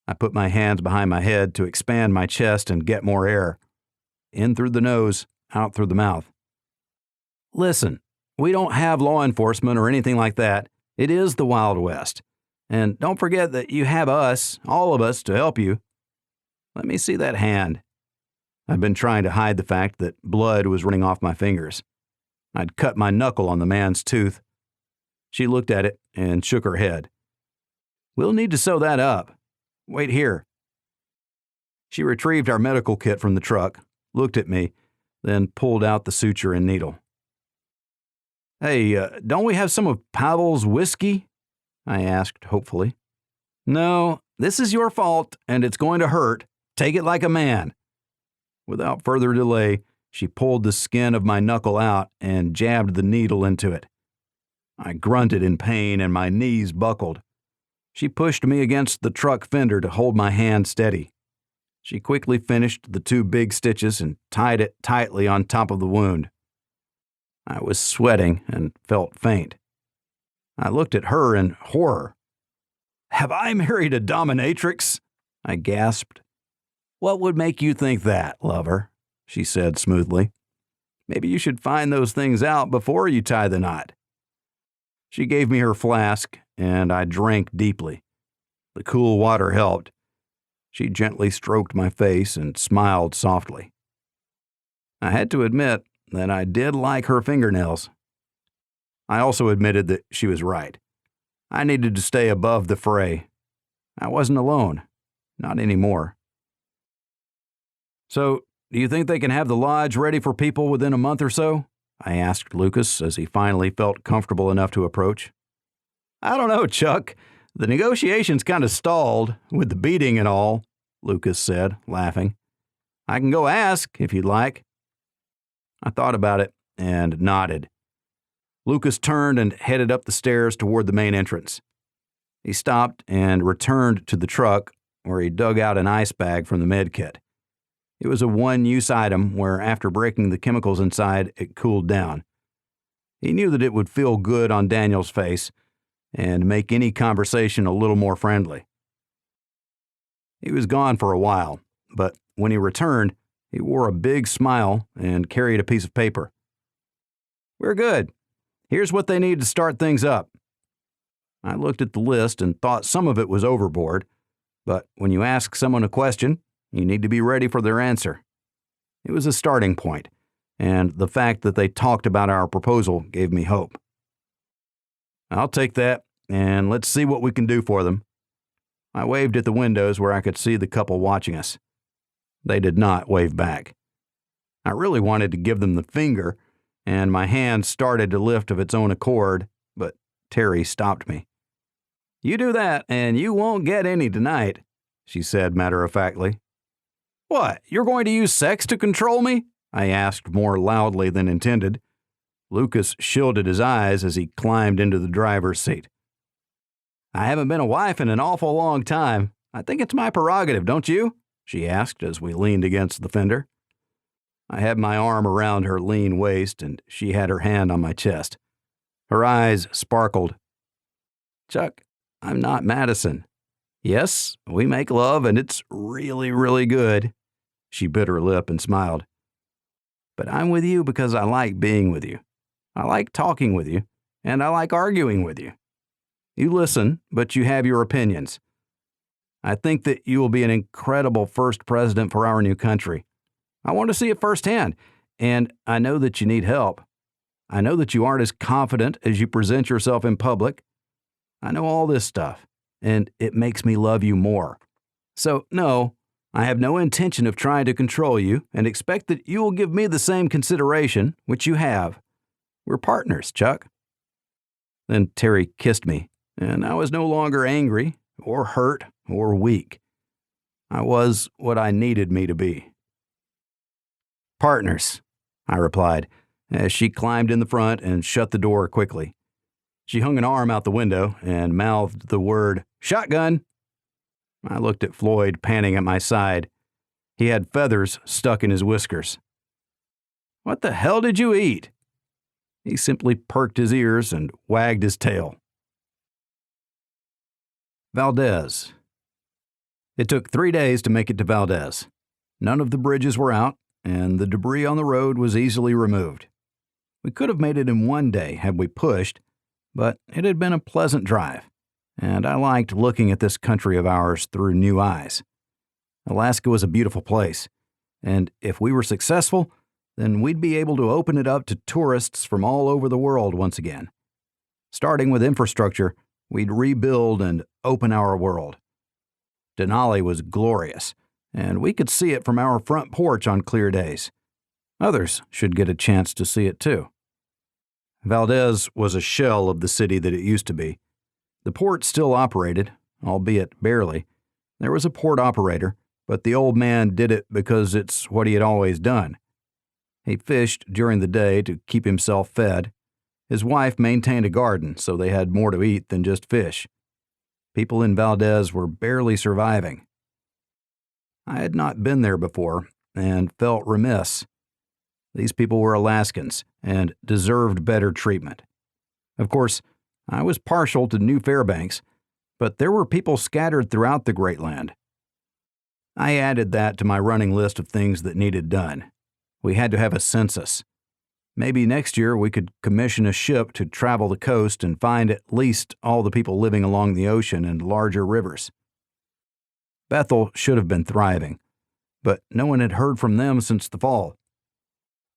I put my hands behind my head to expand my chest and get more air. In through the nose, out through the mouth. "Listen, we don't have law enforcement or anything like that. It is the Wild West. And don't forget that you have us, all of us, to help you. Let me see that hand." I'd been trying to hide the fact that blood was running off my fingers. I'd cut my knuckle on the man's tooth. She looked at it and shook her head. "We'll need to sew that up. Wait here." She retrieved our medical kit from the truck, looked at me, then pulled out the suture and needle. "Hey, don't we have some of Pavel's whiskey?" I asked hopefully. "No, this is your fault, and it's going to hurt. Take it like a man." Without further delay, she pulled the skin of my knuckle out and jabbed the needle into it. I grunted in pain and my knees buckled. She pushed me against the truck fender to hold my hand steady. She quickly finished the 2 big stitches and tied it tightly on top of the wound. I was sweating and felt faint. I looked at her in horror. "Have I married a dominatrix?" I gasped. "What would make you think that, lover?" she said smoothly. "Maybe you should find those things out before you tie the knot." She gave me her flask, and I drank deeply. The cool water helped. She gently stroked my face and smiled softly. I had to admit that I did like her fingernails. I also admitted that she was right. I needed to stay above the fray. I wasn't alone. Not anymore. "So, do you think they can have the lodge ready for people within a month or so?" I asked Lucas as he finally felt comfortable enough to approach. "I don't know, Chuck. The negotiations kind of stalled, with the beating and all," Lucas said, laughing. "I can go ask, if you'd like." I thought about it and nodded. Lucas turned and headed up the stairs toward the main entrance. He stopped and returned to the truck, where he dug out an ice bag from the med kit. It was a one-use item where, after breaking the chemicals inside, it cooled down. He knew that it would feel good on Daniel's face and make any conversation a little more friendly. He was gone for a while, but when he returned, he wore a big smile and carried a piece of paper. "We're good. Here's what they need to start things up." I looked at the list and thought some of it was overboard, but when you ask someone a question, you need to be ready for their answer. It was a starting point, and the fact that they talked about our proposal gave me hope. "I'll take that, and let's see what we can do for them." I waved at the windows where I could see the couple watching us. They did not wave back. I really wanted to give them the finger, and my hand started to lift of its own accord, but Terry stopped me. "You do that, and you won't get any tonight." she said matter-of-factly. What, you're going to use sex to control me? I asked more loudly than intended. Lucas shielded his eyes as he climbed into the driver's seat. I haven't been a wife in an awful long time. I think it's my prerogative, don't you? She asked as we leaned against the fender. I had my arm around her lean waist, and she had her hand on my chest. Her eyes sparkled. Chuck, I'm not Madison. Yes, we make love, and it's really, really good. She bit her lip and smiled. But I'm with you because I like being with you. I like talking with you, and I like arguing with you. You listen, but you have your opinions. I think that you will be an incredible first president for our new country. I want to see it firsthand, and I know that you need help. I know that you aren't as confident as you present yourself in public. I know all this stuff, and it makes me love you more. So, no, I have no intention of trying to control you and expect that you will give me the same consideration, which you have. We're partners, Chuck. Then Terry kissed me, and I was no longer angry or hurt or weak. I was what I needed me to be. Partners, I replied, as she climbed in the front and shut the door quickly. She hung an arm out the window and mouthed the word, shotgun. I looked at Floyd panting at my side. He had feathers stuck in his whiskers. What the hell did you eat? He simply perked his ears and wagged his tail. Valdez. It took 3 days to make it to Valdez. None of the bridges were out, and the debris on the road was easily removed. We could have made it in 1 day had we pushed, but it had been a pleasant drive, and I liked looking at this country of ours through new eyes. Alaska was a beautiful place, and if we were successful, then we'd be able to open it up to tourists from all over the world once again. Starting with infrastructure, we'd rebuild and open our world. Denali was glorious, and we could see it from our front porch on clear days. Others should get a chance to see it too. Valdez was a shell of the city that it used to be. The port still operated, albeit barely. There was a port operator, but the old man did it because it's what he had always done. He fished during the day to keep himself fed. His wife maintained a garden, so they had more to eat than just fish. People in Valdez were barely surviving. I had not been there before and felt remiss. These people were Alaskans and deserved better treatment. Of course, I was partial to New Fairbanks, but there were people scattered throughout the Great Land. I added that to my running list of things that needed done. We had to have a census. Maybe next year we could commission a ship to travel the coast and find at least all the people living along the ocean and larger rivers. Bethel should have been thriving, but no one had heard from them since the fall.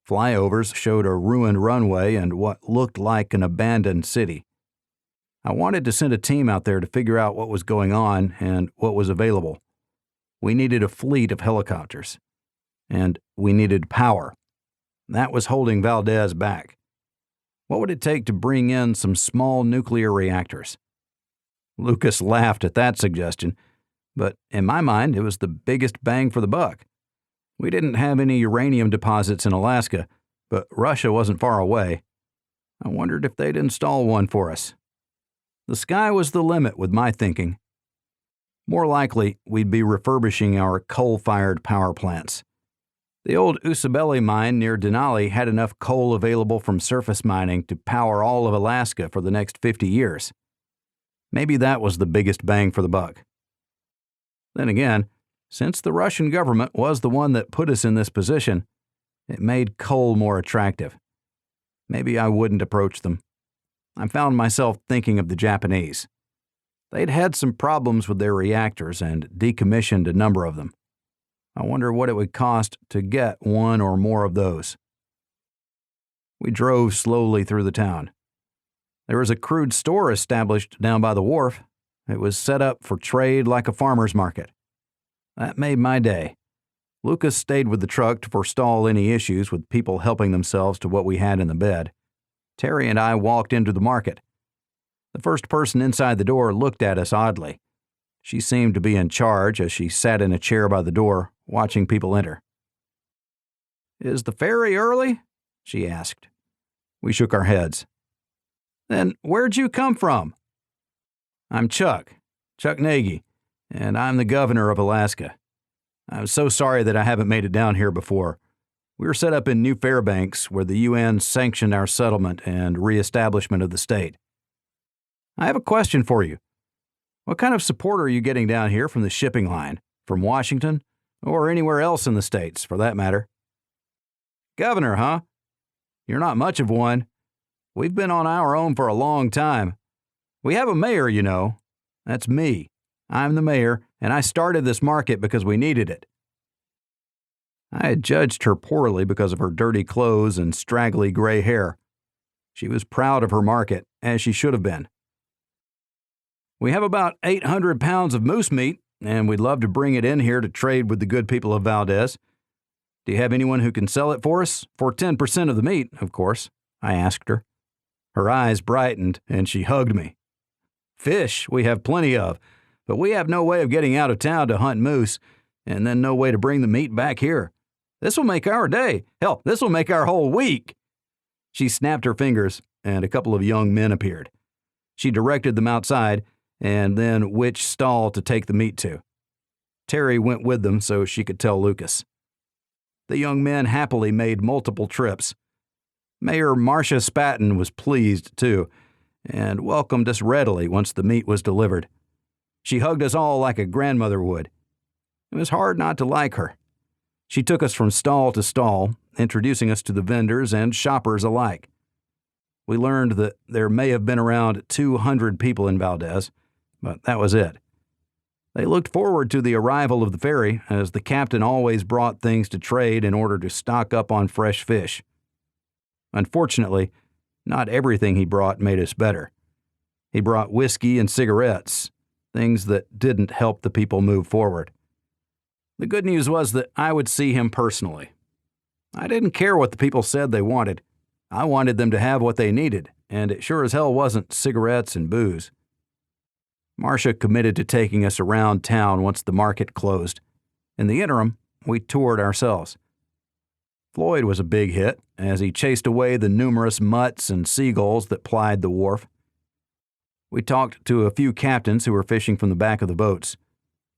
Flyovers showed a ruined runway and what looked like an abandoned city. I wanted to send a team out there to figure out what was going on and what was available. We needed a fleet of helicopters, and we needed power. That was holding Valdez back. What would it take to bring in some small nuclear reactors? Lucas laughed at that suggestion, but in my mind, it was the biggest bang for the buck. We didn't have any uranium deposits in Alaska, but Russia wasn't far away. I wondered if they'd install one for us. The sky was the limit with my thinking. More likely, we'd be refurbishing our coal-fired power plants. The old Usabelli mine near Denali had enough coal available from surface mining to power all of Alaska for the next 50 years. Maybe that was the biggest bang for the buck. Then again, since the Russian government was the one that put us in this position, it made coal more attractive. Maybe I wouldn't approach them. I found myself thinking of the Japanese. They'd had some problems with their reactors and decommissioned a number of them. I wonder what it would cost to get one or more of those. We drove slowly through the town. There was a crude store established down by the wharf. It was set up for trade like a farmer's market. That made my day. Lucas stayed with the truck to forestall any issues with people helping themselves to what we had in the bed. Terry and I walked into the market. The first person inside the door looked at us oddly. She seemed to be in charge as she sat in a chair by the door, watching people enter. "Is the ferry early?" she asked. We shook our heads. "Then where'd you come from?" "I'm Chuck Nagy, and I'm the governor of Alaska. I'm so sorry that I haven't made it down here before. We were set up in New Fairbanks, where the UN sanctioned our settlement and reestablishment of the state. I have a question for you. What kind of support are you getting down here from the shipping line, from Washington, or anywhere else in the States, for that matter?" "Governor, huh? You're not much of one. We've been on our own for a long time. We have a mayor, you know. That's me. I'm the mayor, and I started this market because we needed it." I had judged her poorly because of her dirty clothes and straggly gray hair. She was proud of her market, as she should have been. "We have about 800 pounds of moose meat, and we'd love to bring it in here to trade with the good people of Valdez. Do you have anyone who can sell it for us? For 10% of the meat, of course," I asked her. Her eyes brightened, and she hugged me. "Fish we have plenty of, but we have no way of getting out of town to hunt moose, and then no way to bring the meat back here. This will make our day. Hell, this will make our whole week." She snapped her fingers, and a couple of young men appeared. She directed them outside, and then which stall to take the meat to. Terry went with them so she could tell Lucas. The young men happily made multiple trips. Mayor Marcia Spatton was pleased, too, and welcomed us readily once the meat was delivered. She hugged us all like a grandmother would. It was hard not to like her. She took us from stall to stall, introducing us to the vendors and shoppers alike. We learned that there may have been around 200 people in Valdez, but that was it. They looked forward to the arrival of the ferry, as the captain always brought things to trade in order to stock up on fresh fish. Unfortunately, not everything he brought made us better. He brought whiskey and cigarettes, things that didn't help the people move forward. The good news was that I would see him personally. I didn't care what the people said they wanted. I wanted them to have what they needed, and it sure as hell wasn't cigarettes and booze. Marcia committed to taking us around town once the market closed. In the interim, we toured ourselves. Floyd was a big hit, as he chased away the numerous mutts and seagulls that plied the wharf. We talked to a few captains who were fishing from the back of the boats.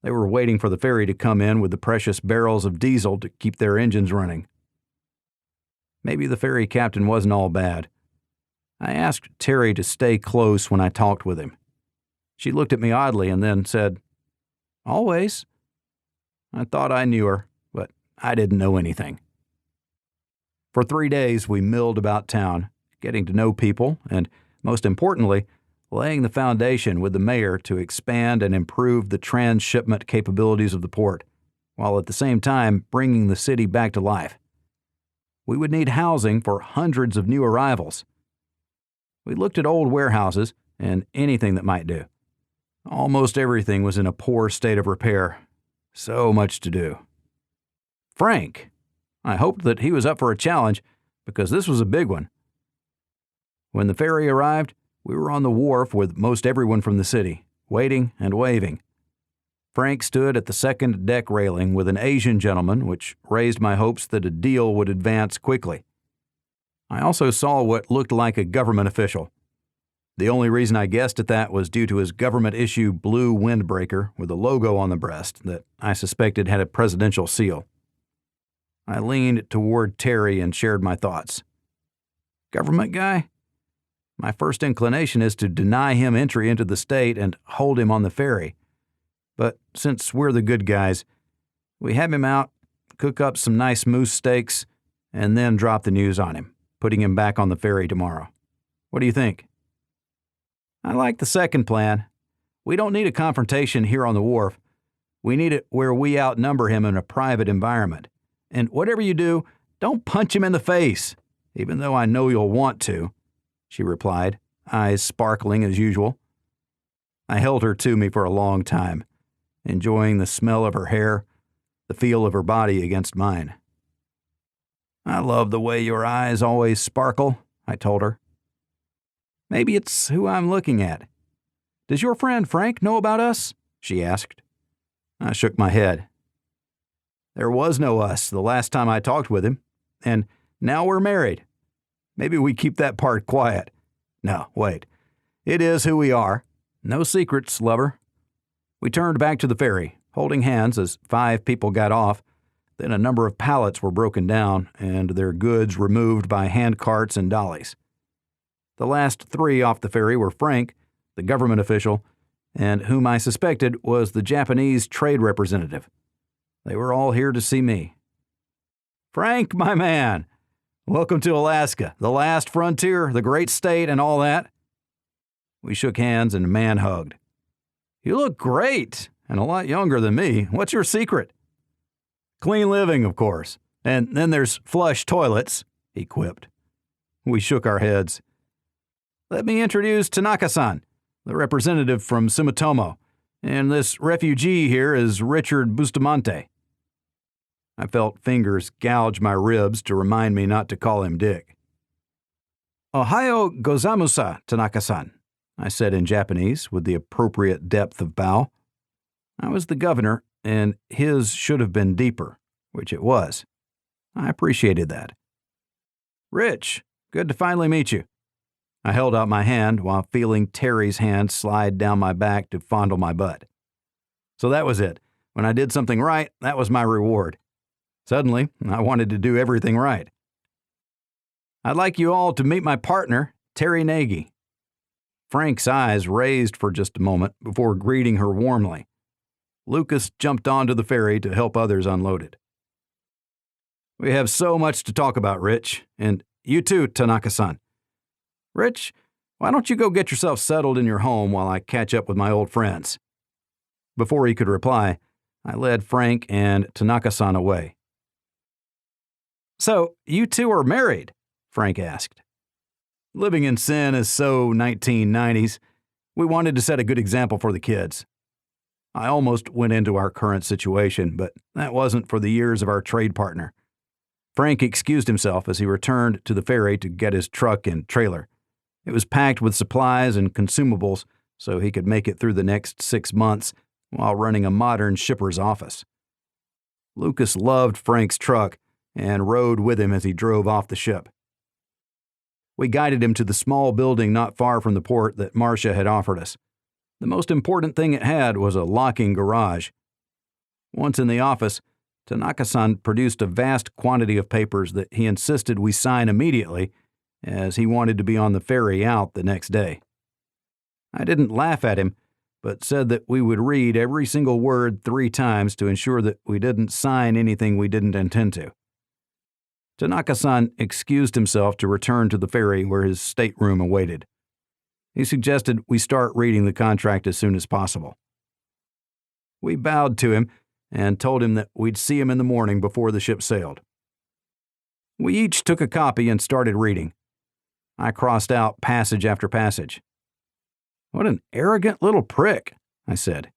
They were waiting for the ferry to come in with the precious barrels of diesel to keep their engines running. Maybe the ferry captain wasn't all bad. I asked Terry to stay close when I talked with him. She looked at me oddly and then said, "Always." I thought I knew her, but I didn't know anything. For 3 days, we milled about town, getting to know people and, most importantly, laying the foundation with the mayor to expand and improve the transshipment capabilities of the port, while at the same time bringing the city back to life. We would need housing for hundreds of new arrivals. We looked at old warehouses and anything that might do. Almost everything was in a poor state of repair. So much to do. Frank. I hoped that he was up for a challenge, because this was a big one. When the ferry arrived, we were on the wharf with most everyone from the city, waiting and waving. Frank stood at the second deck railing with an Asian gentleman, which raised my hopes that a deal would advance quickly. I also saw what looked like a government official. The only reason I guessed at that was due to his government-issue blue windbreaker with a logo on the breast that I suspected had a presidential seal. I leaned toward Terry and shared my thoughts. Government guy? My first inclination is to deny him entry into the state and hold him on the ferry. But since we're the good guys, we have him out, cook up some nice moose steaks, and then drop the news on him, putting him back on the ferry tomorrow. What do you think? I like the second plan. We don't need a confrontation here on the wharf. We need it where we outnumber him in a private environment. And whatever you do, don't punch him in the face, even though I know you'll want to, she replied, eyes sparkling as usual. I held her to me for a long time, enjoying the smell of her hair, the feel of her body against mine. I love the way your eyes always sparkle, I told her. Maybe it's who I'm looking at. Does your friend Frank know about us? she asked. I shook my head. There was no us the last time I talked with him, and now we're married. Maybe we keep that part quiet. No, wait. It is who we are. No secrets, lover. We turned back to the ferry, holding hands as 5 people got off. Then a number of pallets were broken down and their goods removed by hand carts and dollies. The last 3 off the ferry were Frank, the government official, and whom I suspected was the Japanese trade representative. They were all here to see me. Frank, my man, welcome to Alaska, the last frontier, the great state, and all that. We shook hands and man-hugged. You look great, and a lot younger than me. What's your secret? Clean living, of course. And then there's flush toilets, he quipped. We shook our heads. Let me introduce Tanaka-san, the representative from Sumitomo, and this refugee here is Richard Bustamante. I felt fingers gouge my ribs to remind me not to call him Dick. Ohayo gozaimasu, Tanaka-san, I said in Japanese with the appropriate depth of bow. I was the governor, and his should have been deeper, which it was. I appreciated that. Rich, good to finally meet you. I held out my hand while feeling Terry's hand slide down my back to fondle my butt. So that was it. When I did something right, that was my reward. Suddenly, I wanted to do everything right. I'd like you all to meet my partner, Terry Nagy. Frank's eyes raised for just a moment before greeting her warmly. Lucas jumped onto the ferry to help others unload it. We have so much to talk about, Rich, and you too, Tanaka-san. Rich, why don't you go get yourself settled in your home while I catch up with my old friends? Before he could reply, I led Frank and Tanaka-san away. So, you two are married? Frank asked. Living in sin is so 1990s. We wanted to set a good example for the kids. I almost went into our current situation, but that wasn't for the years of our trade partner. Frank excused himself as he returned to the ferry to get his truck and trailer. It was packed with supplies and consumables so he could make it through the next 6 months while running a modern shipper's office. Lucas loved Frank's truck and rode with him as he drove off the ship. We guided him to the small building not far from the port that Marcia had offered us. The most important thing it had was a locking garage. Once in the office, Tanaka-san produced a vast quantity of papers that he insisted we sign immediately, as he wanted to be on the ferry out the next day. I didn't laugh at him, but said that we would read every single word 3 times to ensure that we didn't sign anything we didn't intend to. Tanaka-san excused himself to return to the ferry where his stateroom awaited. He suggested we start reading the contract as soon as possible. We bowed to him and told him that we'd see him in the morning before the ship sailed. We each took a copy and started reading. I crossed out passage after passage. What an arrogant little prick, I said.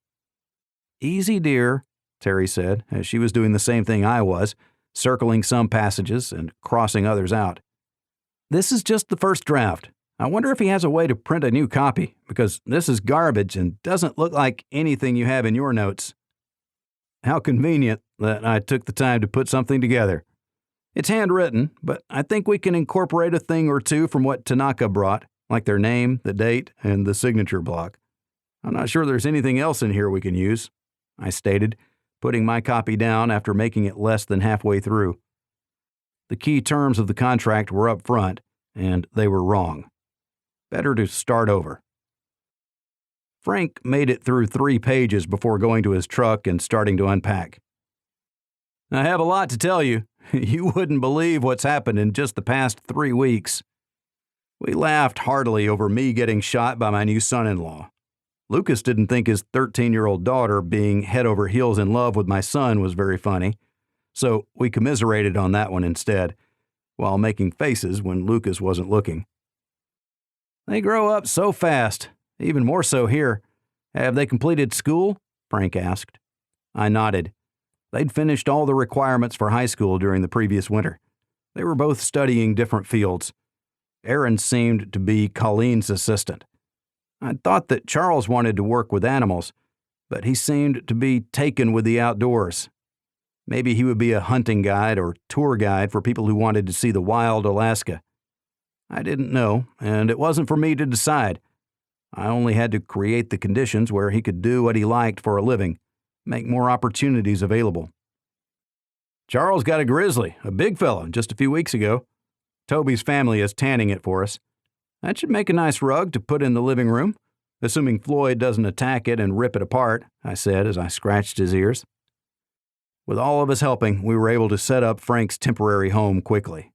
Easy, dear, Terry said, as she was doing the same thing I was, circling some passages and crossing others out. This is just the first draft. I wonder if he has a way to print a new copy, because this is garbage and doesn't look like anything you have in your notes. How convenient that I took the time to put something together. It's handwritten, but I think we can incorporate a thing or two from what Tanaka brought, like their name, the date, and the signature block. I'm not sure there's anything else in here we can use, I stated, putting my copy down after making it less than halfway through. The key terms of the contract were up front, and they were wrong. Better to start over. Frank made it through 3 pages before going to his truck and starting to unpack. I have a lot to tell you. You wouldn't believe what's happened in just the past 3 weeks. We laughed heartily over me getting shot by my new son-in-law. Lucas didn't think his 13-year-old daughter being head over heels in love with my son was very funny, so we commiserated on that one instead, while making faces when Lucas wasn't looking. They grow up so fast, even more so here. Have they completed school? Frank asked. I nodded. They'd finished all the requirements for high school during the previous winter. They were both studying different fields. Aaron seemed to be Colleen's assistant. I thought that Charles wanted to work with animals, but he seemed to be taken with the outdoors. Maybe he would be a hunting guide or tour guide for people who wanted to see the wild Alaska. I didn't know, and it wasn't for me to decide. I only had to create the conditions where he could do what he liked for a living, make more opportunities available. Charles got a grizzly, a big fella, just a few weeks ago. Toby's family is tanning it for us. That should make a nice rug to put in the living room, assuming Floyd doesn't attack it and rip it apart, I said as I scratched his ears. With all of us helping, we were able to set up Frank's temporary home quickly.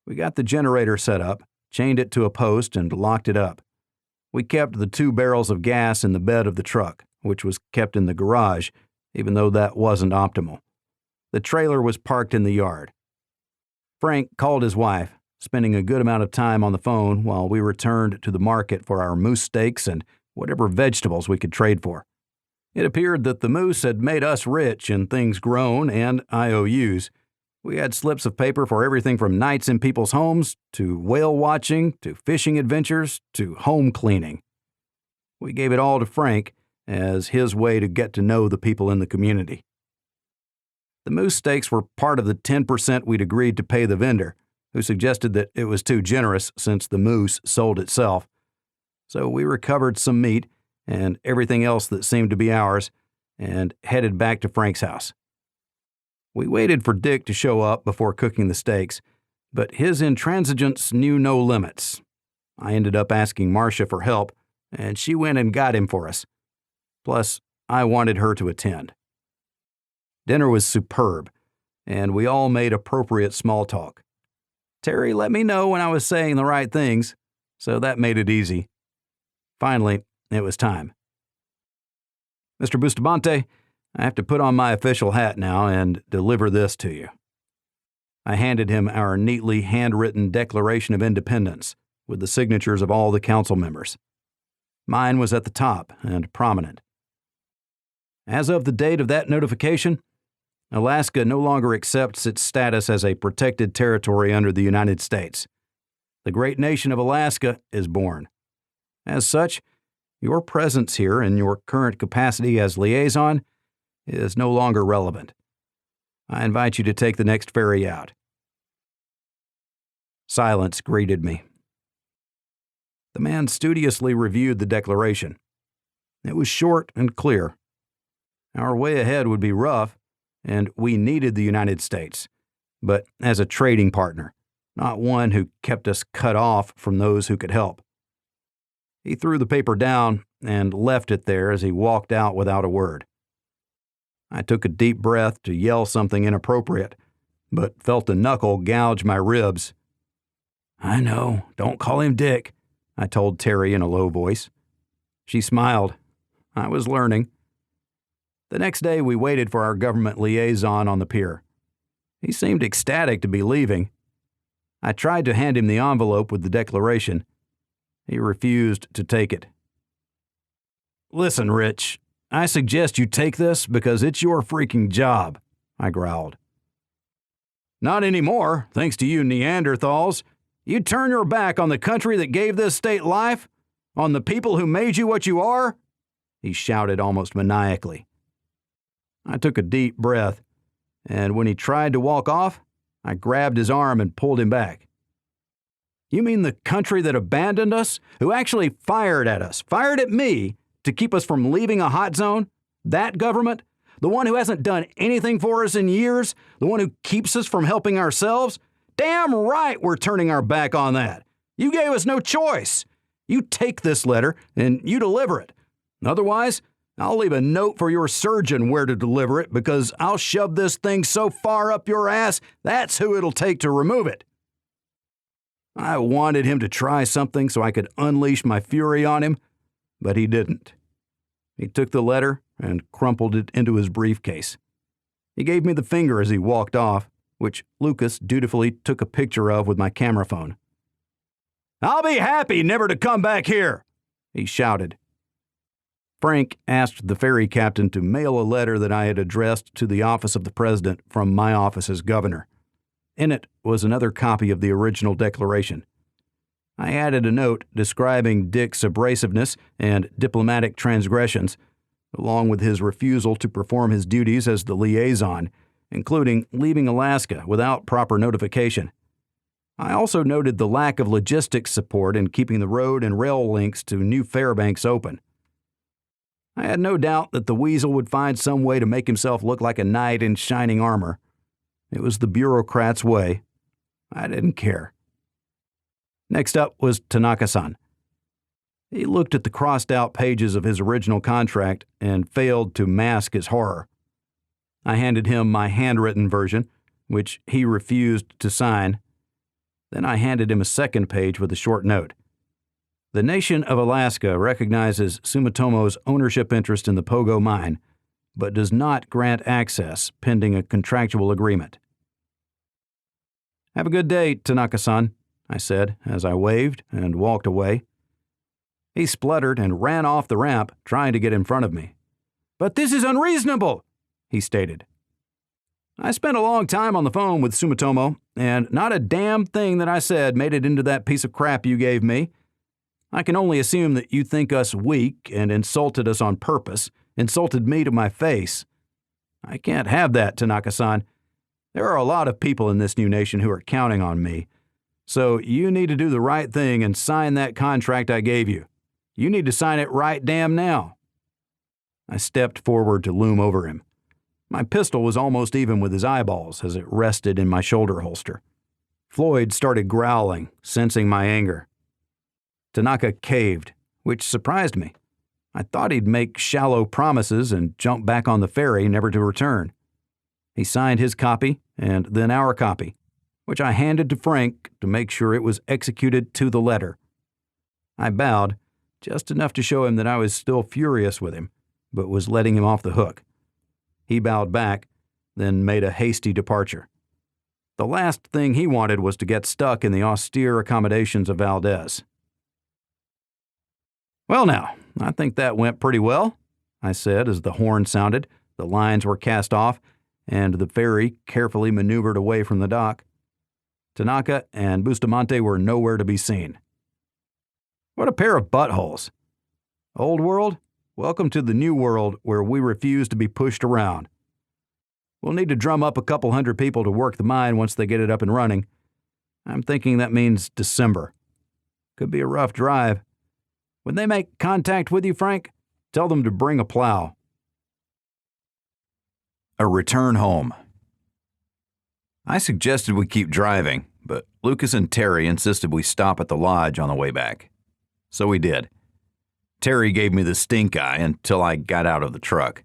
We got the generator set up, chained it to a post, and locked it up. We kept the 2 barrels of gas in the bed of the truck, which was kept in the garage, even though that wasn't optimal. The trailer was parked in the yard. Frank called his wife, spending a good amount of time on the phone while we returned to the market for our moose steaks and whatever vegetables we could trade for. It appeared that the moose had made us rich in things grown and IOUs. We had slips of paper for everything from nights in people's homes, to whale watching, to fishing adventures, to home cleaning. We gave it all to Frank as his way to get to know the people in the community. The moose steaks were part of the 10% we'd agreed to pay the vendor, who suggested that it was too generous since the moose sold itself. So we recovered some meat and everything else that seemed to be ours, and headed back to Frank's house. We waited for Dick to show up before cooking the steaks, but his intransigence knew no limits. I ended up asking Marcia for help, and she went and got him for us. Plus, I wanted her to attend. Dinner was superb, and we all made appropriate small talk. Terry let me know when I was saying the right things, so that made it easy. Finally, it was time. Mr. Bustamante, I have to put on my official hat now and deliver this to you. I handed him our neatly handwritten Declaration of Independence with the signatures of all the council members. Mine was at the top and prominent. As of the date of that notification, Alaska no longer accepts its status as a protected territory under the United States. The great nation of Alaska is born. As such, your presence here in your current capacity as liaison is no longer relevant. I invite you to take the next ferry out. Silence greeted me. The man studiously reviewed the declaration. It was short and clear. Our way ahead would be rough, and we needed the United States, but as a trading partner, not one who kept us cut off from those who could help. He threw the paper down and left it there as he walked out without a word. I took a deep breath to yell something inappropriate, but felt a knuckle gouge my ribs. I know, don't call him Dick, I told Terry in a low voice. She smiled. I was learning. The next day we waited for our government liaison on the pier. He seemed ecstatic to be leaving. I tried to hand him the envelope with the declaration. He refused to take it. Listen, Rich, I suggest you take this because it's your freaking job, I growled. Not anymore, thanks to you Neanderthals. You turn your back on the country that gave this state life? On the people who made you what you are? He shouted almost maniacally. I took a deep breath, and when he tried to walk off, I grabbed his arm and pulled him back. You mean the country that abandoned us, who actually fired at us, fired at me, to keep us from leaving a hot zone? That government? The one who hasn't done anything for us in years? The one who keeps us from helping ourselves? Damn right we're turning our back on that. You gave us no choice. You take this letter and you deliver it. Otherwise, I'll leave a note for your surgeon where to deliver it because I'll shove this thing so far up your ass, that's who it'll take to remove it. I wanted him to try something so I could unleash my fury on him, but he didn't. He took the letter and crumpled it into his briefcase. He gave me the finger as he walked off, which Lucas dutifully took a picture of with my camera phone. I'll be happy never to come back here, he shouted. Frank asked the ferry captain to mail a letter that I had addressed to the office of the president from my office as governor. In it was another copy of the original declaration. I added a note describing Dick's abrasiveness and diplomatic transgressions, along with his refusal to perform his duties as the liaison, including leaving Alaska without proper notification. I also noted the lack of logistics support in keeping the road and rail links to New Fairbanks open. I had no doubt that the weasel would find some way to make himself look like a knight in shining armor. It was the bureaucrat's way. I didn't care. Next up was Tanaka-san. He looked at the crossed-out pages of his original contract and failed to mask his horror. I handed him my handwritten version, which he refused to sign. Then I handed him a second page with a short note. The nation of Alaska recognizes Sumitomo's ownership interest in the Pogo mine, but does not grant access pending a contractual agreement. "Have a good day, Tanaka-san," I said as I waved and walked away. He spluttered and ran off the ramp, trying to get in front of me. "But this is unreasonable," he stated. I spent a long time on the phone with Sumitomo, and not a damn thing that I said made it into that piece of crap you gave me. I can only assume that you think us weak and insulted us on purpose, insulted me to my face. I can't have that, Tanaka-san. There are a lot of people in this new nation who are counting on me. So you need to do the right thing and sign that contract I gave you. You need to sign it right damn now." I stepped forward to loom over him. My pistol was almost even with his eyeballs as it rested in my shoulder holster. Floyd started growling, sensing my anger. Tanaka caved, which surprised me. I thought he'd make shallow promises and jump back on the ferry, never to return. He signed his copy and then our copy, which I handed to Frank to make sure it was executed to the letter. I bowed, just enough to show him that I was still furious with him, but was letting him off the hook. He bowed back, then made a hasty departure. The last thing he wanted was to get stuck in the austere accommodations of Valdez. "Well now, I think that went pretty well," I said as the horn sounded, the lines were cast off, and the ferry carefully maneuvered away from the dock. Tanaka and Bustamante were nowhere to be seen. What a pair of buttholes. Old world, welcome to the new world where we refuse to be pushed around. We'll need to drum up a couple hundred people to work the mine once they get it up and running. I'm thinking that means December. Could be a rough drive. When they make contact with you, Frank, tell them to bring a plow. A return home. I suggested we keep driving, but Lucas and Terry insisted we stop at the lodge on the way back. So we did. Terry gave me the stink eye until I got out of the truck.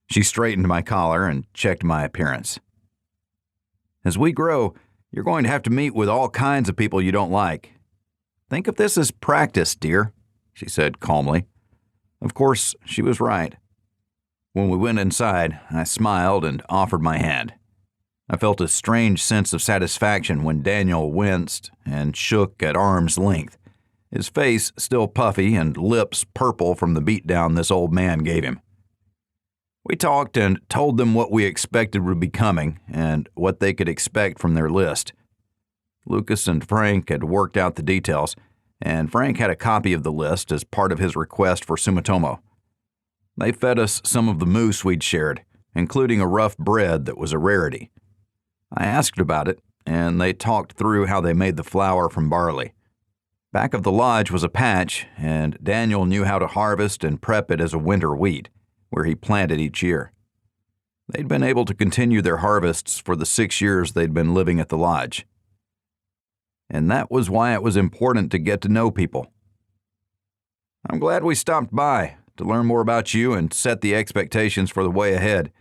She straightened my collar and checked my appearance. "As we grow, you're going to have to meet with all kinds of people you don't like. Think of this as practice, dear," she said calmly. Of course, she was right. When we went inside, I smiled and offered my hand. I felt a strange sense of satisfaction when Daniel winced and shook at arm's length, his face still puffy and lips purple from the beatdown this old man gave him. We talked and told them what we expected would be coming and what they could expect from their list. Lucas and Frank had worked out the details, and Frank had a copy of the list as part of his request for Sumitomo. They fed us some of the moose we'd shared, including a rough bread that was a rarity. I asked about it, and they talked through how they made the flour from barley. Back of the lodge was a patch, and Daniel knew how to harvest and prep it as a winter wheat, where he planted each year. They'd been able to continue their harvests for the 6 years they'd been living at the lodge. And that was why it was important to get to know people. I'm glad we stopped by to learn more about you and set the expectations for the way ahead.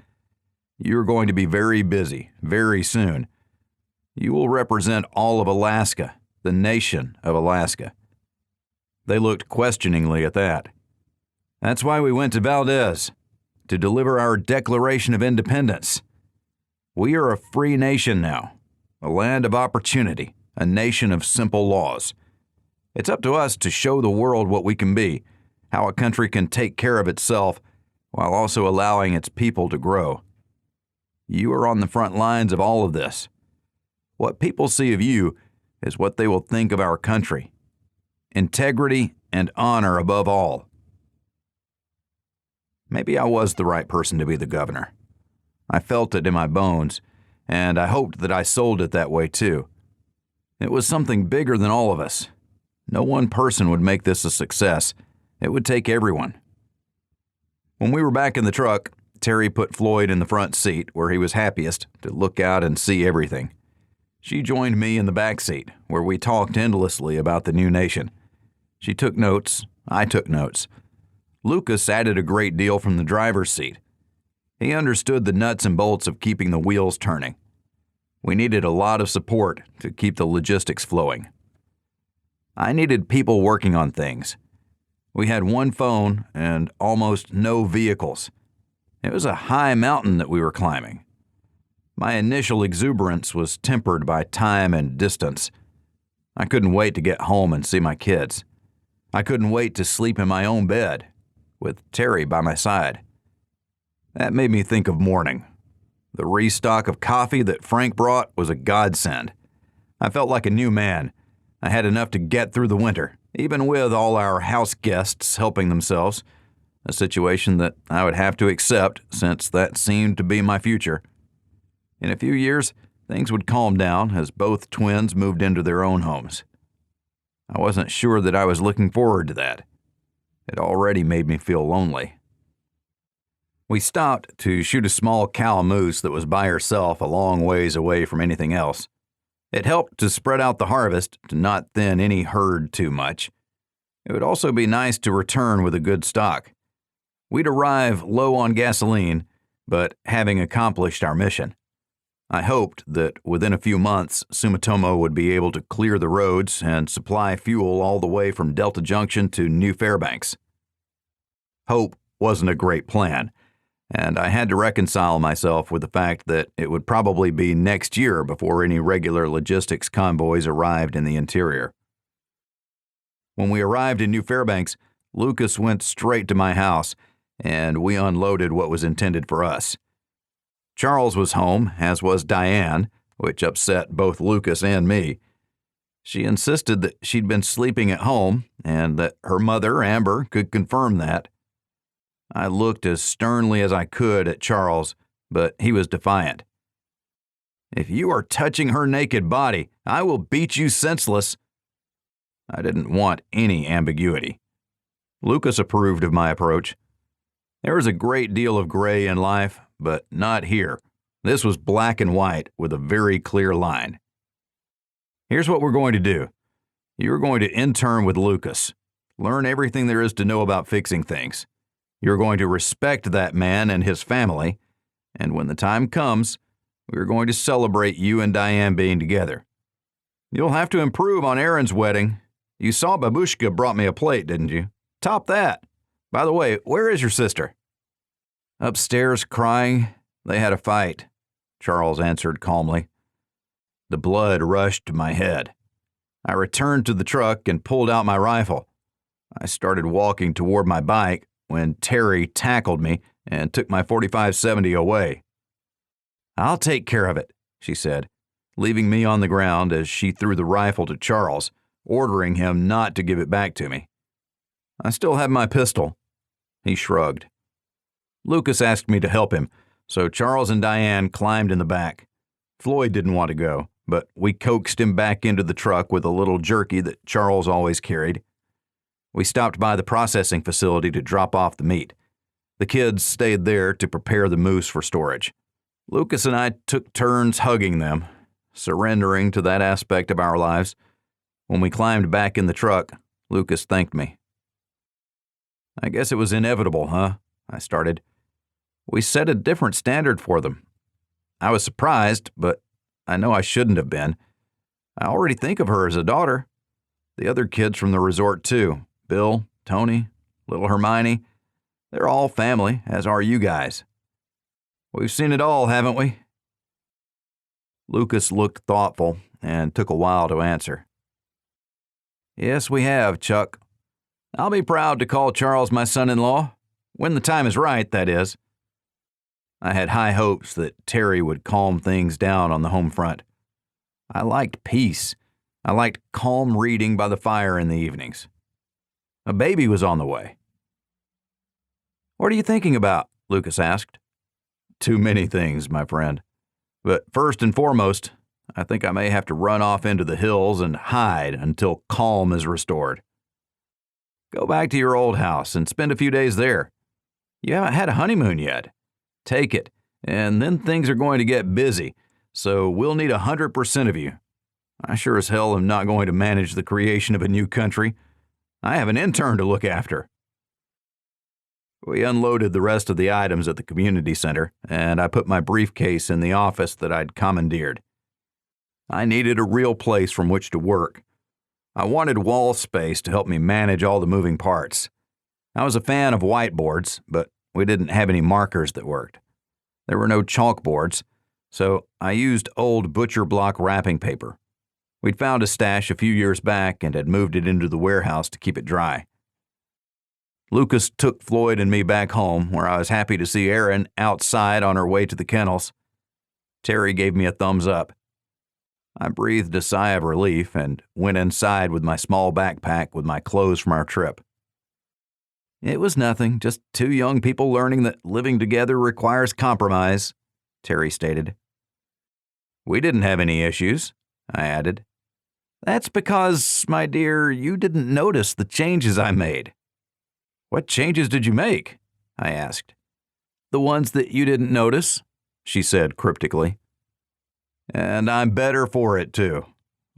You're going to be very busy, very soon. You will represent all of Alaska, the nation of Alaska. They looked questioningly at that. That's why we went to Valdez, to deliver our Declaration of Independence. We are a free nation now, a land of opportunity, a nation of simple laws. It's up to us to show the world what we can be, how a country can take care of itself while also allowing its people to grow. You are on the front lines of all of this. What people see of you is what they will think of our country. Integrity and honor above all. Maybe I was the right person to be the governor. I felt it in my bones, and I hoped that I sold it that way too. It was something bigger than all of us. No one person would make this a success. It would take everyone. When we were back in the truck, Terry put Floyd in the front seat where he was happiest to look out and see everything. She joined me in the back seat where we talked endlessly about the new nation. She took notes. I took notes. Lucas added a great deal from the driver's seat. He understood the nuts and bolts of keeping the wheels turning. We needed a lot of support to keep the logistics flowing. I needed people working on things. We had one phone and almost no vehicles. It was a high mountain that we were climbing. My initial exuberance was tempered by time and distance. I couldn't wait to get home and see my kids. I couldn't wait to sleep in my own bed, with Terry by my side. That made me think of morning. The restock of coffee that Frank brought was a godsend. I felt like a new man. I had enough to get through the winter, even with all our house guests helping themselves, a situation that I would have to accept since that seemed to be my future. In a few years, things would calm down as both twins moved into their own homes. I wasn't sure that I was looking forward to that. It already made me feel lonely. We stopped to shoot a small cow moose that was by herself a long ways away from anything else. It helped to spread out the harvest to not thin any herd too much. It would also be nice to return with a good stock. We'd arrive low on gasoline, but having accomplished our mission. I hoped that within a few months, Sumitomo would be able to clear the roads and supply fuel all the way from Delta Junction to New Fairbanks. Hope wasn't a great plan, and I had to reconcile myself with the fact that it would probably be next year before any regular logistics convoys arrived in the interior. When we arrived in New Fairbanks, Lucas went straight to my house, and we unloaded what was intended for us. Charles was home, as was Diane, which upset both Lucas and me. She insisted that she'd been sleeping at home and that her mother, Amber, could confirm that. I looked as sternly as I could at Charles, but he was defiant. "If you are touching her naked body, I will beat you senseless." I didn't want any ambiguity. Lucas approved of my approach. There was a great deal of gray in life, but not here. This was black and white with a very clear line. "Here's what we're going to do. You're going to intern with Lucas. Learn everything there is to know about fixing things. You're going to respect that man and his family, and when the time comes, we're going to celebrate you and Diane being together. You'll have to improve on Aaron's wedding. You saw Babushka brought me a plate, didn't you? Top that. By the way, where is your sister?" "Upstairs crying. They had a fight," Charles answered calmly. The blood rushed to my head. I returned to the truck and pulled out my rifle. I started walking toward my bike when Terry tackled me and took my .45-70 away. "I'll take care of it," she said, leaving me on the ground as she threw the rifle to Charles, ordering him not to give it back to me. I still had my pistol. He shrugged. Lucas asked me to help him, so Charles and Diane climbed in the back. Floyd didn't want to go, but we coaxed him back into the truck with a little jerky that Charles always carried. We stopped by the processing facility to drop off the meat. The kids stayed there to prepare the moose for storage. Lucas and I took turns hugging them, surrendering to that aspect of our lives. When we climbed back in the truck, Lucas thanked me. "I guess it was inevitable, huh?" I started. "We set a different standard for them. I was surprised, but I know I shouldn't have been. I already think of her as a daughter. The other kids from the resort, too. Bill, Tony, little Hermione. They're all family, as are you guys. We've seen it all, haven't we?" Lucas looked thoughtful and took a while to answer. "Yes, we have, Chuck. I'll be proud to call Charles my son-in-law. When the time is right, that is." I had high hopes that Terry would calm things down on the home front. I liked peace. I liked calm reading by the fire in the evenings. A baby was on the way. "What are you thinking about?" Lucas asked. "Too many things, my friend. But first and foremost, I think I may have to run off into the hills and hide until calm is restored. Go back to your old house and spend a few days there. You haven't had a honeymoon yet. Take it, and then things are going to get busy, so we'll need 100% of you. I sure as hell am not going to manage the creation of a new country. I have an intern to look after." We unloaded the rest of the items at the community center, and I put my briefcase in the office that I'd commandeered. I needed a real place from which to work. I wanted wall space to help me manage all the moving parts. I was a fan of whiteboards, but we didn't have any markers that worked. There were no chalkboards, so I used old butcher block wrapping paper. We'd found a stash a few years back and had moved it into the warehouse to keep it dry. Lucas took Floyd and me back home, where I was happy to see Erin outside on her way to the kennels. Terry gave me a thumbs up. I breathed a sigh of relief and went inside with my small backpack with my clothes from our trip. "It was nothing, just two young people learning that living together requires compromise," Terry stated. "We didn't have any issues," I added. "That's because, my dear, you didn't notice the changes I made." "What changes did you make?" I asked. "The ones that you didn't notice," she said cryptically. "And I'm better for it, too.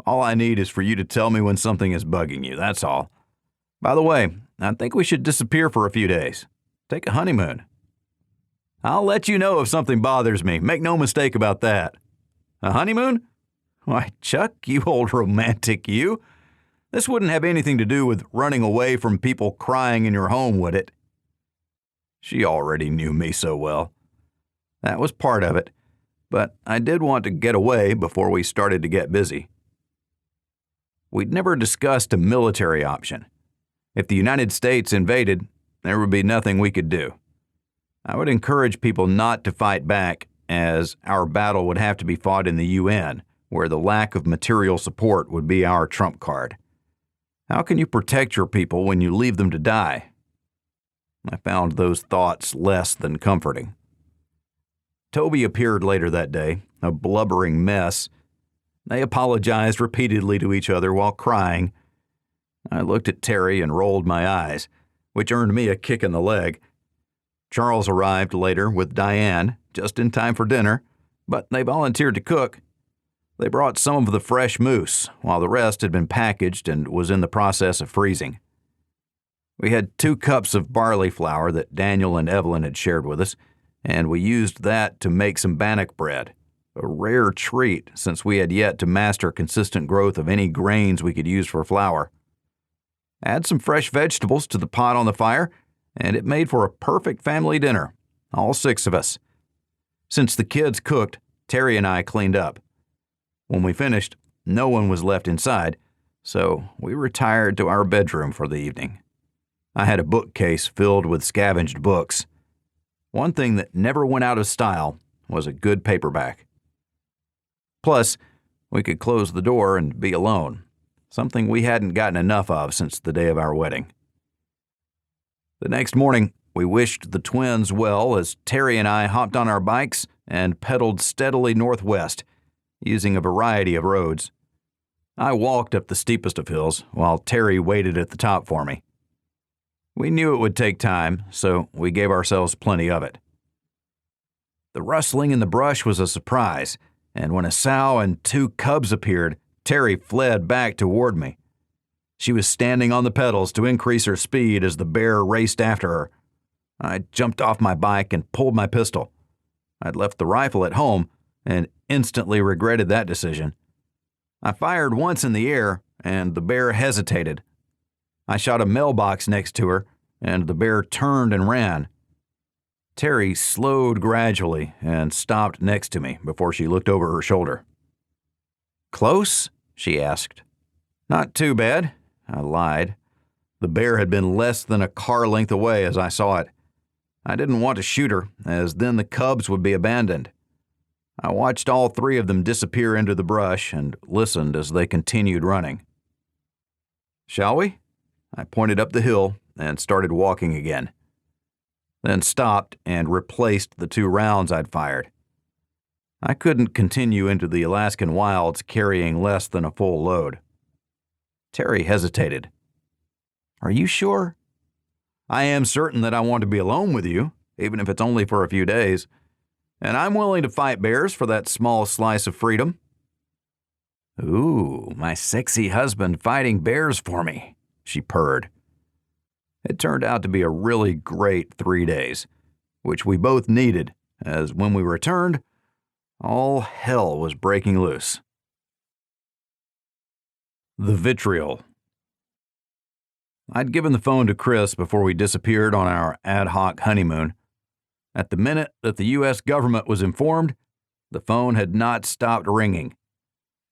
All I need is for you to tell me when something is bugging you, that's all. By the way, I think we should disappear for a few days. Take a honeymoon." "I'll let you know if something bothers me. Make no mistake about that." "A honeymoon? Why, Chuck, you old romantic, you. This wouldn't have anything to do with running away from people crying in your home, would it?" She already knew me so well. That was part of it, but I did want to get away before we started to get busy. We'd never discussed a military option. If the United States invaded, there would be nothing we could do. I would encourage people not to fight back, as our battle would have to be fought in the UN, where the lack of material support would be our trump card. How can you protect your people when you leave them to die? I found those thoughts less than comforting. Toby appeared later that day, a blubbering mess. They apologized repeatedly to each other while crying. I looked at Terry and rolled my eyes, which earned me a kick in the leg. Charles arrived later with Diane, just in time for dinner, but they volunteered to cook. They brought some of the fresh moose, while the rest had been packaged and was in the process of freezing. We had 2 cups of barley flour that Daniel and Evelyn had shared with us, and we used that to make some bannock bread, a rare treat since we had yet to master consistent growth of any grains we could use for flour. Add some fresh vegetables to the pot on the fire, and it made for a perfect family dinner, all 6 of us. Since the kids cooked, Terry and I cleaned up. When we finished, no one was left inside, so we retired to our bedroom for the evening. I had a bookcase filled with scavenged books. One thing that never went out of style was a good paperback. Plus, we could close the door and be alone, something we hadn't gotten enough of since the day of our wedding. The next morning, we wished the twins well as Terry and I hopped on our bikes and pedaled steadily northwest, using a variety of roads. I walked up the steepest of hills, while Terry waited at the top for me. We knew it would take time, so we gave ourselves plenty of it. The rustling in the brush was a surprise, and when a sow and 2 cubs appeared, Terry fled back toward me. She was standing on the pedals to increase her speed as the bear raced after her. I jumped off my bike and pulled my pistol. I'd left the rifle at home and instantly regretted that decision. I fired once in the air, and the bear hesitated. I shot a mailbox next to her, and the bear turned and ran. Terry slowed gradually and stopped next to me before she looked over her shoulder. "Close?" she asked. "Not too bad," I lied. The bear had been less than a car length away as I saw it. I didn't want to shoot her, as then the cubs would be abandoned. I watched all 3 of them disappear into the brush and listened as they continued running. "Shall we?" I pointed up the hill and started walking again. then stopped and replaced the 2 rounds I'd fired. I couldn't continue into the Alaskan wilds carrying less than a full load. Terry hesitated. "Are you sure?" "I am certain that I want to be alone with you, even if it's only for a few days. And I'm willing to fight bears for that small slice of freedom." "Ooh, my sexy husband fighting bears for me," she purred. It turned out to be a really great 3 days, which we both needed, as when we returned, all hell was breaking loose. The vitriol. I'd given the phone to Chris before we disappeared on our ad hoc honeymoon. At the minute that the U.S. government was informed, the phone had not stopped ringing.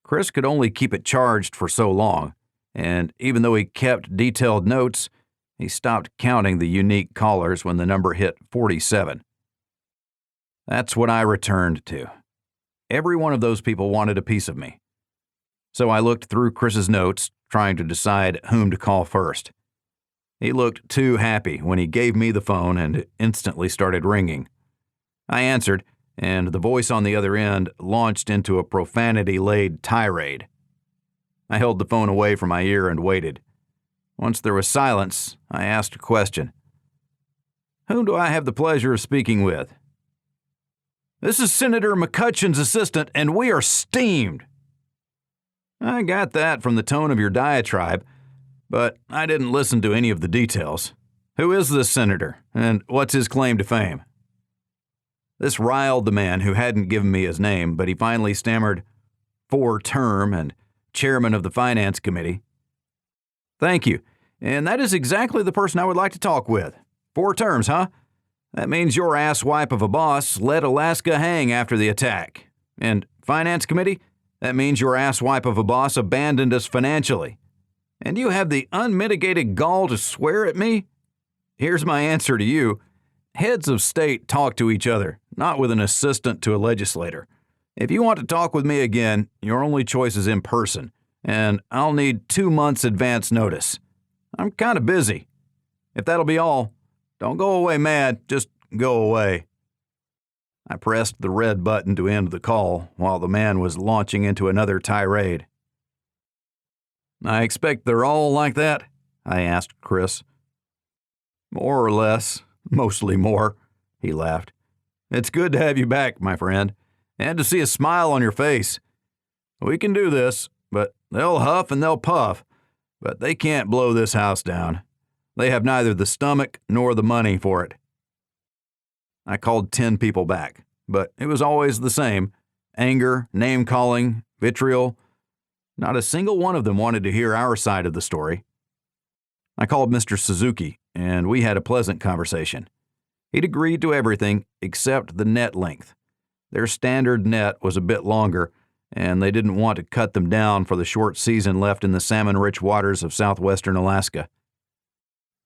Chris could only keep it charged for so long, and even though he kept detailed notes, he stopped counting the unique callers when the number hit 47. That's what I returned to. Every one of those people wanted a piece of me. So I looked through Chris's notes, trying to decide whom to call first. He looked too happy when he gave me the phone and it instantly started ringing. I answered, and the voice on the other end launched into a profanity-laden tirade. I held the phone away from my ear and waited. Once there was silence, I asked a question. "Whom do I have the pleasure of speaking with?" "This is Senator McCutcheon's assistant, and we are steamed." "I got that from the tone of your diatribe, but I didn't listen to any of the details. Who is this senator, and what's his claim to fame?" This riled the man who hadn't given me his name, but he finally stammered, "4-term and chairman of the Finance Committee." "Thank you, and that is exactly the person I would like to talk with. 4 terms, huh? That means your asswipe of a boss let Alaska hang after the attack. And Finance Committee? That means your asswipe of a boss abandoned us financially. And you have the unmitigated gall to swear at me? Here's my answer to you. Heads of state talk to each other, not with an assistant to a legislator. If you want to talk with me again, your only choice is in person, and I'll need 2 months advance notice. I'm kind of busy. If that'll be all, don't go away mad, just go away." I pressed the red button to end the call while the man was launching into another tirade. "I expect they're all like that?" I asked Chris. "More or less, mostly more," he laughed. "It's good to have you back, my friend, and to see a smile on your face. We can do this, but they'll huff and they'll puff, but they can't blow this house down. They have neither the stomach nor the money for it." I called 10 people back, but it was always the same. Anger, name-calling, vitriol. Not a single one of them wanted to hear our side of the story. I called Mr. Suzuki, and we had a pleasant conversation. He'd agreed to everything except the net length. Their standard net was a bit longer, and they didn't want to cut them down for the short season left in the salmon-rich waters of southwestern Alaska.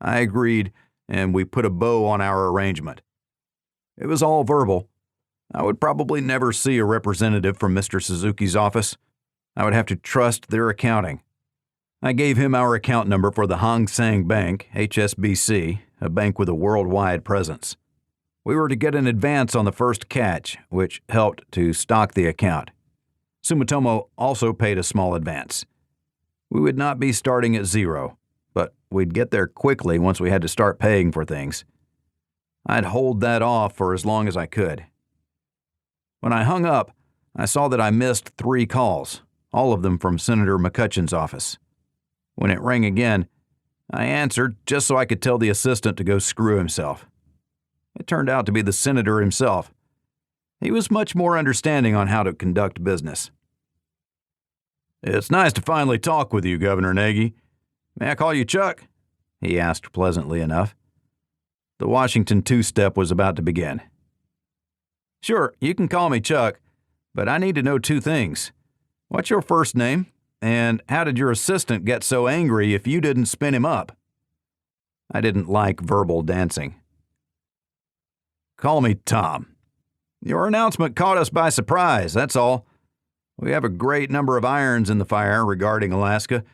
I agreed, and we put a bow on our arrangement. It was all verbal. I would probably never see a representative from Mr. Suzuki's office. I would have to trust their accounting. I gave him our account number for the Hong Sang Bank, HSBC, a bank with a worldwide presence. We were to get an advance on the first catch, which helped to stock the account. Sumitomo also paid a small advance. We would not be starting at zero, but we'd get there quickly once we had to start paying for things. I'd hold that off for as long as I could. When I hung up, I saw that I missed 3 calls, all of them from Senator McCutcheon's office. When it rang again, I answered just so I could tell the assistant to go screw himself. It turned out to be the senator himself. He was much more understanding on how to conduct business. "It's nice to finally talk with you, Governor Nagy. May I call you Chuck?" he asked pleasantly enough. The Washington two-step was about to begin. "Sure, you can call me Chuck, but I need to know 2 things. What's your first name, and how did your assistant get so angry if you didn't spin him up?" I didn't like verbal dancing. "Call me Tom. Your announcement caught us by surprise, that's all. We have a great number of irons in the fire regarding Alaska,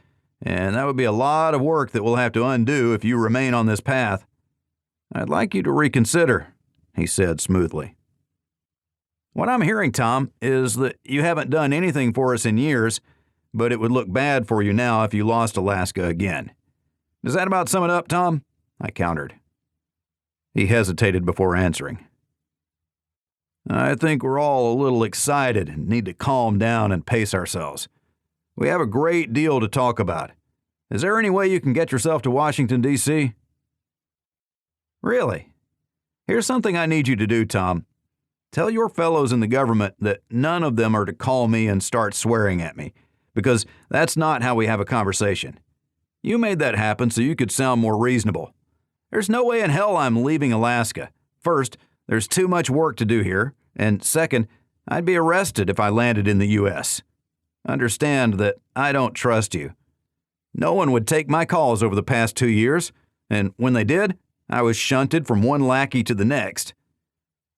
and that would be a lot of work that we'll have to undo if you remain on this path. "I'd like you to reconsider," he said smoothly. "What I'm hearing, Tom, is that you haven't done anything for us in years, but it would look bad for you now if you lost Alaska again. Does that about sum it up, Tom?" I countered. He hesitated before answering. "I think we're all a little excited and need to calm down and pace ourselves. We have a great deal to talk about. Is there any way you can get yourself to Washington, D.C.? "Really? Here's something I need you to do, Tom. Tell your fellows in the government that none of them are to call me and start swearing at me, because that's not how we have a conversation. You made that happen so you could sound more reasonable. There's no way in hell I'm leaving Alaska. First, there's too much work to do here, and second, I'd be arrested if I landed in the U.S. Understand that I don't trust you. No one would take my calls over the past 2 years, and when they did, I was shunted from one lackey to the next.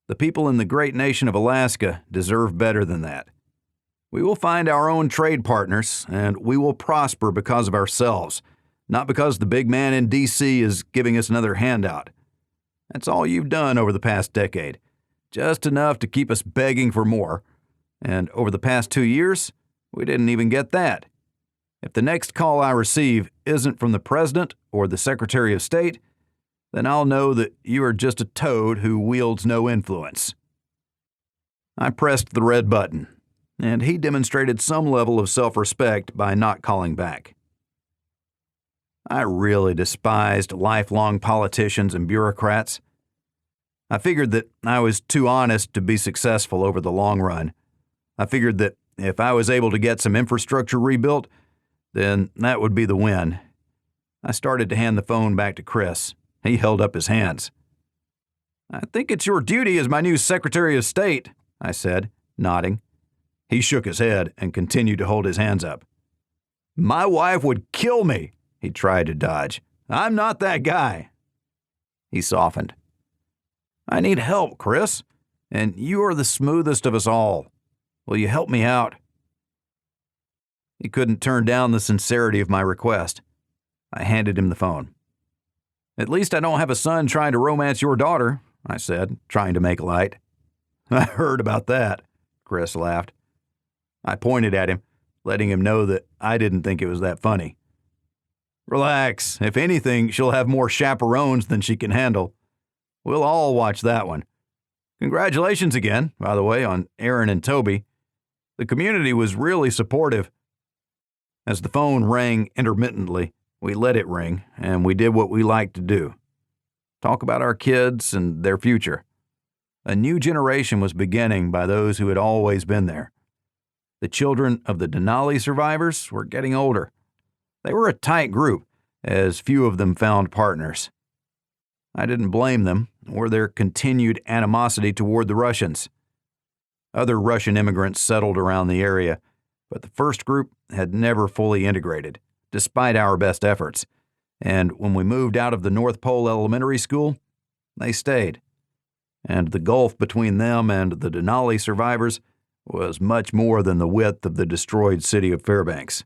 The people in the great nation of Alaska deserve better than that. We will find our own trade partners, and we will prosper because of ourselves, not because the big man in D.C. is giving us another handout. That's all you've done over the past decade, just enough to keep us begging for more. And over the past 2 years, we didn't even get that. If the next call I receive isn't from the President or the Secretary of State, then I'll know that you are just a toad who wields no influence." I pressed the red button, and he demonstrated some level of self-respect by not calling back. I really despised lifelong politicians and bureaucrats. I figured that I was too honest to be successful over the long run. I figured that if I was able to get some infrastructure rebuilt, then that would be the win. I started to hand the phone back to Chris. He held up his hands. "I think it's your duty as my new Secretary of State," I said, nodding. He shook his head and continued to hold his hands up. "My wife would kill me," he tried to dodge. "I'm not that guy." He softened. "I need help, Chris, and you are the smoothest of us all. Will you help me out?" He couldn't turn down the sincerity of my request. I handed him the phone. "At least I don't have a son trying to romance your daughter," I said, trying to make light. "I heard about that," Chris laughed. I pointed at him, letting him know that I didn't think it was that funny. "Relax. If anything, she'll have more chaperones than she can handle. We'll all watch that one. Congratulations again, by the way, on Aaron and Toby. The community was really supportive." As the phone rang intermittently, we let it ring, and we did what we liked to do. Talk about our kids and their future. A new generation was beginning by those who had always been there. The children of the Denali survivors were getting older. They were a tight group, as few of them found partners. I didn't blame them, or their continued animosity toward the Russians. Other Russian immigrants settled around the area, but the first group had never fully integrated, despite our best efforts, and when we moved out of the North Pole Elementary School, they stayed. And the gulf between them and the Denali survivors was much more than the width of the destroyed city of Fairbanks.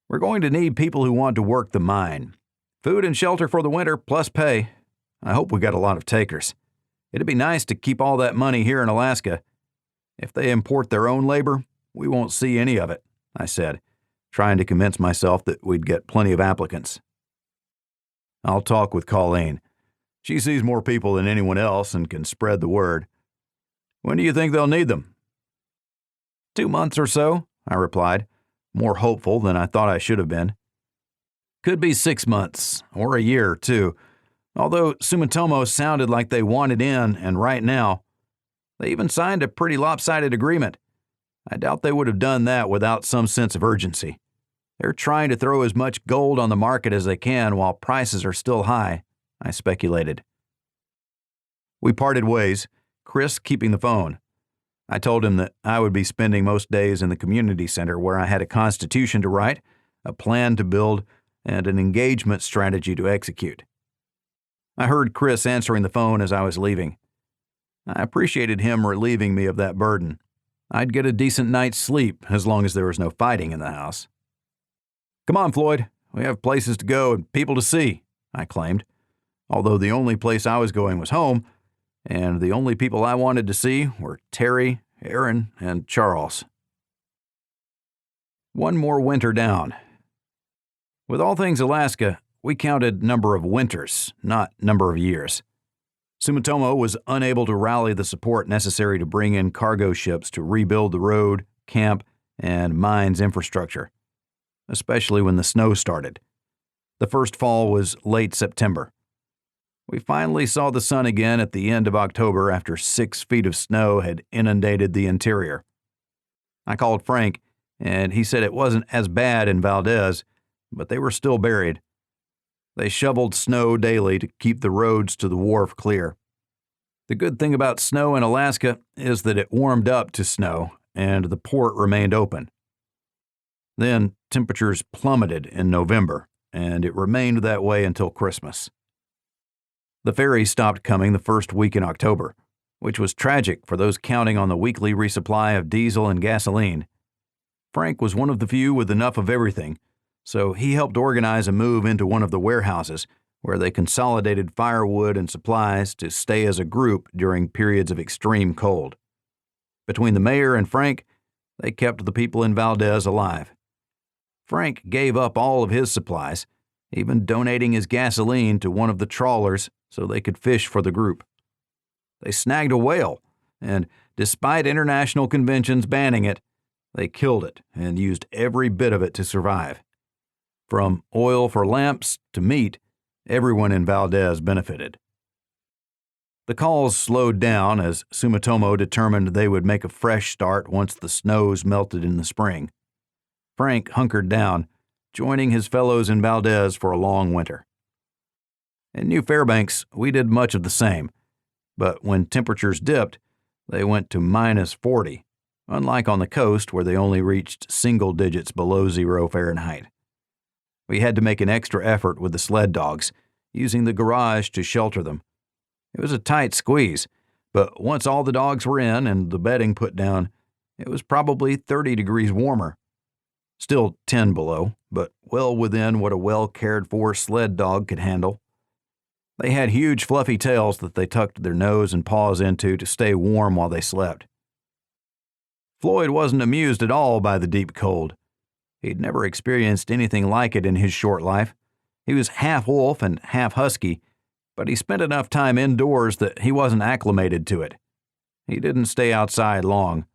"We're going to need people who want to work the mine. Food and shelter for the winter, plus pay. I hope we got a lot of takers. It'd be nice to keep all that money here in Alaska. If they import their own labor, we won't see any of it," I said, trying to convince myself that we'd get plenty of applicants. "I'll talk with Colleen. She sees more people than anyone else and can spread the word. When do you think they'll need them?" 2 months or so, I replied, more hopeful than I thought I should have been. "Could be 6 months, or a year, too, although Sumitomo sounded like they wanted in, and right now. They even signed a pretty lopsided agreement. I doubt they would have done that without some sense of urgency. They're trying to throw as much gold on the market as they can while prices are still high," I speculated. We parted ways, Chris keeping the phone. I told him that I would be spending most days in the community center where I had a constitution to write, a plan to build, and an engagement strategy to execute. I heard Chris answering the phone as I was leaving. I appreciated him relieving me of that burden. I'd get a decent night's sleep as long as there was no fighting in the house. "Come on, Floyd. We have places to go and people to see," I claimed. although the only place I was going was home, and the only people I wanted to see were Terry, Aaron, and Charles. One more winter down. With all things Alaska, we counted number of winters, not number of years. Sumitomo was unable to rally the support necessary to bring in cargo ships to rebuild the road, camp, and mines infrastructure, especially when the snow started. The first fall was late September. We finally saw the sun again at the end of October after 6 feet of snow had inundated the interior. I called Frank, and he said it wasn't as bad in Valdez, but they were still buried. They shoveled snow daily to keep the roads to the wharf clear. The good thing about snow in Alaska is that it warmed up to snow, and the port remained open. Then temperatures plummeted in November, and it remained that way until Christmas. The ferries stopped coming the first week in October, which was tragic for those counting on the weekly resupply of diesel and gasoline. Frank was one of the few with enough of everything, so he helped organize a move into one of the warehouses where they consolidated firewood and supplies to stay as a group during periods of extreme cold. Between the mayor and Frank, they kept the people in Valdez alive. Frank gave up all of his supplies, even donating his gasoline to one of the trawlers so they could fish for the group. They snagged a whale, and despite international conventions banning it, they killed it and used every bit of it to survive. From oil for lamps to meat, everyone in Valdez benefited. The calls slowed down as Sumitomo determined they would make a fresh start once the snows melted in the spring. Frank hunkered down, joining his fellows in Valdez for a long winter. In New Fairbanks, we did much of the same, but when temperatures dipped, they went to -40, unlike on the coast where they only reached single digits below 0 Fahrenheit. We had to make an extra effort with the sled dogs, using the garage to shelter them. It was a tight squeeze, but once all the dogs were in and the bedding put down, it was probably 30 degrees warmer. Still 10 below, but well within what a well-cared-for sled dog could handle. They had huge fluffy tails that they tucked their nose and paws into to stay warm while they slept. Floyd wasn't amused at all by the deep cold. He'd never experienced anything like it in his short life. He was half wolf and half husky, but he spent enough time indoors that he wasn't acclimated to it. He didn't stay outside long.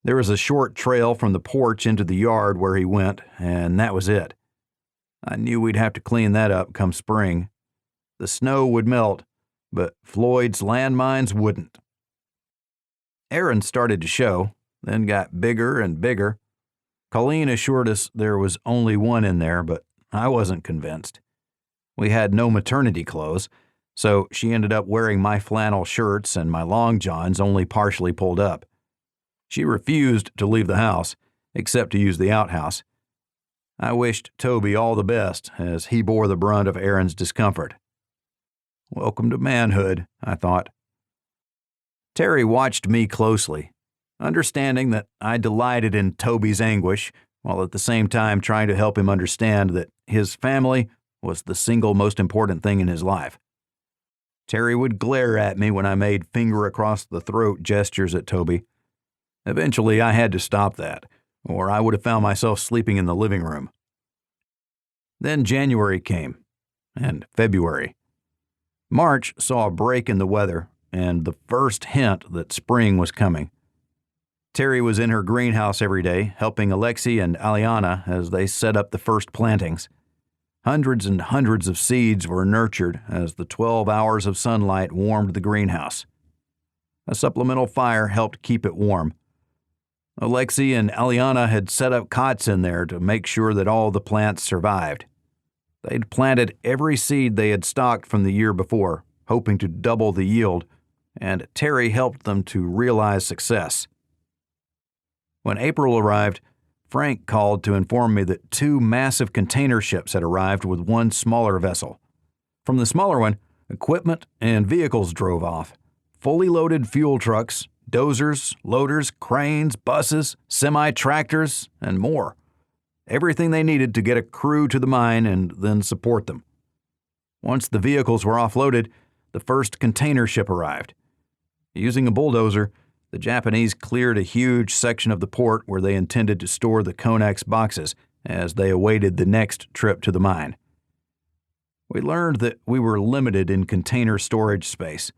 There was a short trail from the porch into the yard where he went, and that was it. I knew we'd have to clean that up come spring. The snow would melt, but Floyd's landmines wouldn't. Aaron started to show, then got bigger and bigger. Colleen assured us there was only one in there, but I wasn't convinced. We had no maternity clothes, so she ended up wearing my flannel shirts and my long johns only partially pulled up. She refused to leave the house, except to use the outhouse. I wished Toby all the best, as he bore the brunt of Aaron's discomfort. Welcome to manhood, I thought. Terry watched me closely, understanding that I delighted in Toby's anguish, while at the same time trying to help him understand that his family was the single most important thing in his life. Terry would glare at me when I made finger-across-the-throat gestures at Toby. Eventually, I had to stop that, or I would have found myself sleeping in the living room. Then January came, and February. March saw a break in the weather and the first hint that spring was coming. Terry was in her greenhouse every day, helping Alexei and Aliana as they set up the first plantings. Hundreds and hundreds of seeds were nurtured as the 12 hours of sunlight warmed the greenhouse. A supplemental fire helped keep it warm. Alexei and Aliana had set up cots in there to make sure that all the plants survived. They'd planted every seed they had stocked from the year before, hoping to double the yield, and Terry helped them to realize success. When April arrived, Frank called to inform me that 2 massive container ships had arrived with one smaller vessel. From the smaller one, equipment and vehicles drove off. Fully loaded fuel trucks, dozers, loaders, cranes, buses, semi-tractors, and more. Everything they needed to get a crew to the mine and then support them. Once the vehicles were offloaded, the first container ship arrived. Using a bulldozer, the Japanese cleared a huge section of the port where they intended to store the Konex boxes as they awaited the next trip to the mine. We learned that we were limited in container storage space.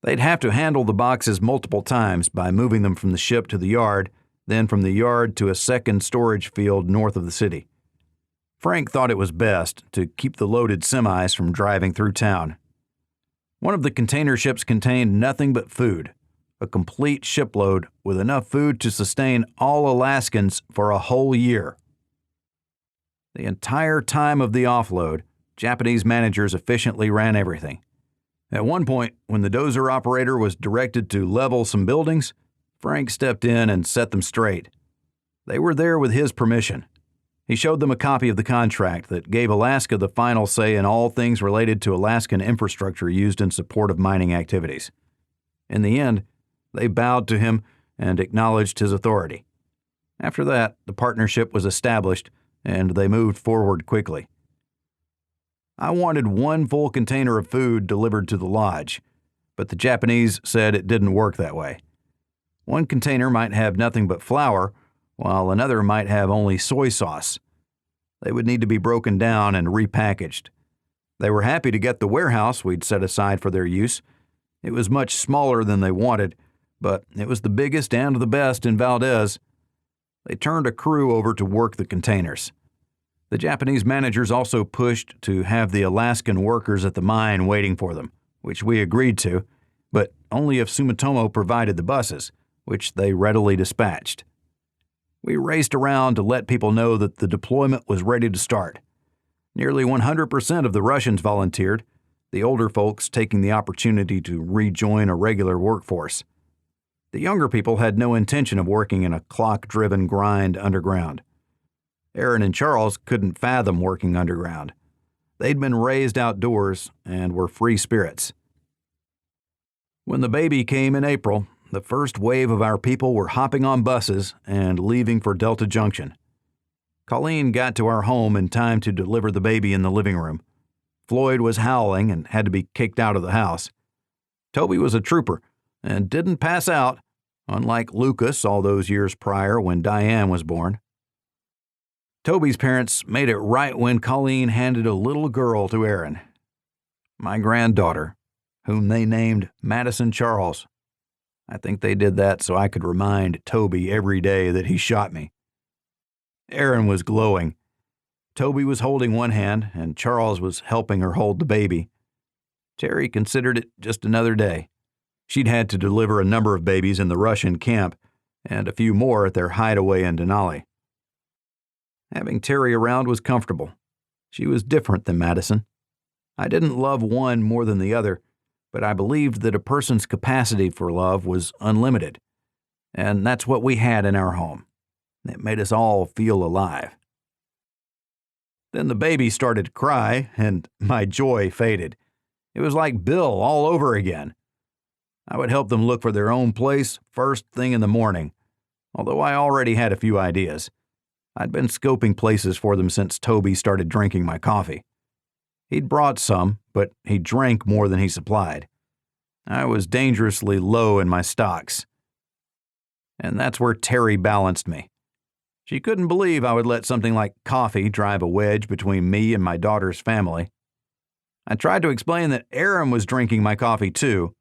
They'd have to handle the boxes multiple times by moving them from the ship to the yard, then from the yard to a second storage field north of the city. Frank thought it was best to keep the loaded semis from driving through town. One of the container ships contained nothing but food, a complete shipload with enough food to sustain all Alaskans for a whole year. The entire time of the offload, Japanese managers efficiently ran everything. At one point, when the dozer operator was directed to level some buildings, Frank stepped in and set them straight. They were there with his permission. He showed them a copy of the contract that gave Alaska the final say in all things related to Alaskan infrastructure used in support of mining activities. In the end, they bowed to him and acknowledged his authority. After that, the partnership was established, and they moved forward quickly. I wanted one full container of food delivered to the lodge, but the Japanese said it didn't work that way. One container might have nothing but flour, while another might have only soy sauce. They would need to be broken down and repackaged. They were happy to get the warehouse we'd set aside for their use. It was much smaller than they wanted, but it was the biggest and the best in Valdez. They turned a crew over to work the containers. The Japanese managers also pushed to have the Alaskan workers at the mine waiting for them, which we agreed to, but only if Sumitomo provided the buses, which they readily dispatched. We raced around to let people know that the deployment was ready to start. Nearly 100% of the Russians volunteered, the older folks taking the opportunity to rejoin a regular workforce. The younger people had no intention of working in a clock-driven grind underground. Aaron and Charles couldn't fathom working underground. They'd been raised outdoors and were free spirits. When the baby came in April, the first wave of our people were hopping on buses and leaving for Delta Junction. Colleen got to our home in time to deliver the baby in the living room. Floyd was howling and had to be kicked out of the house. Toby was a trooper and didn't pass out, unlike Lucas all those years prior when Diane was born. Toby's parents made it right when Colleen handed a little girl to Aaron, my granddaughter, whom they named Madison Charles. I think they did that so I could remind Toby every day that he shot me. Aaron was glowing. Toby was holding one hand, and Charles was helping her hold the baby. Terry considered it just another day. She'd had to deliver a number of babies in the Russian camp, and a few more at their hideaway in Denali. Having Terry around was comfortable. She was different than Madison. I didn't love one more than the other, but I believed that a person's capacity for love was unlimited, and that's what we had in our home. It made us all feel alive. Then the baby started to cry, and my joy faded. It was like Bill all over again. I would help them look for their own place first thing in the morning, although I already had a few ideas. I'd been scoping places for them since Toby started drinking my coffee. He'd brought some, but he drank more than he supplied. I was dangerously low in my stocks. And that's where Terry balanced me. She couldn't believe I would let something like coffee drive a wedge between me and my daughter's family. I tried to explain that Aaron was drinking my coffee too.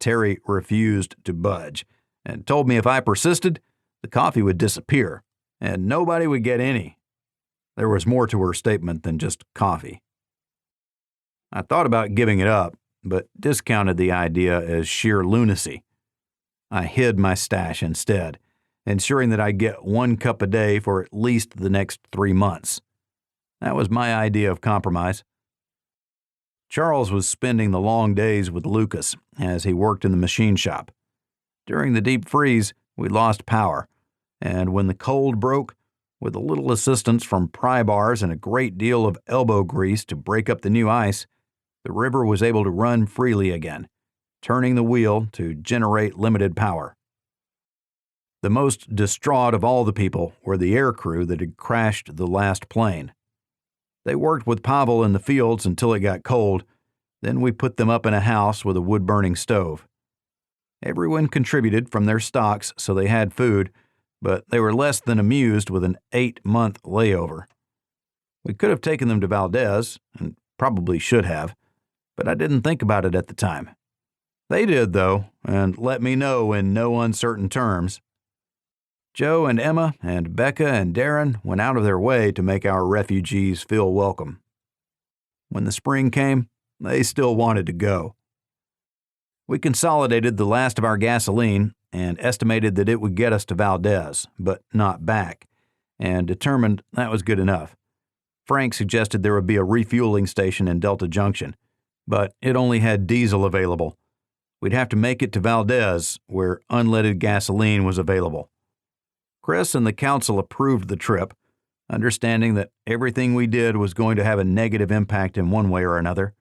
Terry refused to budge and told me if I persisted, the coffee would disappear, and nobody would get any. There was more to her statement than just coffee. I thought about giving it up, but discounted the idea as sheer lunacy. I hid my stash instead, ensuring that I'd get 1 cup a day for at least the next 3 months. That was my idea of compromise. Charles was spending the long days with Lucas as he worked in the machine shop. During the deep freeze, we lost power, and when the cold broke, with a little assistance from pry bars and a great deal of elbow grease to break up the new ice, the river was able to run freely again, turning the wheel to generate limited power. The most distraught of all the people were the air crew that had crashed the last plane. They worked with Pavel in the fields until it got cold. Then we put them up in a house with a wood-burning stove. Everyone contributed from their stocks so they had food, but they were less than amused with an 8-month layover. We could have taken them to Valdez, and probably should have, but I didn't think about it at the time. They did, though, and let me know in no uncertain terms. Joe and Emma and Becca and Darren went out of their way to make our refugees feel welcome. When the spring came, they still wanted to go. We consolidated the last of our gasoline and estimated that it would get us to Valdez, but not back, and determined that was good enough. Frank suggested there would be a refueling station in Delta Junction, but it only had diesel available. We'd have to make it to Valdez, where unleaded gasoline was available. Chris and the council approved the trip, understanding that everything we did was going to have a negative impact in one way or another.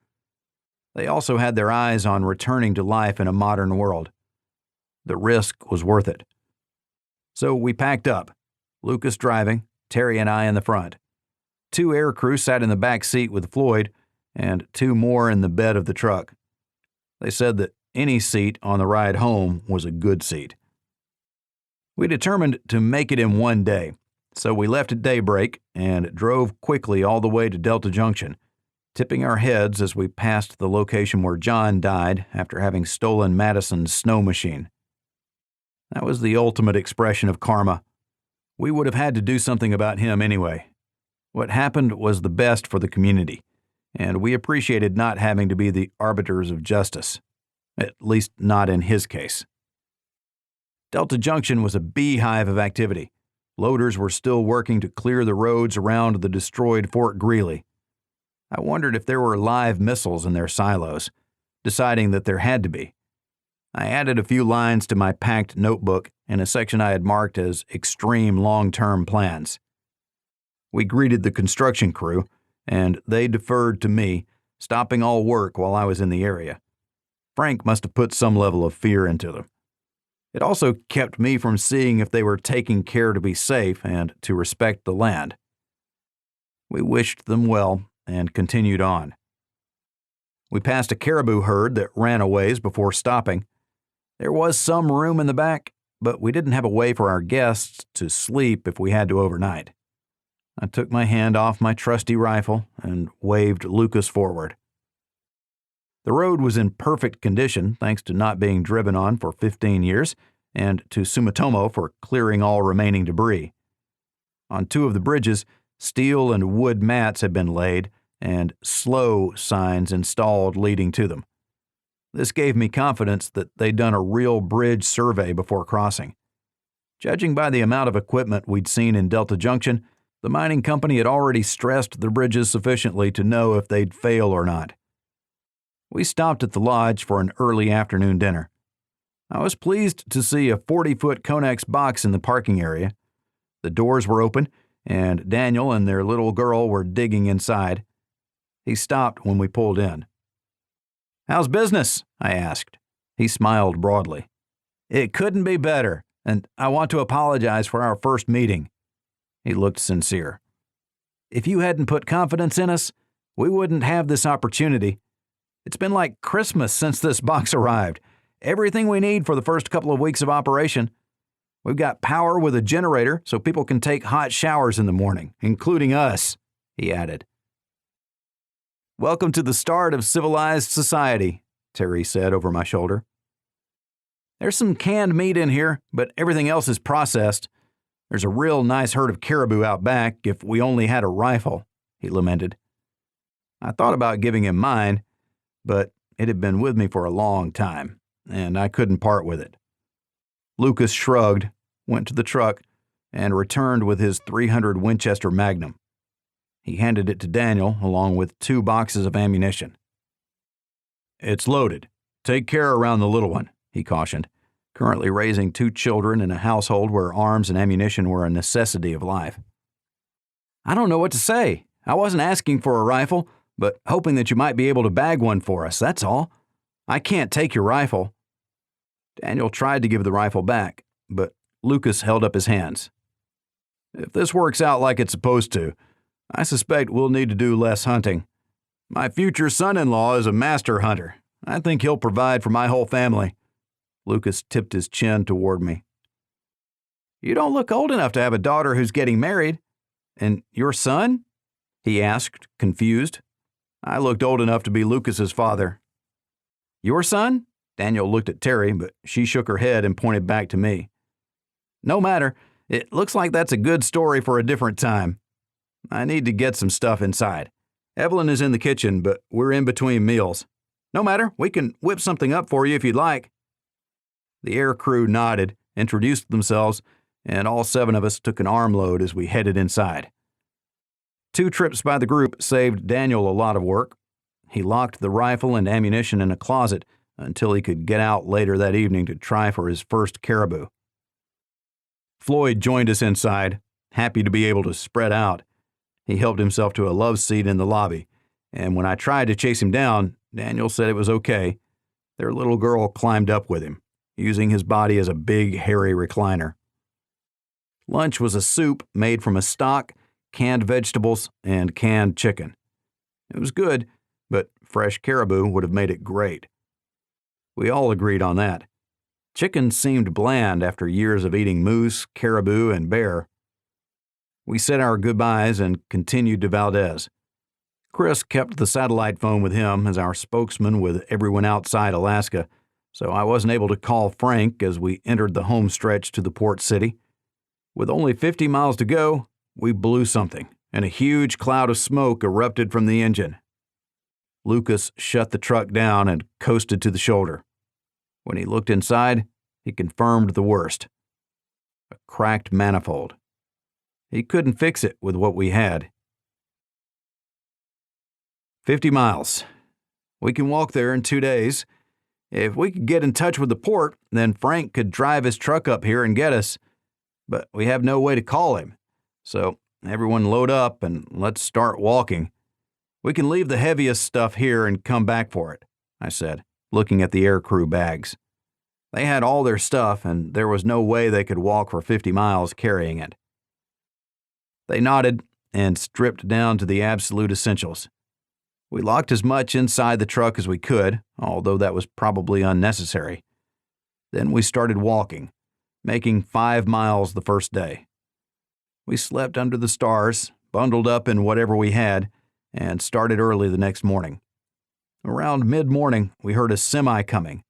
They also had their eyes on returning to life in a modern world. The risk was worth it. So we packed up, Lucas driving, Terry and I in the front. 2 aircrew sat in the back seat with Floyd, and 2 more in the bed of the truck. They said that any seat on the ride home was a good seat. We determined to make it in one day, so we left at daybreak and drove quickly all the way to Delta Junction, tipping our heads as we passed the location where John died after having stolen Madison's snow machine. That was the ultimate expression of karma. We would have had to do something about him anyway. What happened was the best for the community, and we appreciated not having to be the arbiters of justice, at least not in his case. Delta Junction was a beehive of activity. Loaders were still working to clear the roads around the destroyed Fort Greeley. I wondered if there were live missiles in their silos, deciding that there had to be. I added a few lines to my packed notebook in a section I had marked as extreme long-term plans. We greeted the construction crew, and they deferred to me, stopping all work while I was in the area. Frank must have put some level of fear into them. It also kept me from seeing if they were taking care to be safe and to respect the land. We wished them well and continued on. We passed a caribou herd that ran a ways before stopping. There was some room in the back, but we didn't have a way for our guests to sleep if we had to overnight. I took my hand off my trusty rifle and waved Lucas forward. The road was in perfect condition thanks to not being driven on for 15 years and to Sumitomo for clearing all remaining debris. On 2 of the bridges, steel and wood mats had been laid and slow signs installed leading to them. This gave me confidence that they'd done a real bridge survey before crossing. Judging by the amount of equipment we'd seen in Delta Junction, the mining company had already stressed the bridges sufficiently to know if they'd fail or not. We stopped at the lodge for an early afternoon dinner. I was pleased to see a 40-foot Conex box in the parking area. The doors were open, and Daniel and their little girl were digging inside. He stopped when we pulled in. "How's business?" I asked. He smiled broadly. "It couldn't be better, and I want to apologize for our first meeting." He looked sincere. "If you hadn't put confidence in us, we wouldn't have this opportunity. It's been like Christmas since this box arrived. Everything we need for the first couple of weeks of operation. We've got power with a generator so people can take hot showers in the morning, including us," he added. "Welcome to the start of civilized society," Terry said over my shoulder. "There's some canned meat in here, but everything else is processed. There's a real nice herd of caribou out back if we only had a rifle," he lamented. I thought about giving him mine, but it had been with me for a long time, and I couldn't part with it. Lucas shrugged, went to the truck, and returned with his .300 Winchester Magnum. He handed it to Daniel along with 2 boxes of ammunition. "It's loaded. Take care around the little one," he cautioned, currently raising 2 children in a household where arms and ammunition were a necessity of life. "I don't know what to say. I wasn't asking for a rifle, but hoping that you might be able to bag one for us, that's all. I can't take your rifle." Daniel tried to give the rifle back, but Lucas held up his hands. "If this works out like it's supposed to, I suspect we'll need to do less hunting. My future son-in-law is a master hunter. I think he'll provide for my whole family." Lucas tipped his chin toward me. "You don't look old enough to have a daughter who's getting married. And your son?" he asked, confused. I looked old enough to be Lucas's father. "Your son?" Daniel looked at Terry, but she shook her head and pointed back to me. "No matter. It looks like that's a good story for a different time. I need to get some stuff inside. Evelyn is in the kitchen, but we're in between meals. No matter, we can whip something up for you if you'd like." The air crew nodded, introduced themselves, and all 7 of us took an armload as we headed inside. 2 trips by the group saved Daniel a lot of work. He locked the rifle and ammunition in a closet until he could get out later that evening to try for his first caribou. Floyd joined us inside, happy to be able to spread out. He helped himself to a love seat in the lobby, and when I tried to chase him down, Daniel said it was okay. Their little girl climbed up with him, using his body as a big, hairy recliner. Lunch was a soup made from a stock, canned vegetables, and canned chicken. It was good, but fresh caribou would have made it great. We all agreed on that. Chicken seemed bland after years of eating moose, caribou, and bear. We said our goodbyes and continued to Valdez. Chris kept the satellite phone with him as our spokesman with everyone outside Alaska, so I wasn't able to call Frank as we entered the home stretch to the port city. With only 50 miles to go, we blew something, and a huge cloud of smoke erupted from the engine. Lucas shut the truck down and coasted to the shoulder. When he looked inside, he confirmed the worst. A cracked manifold. He couldn't fix it with what we had. 50 miles. We can walk there in 2 days. If we could get in touch with the port, then Frank could drive his truck up here and get us. But we have no way to call him. So everyone load up and let's start walking. We can leave the heaviest stuff here and come back for it, I said, looking at the aircrew bags. They had all their stuff, and there was no way they could walk for 50 miles carrying it. They nodded and stripped down to the absolute essentials. We locked as much inside the truck as we could, although that was probably unnecessary. Then we started walking, making 5 miles the first day. We slept under the stars, bundled up in whatever we had, and started early the next morning. Around mid-morning, we heard a semi coming.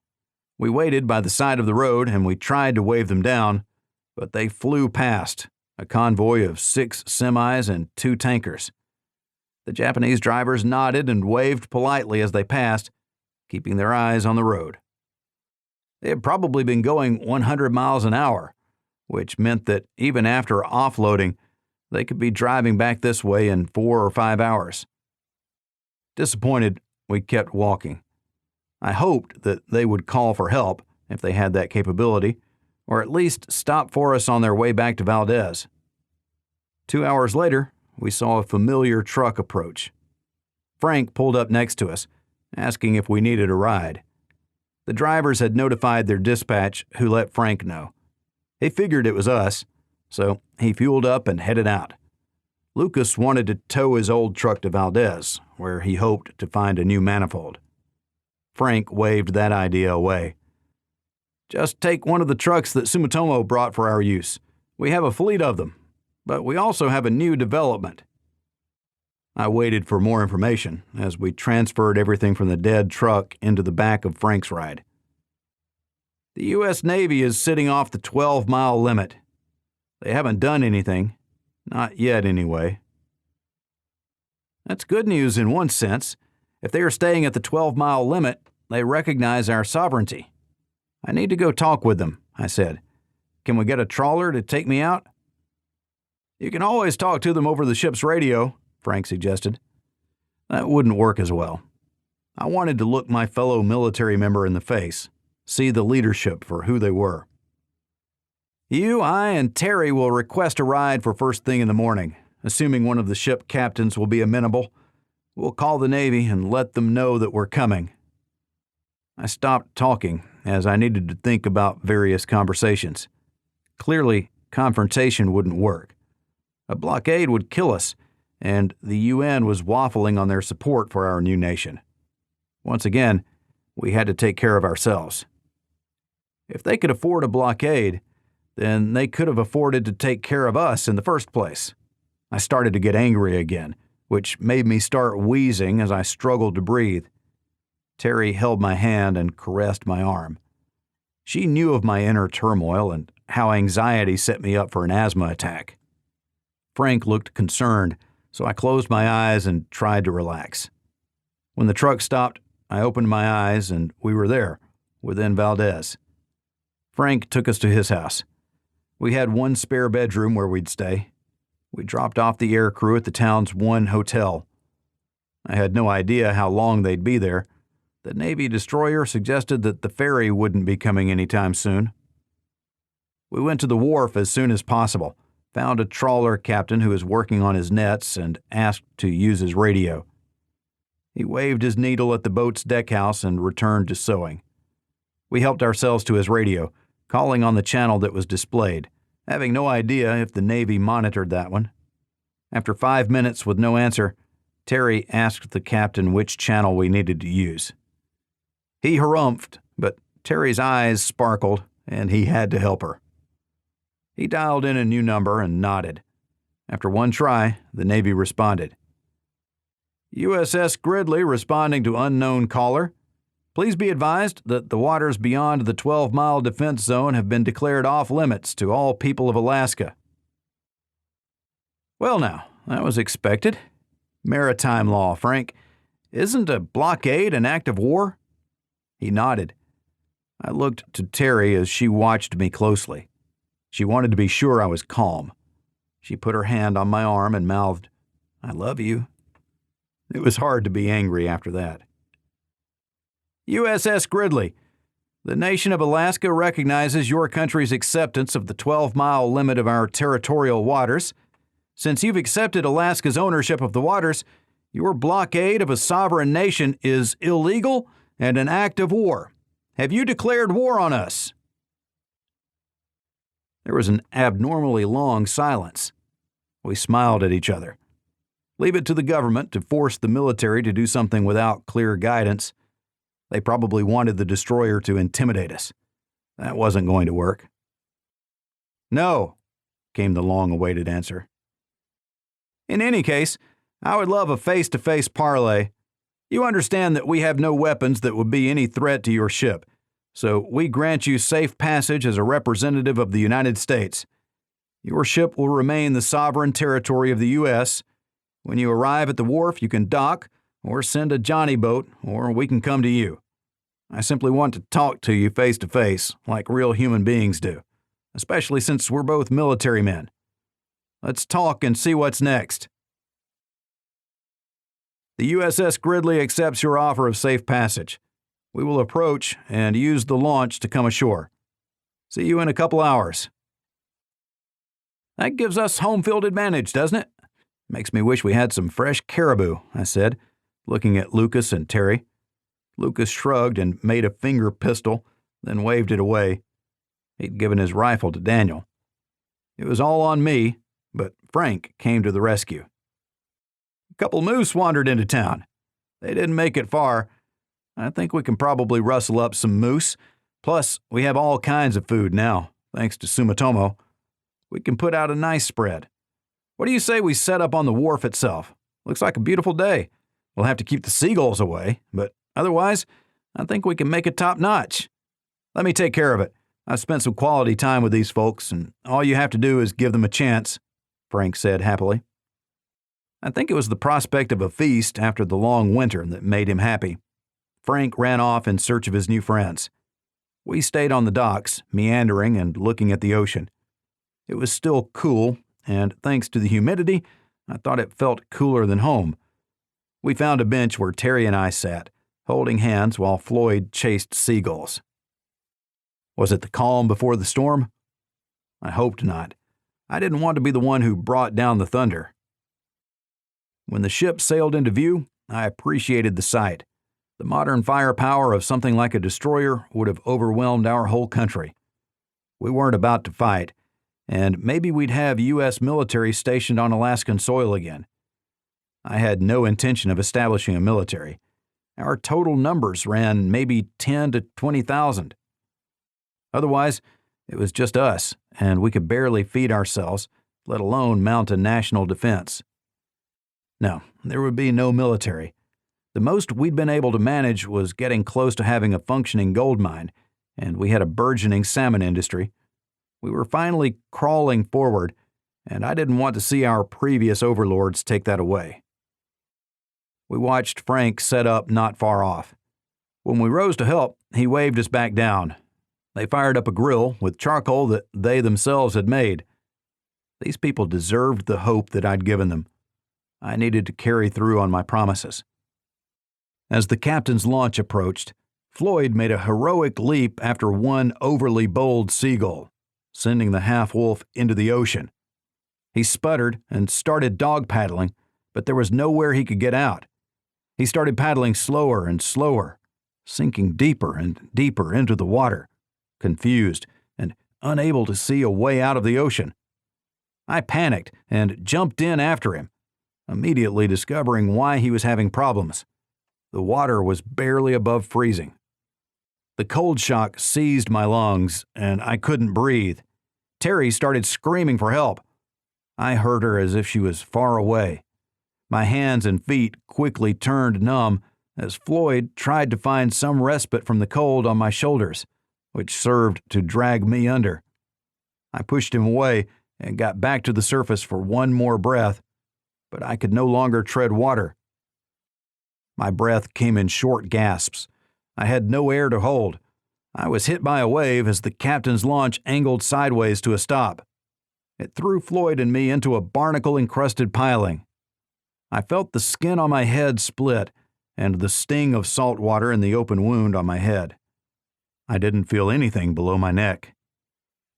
We waited by the side of the road and we tried to wave them down, but they flew past, a convoy of 6 semis and 2 tankers. The Japanese drivers nodded and waved politely as they passed, keeping their eyes on the road. They had probably been going 100 miles an hour, which meant that even after offloading, they could be driving back this way in 4 or 5 hours. Disappointed, we kept walking. I hoped that they would call for help, if they had that capability, or at least stop for us on their way back to Valdez. 2 hours later, we saw a familiar truck approach. Frank pulled up next to us, asking if we needed a ride. The drivers had notified their dispatch, who let Frank know. He figured it was us, so he fueled up and headed out. Lucas wanted to tow his old truck to Valdez, where he hoped to find a new manifold. Frank waved that idea away. "Just take one of the trucks that Sumitomo brought for our use. We have a fleet of them, but we also have a new development." I waited for more information as we transferred everything from the dead truck into the back of Frank's ride. "The U.S. Navy is sitting off the 12-mile limit. They haven't done anything. Not yet, anyway." That's good news in one sense. If they are staying at the 12-mile limit, they recognize our sovereignty. "I need to go talk with them," I said. "Can we get a trawler to take me out?" "You can always talk to them over the ship's radio," Frank suggested. That wouldn't work as well. I wanted to look my fellow military member in the face, see the leadership for who they were. "You, I, and Terry will request a ride for first thing in the morning, assuming one of the ship captains will be amenable. We'll call the Navy and let them know that we're coming." I stopped talking as I needed to think about various conversations. Clearly, confrontation wouldn't work. A blockade would kill us, and the UN was waffling on their support for our new nation. Once again, we had to take care of ourselves. If they could afford a blockade, then they could have afforded to take care of us in the first place. I started to get angry again, which made me start wheezing as I struggled to breathe. Terry held my hand and caressed my arm. She knew of my inner turmoil and how anxiety set me up for an asthma attack. Frank looked concerned, so I closed my eyes and tried to relax. When the truck stopped, I opened my eyes and we were there, within Valdez. Frank took us to his house. We had one spare bedroom where we'd stay. We dropped off the air crew at the town's one hotel. I had no idea how long they'd be there. The Navy destroyer suggested that the ferry wouldn't be coming anytime soon. We went to the wharf as soon as possible, found a trawler captain who was working on his nets, and asked to use his radio. He waved his needle at the boat's deckhouse and returned to sewing. We helped ourselves to his radio, calling on the channel that was displayed, having no idea if the Navy monitored that one. After 5 minutes with no answer, Terry asked the captain which channel we needed to use. He harumphed, but Terry's eyes sparkled, and he had to help her. He dialed in a new number and nodded. After one try, the Navy responded. USS Gridley responding to unknown caller. Please be advised that the waters beyond the 12-mile defense zone have been declared off-limits to all people of Alaska. Well now, that was expected. Maritime law, Frank. Isn't a blockade an act of war? He nodded. I looked to Terry as she watched me closely. She wanted to be sure I was calm. She put her hand on my arm and mouthed, "I love you." It was hard to be angry after that. USS Gridley, the nation of Alaska recognizes your country's acceptance of the 12-mile limit of our territorial waters. Since you've accepted Alaska's ownership of the waters, your blockade of a sovereign nation is illegal and an act of war. Have you declared war on us? There was an abnormally long silence. We smiled at each other. Leave it to the government to force the military to do something without clear guidance. They probably wanted the destroyer to intimidate us. That wasn't going to work. No, came the long-awaited answer. In any case, I would love a face-to-face parley. You understand that we have no weapons that would be any threat to your ship, so we grant you safe passage as a representative of the United States. Your ship will remain the sovereign territory of the U.S. When you arrive at the wharf, you can dock, or send a Johnny boat, or we can come to you. I simply want to talk to you face to face, like real human beings do, especially since we're both military men. Let's talk and see what's next. The USS Gridley accepts your offer of safe passage. We will approach and use the launch to come ashore. See you in a couple hours. That gives us home field advantage, doesn't it? Makes me wish we had some fresh caribou, I said, looking at Lucas and Terry. Lucas shrugged and made a finger pistol, then waved it away. He'd given his rifle to Daniel. It was all on me, but Frank came to the rescue. A couple moose wandered into town. They didn't make it far. I think we can probably rustle up some moose. Plus, we have all kinds of food now, thanks to Sumitomo. We can put out a nice spread. What do you say we set up on the wharf itself? Looks like a beautiful day. We'll have to keep the seagulls away, but otherwise, I think we can make it top-notch. Let me take care of it. I've spent some quality time with these folks, and all you have to do is give them a chance, Frank said happily. I think it was the prospect of a feast after the long winter that made him happy. Frank ran off in search of his new friends. We stayed on the docks, meandering and looking at the ocean. It was still cool, and thanks to the humidity, I thought it felt cooler than home. We found a bench where Terry and I sat, holding hands while Floyd chased seagulls. Was it the calm before the storm? I hoped not. I didn't want to be the one who brought down the thunder. When the ship sailed into view, I appreciated the sight. The modern firepower of something like a destroyer would have overwhelmed our whole country. We weren't about to fight, and maybe we'd have U.S. military stationed on Alaskan soil again. I had no intention of establishing a military. Our total numbers ran maybe 10 to 20,000. Otherwise, it was just us, and we could barely feed ourselves, let alone mount a national defense. No, there would be no military. The most we'd been able to manage was getting close to having a functioning gold mine, and we had a burgeoning salmon industry. We were finally crawling forward, and I didn't want to see our previous overlords take that away. We watched Frank set up not far off. When we rose to help, he waved us back down. They fired up a grill with charcoal that they themselves had made. These people deserved the hope that I'd given them. I needed to carry through on my promises. As the captain's launch approached, Floyd made a heroic leap after one overly bold seagull, sending the half-wolf into the ocean. He sputtered and started dog paddling, but there was nowhere he could get out. He started paddling slower and slower, sinking deeper and deeper into the water, confused and unable to see a way out of the ocean. I panicked and jumped in after him, immediately discovering why he was having problems. The water was barely above freezing. The cold shock seized my lungs, and I couldn't breathe. Terry started screaming for help. I heard her as if she was far away. My hands and feet quickly turned numb as Floyd tried to find some respite from the cold on my shoulders, which served to drag me under. I pushed him away and got back to the surface for one more breath, but I could no longer tread water. My breath came in short gasps. I had no air to hold. I was hit by a wave as the captain's launch angled sideways to a stop. It threw Floyd and me into a barnacle-encrusted piling. I felt the skin on my head split and the sting of salt water in the open wound on my head. I didn't feel anything below my neck.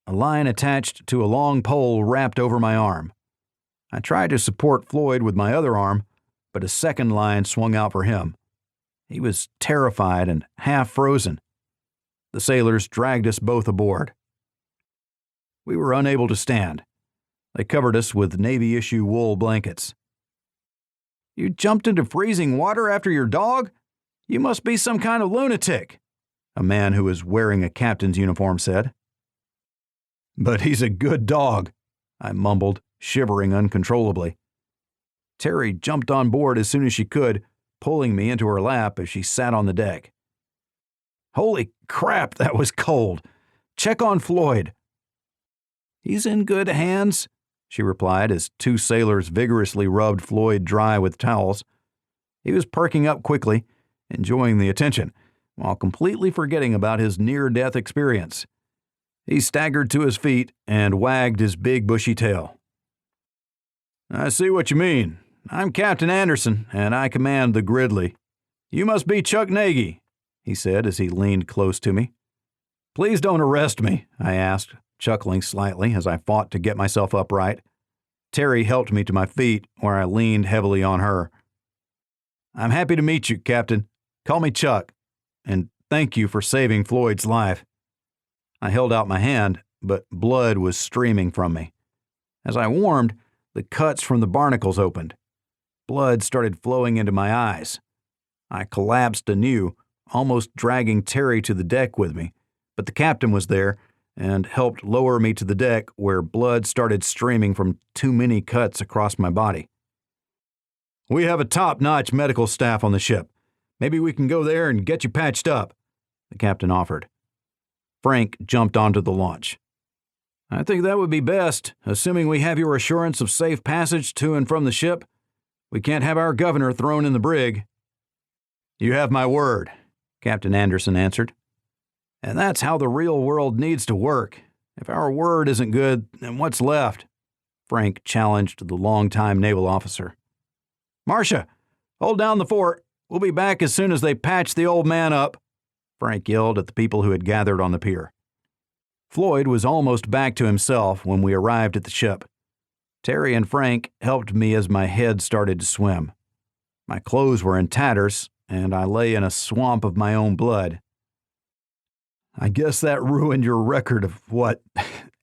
A line attached to a long pole wrapped over my arm. I tried to support Floyd with my other arm, but a second line swung out for him. He was terrified and half frozen. The sailors dragged us both aboard. We were unable to stand. They covered us with Navy-issue wool blankets. "You jumped into freezing water after your dog? You must be some kind of lunatic," a man who was wearing a captain's uniform said. "But he's a good dog," I mumbled, shivering uncontrollably. Terry jumped on board as soon as she could, pulling me into her lap as she sat on the deck. "Holy crap, that was cold. Check on Floyd." "He's in good hands," she replied as two sailors vigorously rubbed Floyd dry with towels. He was perking up quickly, enjoying the attention, while completely forgetting about his near-death experience. He staggered to his feet and wagged his big bushy tail. "I see what you mean. I'm Captain Anderson, and I command the Gridley. You must be Chuck Nagy," he said as he leaned close to me. "Please don't arrest me," I asked, chuckling slightly as I fought to get myself upright. Terry helped me to my feet, where I leaned heavily on her. "I'm happy to meet you, Captain. Call me Chuck, and thank you for saving Floyd's life." I held out my hand, but blood was streaming from me. As I warmed, the cuts from the barnacles opened. Blood started flowing into my eyes. I collapsed anew, almost dragging Terry to the deck with me, but the captain was there and helped lower me to the deck where blood started streaming from too many cuts across my body. "We have a top-notch medical staff on the ship. Maybe we can go there and get you patched up," the captain offered. Frank jumped onto the launch. "I think that would be best, assuming we have your assurance of safe passage to and from the ship. We can't have our governor thrown in the brig." "You have my word," Captain Anderson answered. "And that's how the real world needs to work. If our word isn't good, then what's left?" Frank challenged the longtime naval officer. "Marcia, hold down the fort. We'll be back as soon as they patch the old man up," Frank yelled at the people who had gathered on the pier. Floyd was almost back to himself when we arrived at the ship. Terry and Frank helped me as my head started to swim. My clothes were in tatters, and I lay in a swamp of my own blood. "I guess that ruined your record of,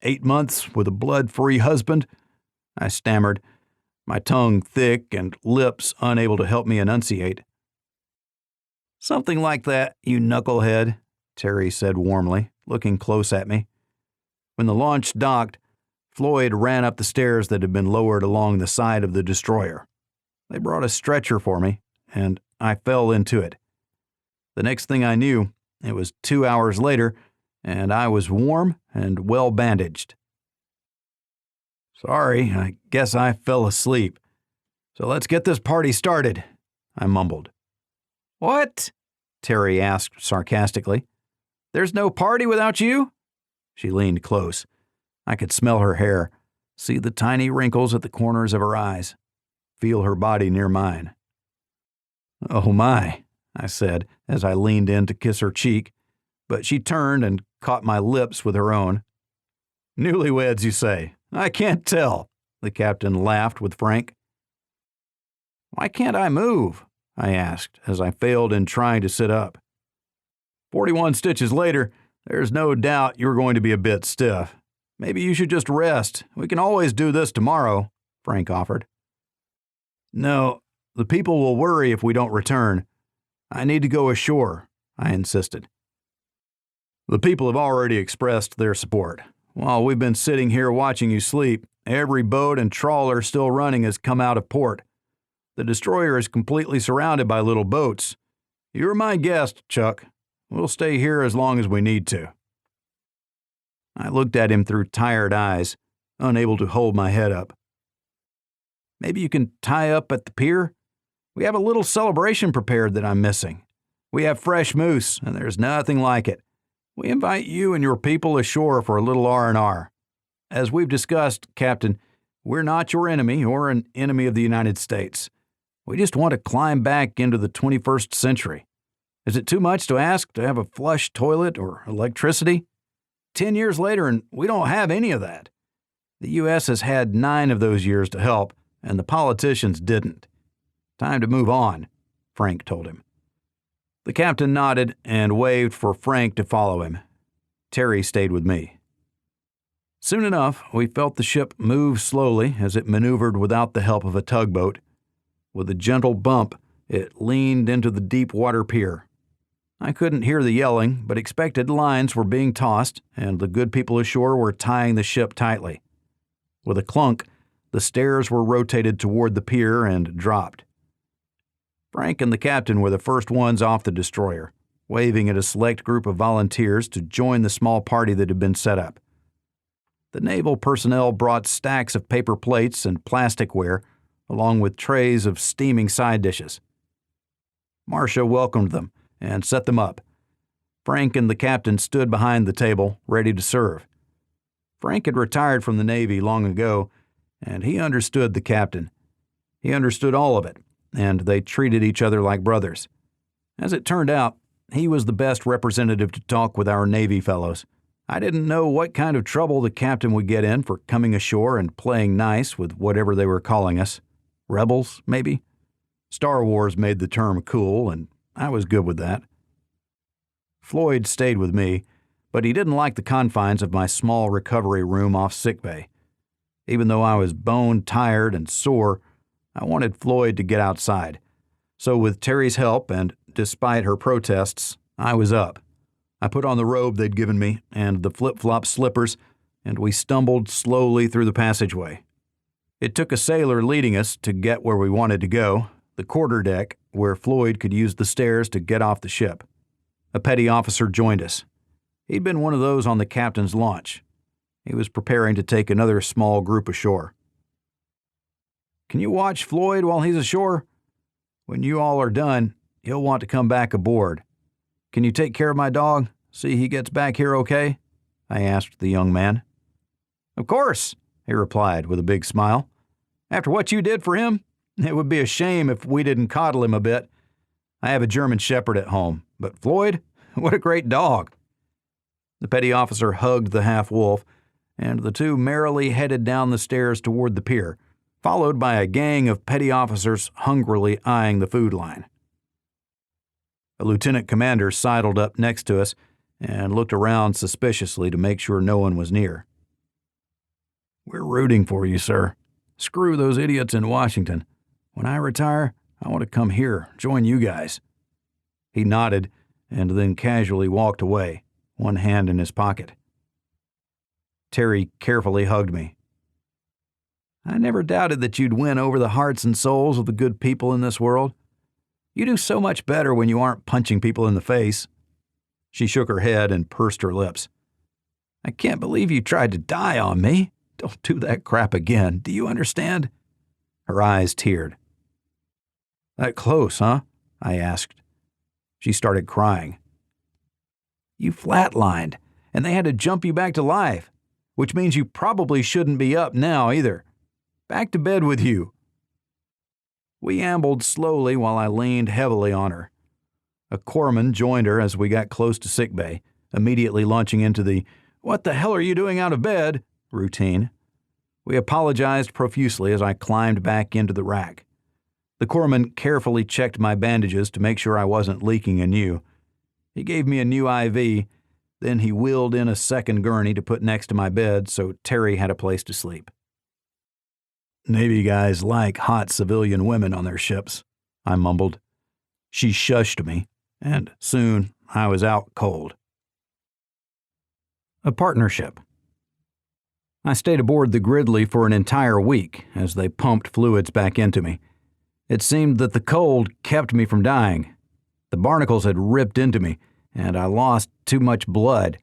8 months with a blood-free husband?" I stammered, my tongue thick and lips unable to help me enunciate. "Something like that, you knucklehead," Terry said warmly, looking close at me. When the launch docked, Floyd ran up the stairs that had been lowered along the side of the destroyer. They brought a stretcher for me, and I fell into it. The next thing I knew, it was 2 hours later, and I was warm and well bandaged. "Sorry, I guess I fell asleep. So let's get this party started," I mumbled. "What?" Terry asked sarcastically. "There's no party without you?" She leaned close. I could smell her hair, see the tiny wrinkles at the corners of her eyes, feel her body near mine. "Oh my," I said as I leaned in to kiss her cheek, but she turned and caught my lips with her own. "Newlyweds, you say? I can't tell," the captain laughed with Frank. "Why can't I move?" I asked as I failed in trying to sit up. 41 stitches later, there's no doubt you're going to be a bit stiff. Maybe you should just rest. We can always do this tomorrow," Frank offered. "No, the people will worry if we don't return. I need to go ashore," I insisted. "The people have already expressed their support. While we've been sitting here watching you sleep, every boat and trawler still running has come out of port. The destroyer is completely surrounded by little boats. You're my guest, Chuck. We'll stay here as long as we need to." I looked at him through tired eyes, unable to hold my head up. "Maybe you can tie up at the pier? We have a little celebration prepared that I'm missing. We have fresh moose, and there's nothing like it. We invite you and your people ashore for a little R&R. As we've discussed, Captain, we're not your enemy or an enemy of the United States. We just want to climb back into the 21st century. Is it too much to ask to have a flush toilet or electricity? 10 years later, and we don't have any of that. The U.S. has had 9 of those years to help, and the politicians didn't. Time to move on," Frank told him. The captain nodded and waved for Frank to follow him. Terry stayed with me. Soon enough, we felt the ship move slowly as it maneuvered without the help of a tugboat. With a gentle bump, it leaned into the deep water pier. I couldn't hear the yelling, but expected lines were being tossed, and the good people ashore were tying the ship tightly. With a clunk, the stairs were rotated toward the pier and dropped. Frank and the captain were the first ones off the destroyer, waving at a select group of volunteers to join the small party that had been set up. The naval personnel brought stacks of paper plates and plasticware, along with trays of steaming side dishes. Marcia welcomed them and set them up. Frank and the captain stood behind the table, ready to serve. Frank had retired from the Navy long ago, and he understood the captain. He understood all of it, and they treated each other like brothers. As it turned out, he was the best representative to talk with our Navy fellows. I didn't know what kind of trouble the captain would get in for coming ashore and playing nice with whatever they were calling us. Rebels, maybe? Star Wars made the term cool, and I was good with that. Floyd stayed with me, but he didn't like the confines of my small recovery room off sickbay. Even though I was bone-tired and sore, I wanted Floyd to get outside. So with Terry's help, and despite her protests, I was up. I put on the robe they'd given me and the flip-flop slippers, and we stumbled slowly through the passageway. It took a sailor leading us to get where we wanted to go, the quarterdeck, where Floyd could use the stairs to get off the ship. A petty officer joined us. He'd been one of those on the captain's launch. He was preparing to take another small group ashore. "Can you watch Floyd while he's ashore? When you all are done, he'll want to come back aboard. Can you take care of my dog? See he gets back here okay?" I asked the young man. "Of course," he replied with a big smile. "After what you did for him, it would be a shame if we didn't coddle him a bit. I have a German Shepherd at home, but Floyd, what a great dog." The petty officer hugged the half-wolf, and the two merrily headed down the stairs toward the pier, followed by a gang of petty officers hungrily eyeing the food line. A lieutenant commander sidled up next to us and looked around suspiciously to make sure no one was near. "We're rooting for you, sir," Screw those idiots in Washington. When I retire, I want to come here, join you guys." He nodded and then casually walked away, one hand in his pocket. Terry carefully hugged me. "I never doubted that you'd win over the hearts and souls of the good people in this world. You do so much better when you aren't punching people in the face." She shook her head and pursed her lips. "I can't believe you tried to die on me. Don't do that crap again. Do you understand?" Her eyes teared. "That close, huh?" I asked. She started crying. "You flatlined, and they had to jump you back to life, which means you probably shouldn't be up now either. Back to bed with you." We ambled slowly while I leaned heavily on her. A corpsman joined her as we got close to sickbay, immediately launching into the "What the hell are you doing out of bed?" routine. We apologized profusely as I climbed back into the rack. The corpsman carefully checked my bandages to make sure I wasn't leaking anew. He gave me a new IV, then he wheeled in a second gurney to put next to my bed so Terry had a place to sleep. "Navy guys like hot civilian women on their ships," I mumbled. She shushed me, and soon I was out cold. A partnership. I stayed aboard the Gridley for an entire week as they pumped fluids back into me. It seemed that the cold kept me from dying. The barnacles had ripped into me, and I lost too much blood.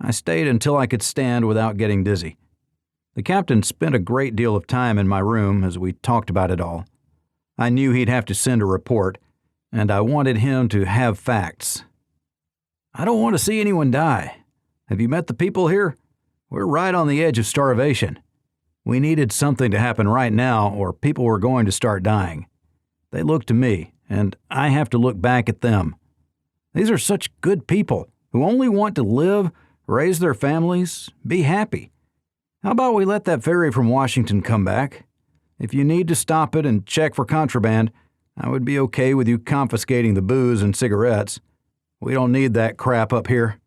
I stayed until I could stand without getting dizzy. The captain spent a great deal of time in my room as we talked about it all. I knew he'd have to send a report, and I wanted him to have facts. "I don't want to see anyone die. Have you met the people here? We're right on the edge of starvation. We needed something to happen right now, or people were going to start dying. They look to me, and I have to look back at them. These are such good people who only want to live, raise their families, be happy. How about we let that ferry from Washington come back? If you need to stop it and check for contraband, I would be okay with you confiscating the booze and cigarettes. We don't need that crap up here."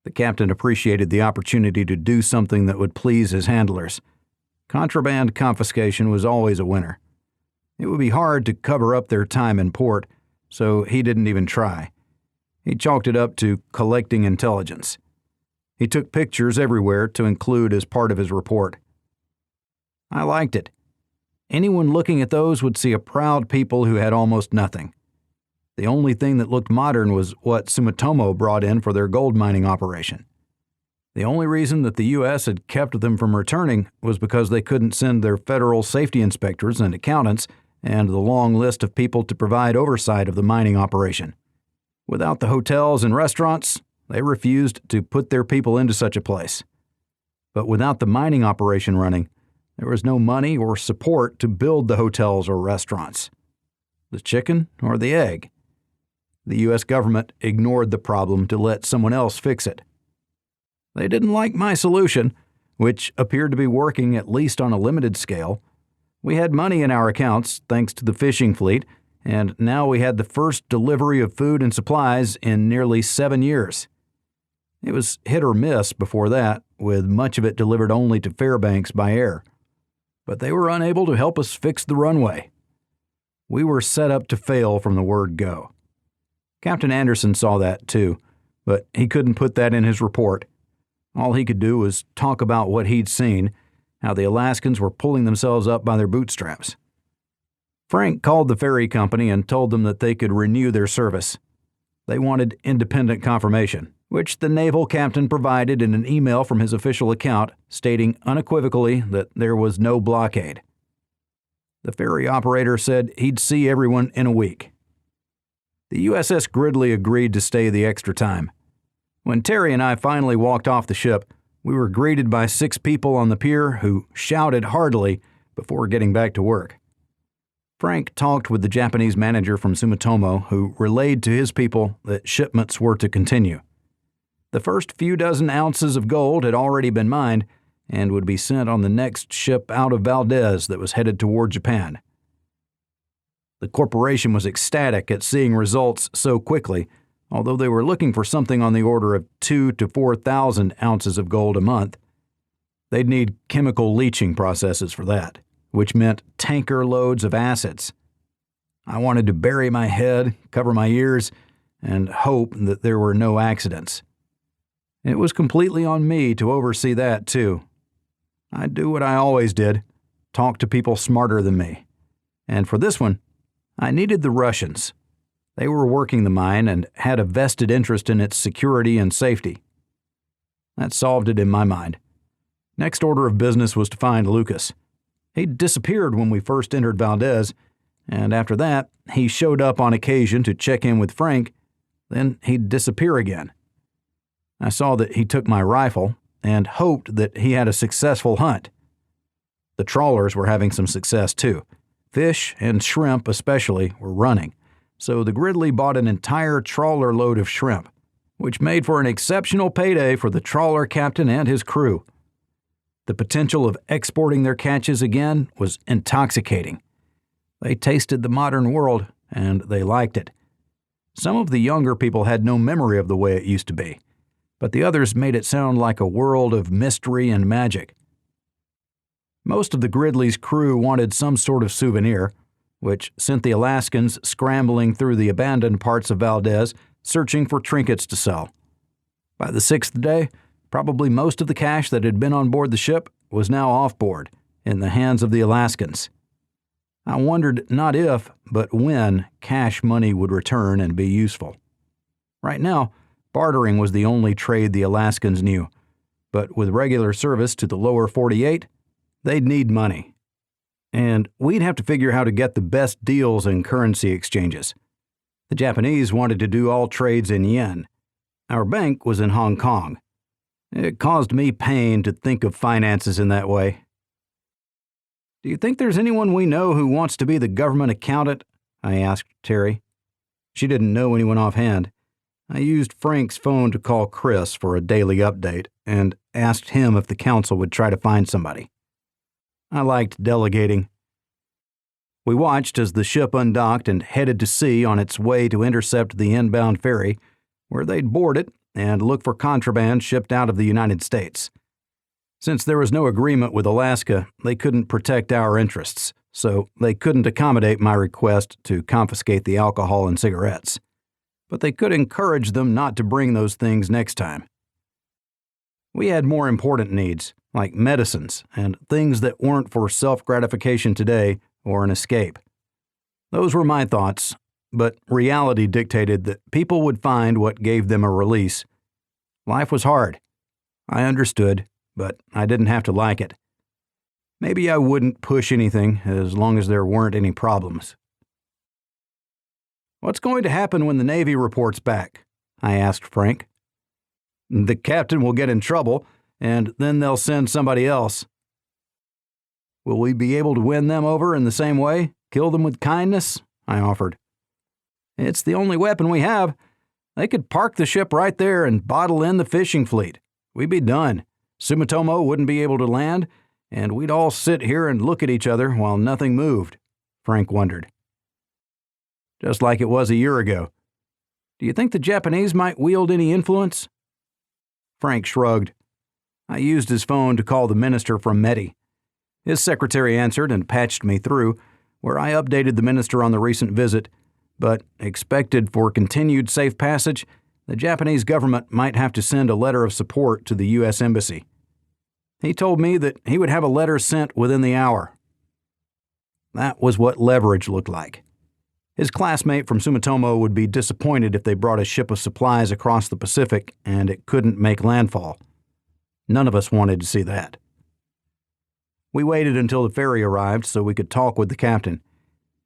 The captain appreciated the opportunity to do something that would please his handlers. Contraband confiscation was always a winner. It would be hard to cover up their time in port, so he didn't even try. He chalked it up to collecting intelligence. He took pictures everywhere to include as part of his report. I liked it. Anyone looking at those would see a proud people who had almost nothing. The only thing that looked modern was what Sumitomo brought in for their gold mining operation. The only reason that the U.S. had kept them from returning was because they couldn't send their federal safety inspectors and accountants and the long list of people to provide oversight of the mining operation. Without the hotels and restaurants, they refused to put their people into such a place. But without the mining operation running, there was no money or support to build the hotels or restaurants. The chicken or the egg? The U.S. government ignored the problem to let someone else fix it. They didn't like my solution, which appeared to be working at least on a limited scale. We had money in our accounts thanks to the fishing fleet, and now we had the first delivery of food and supplies in nearly 7 years. It was hit or miss before that, with much of it delivered only to Fairbanks by air. But they were unable to help us fix the runway. We were set up to fail from the word go. Captain Anderson saw that too, but he couldn't put that in his report. All he could do was talk about what he'd seen, how the Alaskans were pulling themselves up by their bootstraps. Frank called the ferry company and told them that they could renew their service. They wanted independent confirmation, which the naval captain provided in an email from his official account stating unequivocally that there was no blockade. The ferry operator said he'd see everyone in a week. The USS Gridley agreed to stay the extra time. When Terry and I finally walked off the ship, we were greeted by 6 people on the pier who shouted heartily before getting back to work. Frank talked with the Japanese manager from Sumitomo, who relayed to his people that shipments were to continue. The first few dozen ounces of gold had already been mined and would be sent on the next ship out of Valdez that was headed toward Japan. The corporation was ecstatic at seeing results so quickly, although they were looking for something on the order of 2,000 to 4,000 ounces of gold a month. They'd need chemical leaching processes for that, which meant tanker loads of acids. I wanted to bury my head, cover my ears, and hope that there were no accidents. It was completely on me to oversee that, too. I'd do what I always did, talk to people smarter than me. And for this one, I needed the Russians. They were working the mine and had a vested interest in its security and safety. That solved it in my mind. Next order of business was to find Lucas. He'd disappeared when we first entered Valdez, and after that, he showed up on occasion to check in with Frank, then he'd disappear again. I saw that he took my rifle and hoped that he had a successful hunt. The trawlers were having some success too. Fish and shrimp especially were running, so the Gridley bought an entire trawler load of shrimp, which made for an exceptional payday for the trawler captain and his crew. The potential of exporting their catches again was intoxicating. They tasted the modern world, and they liked it. Some of the younger people had no memory of the way it used to be, but the others made it sound like a world of mystery and magic. Most of the Gridley's crew wanted some sort of souvenir, which sent the Alaskans scrambling through the abandoned parts of Valdez, searching for trinkets to sell. By the sixth day, probably most of the cash that had been on board the ship was now off-board, in the hands of the Alaskans. I wondered not if, but when, cash money would return and be useful. Right now, bartering was the only trade the Alaskans knew, but with regular service to the lower 48, they'd need money. And we'd have to figure how to get the best deals in currency exchanges. The Japanese wanted to do all trades in yen. Our bank was in Hong Kong. It caused me pain to think of finances in that way. "Do you think there's anyone we know who wants to be the government accountant?" I asked Terry. She didn't know anyone offhand. I used Frank's phone to call Chris for a daily update and asked him if the council would try to find somebody. I liked delegating. We watched as the ship undocked and headed to sea on its way to intercept the inbound ferry, where they'd board it and look for contraband shipped out of the United States. Since there was no agreement with Alaska, they couldn't protect our interests, so they couldn't accommodate my request to confiscate the alcohol and cigarettes. But they could encourage them not to bring those things next time. We had more important needs, like medicines and things that weren't for self-gratification today or an escape. Those were my thoughts, but reality dictated that people would find what gave them a release. Life was hard. I understood, but I didn't have to like it. Maybe I wouldn't push anything as long as there weren't any problems. "What's going to happen when the Navy reports back?" I asked Frank. "The captain will get in trouble, and then they'll send somebody else." "Will we be able to win them over in the same way? Kill them with kindness?" I offered. "It's the only weapon we have. They could park the ship right there and bottle in the fishing fleet. We'd be done. Sumitomo wouldn't be able to land, and we'd all sit here and look at each other while nothing moved," Frank wondered. "Just like it was a year ago. Do you think the Japanese might wield any influence?" Frank shrugged. I used his phone to call the minister from Medi. His secretary answered and patched me through, where I updated the minister on the recent visit, but expected for continued safe passage, the Japanese government might have to send a letter of support to the U.S. Embassy. He told me that he would have a letter sent within the hour. That was what leverage looked like. His classmate from Sumitomo would be disappointed if they brought a ship of supplies across the Pacific and it couldn't make landfall. None of us wanted to see that. We waited until the ferry arrived so we could talk with the captain.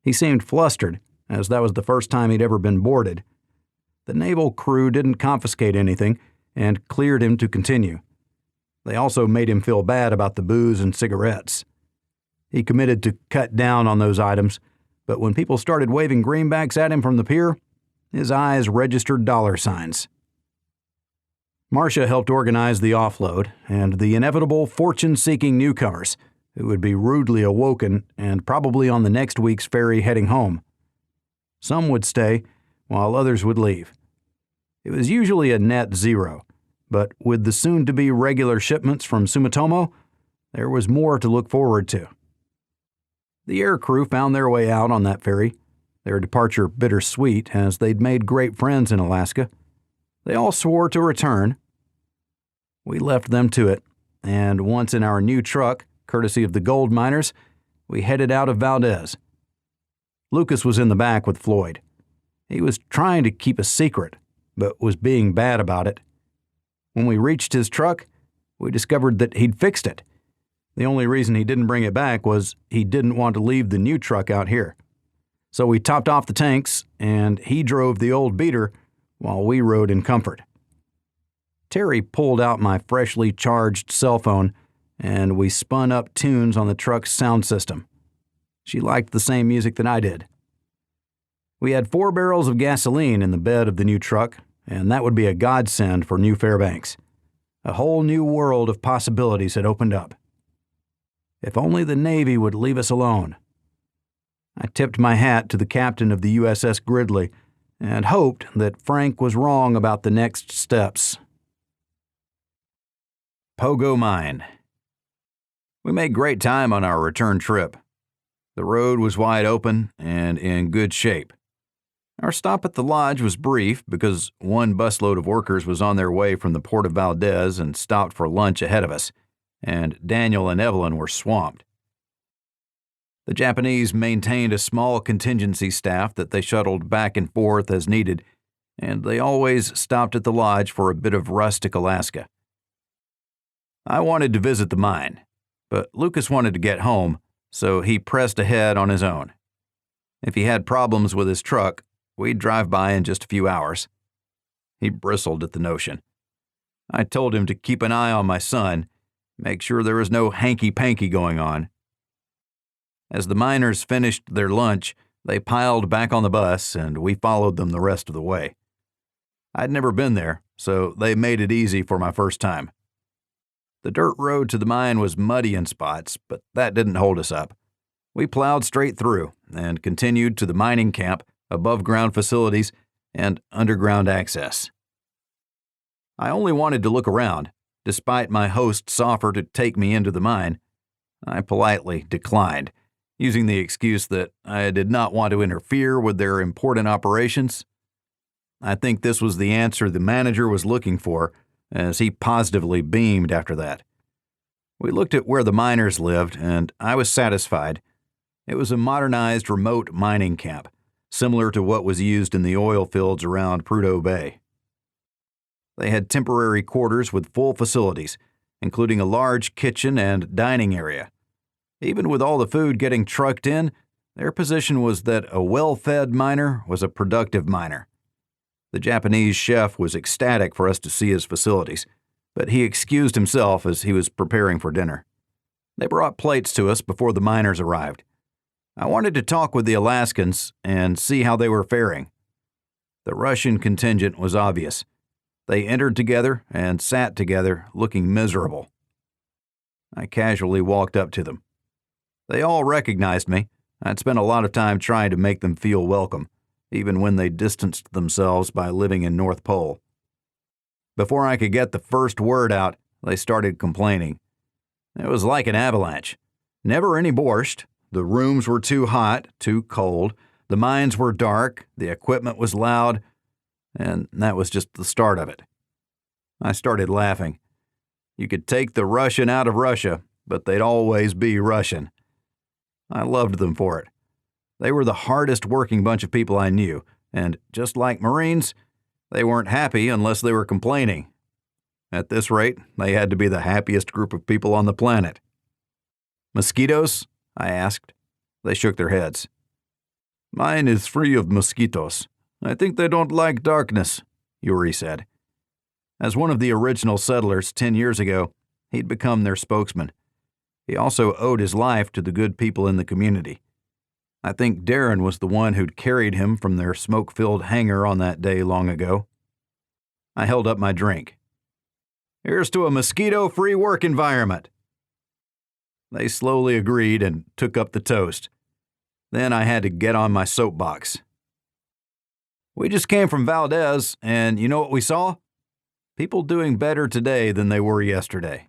He seemed flustered, as that was the first time he'd ever been boarded. The naval crew didn't confiscate anything and cleared him to continue. They also made him feel bad about the booze and cigarettes. He committed to cut down on those items, but when people started waving greenbacks at him from the pier, his eyes registered dollar signs. Marcia helped organize the offload and the inevitable fortune-seeking newcomers who would be rudely awoken and probably on the next week's ferry heading home. Some would stay, while others would leave. It was usually a net zero, but with the soon-to-be regular shipments from Sumitomo, there was more to look forward to. The air crew found their way out on that ferry, their departure bittersweet as they'd made great friends in Alaska. They all swore to return. We left them to it, and once in our new truck, courtesy of the gold miners, we headed out of Valdez. Lucas was in the back with Floyd. He was trying to keep a secret, but was being bad about it. When we reached his truck, we discovered that he'd fixed it. The only reason he didn't bring it back was he didn't want to leave the new truck out here. So we topped off the tanks, and he drove the old beater while we rode in comfort. Terry pulled out my freshly charged cell phone, and we spun up tunes on the truck's sound system. She liked the same music that I did. We had 4 barrels of gasoline in the bed of the new truck, and that would be a godsend for New Fairbanks. A whole new world of possibilities had opened up. If only the Navy would leave us alone. I tipped my hat to the captain of the USS Gridley and hoped that Frank was wrong about the next steps. Pogo Mine. We made great time on our return trip. The road was wide open and in good shape. Our stop at the lodge was brief because one busload of workers was on their way from the port of Valdez and stopped for lunch ahead of us, and Daniel and Evelyn were swamped. The Japanese maintained a small contingency staff that they shuttled back and forth as needed, and they always stopped at the lodge for a bit of rustic Alaska. I wanted to visit the mine, but Lucas wanted to get home, so he pressed ahead on his own. If he had problems with his truck, we'd drive by in just a few hours. He bristled at the notion. I told him to keep an eye on my son, make sure there was no hanky-panky going on. As the miners finished their lunch, they piled back on the bus, and we followed them the rest of the way. I'd never been there, so they made it easy for my first time. The dirt road to the mine was muddy in spots, but that didn't hold us up. We plowed straight through and continued to the mining camp, above-ground facilities, and underground access. I only wanted to look around, despite my host's offer to take me into the mine. I politely declined, using the excuse that I did not want to interfere with their important operations. I think this was the answer the manager was looking for, as he positively beamed after that. We looked at where the miners lived, and I was satisfied. It was a modernized remote mining camp, similar to what was used in the oil fields around Prudhoe Bay. They had temporary quarters with full facilities, including a large kitchen and dining area. Even with all the food getting trucked in, their position was that a well-fed miner was a productive miner. The Japanese chef was ecstatic for us to see his facilities, but he excused himself as he was preparing for dinner. They brought plates to us before the miners arrived. I wanted to talk with the Alaskans and see how they were faring. The Russian contingent was obvious. They entered together and sat together, looking miserable. I casually walked up to them. They all recognized me. I'd spent a lot of time trying to make them feel welcome, even when they distanced themselves by living in North Pole. Before I could get the first word out, they started complaining. It was like an avalanche. Never any borscht. The rooms were too hot, too cold. The mines were dark. The equipment was loud. And that was just the start of it. I started laughing. You could take the Russian out of Russia, but they'd always be Russian. I loved them for it. They were the hardest working bunch of people I knew, and just like Marines, they weren't happy unless they were complaining. At this rate, they had to be the happiest group of people on the planet. Mosquitoes? I asked. They shook their heads. Mine is free of mosquitoes. I think they don't like darkness, Yuri said. As one of the original settlers 10 years ago, he'd become their spokesman. He also owed his life to the good people in the community. I think Darren was the one who'd carried him from their smoke-filled hangar on that day long ago. I held up my drink. Here's to a mosquito-free work environment. They slowly agreed and took up the toast. Then I had to get on my soapbox. We just came from Valdez, and you know what we saw? People doing better today than they were yesterday.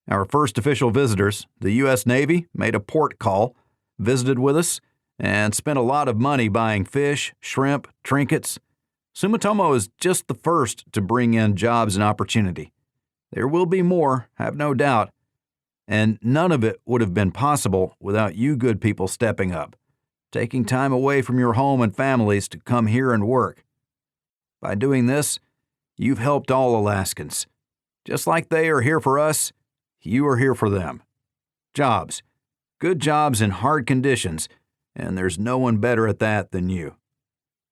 Our first official visitors, the U.S. Navy, made a port call, visited with us, and spent a lot of money buying fish, shrimp, trinkets. Sumitomo is just the first to bring in jobs and opportunity. There will be more, have no doubt, and none of it would have been possible without you good people stepping up, taking time away from your home and families to come here and work. By doing this, you've helped all Alaskans. Just like they are here for us, you are here for them. Jobs. Good jobs in hard conditions, and there's no one better at that than you.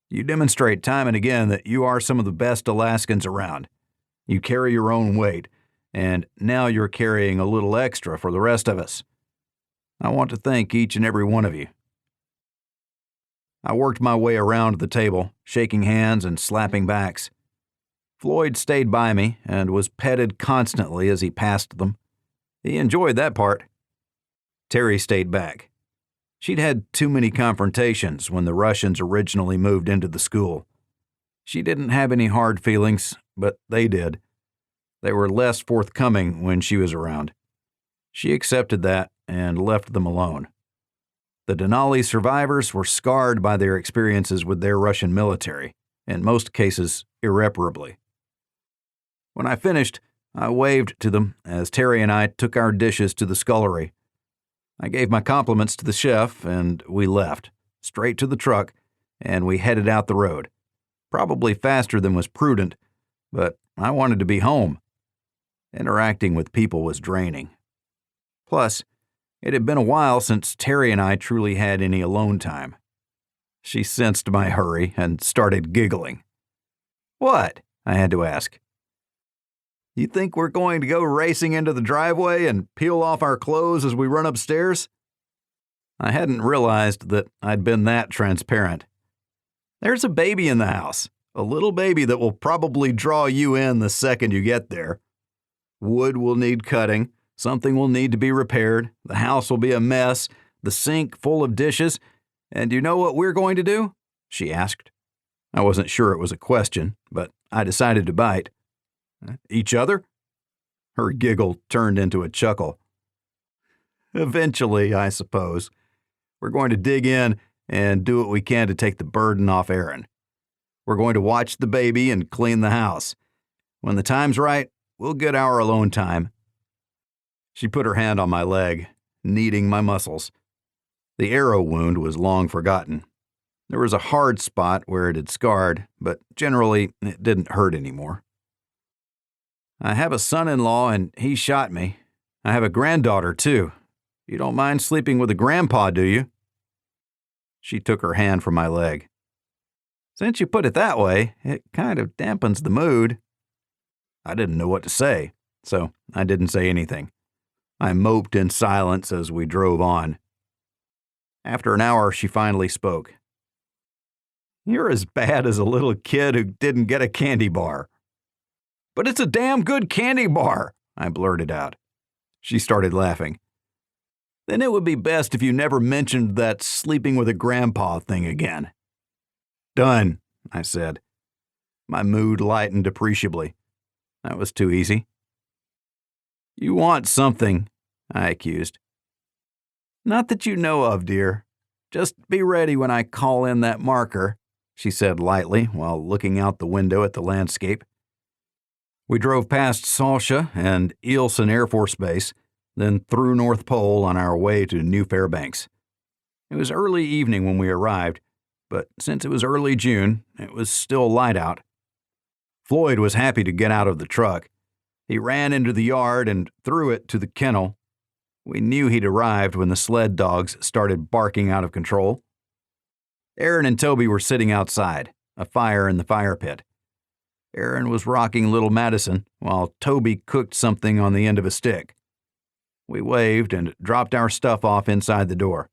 You demonstrate time and again that you are some of the best Alaskans around. You carry your own weight, and now you're carrying a little extra for the rest of us. I want to thank each and every one of you. I worked my way around the table, shaking hands and slapping backs. Floyd stayed by me and was petted constantly as he passed them. He enjoyed that part. Terry stayed back. She'd had too many confrontations when the Russians originally moved into the school. She didn't have any hard feelings, but they did. They were less forthcoming when she was around. She accepted that and left them alone. The Denali survivors were scarred by their experiences with their Russian military, in most cases irreparably. When I finished, I waved to them as Terry and I took our dishes to the scullery. I gave my compliments to the chef, and we left, straight to the truck, and we headed out the road. Probably faster than was prudent, but I wanted to be home. Interacting with people was draining. Plus, it had been a while since Terry and I truly had any alone time. She sensed my hurry and started giggling. "What?" I had to ask. "You think we're going to go racing into the driveway and peel off our clothes as we run upstairs?" I hadn't realized that I'd been that transparent. "There's a baby in the house, a little baby that will probably draw you in the second you get there. Wood will need cutting, something will need to be repaired, the house will be a mess, the sink full of dishes, and you know what we're going to do?" she asked. I wasn't sure it was a question, but I decided to bite. "Each other?" Her giggle turned into a chuckle. "Eventually, I suppose. We're going to dig in and do what we can to take the burden off Aaron. We're going to watch the baby and clean the house. When the time's right, we'll get our alone time." She put her hand on my leg, kneading my muscles. The arrow wound was long forgotten. There was a hard spot where it had scarred, but generally it didn't hurt anymore. "I have a son-in-law and he shot me. I have a granddaughter, too. You don't mind sleeping with a grandpa, do you?" She took her hand from my leg. "Since you put it that way, it kind of dampens the mood." I didn't know what to say, so I didn't say anything. I moped in silence as we drove on. After an hour, she finally spoke. "You're as bad as a little kid who didn't get a candy bar." "But it's a damn good candy bar," I blurted out. She started laughing. "Then it would be best if you never mentioned that sleeping with a grandpa thing again." "Done," I said. My mood lightened appreciably. That was too easy. "You want something," I accused. "Not that you know of, dear. Just be ready when I call in that marker," she said lightly while looking out the window at the landscape. We drove past Salsha and Eelson Air Force Base, then through North Pole on our way to New Fairbanks. It was early evening when we arrived, but since it was early June, it was still light out. Floyd was happy to get out of the truck. He ran into the yard and threw it to the kennel. We knew he'd arrived when the sled dogs started barking out of control. Aaron and Toby were sitting outside, a fire in the fire pit. Aaron was rocking little Madison, while Toby cooked something on the end of a stick. We waved and dropped our stuff off inside the door.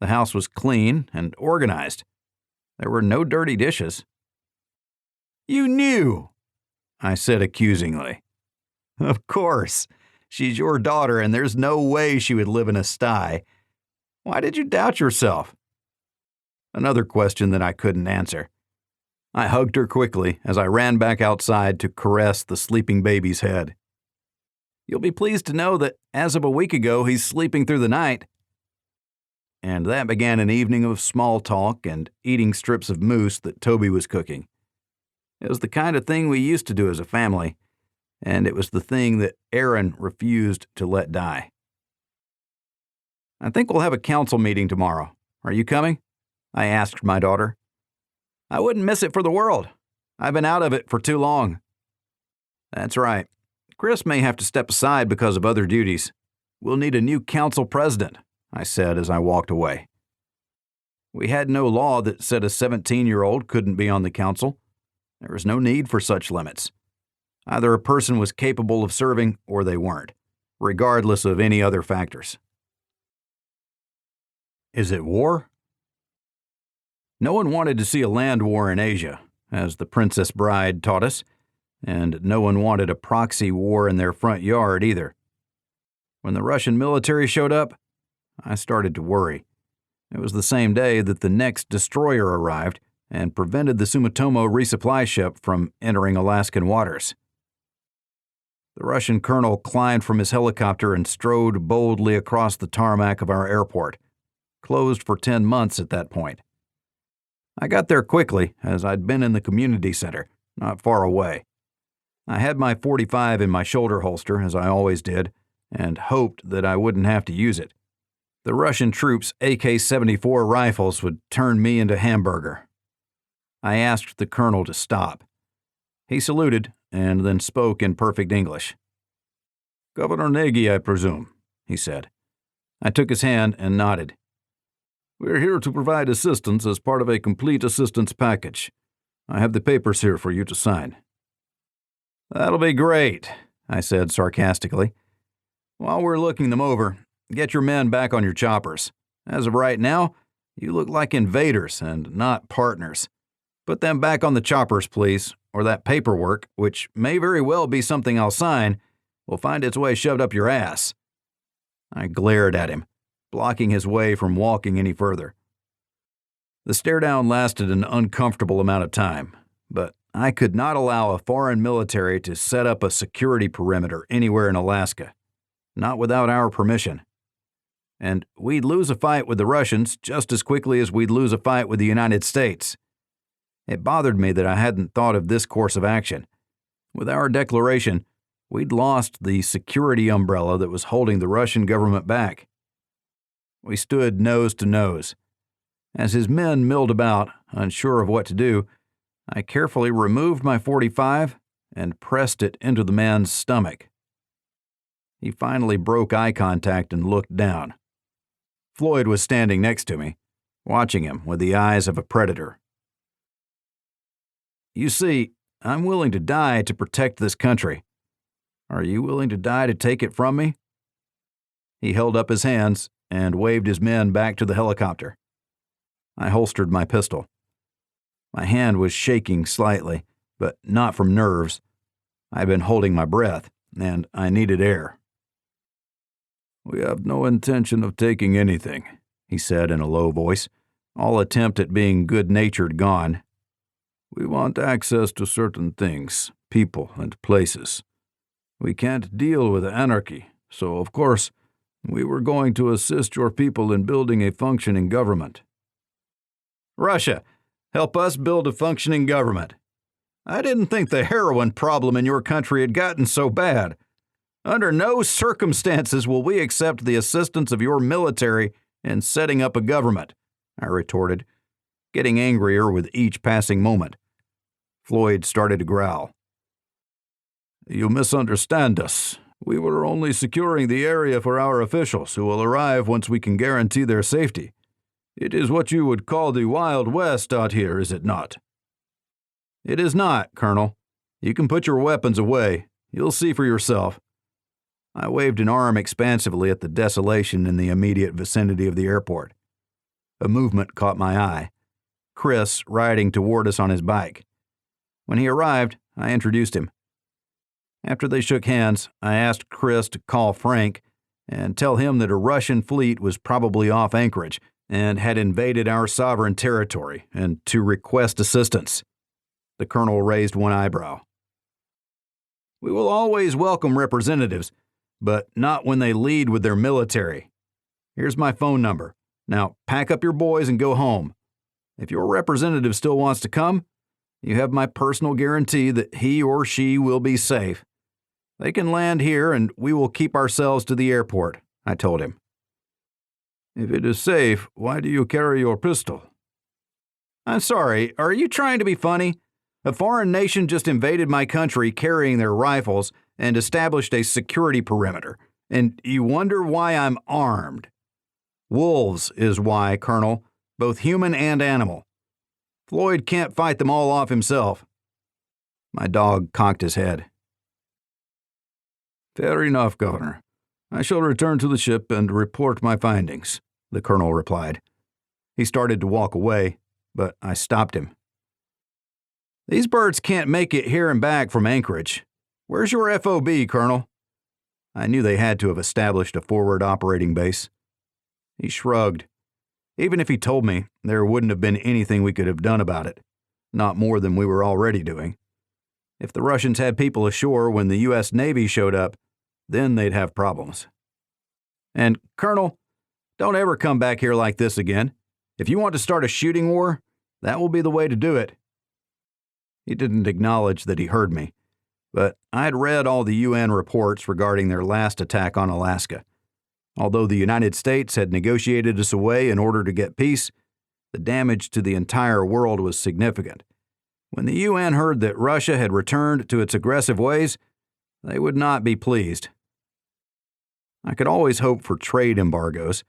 The house was clean and organized. There were no dirty dishes. "You knew," I said accusingly. "Of course. She's your daughter, and there's no way she would live in a sty. Why did you doubt yourself?" Another question that I couldn't answer. I hugged her quickly as I ran back outside to caress the sleeping baby's head. You'll be pleased to know that as of a week ago, he's sleeping through the night." And that began an evening of small talk and eating strips of moose that Toby was cooking. It was the kind of thing we used to do as a family, and it was the thing that Aaron refused to let die. "I think we'll have a council meeting tomorrow. Are you coming?" I asked my daughter. "I wouldn't miss it for the world. I've been out of it for too long." "That's right. Chris may have to step aside because of other duties. We'll need a new council president," I said as I walked away. We had no law that said a 17-year-old couldn't be on the council. There was no need for such limits. Either a person was capable of serving or they weren't, regardless of any other factors. Is it war? No one wanted to see a land war in Asia, as the Princess Bride taught us, and no one wanted a proxy war in their front yard either. When the Russian military showed up, I started to worry. It was the same day that the next destroyer arrived and prevented the Sumitomo resupply ship from entering Alaskan waters. The Russian colonel climbed from his helicopter and strode boldly across the tarmac of our airport, closed for 10 months at that point. I got there quickly, as I'd been in the community center, not far away. I had my .45 in my shoulder holster, as I always did, and hoped that I wouldn't have to use it. The Russian troops' AK-74 rifles would turn me into hamburger. I asked the colonel to stop. He saluted and then spoke in perfect English. "Governor Nagy, I presume," he said. I took his hand and nodded. "We're here to provide assistance as part of a complete assistance package. I have the papers here for you to sign." "That'll be great," I said sarcastically. "While we're looking them over, get your men back on your choppers. As of right now, you look like invaders and not partners. Put them back on the choppers, please, or that paperwork, which may very well be something I'll sign, will find its way shoved up your ass." I glared at him, blocking his way from walking any further. The stare-down lasted an uncomfortable amount of time, but I could not allow a foreign military to set up a security perimeter anywhere in Alaska, not without our permission. And we'd lose a fight with the Russians just as quickly as we'd lose a fight with the United States. It bothered me that I hadn't thought of this course of action. With our declaration, we'd lost the security umbrella that was holding the Russian government back. We stood nose to nose. As his men milled about, unsure of what to do, I carefully removed my .45 and pressed it into the man's stomach. He finally broke eye contact and looked down. Floyd was standing next to me, watching him with the eyes of a predator. "You see, I'm willing to die to protect this country. Are you willing to die to take it from me?" He held up his hands and waved his men back to the helicopter. I holstered my pistol. My hand was shaking slightly, but not from nerves. I'd been holding my breath, and I needed air. "We have no intention of taking anything," he said in a low voice, all attempt at being good-natured gone. "We want access to certain things, people, and places. We can't deal with anarchy, so, of course, we were going to assist your people in building a functioning government." "Russia, help us build a functioning government. I didn't think the heroin problem in your country had gotten so bad. Under no circumstances will we accept the assistance of your military in setting up a government," I retorted, getting angrier with each passing moment. Floyd started to growl. "You misunderstand us. We were only securing the area for our officials who will arrive once we can guarantee their safety. It is what you would call the Wild West out here, is it not?" "It is not, Colonel. You can put your weapons away. You'll see for yourself." I waved an arm expansively at the desolation in the immediate vicinity of the airport. A movement caught my eye. Chris riding toward us on his bike. When he arrived, I introduced him. After they shook hands, I asked Chris to call Frank and tell him that a Russian fleet was probably off anchorage and had invaded our sovereign territory, and to request assistance. The colonel raised one eyebrow. "We will always welcome representatives, but not when they lead with their military. Here's my phone number. Now pack up your boys and go home. If your representative still wants to come, you have my personal guarantee that he or she will be safe. They can land here and we will keep ourselves to the airport," I told him. "If it is safe, why do you carry your pistol?" "I'm sorry, are you trying to be funny? A foreign nation just invaded my country carrying their rifles and established a security perimeter, and you wonder why I'm armed. Wolves is why, Colonel, both human and animal. Floyd can't fight them all off himself." My dog cocked his head. "Fair enough, Governor. I shall return to the ship and report my findings," the colonel replied. He started to walk away, but I stopped him. "These birds can't make it here and back from Anchorage. Where's your FOB, Colonel?" I knew they had to have established a forward operating base. He shrugged. Even if he told me, there wouldn't have been anything we could have done about it. Not more than we were already doing. If the Russians had people ashore when the U.S. Navy showed up, then they'd have problems. "And, Colonel, don't ever come back here like this again. If you want to start a shooting war, that will be the way to do it." He didn't acknowledge that he heard me, but I had read all the UN reports regarding their last attack on Alaska. Although the United States had negotiated us away in order to get peace, the damage to the entire world was significant. When the UN heard that Russia had returned to its aggressive ways, they would not be pleased. I could always hope for trade embargoes,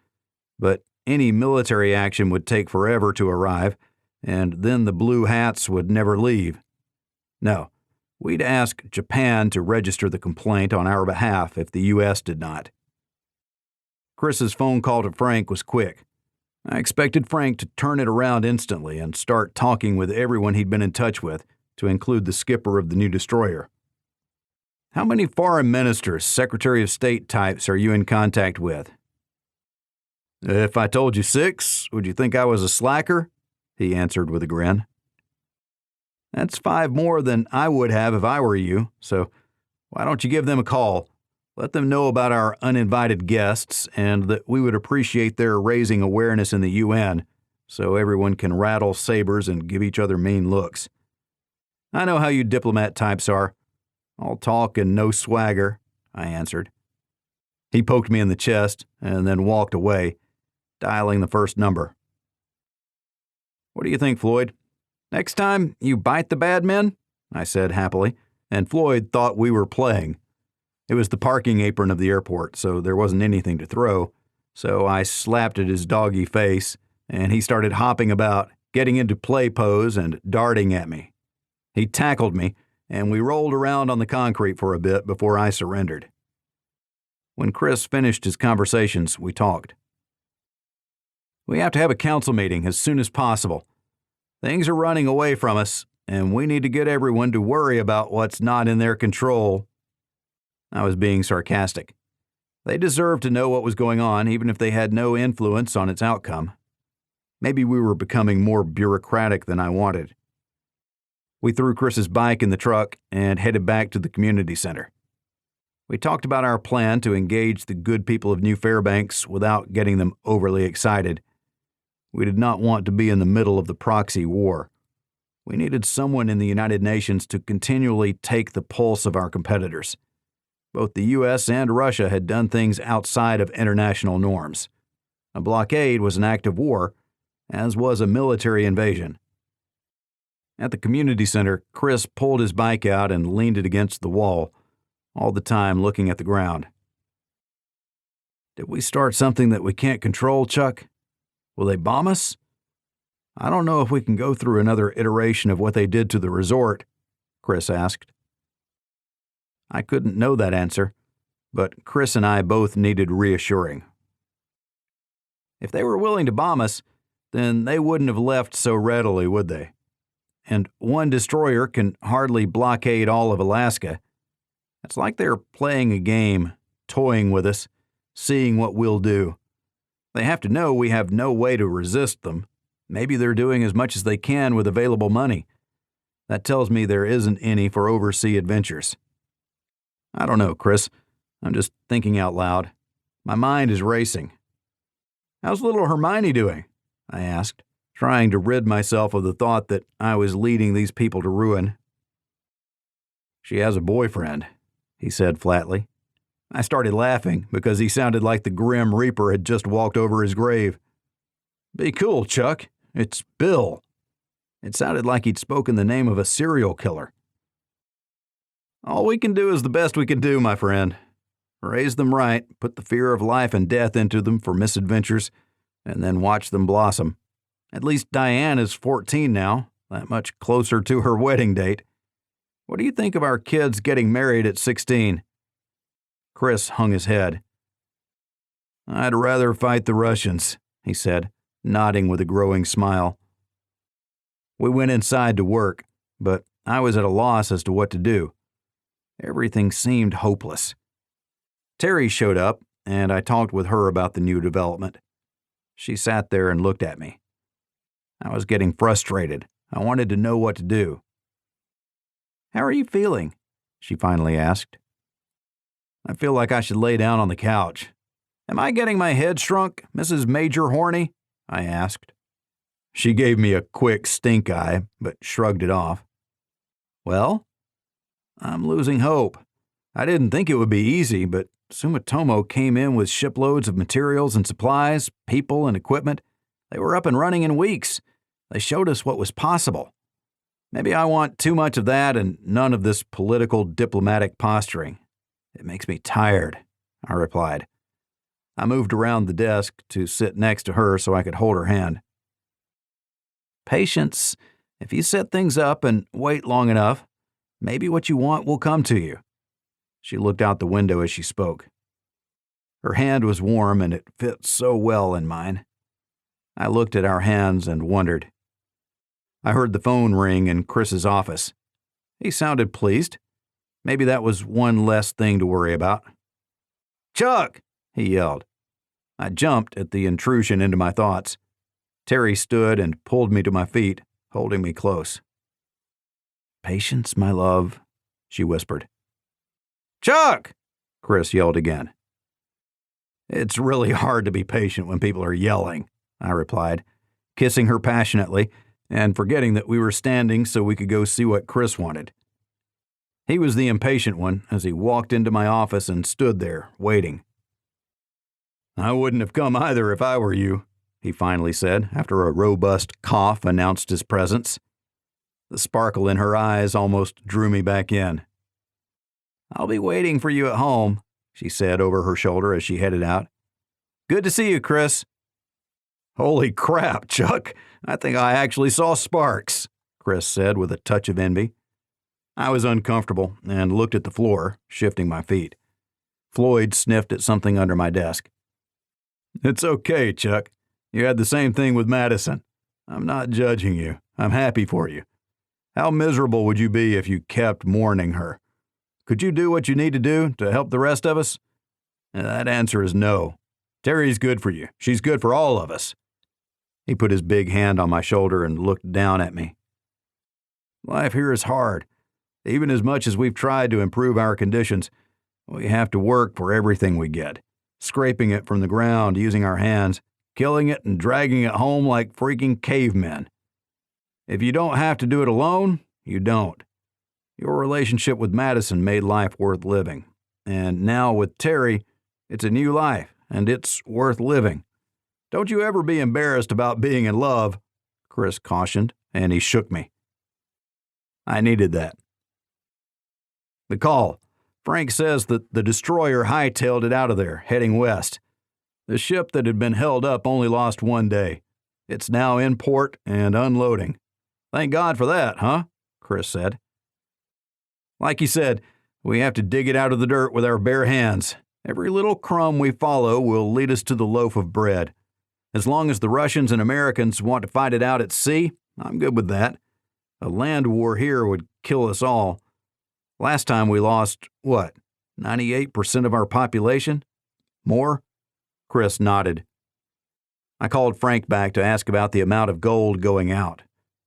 but any military action would take forever to arrive, and then the blue hats would never leave. No, we'd ask Japan to register the complaint on our behalf if the U.S. did not. Chris's phone call to Frank was quick. I expected Frank to turn it around instantly and start talking with everyone he'd been in touch with, to include the skipper of the new destroyer. "How many foreign ministers, Secretary of State types are you in contact with?" "If I told you 6, would you think I was a slacker?" he answered with a grin. "That's 5 more than I would have if I were you, so why don't you give them a call? Let them know about our uninvited guests and that we would appreciate their raising awareness in the UN so everyone can rattle sabers and give each other mean looks. I know how you diplomat types are. All talk and no swagger," I answered. He poked me in the chest and then walked away, dialing the first number. "What do you think, Floyd? Next time, you bite the bad men?" I said happily, and Floyd thought we were playing. It was the parking apron of the airport, so there wasn't anything to throw, so I slapped at his doggy face, and he started hopping about, getting into play pose and darting at me. He tackled me, and we rolled around on the concrete for a bit before I surrendered. When Chris finished his conversations, we talked. "We have to have a council meeting as soon as possible. Things are running away from us, and we need to get everyone to worry about what's not in their control." I was being sarcastic. They deserved to know what was going on, even if they had no influence on its outcome. Maybe we were becoming more bureaucratic than I wanted. We threw Chris's bike in the truck and headed back to the community center. We talked about our plan to engage the good people of New Fairbanks without getting them overly excited. We did not want to be in the middle of the proxy war. We needed someone in the United Nations to continually take the pulse of our competitors. Both the U.S. and Russia had done things outside of international norms. A blockade was an act of war, as was a military invasion. At the community center, Chris pulled his bike out and leaned it against the wall, all the time looking at the ground. "Did we start something that we can't control, Chuck? Will they bomb us? I don't know if we can go through another iteration of what they did to the resort," Chris asked. I couldn't know that answer, but Chris and I both needed reassuring. If they were willing to bomb us, then they wouldn't have left so readily, would they? And one destroyer can hardly blockade all of Alaska. It's like they're playing a game, toying with us, seeing what we'll do. They have to know we have no way to resist them. Maybe they're doing as much as they can with available money. That tells me there isn't any for overseas adventures. I don't know, Chris. I'm just thinking out loud. My mind is racing. How's little Hermione doing? I asked, trying to rid myself of the thought that I was leading these people to ruin. She has a boyfriend, he said flatly. I started laughing because he sounded like the Grim Reaper had just walked over his grave. Be cool, Chuck. It's Bill. It sounded like he'd spoken the name of a serial killer. All we can do is the best we can do, my friend. Raise them right, put the fear of life and death into them for misadventures, and then watch them blossom. At least Diane is 14 now, that much closer to her wedding date. What do you think of our kids getting married at 16? Chris hung his head. I'd rather fight the Russians, he said, nodding with a growing smile. We went inside to work, but I was at a loss as to what to do. Everything seemed hopeless. Terry showed up, and I talked with her about the new development. She sat there and looked at me. I was getting frustrated. I wanted to know what to do. How are you feeling? She finally asked. I feel like I should lay down on the couch. Am I getting my head shrunk, Mrs. Major Horny? I asked. She gave me a quick stink eye, but shrugged it off. Well, I'm losing hope. I didn't think it would be easy, but Sumitomo came in with shiploads of materials and supplies, people and equipment. They were up and running in weeks. They showed us what was possible. Maybe I want too much of that and none of this political diplomatic posturing. It makes me tired, I replied. I moved around the desk to sit next to her so I could hold her hand. Patience. If you set things up and wait long enough, maybe what you want will come to you. She looked out the window as she spoke. Her hand was warm and it fit so well in mine. I looked at our hands and wondered. I heard the phone ring in Chris's office. He sounded pleased. Maybe that was one less thing to worry about. Chuck! He yelled. I jumped at the intrusion into my thoughts. Terry stood and pulled me to my feet, holding me close. Patience, my love, she whispered. Chuck! Chris yelled again. It's really hard to be patient when people are yelling, I replied, kissing her passionately and forgetting that we were standing so we could go see what Chris wanted. He was the impatient one as he walked into my office and stood there, waiting. I wouldn't have come either if I were you, he finally said after a robust cough announced his presence. The sparkle in her eyes almost drew me back in. I'll be waiting for you at home, she said over her shoulder as she headed out. Good to see you, Chris. Holy crap, Chuck. I think I actually saw sparks, Chris said with a touch of envy. I was uncomfortable and looked at the floor, shifting my feet. Floyd sniffed at something under my desk. It's okay, Chuck. You had the same thing with Madison. I'm not judging you. I'm happy for you. How miserable would you be if you kept mourning her? Could you do what you need to do to help the rest of us? That answer is no. Terry's good for you. She's good for all of us. He put his big hand on my shoulder and looked down at me. Life here is hard. Even as much as we've tried to improve our conditions, we have to work for everything we get, scraping it from the ground using our hands, killing it and dragging it home like freaking cavemen. If you don't have to do it alone, you don't. Your relationship with Madison made life worth living. And now with Terry, it's a new life, and it's worth living. Don't you ever be embarrassed about being in love, Chris cautioned, and he shook me. I needed that. The call. Frank says that the destroyer hightailed it out of there, heading west. The ship that had been held up only lost one day. It's now in port and unloading. Thank God for that, huh? Chris said. Like he said, we have to dig it out of the dirt with our bare hands. Every little crumb we follow will lead us to the loaf of bread. As long as the Russians and Americans want to fight it out at sea, I'm good with that. A land war here would kill us all. Last time we lost, 98% of our population? More? Chris nodded. I called Frank back to ask about the amount of gold going out.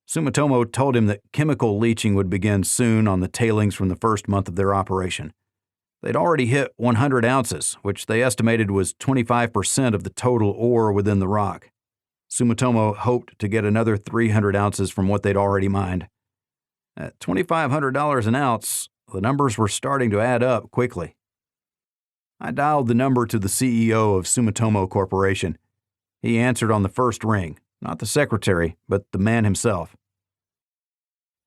Sumitomo told him that chemical leaching would begin soon on the tailings from the first month of their operation. They'd already hit 100 ounces, which they estimated was 25% of the total ore within the rock. Sumitomo hoped to get another 300 ounces from what they'd already mined. At $2,500 an ounce, the numbers were starting to add up quickly. I dialed the number to the CEO of Sumitomo Corporation. He answered on the first ring, not the secretary, but the man himself.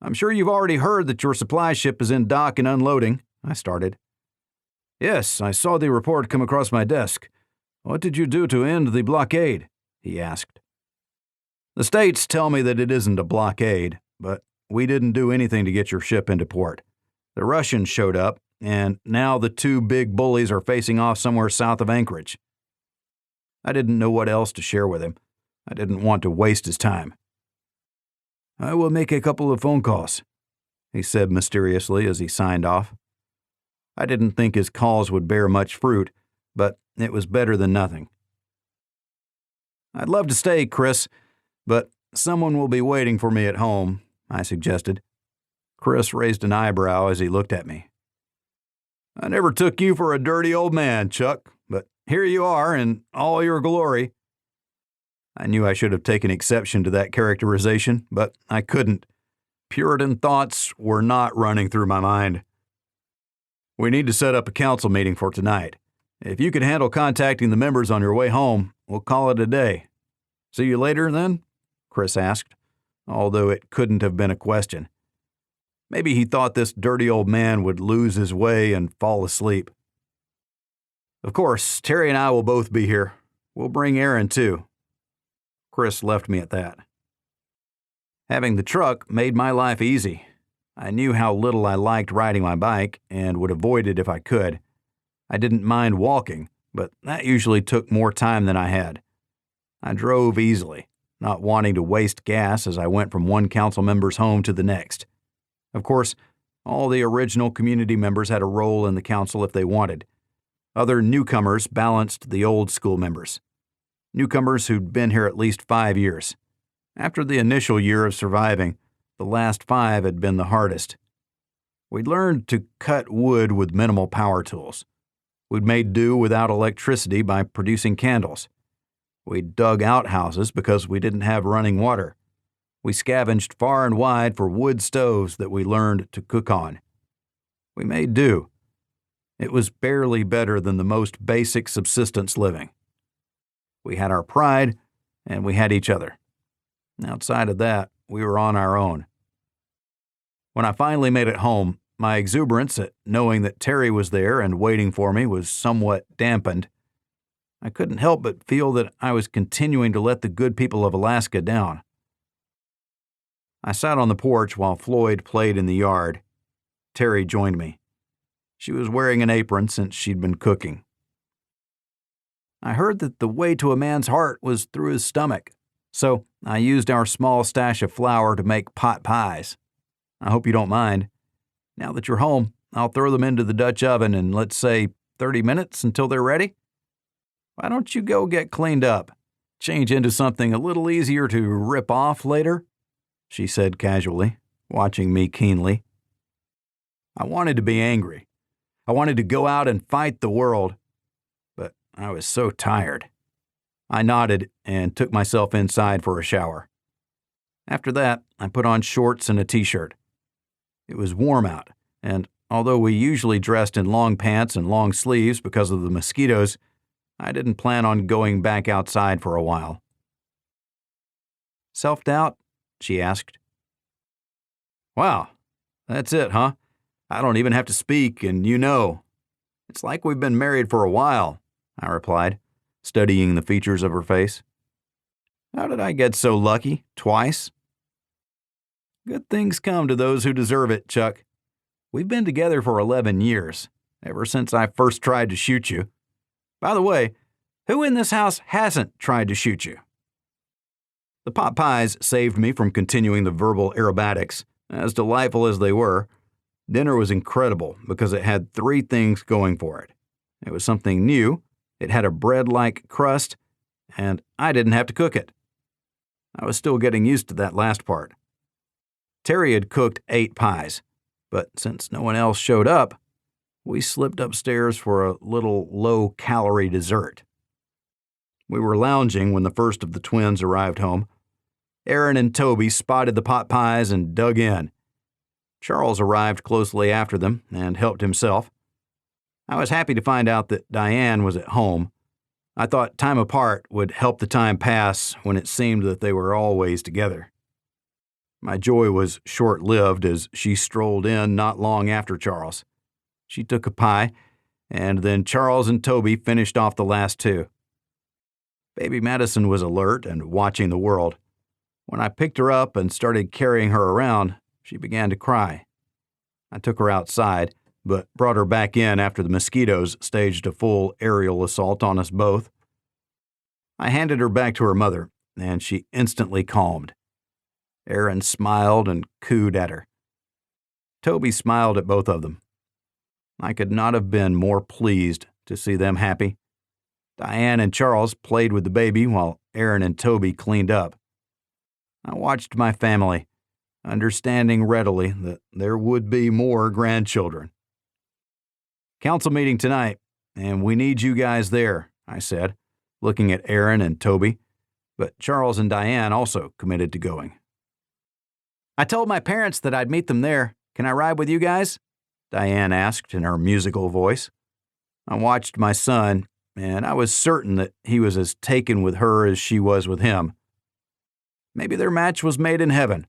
"I'm sure you've already heard that your supply ship is in dock and unloading," I started. "Yes, I saw the report come across my desk. What did you do to end the blockade?" he asked. "The States tell me that it isn't a blockade, but we didn't do anything to get your ship into port. The Russians showed up, and now the two big bullies are facing off somewhere south of Anchorage." I didn't know what else to share with him. I didn't want to waste his time. "I will make a couple of phone calls," he said mysteriously as he signed off. I didn't think his calls would bear much fruit, but it was better than nothing. "I'd love to stay, Chris, but someone will be waiting for me at home," I suggested. Chris raised an eyebrow as he looked at me. "I never took you for a dirty old man, Chuck, but here you are in all your glory." I knew I should have taken exception to that characterization, but I couldn't. Puritan thoughts were not running through my mind. "We need to set up a council meeting for tonight. If you could handle contacting the members on your way home, we'll call it a day." "See you later, then?" Chris asked, although it couldn't have been a question. Maybe he thought this dirty old man would lose his way and fall asleep. "Of course, Terry and I will both be here. We'll bring Aaron, too." Chris left me at that. Having the truck made my life easy. I knew how little I liked riding my bike and would avoid it if I could. I didn't mind walking, but that usually took more time than I had. I drove easily, not wanting to waste gas as I went from one council member's home to the next. Of course, all the original community members had a role in the council if they wanted. Other newcomers balanced the old school members. Newcomers who'd been here at least 5 years. After the initial year of surviving, the last 5 had been the hardest. We'd learned to cut wood with minimal power tools. We'd made do without electricity by producing candles. We'd dug outhouses because we didn't have running water. We scavenged far and wide for wood stoves that we learned to cook on. We made do. It was barely better than the most basic subsistence living. We had our pride, and we had each other. Outside of that, we were on our own. When I finally made it home, my exuberance at knowing that Terry was there and waiting for me was somewhat dampened. I couldn't help but feel that I was continuing to let the good people of Alaska down. I sat on the porch while Floyd played in the yard. Terry joined me. She was wearing an apron since she'd been cooking. "I heard that the way to a man's heart was through his stomach, so I used our small stash of flour to make pot pies. I hope you don't mind. Now that you're home, I'll throw them into the Dutch oven in, let's say, 30 minutes until they're ready. Why don't you go get cleaned up? Change into something a little easier to rip off later?" she said casually, watching me keenly. I wanted to be angry. I wanted to go out and fight the world, but I was so tired. I nodded and took myself inside for a shower. After that, I put on shorts and a t-shirt. It was warm out, and although we usually dressed in long pants and long sleeves because of the mosquitoes, I didn't plan on going back outside for a while. "Self-doubt?" she asked. "Wow, that's it, huh? I don't even have to speak, and you know. It's like we've been married for a while," I replied, studying the features of her face. "How did I get so lucky, twice?" "Good things come to those who deserve it, Chuck. We've been together for 11 years, ever since I first tried to shoot you. By the way, who in this house hasn't tried to shoot you?" The pot pies saved me from continuing the verbal aerobatics. As delightful as they were, dinner was incredible because it had 3 things going for it. It was something new, it had a bread-like crust, and I didn't have to cook it. I was still getting used to that last part. Terry had cooked 8 pies, but since no one else showed up, we slipped upstairs for a little low-calorie dessert. We were lounging when the first of the twins arrived home. Aaron and Toby spotted the pot pies and dug in. Charles arrived closely after them and helped himself. I was happy to find out that Diane was at home. I thought time apart would help the time pass when it seemed that they were always together. My joy was short-lived as she strolled in not long after Charles. She took a pie, and then Charles and Toby finished off the last two. Baby Madison was alert and watching the world. When I picked her up and started carrying her around, she began to cry. I took her outside, but brought her back in after the mosquitoes staged a full aerial assault on us both. I handed her back to her mother, and she instantly calmed. Aaron smiled and cooed at her. Toby smiled at both of them. I could not have been more pleased to see them happy. Diane and Charles played with the baby while Aaron and Toby cleaned up. I watched my family, understanding readily that there would be more grandchildren. "Council meeting tonight, and we need you guys there," I said, looking at Aaron and Toby, but Charles and Diane also committed to going. "I told my parents that I'd meet them there. Can I ride with you guys?" Diane asked in her musical voice. I watched my son, and I was certain that he was as taken with her as she was with him. Maybe their match was made in heaven,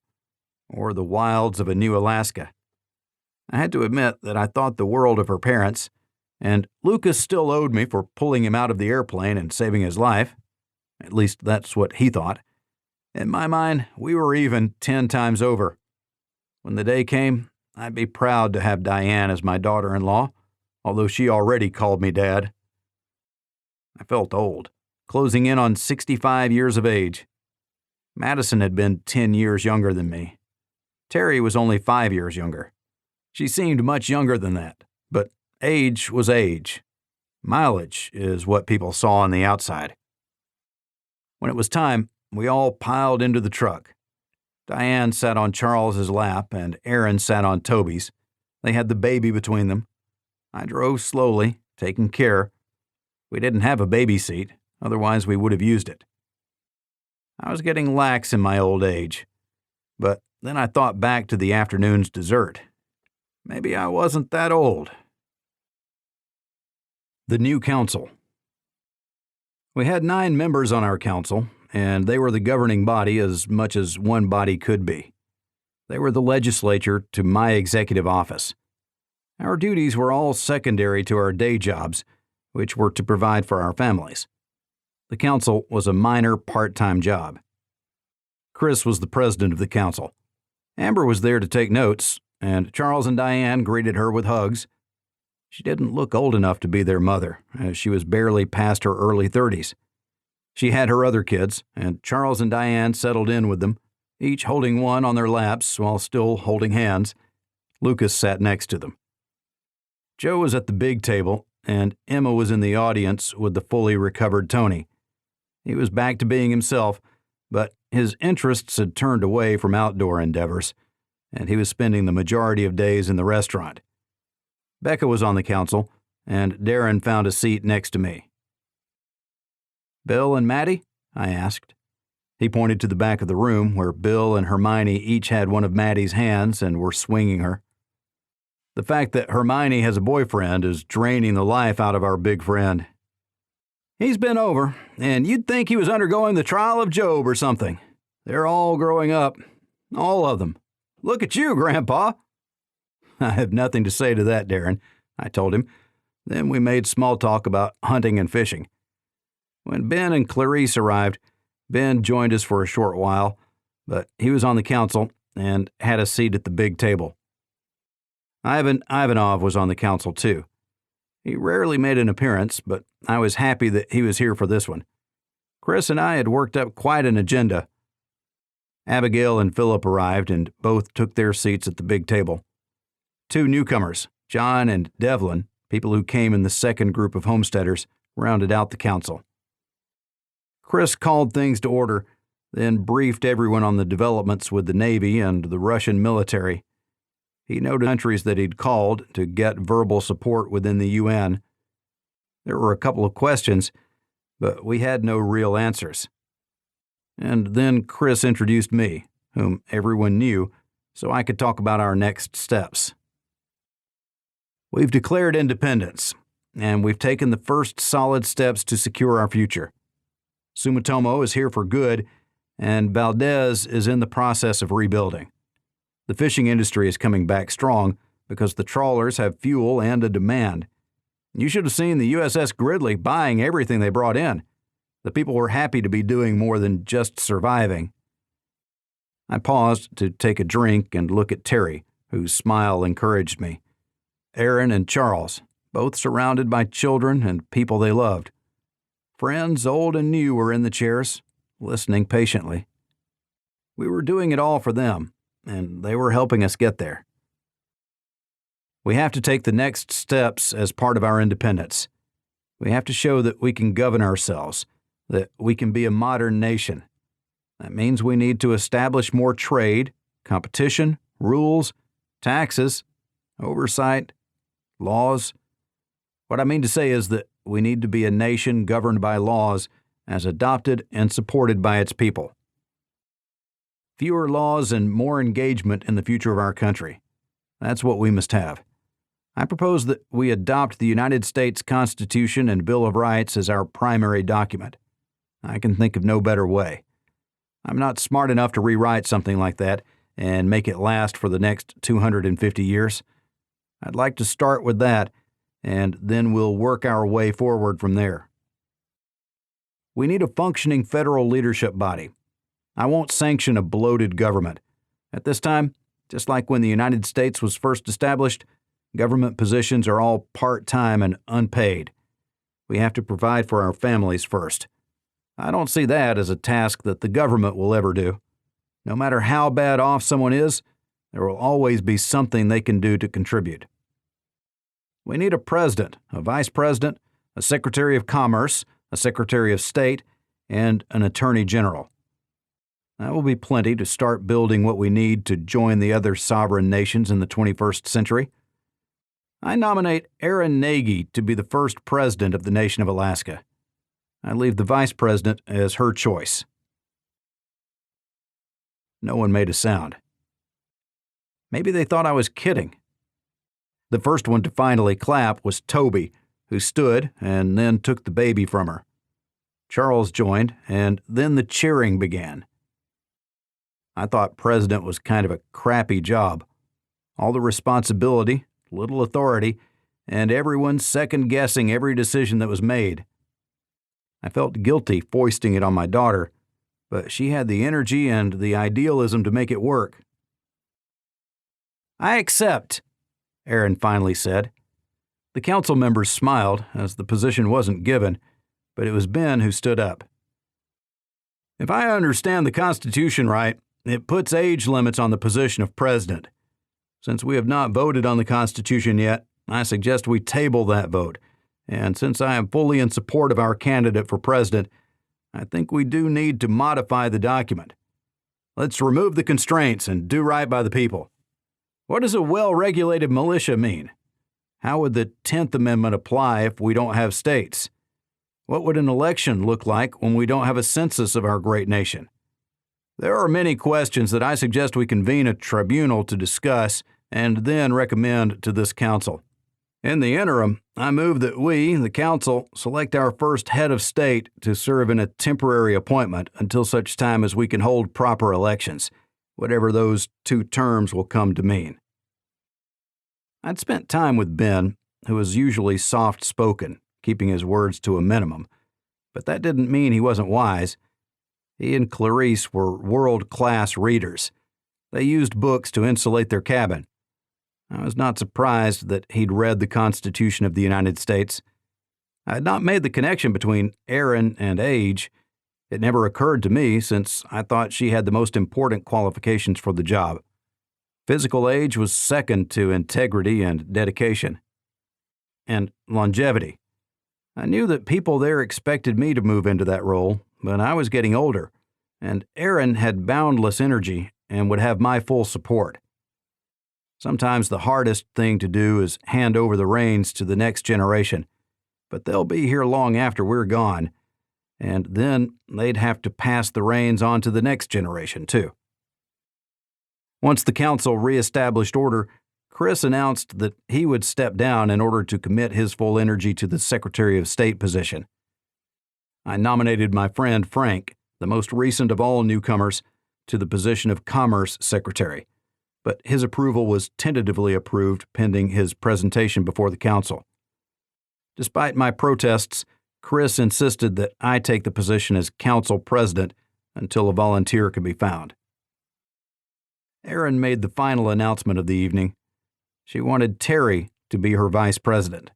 or the wilds of a new Alaska. I had to admit that I thought the world of her parents, and Lucas still owed me for pulling him out of the airplane and saving his life. At least that's what he thought. In my mind, we were even 10 times over. When the day came, I'd be proud to have Diane as my daughter-in-law, although she already called me Dad. I felt old, closing in on 65 years of age. Madison had been 10 years younger than me. Terry was only 5 years younger. She seemed much younger than that, but age was age. Mileage is what people saw on the outside. When it was time, we all piled into the truck. Diane sat on Charles's lap and Aaron sat on Toby's. They had the baby between them. I drove slowly, taking care. We didn't have a baby seat, otherwise we would have used it. I was getting lax in my old age, but then I thought back to the afternoon's dessert. Maybe I wasn't that old. The new council. We had 9 members on our council, and they were the governing body as much as one body could be. They were the legislature to my executive office. Our duties were all secondary to our day jobs, which were to provide for our families. The council was a minor part-time job. Chris was the president of the council. Amber was there to take notes, and Charles and Diane greeted her with hugs. She didn't look old enough to be their mother, as she was barely past her early 30s. She had her other kids, and Charles and Diane settled in with them, each holding one on their laps while still holding hands. Lucas sat next to them. Joe was at the big table, and Emma was in the audience with the fully recovered Tony. He was back to being himself, but his interests had turned away from outdoor endeavors, and he was spending the majority of days in the restaurant. Becca was on the council, and Darren found a seat next to me. "Bill and Maddie?" I asked. He pointed to the back of the room where Bill and Hermione each had one of Maddie's hands and were swinging her. The fact that Hermione has a boyfriend is draining the life out of our big friend. "He's been over, and you'd think he was undergoing the trial of Job or something. They're all growing up. All of them. Look at you, Grandpa." "I have nothing to say to that, Darren," I told him. Then we made small talk about hunting and fishing. When Ben and Clarice arrived, Ben joined us for a short while, but he was on the council and had a seat at the big table. Ivan Ivanov was on the council too. He rarely made an appearance, but I was happy that he was here for this one. Chris and I had worked up quite an agenda. Abigail and Philip arrived and both took their seats at the big table. 2 newcomers, John and Devlin, people who came in the second group of homesteaders, rounded out the council. Chris called things to order, then briefed everyone on the developments with the Navy and the Russian military. He noted countries that he'd called to get verbal support within the UN. There were a couple of questions, but we had no real answers. And then Chris introduced me, whom everyone knew, so I could talk about our next steps. We've declared independence, and we've taken the first solid steps to secure our future. Sumitomo is here for good, and Valdez is in the process of rebuilding. The fishing industry is coming back strong because the trawlers have fuel and a demand. You should have seen the USS Gridley buying everything they brought in. The people were happy to be doing more than just surviving. I paused to take a drink and look at Terry, whose smile encouraged me. Aaron and Charles, both surrounded by children and people they loved. Friends old and new were in the chairs, listening patiently. We were doing it all for them, and they were helping us get there. We have to take the next steps as part of our independence. We have to show that we can govern ourselves, that we can be a modern nation. That means we need to establish more trade, competition, rules, taxes, oversight, laws. What I mean to say is that we need to be a nation governed by laws as adopted and supported by its people. Fewer laws and more engagement in the future of our country. That's what we must have. I propose that we adopt the United States Constitution and Bill of Rights as our primary document. I can think of no better way. I'm not smart enough to rewrite something like that and make it last for the next 250 years. I'd like to start with that, and then we'll work our way forward from there. We need a functioning federal leadership body. I won't sanction a bloated government. At this time, just like when the United States was first established, government positions are all part-time and unpaid. We have to provide for our families first. I don't see that as a task that the government will ever do. No matter how bad off someone is, there will always be something they can do to contribute. We need a president, a vice president, a secretary of commerce, a secretary of state, and an attorney general. That will be plenty to start building what we need to join the other sovereign nations in the 21st century. I nominate Aaron Nagy to be the first president of the nation of Alaska. I leave the vice president as her choice. No one made a sound. Maybe they thought I was kidding. The first one to finally clap was Toby, who stood and then took the baby from her. Charles joined, and then the cheering began. I thought president was kind of a crappy job. All the responsibility, little authority, and everyone second-guessing every decision that was made. I felt guilty foisting it on my daughter, but she had the energy and the idealism to make it work. "I accept," Aaron finally said. The council members smiled, as the position wasn't given, but it was Ben who stood up. "If I understand the Constitution right, it puts age limits on the position of president. Since we have not voted on the Constitution yet, I suggest we table that vote, and since I am fully in support of our candidate for president, I think we do need to modify the document. Let's remove the constraints and do right by the people. What does a well-regulated militia mean? How would the 10th Amendment apply if we don't have states? What would an election look like when we don't have a census of our great nation? There are many questions that I suggest we convene a tribunal to discuss and then recommend to this council. In the interim, I move that we, the council, select our first head of state to serve in a temporary appointment until such time as we can hold proper elections, whatever those 2 terms will come to mean." I'd spent time with Ben, who was usually soft-spoken, keeping his words to a minimum, but that didn't mean he wasn't wise. He and Clarice were world-class readers. They used books to insulate their cabin. I was not surprised that he'd read the Constitution of the United States. I had not made the connection between Aaron and age. It never occurred to me, since I thought she had the most important qualifications for the job. Physical age was second to integrity and dedication. And longevity. I knew that people there expected me to move into that role, but I was getting older, and Aaron had boundless energy and would have my full support. Sometimes the hardest thing to do is hand over the reins to the next generation, but they'll be here long after we're gone, and then they'd have to pass the reins on to the next generation, too. Once the council reestablished order, Chris announced that he would step down in order to commit his full energy to the Secretary of State position. I nominated my friend Frank, the most recent of all newcomers, to the position of Commerce Secretary, but his approval was tentatively approved pending his presentation before the council. Despite my protests, Chris insisted that I take the position as council president until a volunteer could be found. Erin made the final announcement of the evening. She wanted Terry to be her vice president.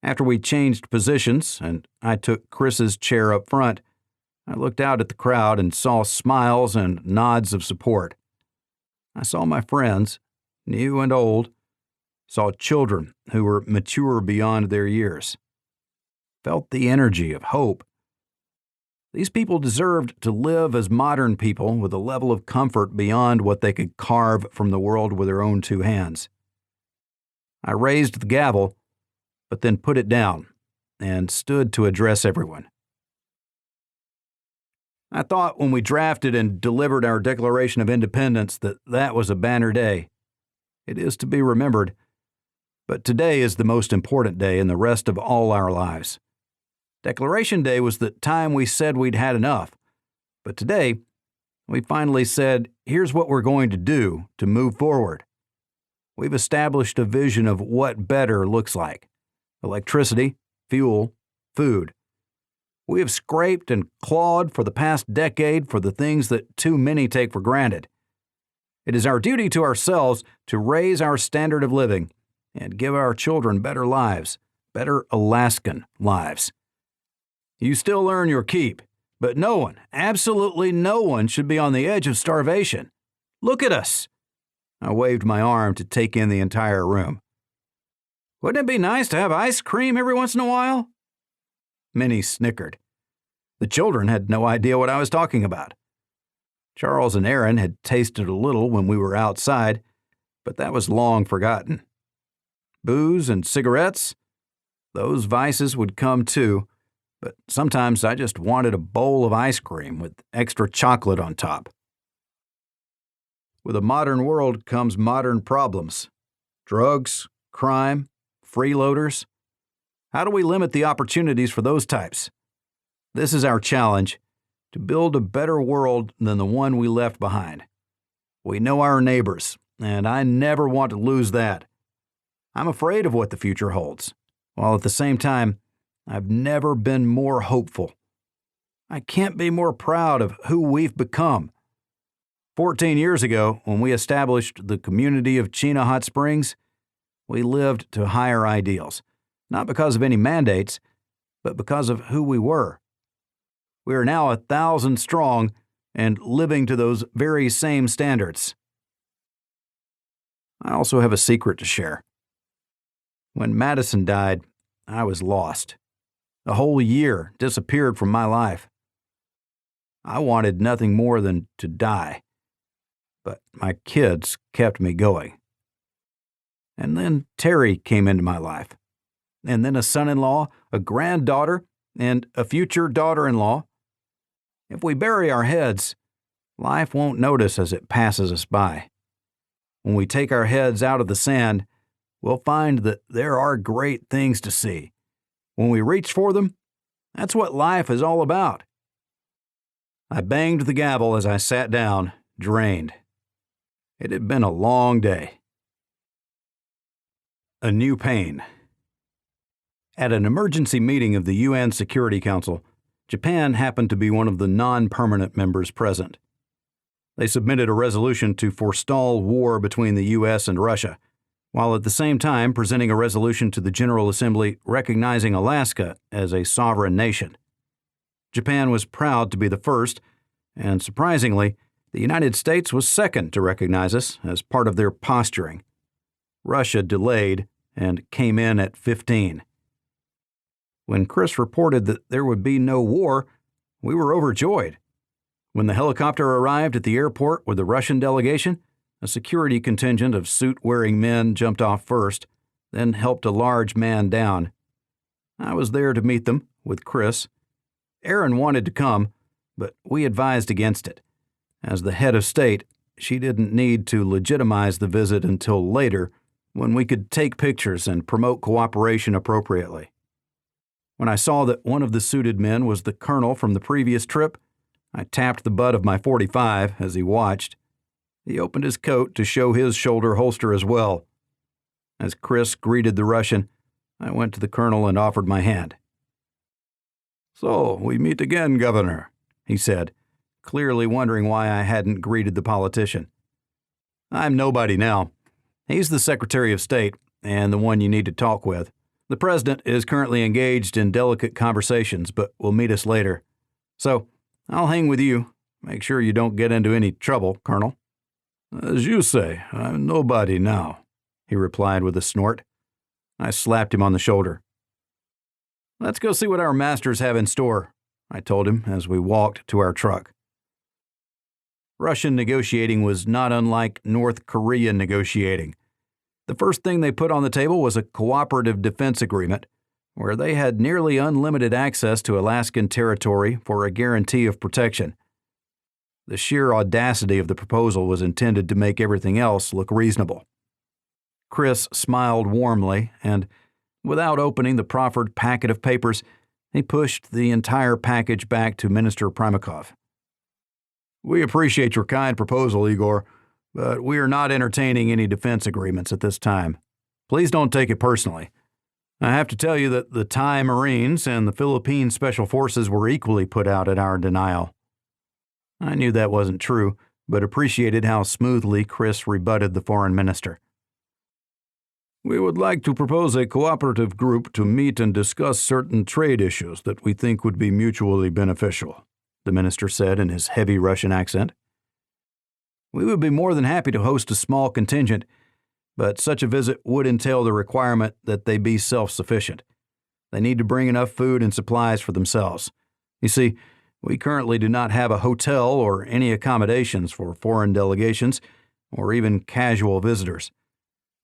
After we changed positions and I took Chris's chair up front, I looked out at the crowd and saw smiles and nods of support. I saw my friends, new and old, saw children who were mature beyond their years. Felt the energy of hope. These people deserved to live as modern people with a level of comfort beyond what they could carve from the world with their own two hands. I raised the gavel, but then put it down and stood to address everyone. I thought when we drafted and delivered our Declaration of Independence that was a banner day. It is to be remembered, but today is the most important day in the rest of all our lives. Declaration Day was the time we said we'd had enough, but today we finally said, here's what we're going to do to move forward. We've established a vision of what better looks like: electricity, fuel, food. We have scraped and clawed for the past decade for the things that too many take for granted. It is our duty to ourselves to raise our standard of living and give our children better lives, better Alaskan lives. You still earn your keep, but no one, absolutely no one, should be on the edge of starvation. Look at us. I waved my arm to take in the entire room. Wouldn't it be nice to have ice cream every once in a while? Many snickered. The children had no idea what I was talking about. Charles and Erin had tasted a little when we were outside, but that was long forgotten. Booze and cigarettes? Those vices would come too, but sometimes I just wanted a bowl of ice cream with extra chocolate on top. With a modern world comes modern problems. Drugs, crime, freeloaders. How do we limit the opportunities for those types? This is our challenge, to build a better world than the one we left behind. We know our neighbors, and I never want to lose that. I'm afraid of what the future holds, while at the same time, I've never been more hopeful. I can't be more proud of who we've become. 14 years ago, when we established the community of Chena Hot Springs, we lived to higher ideals, not because of any mandates, but because of who we were. We are now 1,000 strong and living to those very same standards. I also have a secret to share. When Madison died, I was lost. A whole year disappeared from my life. I wanted nothing more than to die, but my kids kept me going. And then Terry came into my life, and then a son-in-law, a granddaughter, and a future daughter-in-law. If we bury our heads, life won't notice as it passes us by. When we take our heads out of the sand, we'll find that there are great things to see. When we reach for them, that's what life is all about. I banged the gavel as I sat down, drained. It had been a long day. A new pain. At an emergency meeting of the UN Security Council, Japan happened to be one of the non-permanent members present. They submitted a resolution to forestall war between the U.S. and Russia, while at the same time presenting a resolution to the General Assembly recognizing Alaska as a sovereign nation. Japan was proud to be the first, and surprisingly, the United States was second to recognize us as part of their posturing. Russia delayed and came in at 15. When Chris reported that there would be no war, we were overjoyed. When the helicopter arrived at the airport with the Russian delegation, A security contingent of suit-wearing men jumped off first, then helped a large man down. I was there to meet them, with Chris. Erin wanted to come, but we advised against it. As the head of state, she didn't need to legitimize the visit until later, when we could take pictures and promote cooperation appropriately. When I saw that one of the suited men was the colonel from the previous trip, I tapped the butt of my .45 as he watched. He opened his coat to show his shoulder holster as well. As Chris greeted the Russian, I went to the colonel and offered my hand. "So, we meet again, Governor," he said, clearly wondering why I hadn't greeted the politician. "I'm nobody now. He's the Secretary of State, and the one you need to talk with. The President is currently engaged in delicate conversations, but will meet us later. So, I'll hang with you. Make sure you don't get into any trouble, Colonel." "As you say, I'm nobody now," he replied with a snort. I slapped him on the shoulder. "Let's go see what our masters have in store," I told him as we walked to our truck. Russian negotiating was not unlike North Korean negotiating. The first thing they put on the table was a cooperative defense agreement, where they had nearly unlimited access to Alaskan territory for a guarantee of protection. The sheer audacity of the proposal was intended to make everything else look reasonable. Chris smiled warmly, and, without opening the proffered packet of papers, he pushed the entire package back to Minister Primakov. "We appreciate your kind proposal, Igor, but we are not entertaining any defense agreements at this time. Please don't take it personally. I have to tell you that the Thai Marines and the Philippine Special Forces were equally put out at our denial." I knew that wasn't true, but appreciated how smoothly Chris rebutted the foreign minister. "We would like to propose a cooperative group to meet and discuss certain trade issues that we think would be mutually beneficial," the minister said in his heavy Russian accent. "We would be more than happy to host a small contingent, but such a visit would entail the requirement that they be self-sufficient. They need to bring enough food and supplies for themselves. You see, we currently do not have a hotel or any accommodations for foreign delegations or even casual visitors.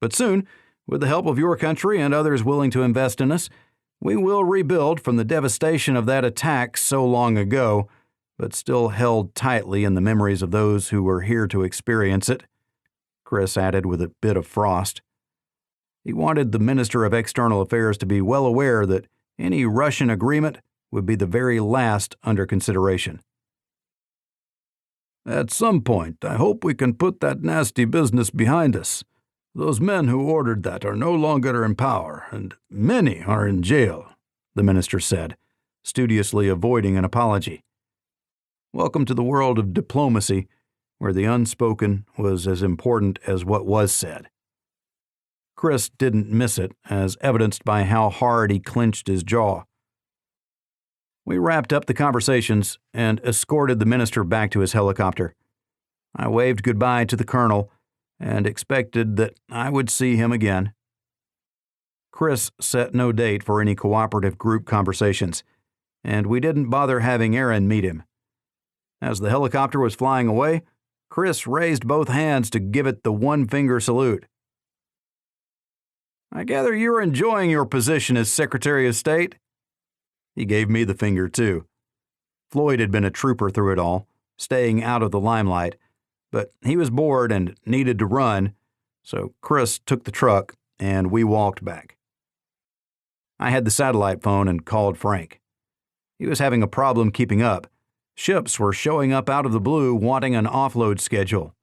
But soon, with the help of your country and others willing to invest in us, we will rebuild from the devastation of that attack so long ago, but still held tightly in the memories of those who were here to experience it," Chris added with a bit of frost. He wanted the Minister of External Affairs to be well aware that any Russian agreement would be the very last under consideration. "At some point, I hope we can put that nasty business behind us. Those men who ordered that are no longer in power, and many are in jail," the minister said, studiously avoiding an apology. Welcome to the world of diplomacy, where the unspoken was as important as what was said. Chris didn't miss it, as evidenced by how hard he clenched his jaw. We wrapped up the conversations and escorted the minister back to his helicopter. I waved goodbye to the colonel and expected that I would see him again. Chris set no date for any cooperative group conversations, and we didn't bother having Erin meet him. As the helicopter was flying away, Chris raised both hands to give it the one-finger salute. "I gather you're enjoying your position as Secretary of State?" He gave me the finger, too. Floyd had been a trooper through it all, staying out of the limelight, but he was bored and needed to run, so Chris took the truck and we walked back. I had the satellite phone and called Frank. He was having a problem keeping up. Ships were showing up out of the blue wanting an offload schedule.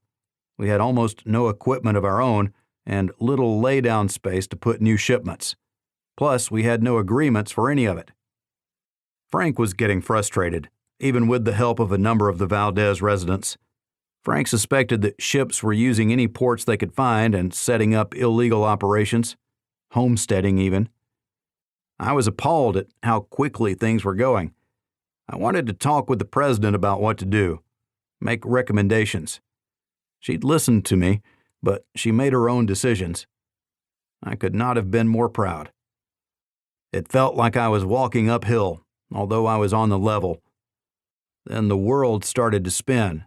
We had almost no equipment of our own and little laydown space to put new shipments. Plus, we had no agreements for any of it. Frank was getting frustrated, even with the help of a number of the Valdez residents. Frank suspected that ships were using any ports they could find and setting up illegal operations, homesteading even. I was appalled at how quickly things were going. I wanted to talk with the president about what to do, make recommendations. She'd listened to me, but she made her own decisions. I could not have been more proud. It felt like I was walking uphill, although I was on the level. Then the world started to spin.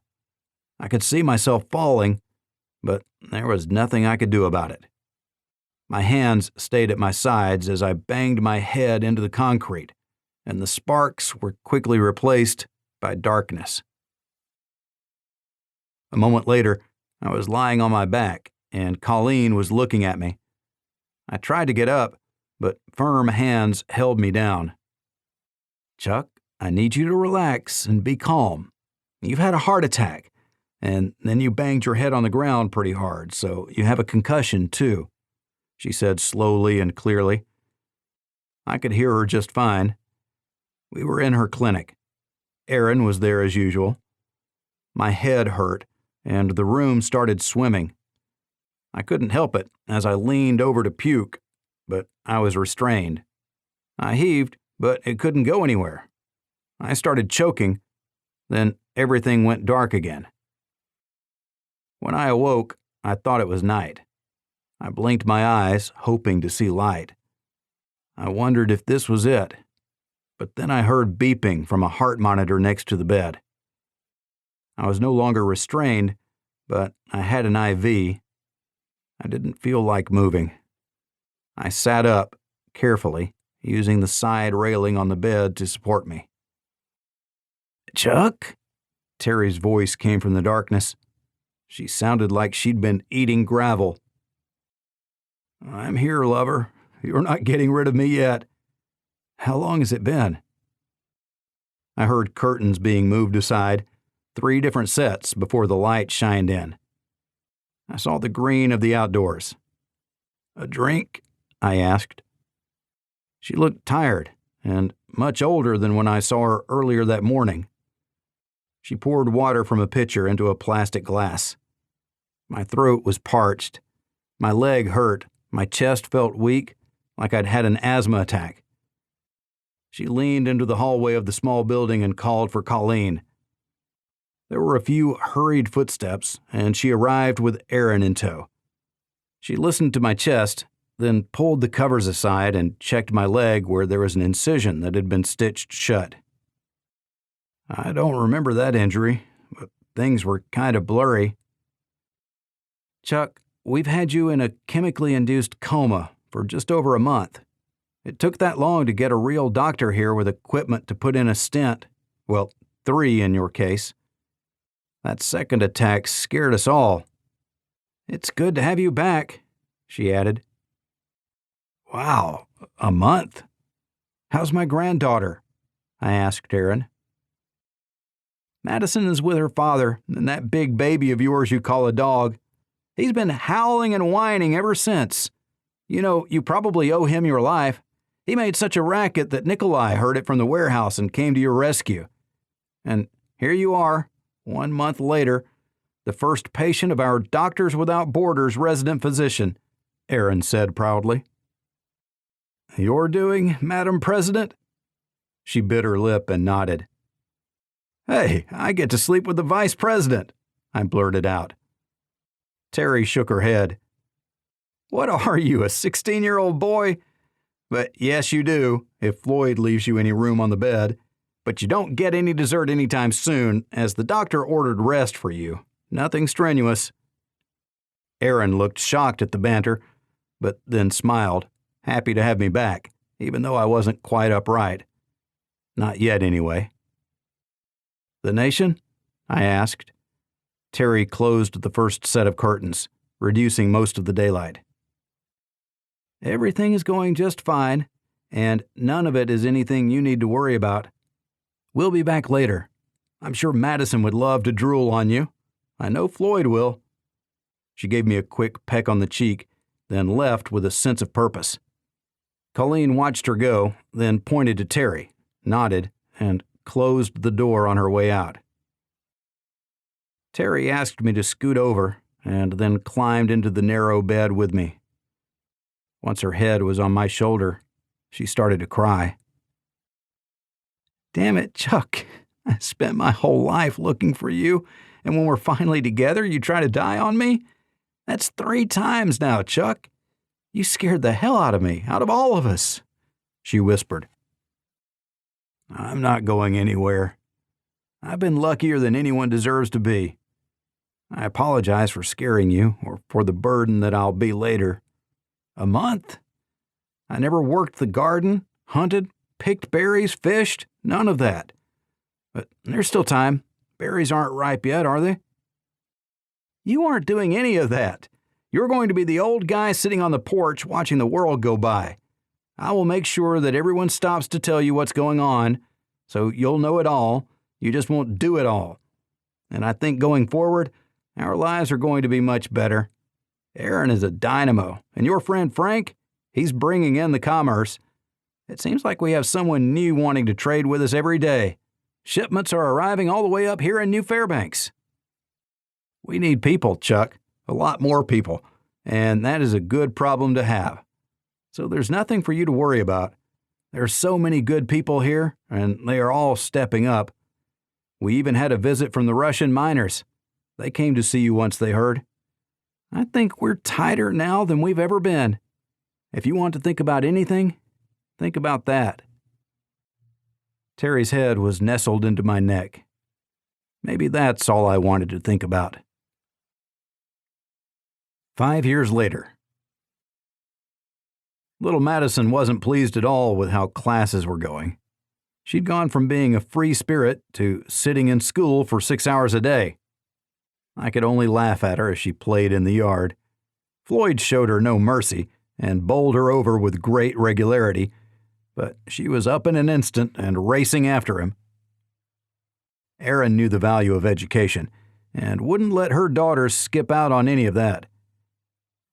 I could see myself falling, but there was nothing I could do about it. My hands stayed at my sides as I banged my head into the concrete, and the sparks were quickly replaced by darkness. A moment later, I was lying on my back, and Colleen was looking at me. I tried to get up, but firm hands held me down. "Chuck, I need you to relax and be calm. You've had a heart attack, and then you banged your head on the ground pretty hard, so you have a concussion, too," she said slowly and clearly. I could hear her just fine. We were in her clinic. Aaron was there as usual. My head hurt, and the room started swimming. I couldn't help it as I leaned over to puke, but I was restrained. I heaved, but it couldn't go anywhere. I started choking, then everything went dark again. When I awoke, I thought it was night. I blinked my eyes, hoping to see light. I wondered if this was it, but then I heard beeping from a heart monitor next to the bed. I was no longer restrained, but I had an IV. I didn't feel like moving. I sat up, carefully, using the side railing on the bed to support me. "Chuck?" Terry's voice came from the darkness. She sounded like she'd been eating gravel. "I'm here, lover. You're not getting rid of me yet. How long has it been?" I heard curtains being moved aside, 3 different sets before the light shined in. I saw the green of the outdoors. "A drink?" I asked. She looked tired and much older than when I saw her earlier that morning. She poured water from a pitcher into a plastic glass. My throat was parched. My leg hurt. My chest felt weak, like I'd had an asthma attack. She leaned into the hallway of the small building and called for Colleen. There were a few hurried footsteps, and she arrived with Aaron in tow. She listened to my chest, then pulled the covers aside and checked my leg where there was an incision that had been stitched shut. "I don't remember that injury, but things were kind of blurry." "Chuck, we've had you in a chemically induced coma for just over a month. It took that long to get a real doctor here with equipment to put in a stent. Well, 3 in your case. That second attack scared us all. It's good to have you back," she added. "Wow, a month? How's my granddaughter?" I asked Aaron. "Madison is with her father and that big baby of yours you call a dog. He's been howling and whining ever since. You know, you probably owe him your life. He made such a racket that Nikolai heard it from the warehouse and came to your rescue. And here you are, 1 month later, the first patient of our Doctors Without Borders resident physician," Aaron said proudly. "You're doing, Madam President?" She bit her lip and nodded. "Hey, I get to sleep with the Vice President," I blurted out. Terry shook her head. "What are you, a 16-year-old boy? But yes, you do, if Floyd leaves you any room on the bed. But you don't get any dessert anytime soon, as the doctor ordered rest for you. Nothing strenuous." Aaron looked shocked at the banter, but then smiled, happy to have me back, even though I wasn't quite upright. Not yet, anyway. "The nation?" I asked. Terry closed the first set of curtains, reducing most of the daylight. "Everything is going just fine, and none of it is anything you need to worry about. We'll be back later. I'm sure Madison would love to drool on you. I know Floyd will." She gave me a quick peck on the cheek, then left with a sense of purpose. Colleen watched her go, then pointed to Terry, nodded, and closed the door on her way out. Terry asked me to scoot over, and then climbed into the narrow bed with me. Once her head was on my shoulder, she started to cry. "Damn it, Chuck. I spent my whole life looking for you, and when we're finally together, you try to die on me? That's 3 times now, Chuck. You scared the hell out of me, out of all of us," she whispered. "I'm not going anywhere. I've been luckier than anyone deserves to be. I apologize for scaring you or for the burden that I'll be later. A month? I never worked the garden, hunted, picked berries, fished, none of that. But there's still time. Berries aren't ripe yet, are they? You aren't doing any of that. You're going to be the old guy sitting on the porch watching the world go by. I will make sure that everyone stops to tell you what's going on, so you'll know it all. You just won't do it all. And I think going forward, our lives are going to be much better. Aaron is a dynamo, and your friend Frank, he's bringing in the commerce. It seems like we have someone new wanting to trade with us every day. Shipments are arriving all the way up here in New Fairbanks. We need people, Chuck, a lot more people, and that is a good problem to have. So there's nothing for you to worry about. There are so many good people here, and they are all stepping up. We even had a visit from the Russian miners. They came to see you once they heard. I think we're tighter now than we've ever been. If you want to think about anything, think about that. Terry's head was nestled into my neck. Maybe that's all I wanted to think about. 5 years later. Little Madison wasn't pleased at all with how classes were going. She'd gone from being a free spirit to sitting in school for 6 hours a day. I could only laugh at her as she played in the yard. Floyd showed her no mercy and bowled her over with great regularity, but she was up in an instant and racing after him. Aaron knew the value of education and wouldn't let her daughters skip out on any of that.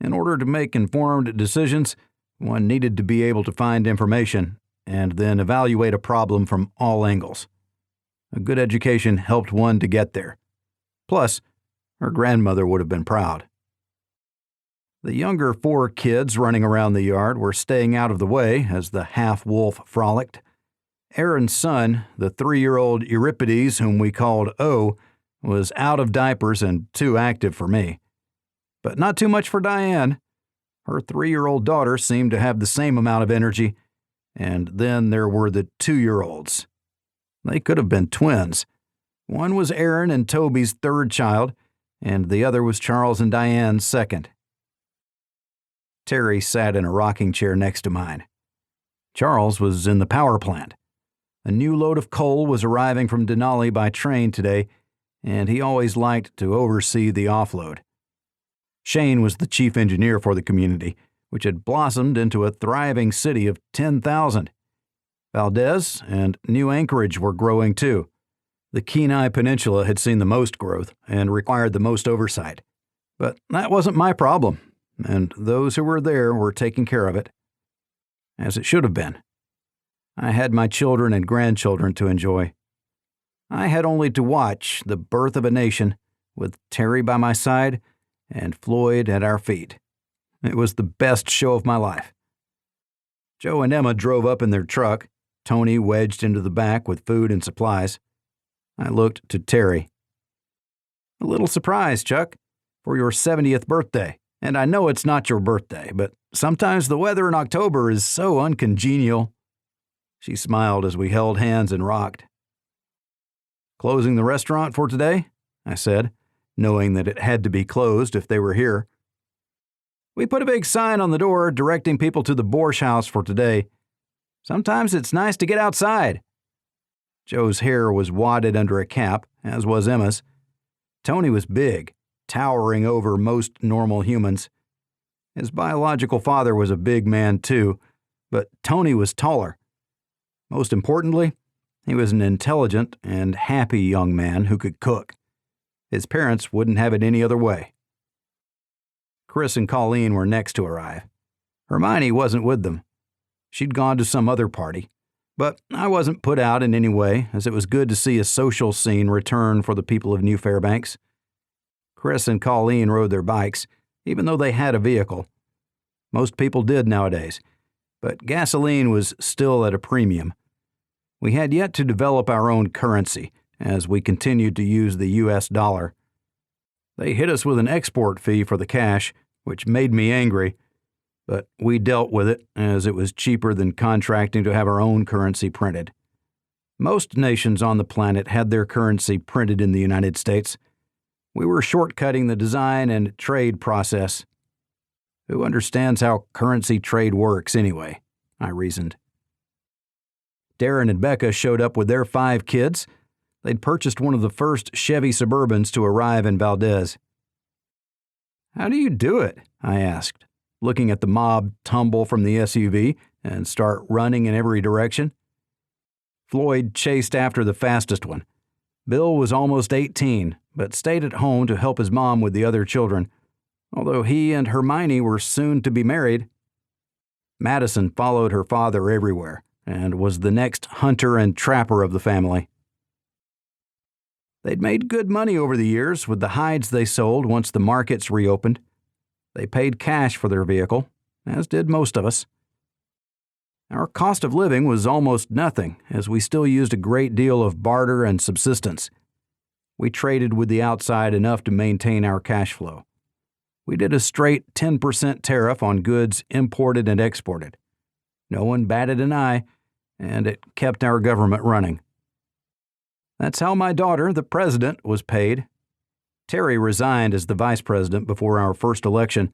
In order to make informed decisions, one needed to be able to find information and then evaluate a problem from all angles. A good education helped one to get there. Plus, her grandmother would have been proud. The younger 4 kids running around the yard were staying out of the way as the half-wolf frolicked. Aaron's son, the 3-year-old Euripides, whom we called O, was out of diapers and too active for me. But not too much for Diane. Her 3-year-old daughter seemed to have the same amount of energy. And then there were the 2-year-olds. They could have been twins. One was Aaron and Toby's 3rd child, and the other was Charles and Diane's 2nd. Terry sat in a rocking chair next to mine. Charles was in the power plant. A new load of coal was arriving from Denali by train today, and he always liked to oversee the offload. Shane was the chief engineer for the community, which had blossomed into a thriving city of 10,000. Valdez and New Anchorage were growing too. The Kenai Peninsula had seen the most growth and required the most oversight. But that wasn't my problem, and those who were there were taking care of it. As it should have been. I had my children and grandchildren to enjoy. I had only to watch the birth of a nation with Terry by my side and Floyd at our feet. It was the best show of my life. Joe and Emma drove up in their truck, Tony wedged into the back with food and supplies. I looked to Terry. A little surprise, Chuck, for your 70th birthday. And I know it's not your birthday, but sometimes the weather in October is so uncongenial. She smiled as we held hands and rocked. Closing the restaurant for today? I said, knowing that it had to be closed if they were here. We put a big sign on the door directing people to the Borsch house for today. Sometimes it's nice to get outside. Joe's hair was wadded under a cap, as was Emma's. Tony was big, towering over most normal humans. His biological father was a big man too, but Tony was taller. Most importantly, he was an intelligent and happy young man who could cook. His parents wouldn't have it any other way. Chris and Colleen were next to arrive. Hermione wasn't with them. She'd gone to some other party. But I wasn't put out in any way, as it was good to see a social scene return for the people of New Fairbanks. Chris and Colleen rode their bikes, even though they had a vehicle. Most people did nowadays, but gasoline was still at a premium. We had yet to develop our own currency, as we continued to use the U.S. dollar. They hit us with an export fee for the cash, which made me angry, but we dealt with it as it was cheaper than contracting to have our own currency printed. Most nations on the planet had their currency printed in the United States. We were shortcutting the design and trade process. Who understands how currency trade works anyway? I reasoned. Darren and Becca showed up with their 5 kids. They'd purchased one of the first Chevy Suburbans to arrive in Valdez. How do you do it? I asked, looking at the mob tumble from the SUV and start running in every direction. Floyd chased after the fastest one. Bill was almost 18, but stayed at home to help his mom with the other children, although he and Hermione were soon to be married. Madison followed her father everywhere and was the next hunter and trapper of the family. They'd made good money over the years with the hides they sold once the markets reopened. They paid cash for their vehicle, as did most of us. Our cost of living was almost nothing, as we still used a great deal of barter and subsistence. We traded with the outside enough to maintain our cash flow. We did a straight 10% tariff on goods imported and exported. No one batted an eye, and it kept our government running. That's how my daughter, the president, was paid. Terry resigned as the vice president before our first election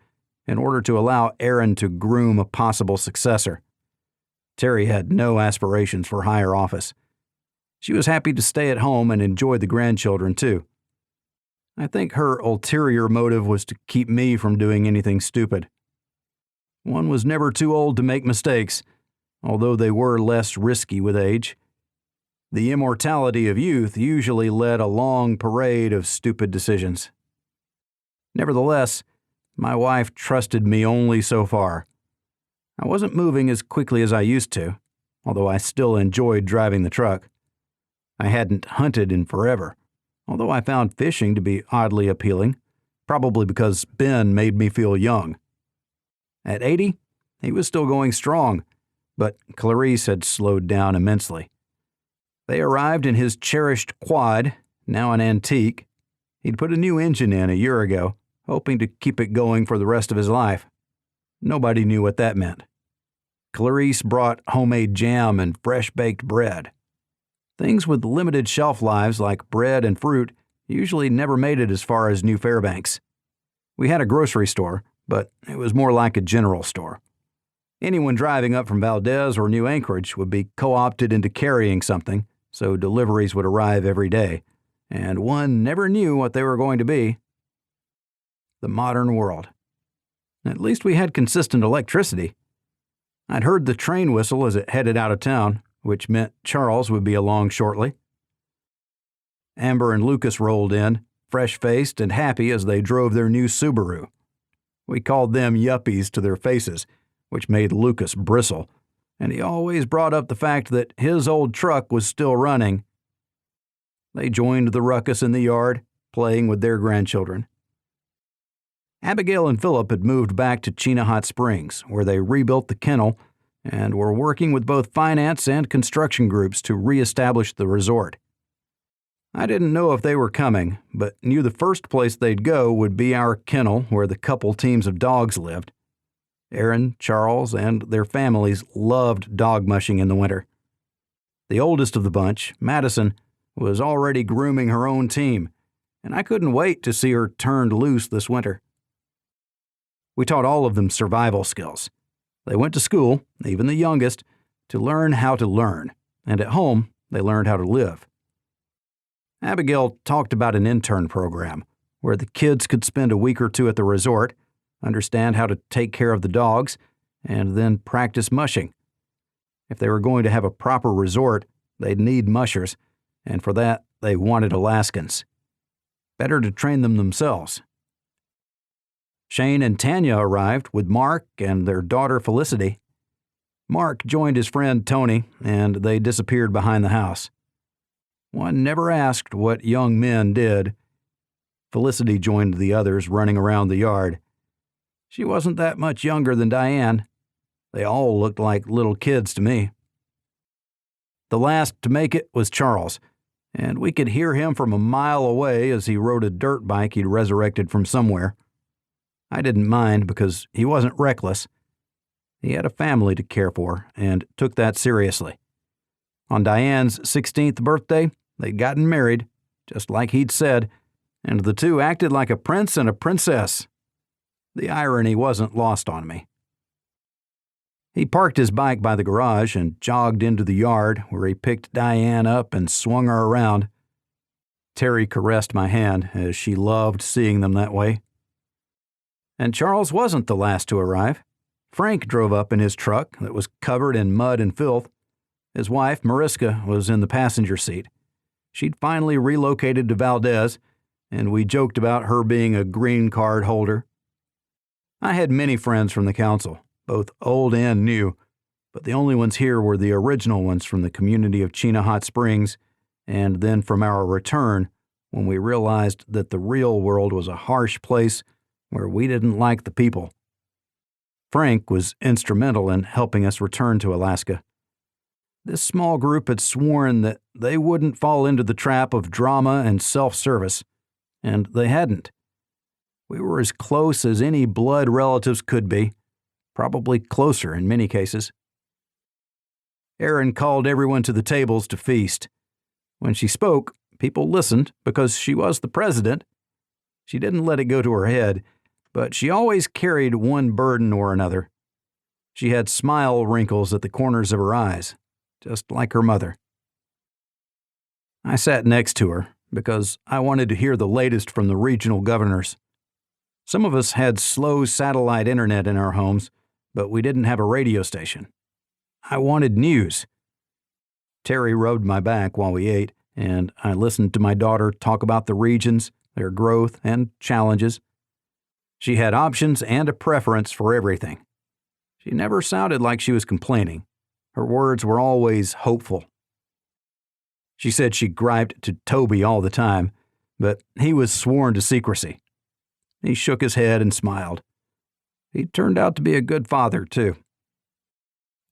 in order to allow Aaron to groom a possible successor. Terry had no aspirations for higher office. She was happy to stay at home and enjoy the grandchildren, too. I think her ulterior motive was to keep me from doing anything stupid. One was never too old to make mistakes, although they were less risky with age. The immortality of youth usually led a long parade of stupid decisions. Nevertheless, my wife trusted me only so far. I wasn't moving as quickly as I used to, although I still enjoyed driving the truck. I hadn't hunted in forever, although I found fishing to be oddly appealing, probably because Ben made me feel young. At 80, he was still going strong, but Clarice had slowed down immensely. They arrived in his cherished quad, now an antique. He'd put a new engine in a year ago, hoping to keep it going for the rest of his life. Nobody knew what that meant. Clarice brought homemade jam and fresh-baked bread. Things with limited shelf lives like bread and fruit usually never made it as far as New Fairbanks. We had a grocery store, but it was more like a general store. Anyone driving up from Valdez or New Anchorage would be co-opted into carrying something, so deliveries would arrive every day, and one never knew what they were going to be. The modern world. At least we had consistent electricity. I'd heard the train whistle as it headed out of town, which meant Charles would be along shortly. Amber and Lucas rolled in, fresh-faced and happy as they drove their new Subaru. We called them yuppies to their faces, which made Lucas bristle, and he always brought up the fact that his old truck was still running. They joined the ruckus in the yard, playing with their grandchildren. Abigail and Philip had moved back to Chena Hot Springs, where they rebuilt the kennel and were working with both finance and construction groups to reestablish the resort. I didn't know if they were coming, but knew the first place they'd go would be our kennel where the couple teams of dogs lived. Aaron, Charles, and their families loved dog mushing in the winter. The oldest of the bunch, Madison, was already grooming her own team, and I couldn't wait to see her turned loose this winter. We taught all of them survival skills. They went to school, even the youngest, to learn how to learn, and at home, they learned how to live. Abigail talked about an intern program where the kids could spend a week or two at the resort, understand how to take care of the dogs, and then practice mushing. If they were going to have a proper resort, they'd need mushers, and for that, they wanted Alaskans. Better to train them themselves. Shane and Tanya arrived with Mark and their daughter Felicity. Mark joined his friend Tony, and they disappeared behind the house. One never asked what young men did. Felicity joined the others running around the yard. She wasn't that much younger than Diane. They all looked like little kids to me. The last to make it was Charles, and we could hear him from a mile away as he rode a dirt bike he'd resurrected from somewhere. I didn't mind because he wasn't reckless. He had a family to care for and took that seriously. On Diane's 16th birthday, they'd gotten married, just like he'd said, and the two acted like a prince and a princess. The irony wasn't lost on me. He parked his bike by the garage and jogged into the yard, where he picked Diane up and swung her around. Terry caressed my hand, as she loved seeing them that way. And Charles wasn't the last to arrive. Frank drove up in his truck that was covered in mud and filth. His wife, Mariska, was in the passenger seat. She'd finally relocated to Valdez, and we joked about her being a green card holder. I had many friends from the council, both old and new, but the only ones here were the original ones from the community of Chena Hot Springs, and then from our return, when we realized that the real world was a harsh place where we didn't like the people. Frank was instrumental in helping us return to Alaska. This small group had sworn that they wouldn't fall into the trap of drama and self-service, and they hadn't. We were as close as any blood relatives could be, probably closer in many cases. Erin called everyone to the tables to feast. When she spoke, people listened because she was the president. She didn't let it go to her head, but she always carried one burden or another. She had smile wrinkles at the corners of her eyes, just like her mother. I sat next to her because I wanted to hear the latest from the regional governors. Some of us had slow satellite internet in our homes, but we didn't have a radio station. I wanted news. Terry rubbed my back while we ate, and I listened to my daughter talk about the regions, their growth, and challenges. She had options and a preference for everything. She never sounded like she was complaining. Her words were always hopeful. She said she griped to Toby all the time, but he was sworn to secrecy. He shook his head and smiled. He turned out to be a good father, too.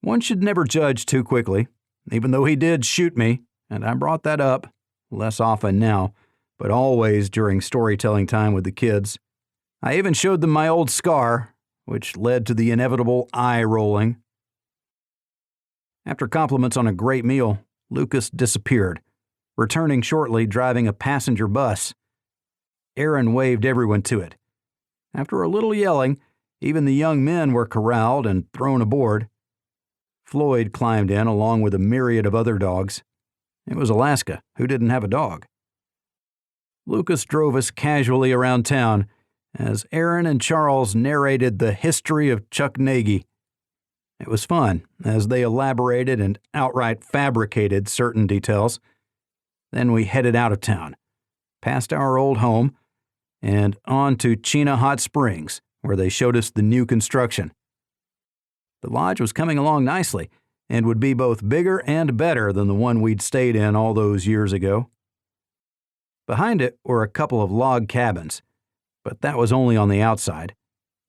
One should never judge too quickly, even though he did shoot me, and I brought that up, less often now, but always during storytelling time with the kids. I even showed them my old scar, which led to the inevitable eye rolling. After compliments on a great meal, Lucas disappeared, returning shortly driving a passenger bus. Erin waved everyone to it. After a little yelling, even the young men were corralled and thrown aboard. Floyd climbed in along with a myriad of other dogs. It was Alaska, who didn't have a dog. Lucas drove us casually around town as Erin and Charles narrated the history of Chuck Nagy. It was fun, as they elaborated and outright fabricated certain details. Then we headed out of town, past our old home, and on to Chena Hot Springs, where they showed us the new construction. The lodge was coming along nicely, and would be both bigger and better than the one we'd stayed in all those years ago. Behind it were a couple of log cabins, but that was only on the outside.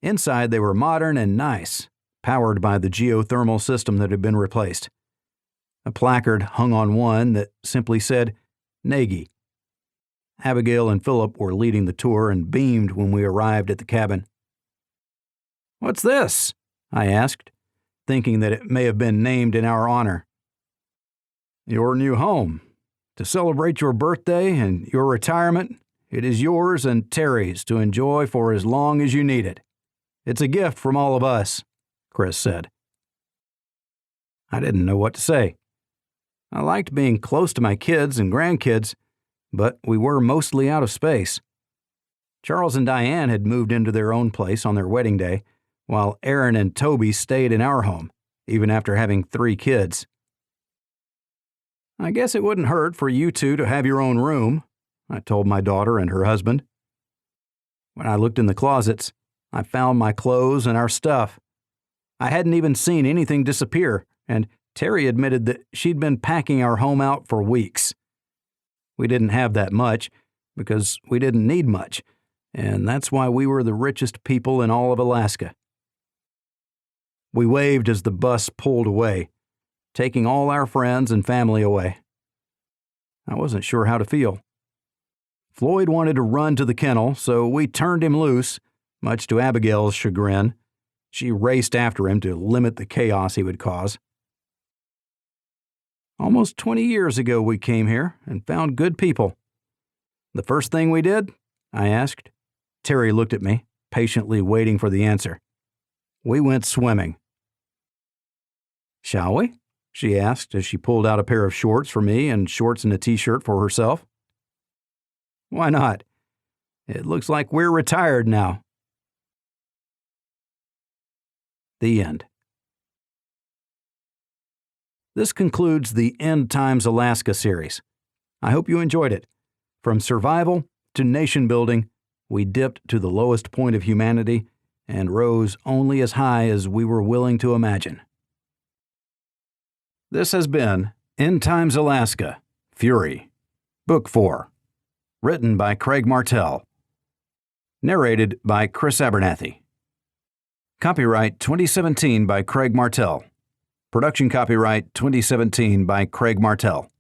Inside they were modern and nice, powered by the geothermal system that had been replaced. A placard hung on one that simply said, Nagy. Abigail and Philip were leading the tour and beamed when we arrived at the cabin. "What's this?" I asked, thinking that it may have been named in our honor. "Your new home. To celebrate your birthday and your retirement, it is yours and Terry's to enjoy for as long as you need it. It's a gift from all of us," Chris said. I didn't know what to say. I liked being close to my kids and grandkids, but we were mostly out of space. Charles and Diane had moved into their own place on their wedding day, while Erin and Toby stayed in our home, even after having 3 kids. "I guess it wouldn't hurt for you two to have your own room," I told my daughter and her husband. When I looked in the closets, I found my clothes and our stuff. I hadn't even seen anything disappear, and Terry admitted that she'd been packing our home out for weeks. We didn't have that much, because we didn't need much, and that's why we were the richest people in all of Alaska. We waved as the bus pulled away, taking all our friends and family away. I wasn't sure how to feel. Floyd wanted to run to the kennel, so we turned him loose, much to Abigail's chagrin. She raced after him to limit the chaos he would cause. Almost 20 years ago we came here and found good people. The first thing we did? I asked. Terry looked at me, patiently waiting for the answer. We went swimming. Shall we? She asked as she pulled out a pair of shorts for me and shorts and a t-shirt for herself. Why not? It looks like we're retired now. The end. This concludes the End Times Alaska series. I hope you enjoyed it. From survival to nation building, we dipped to the lowest point of humanity and rose only as high as we were willing to imagine. This has been End Times Alaska, Fury, Book 4, written by Craig Martelle, narrated by Chris Abernathy. Copyright 2017 by Craig Martelle. Production copyright 2017 by Craig Martelle.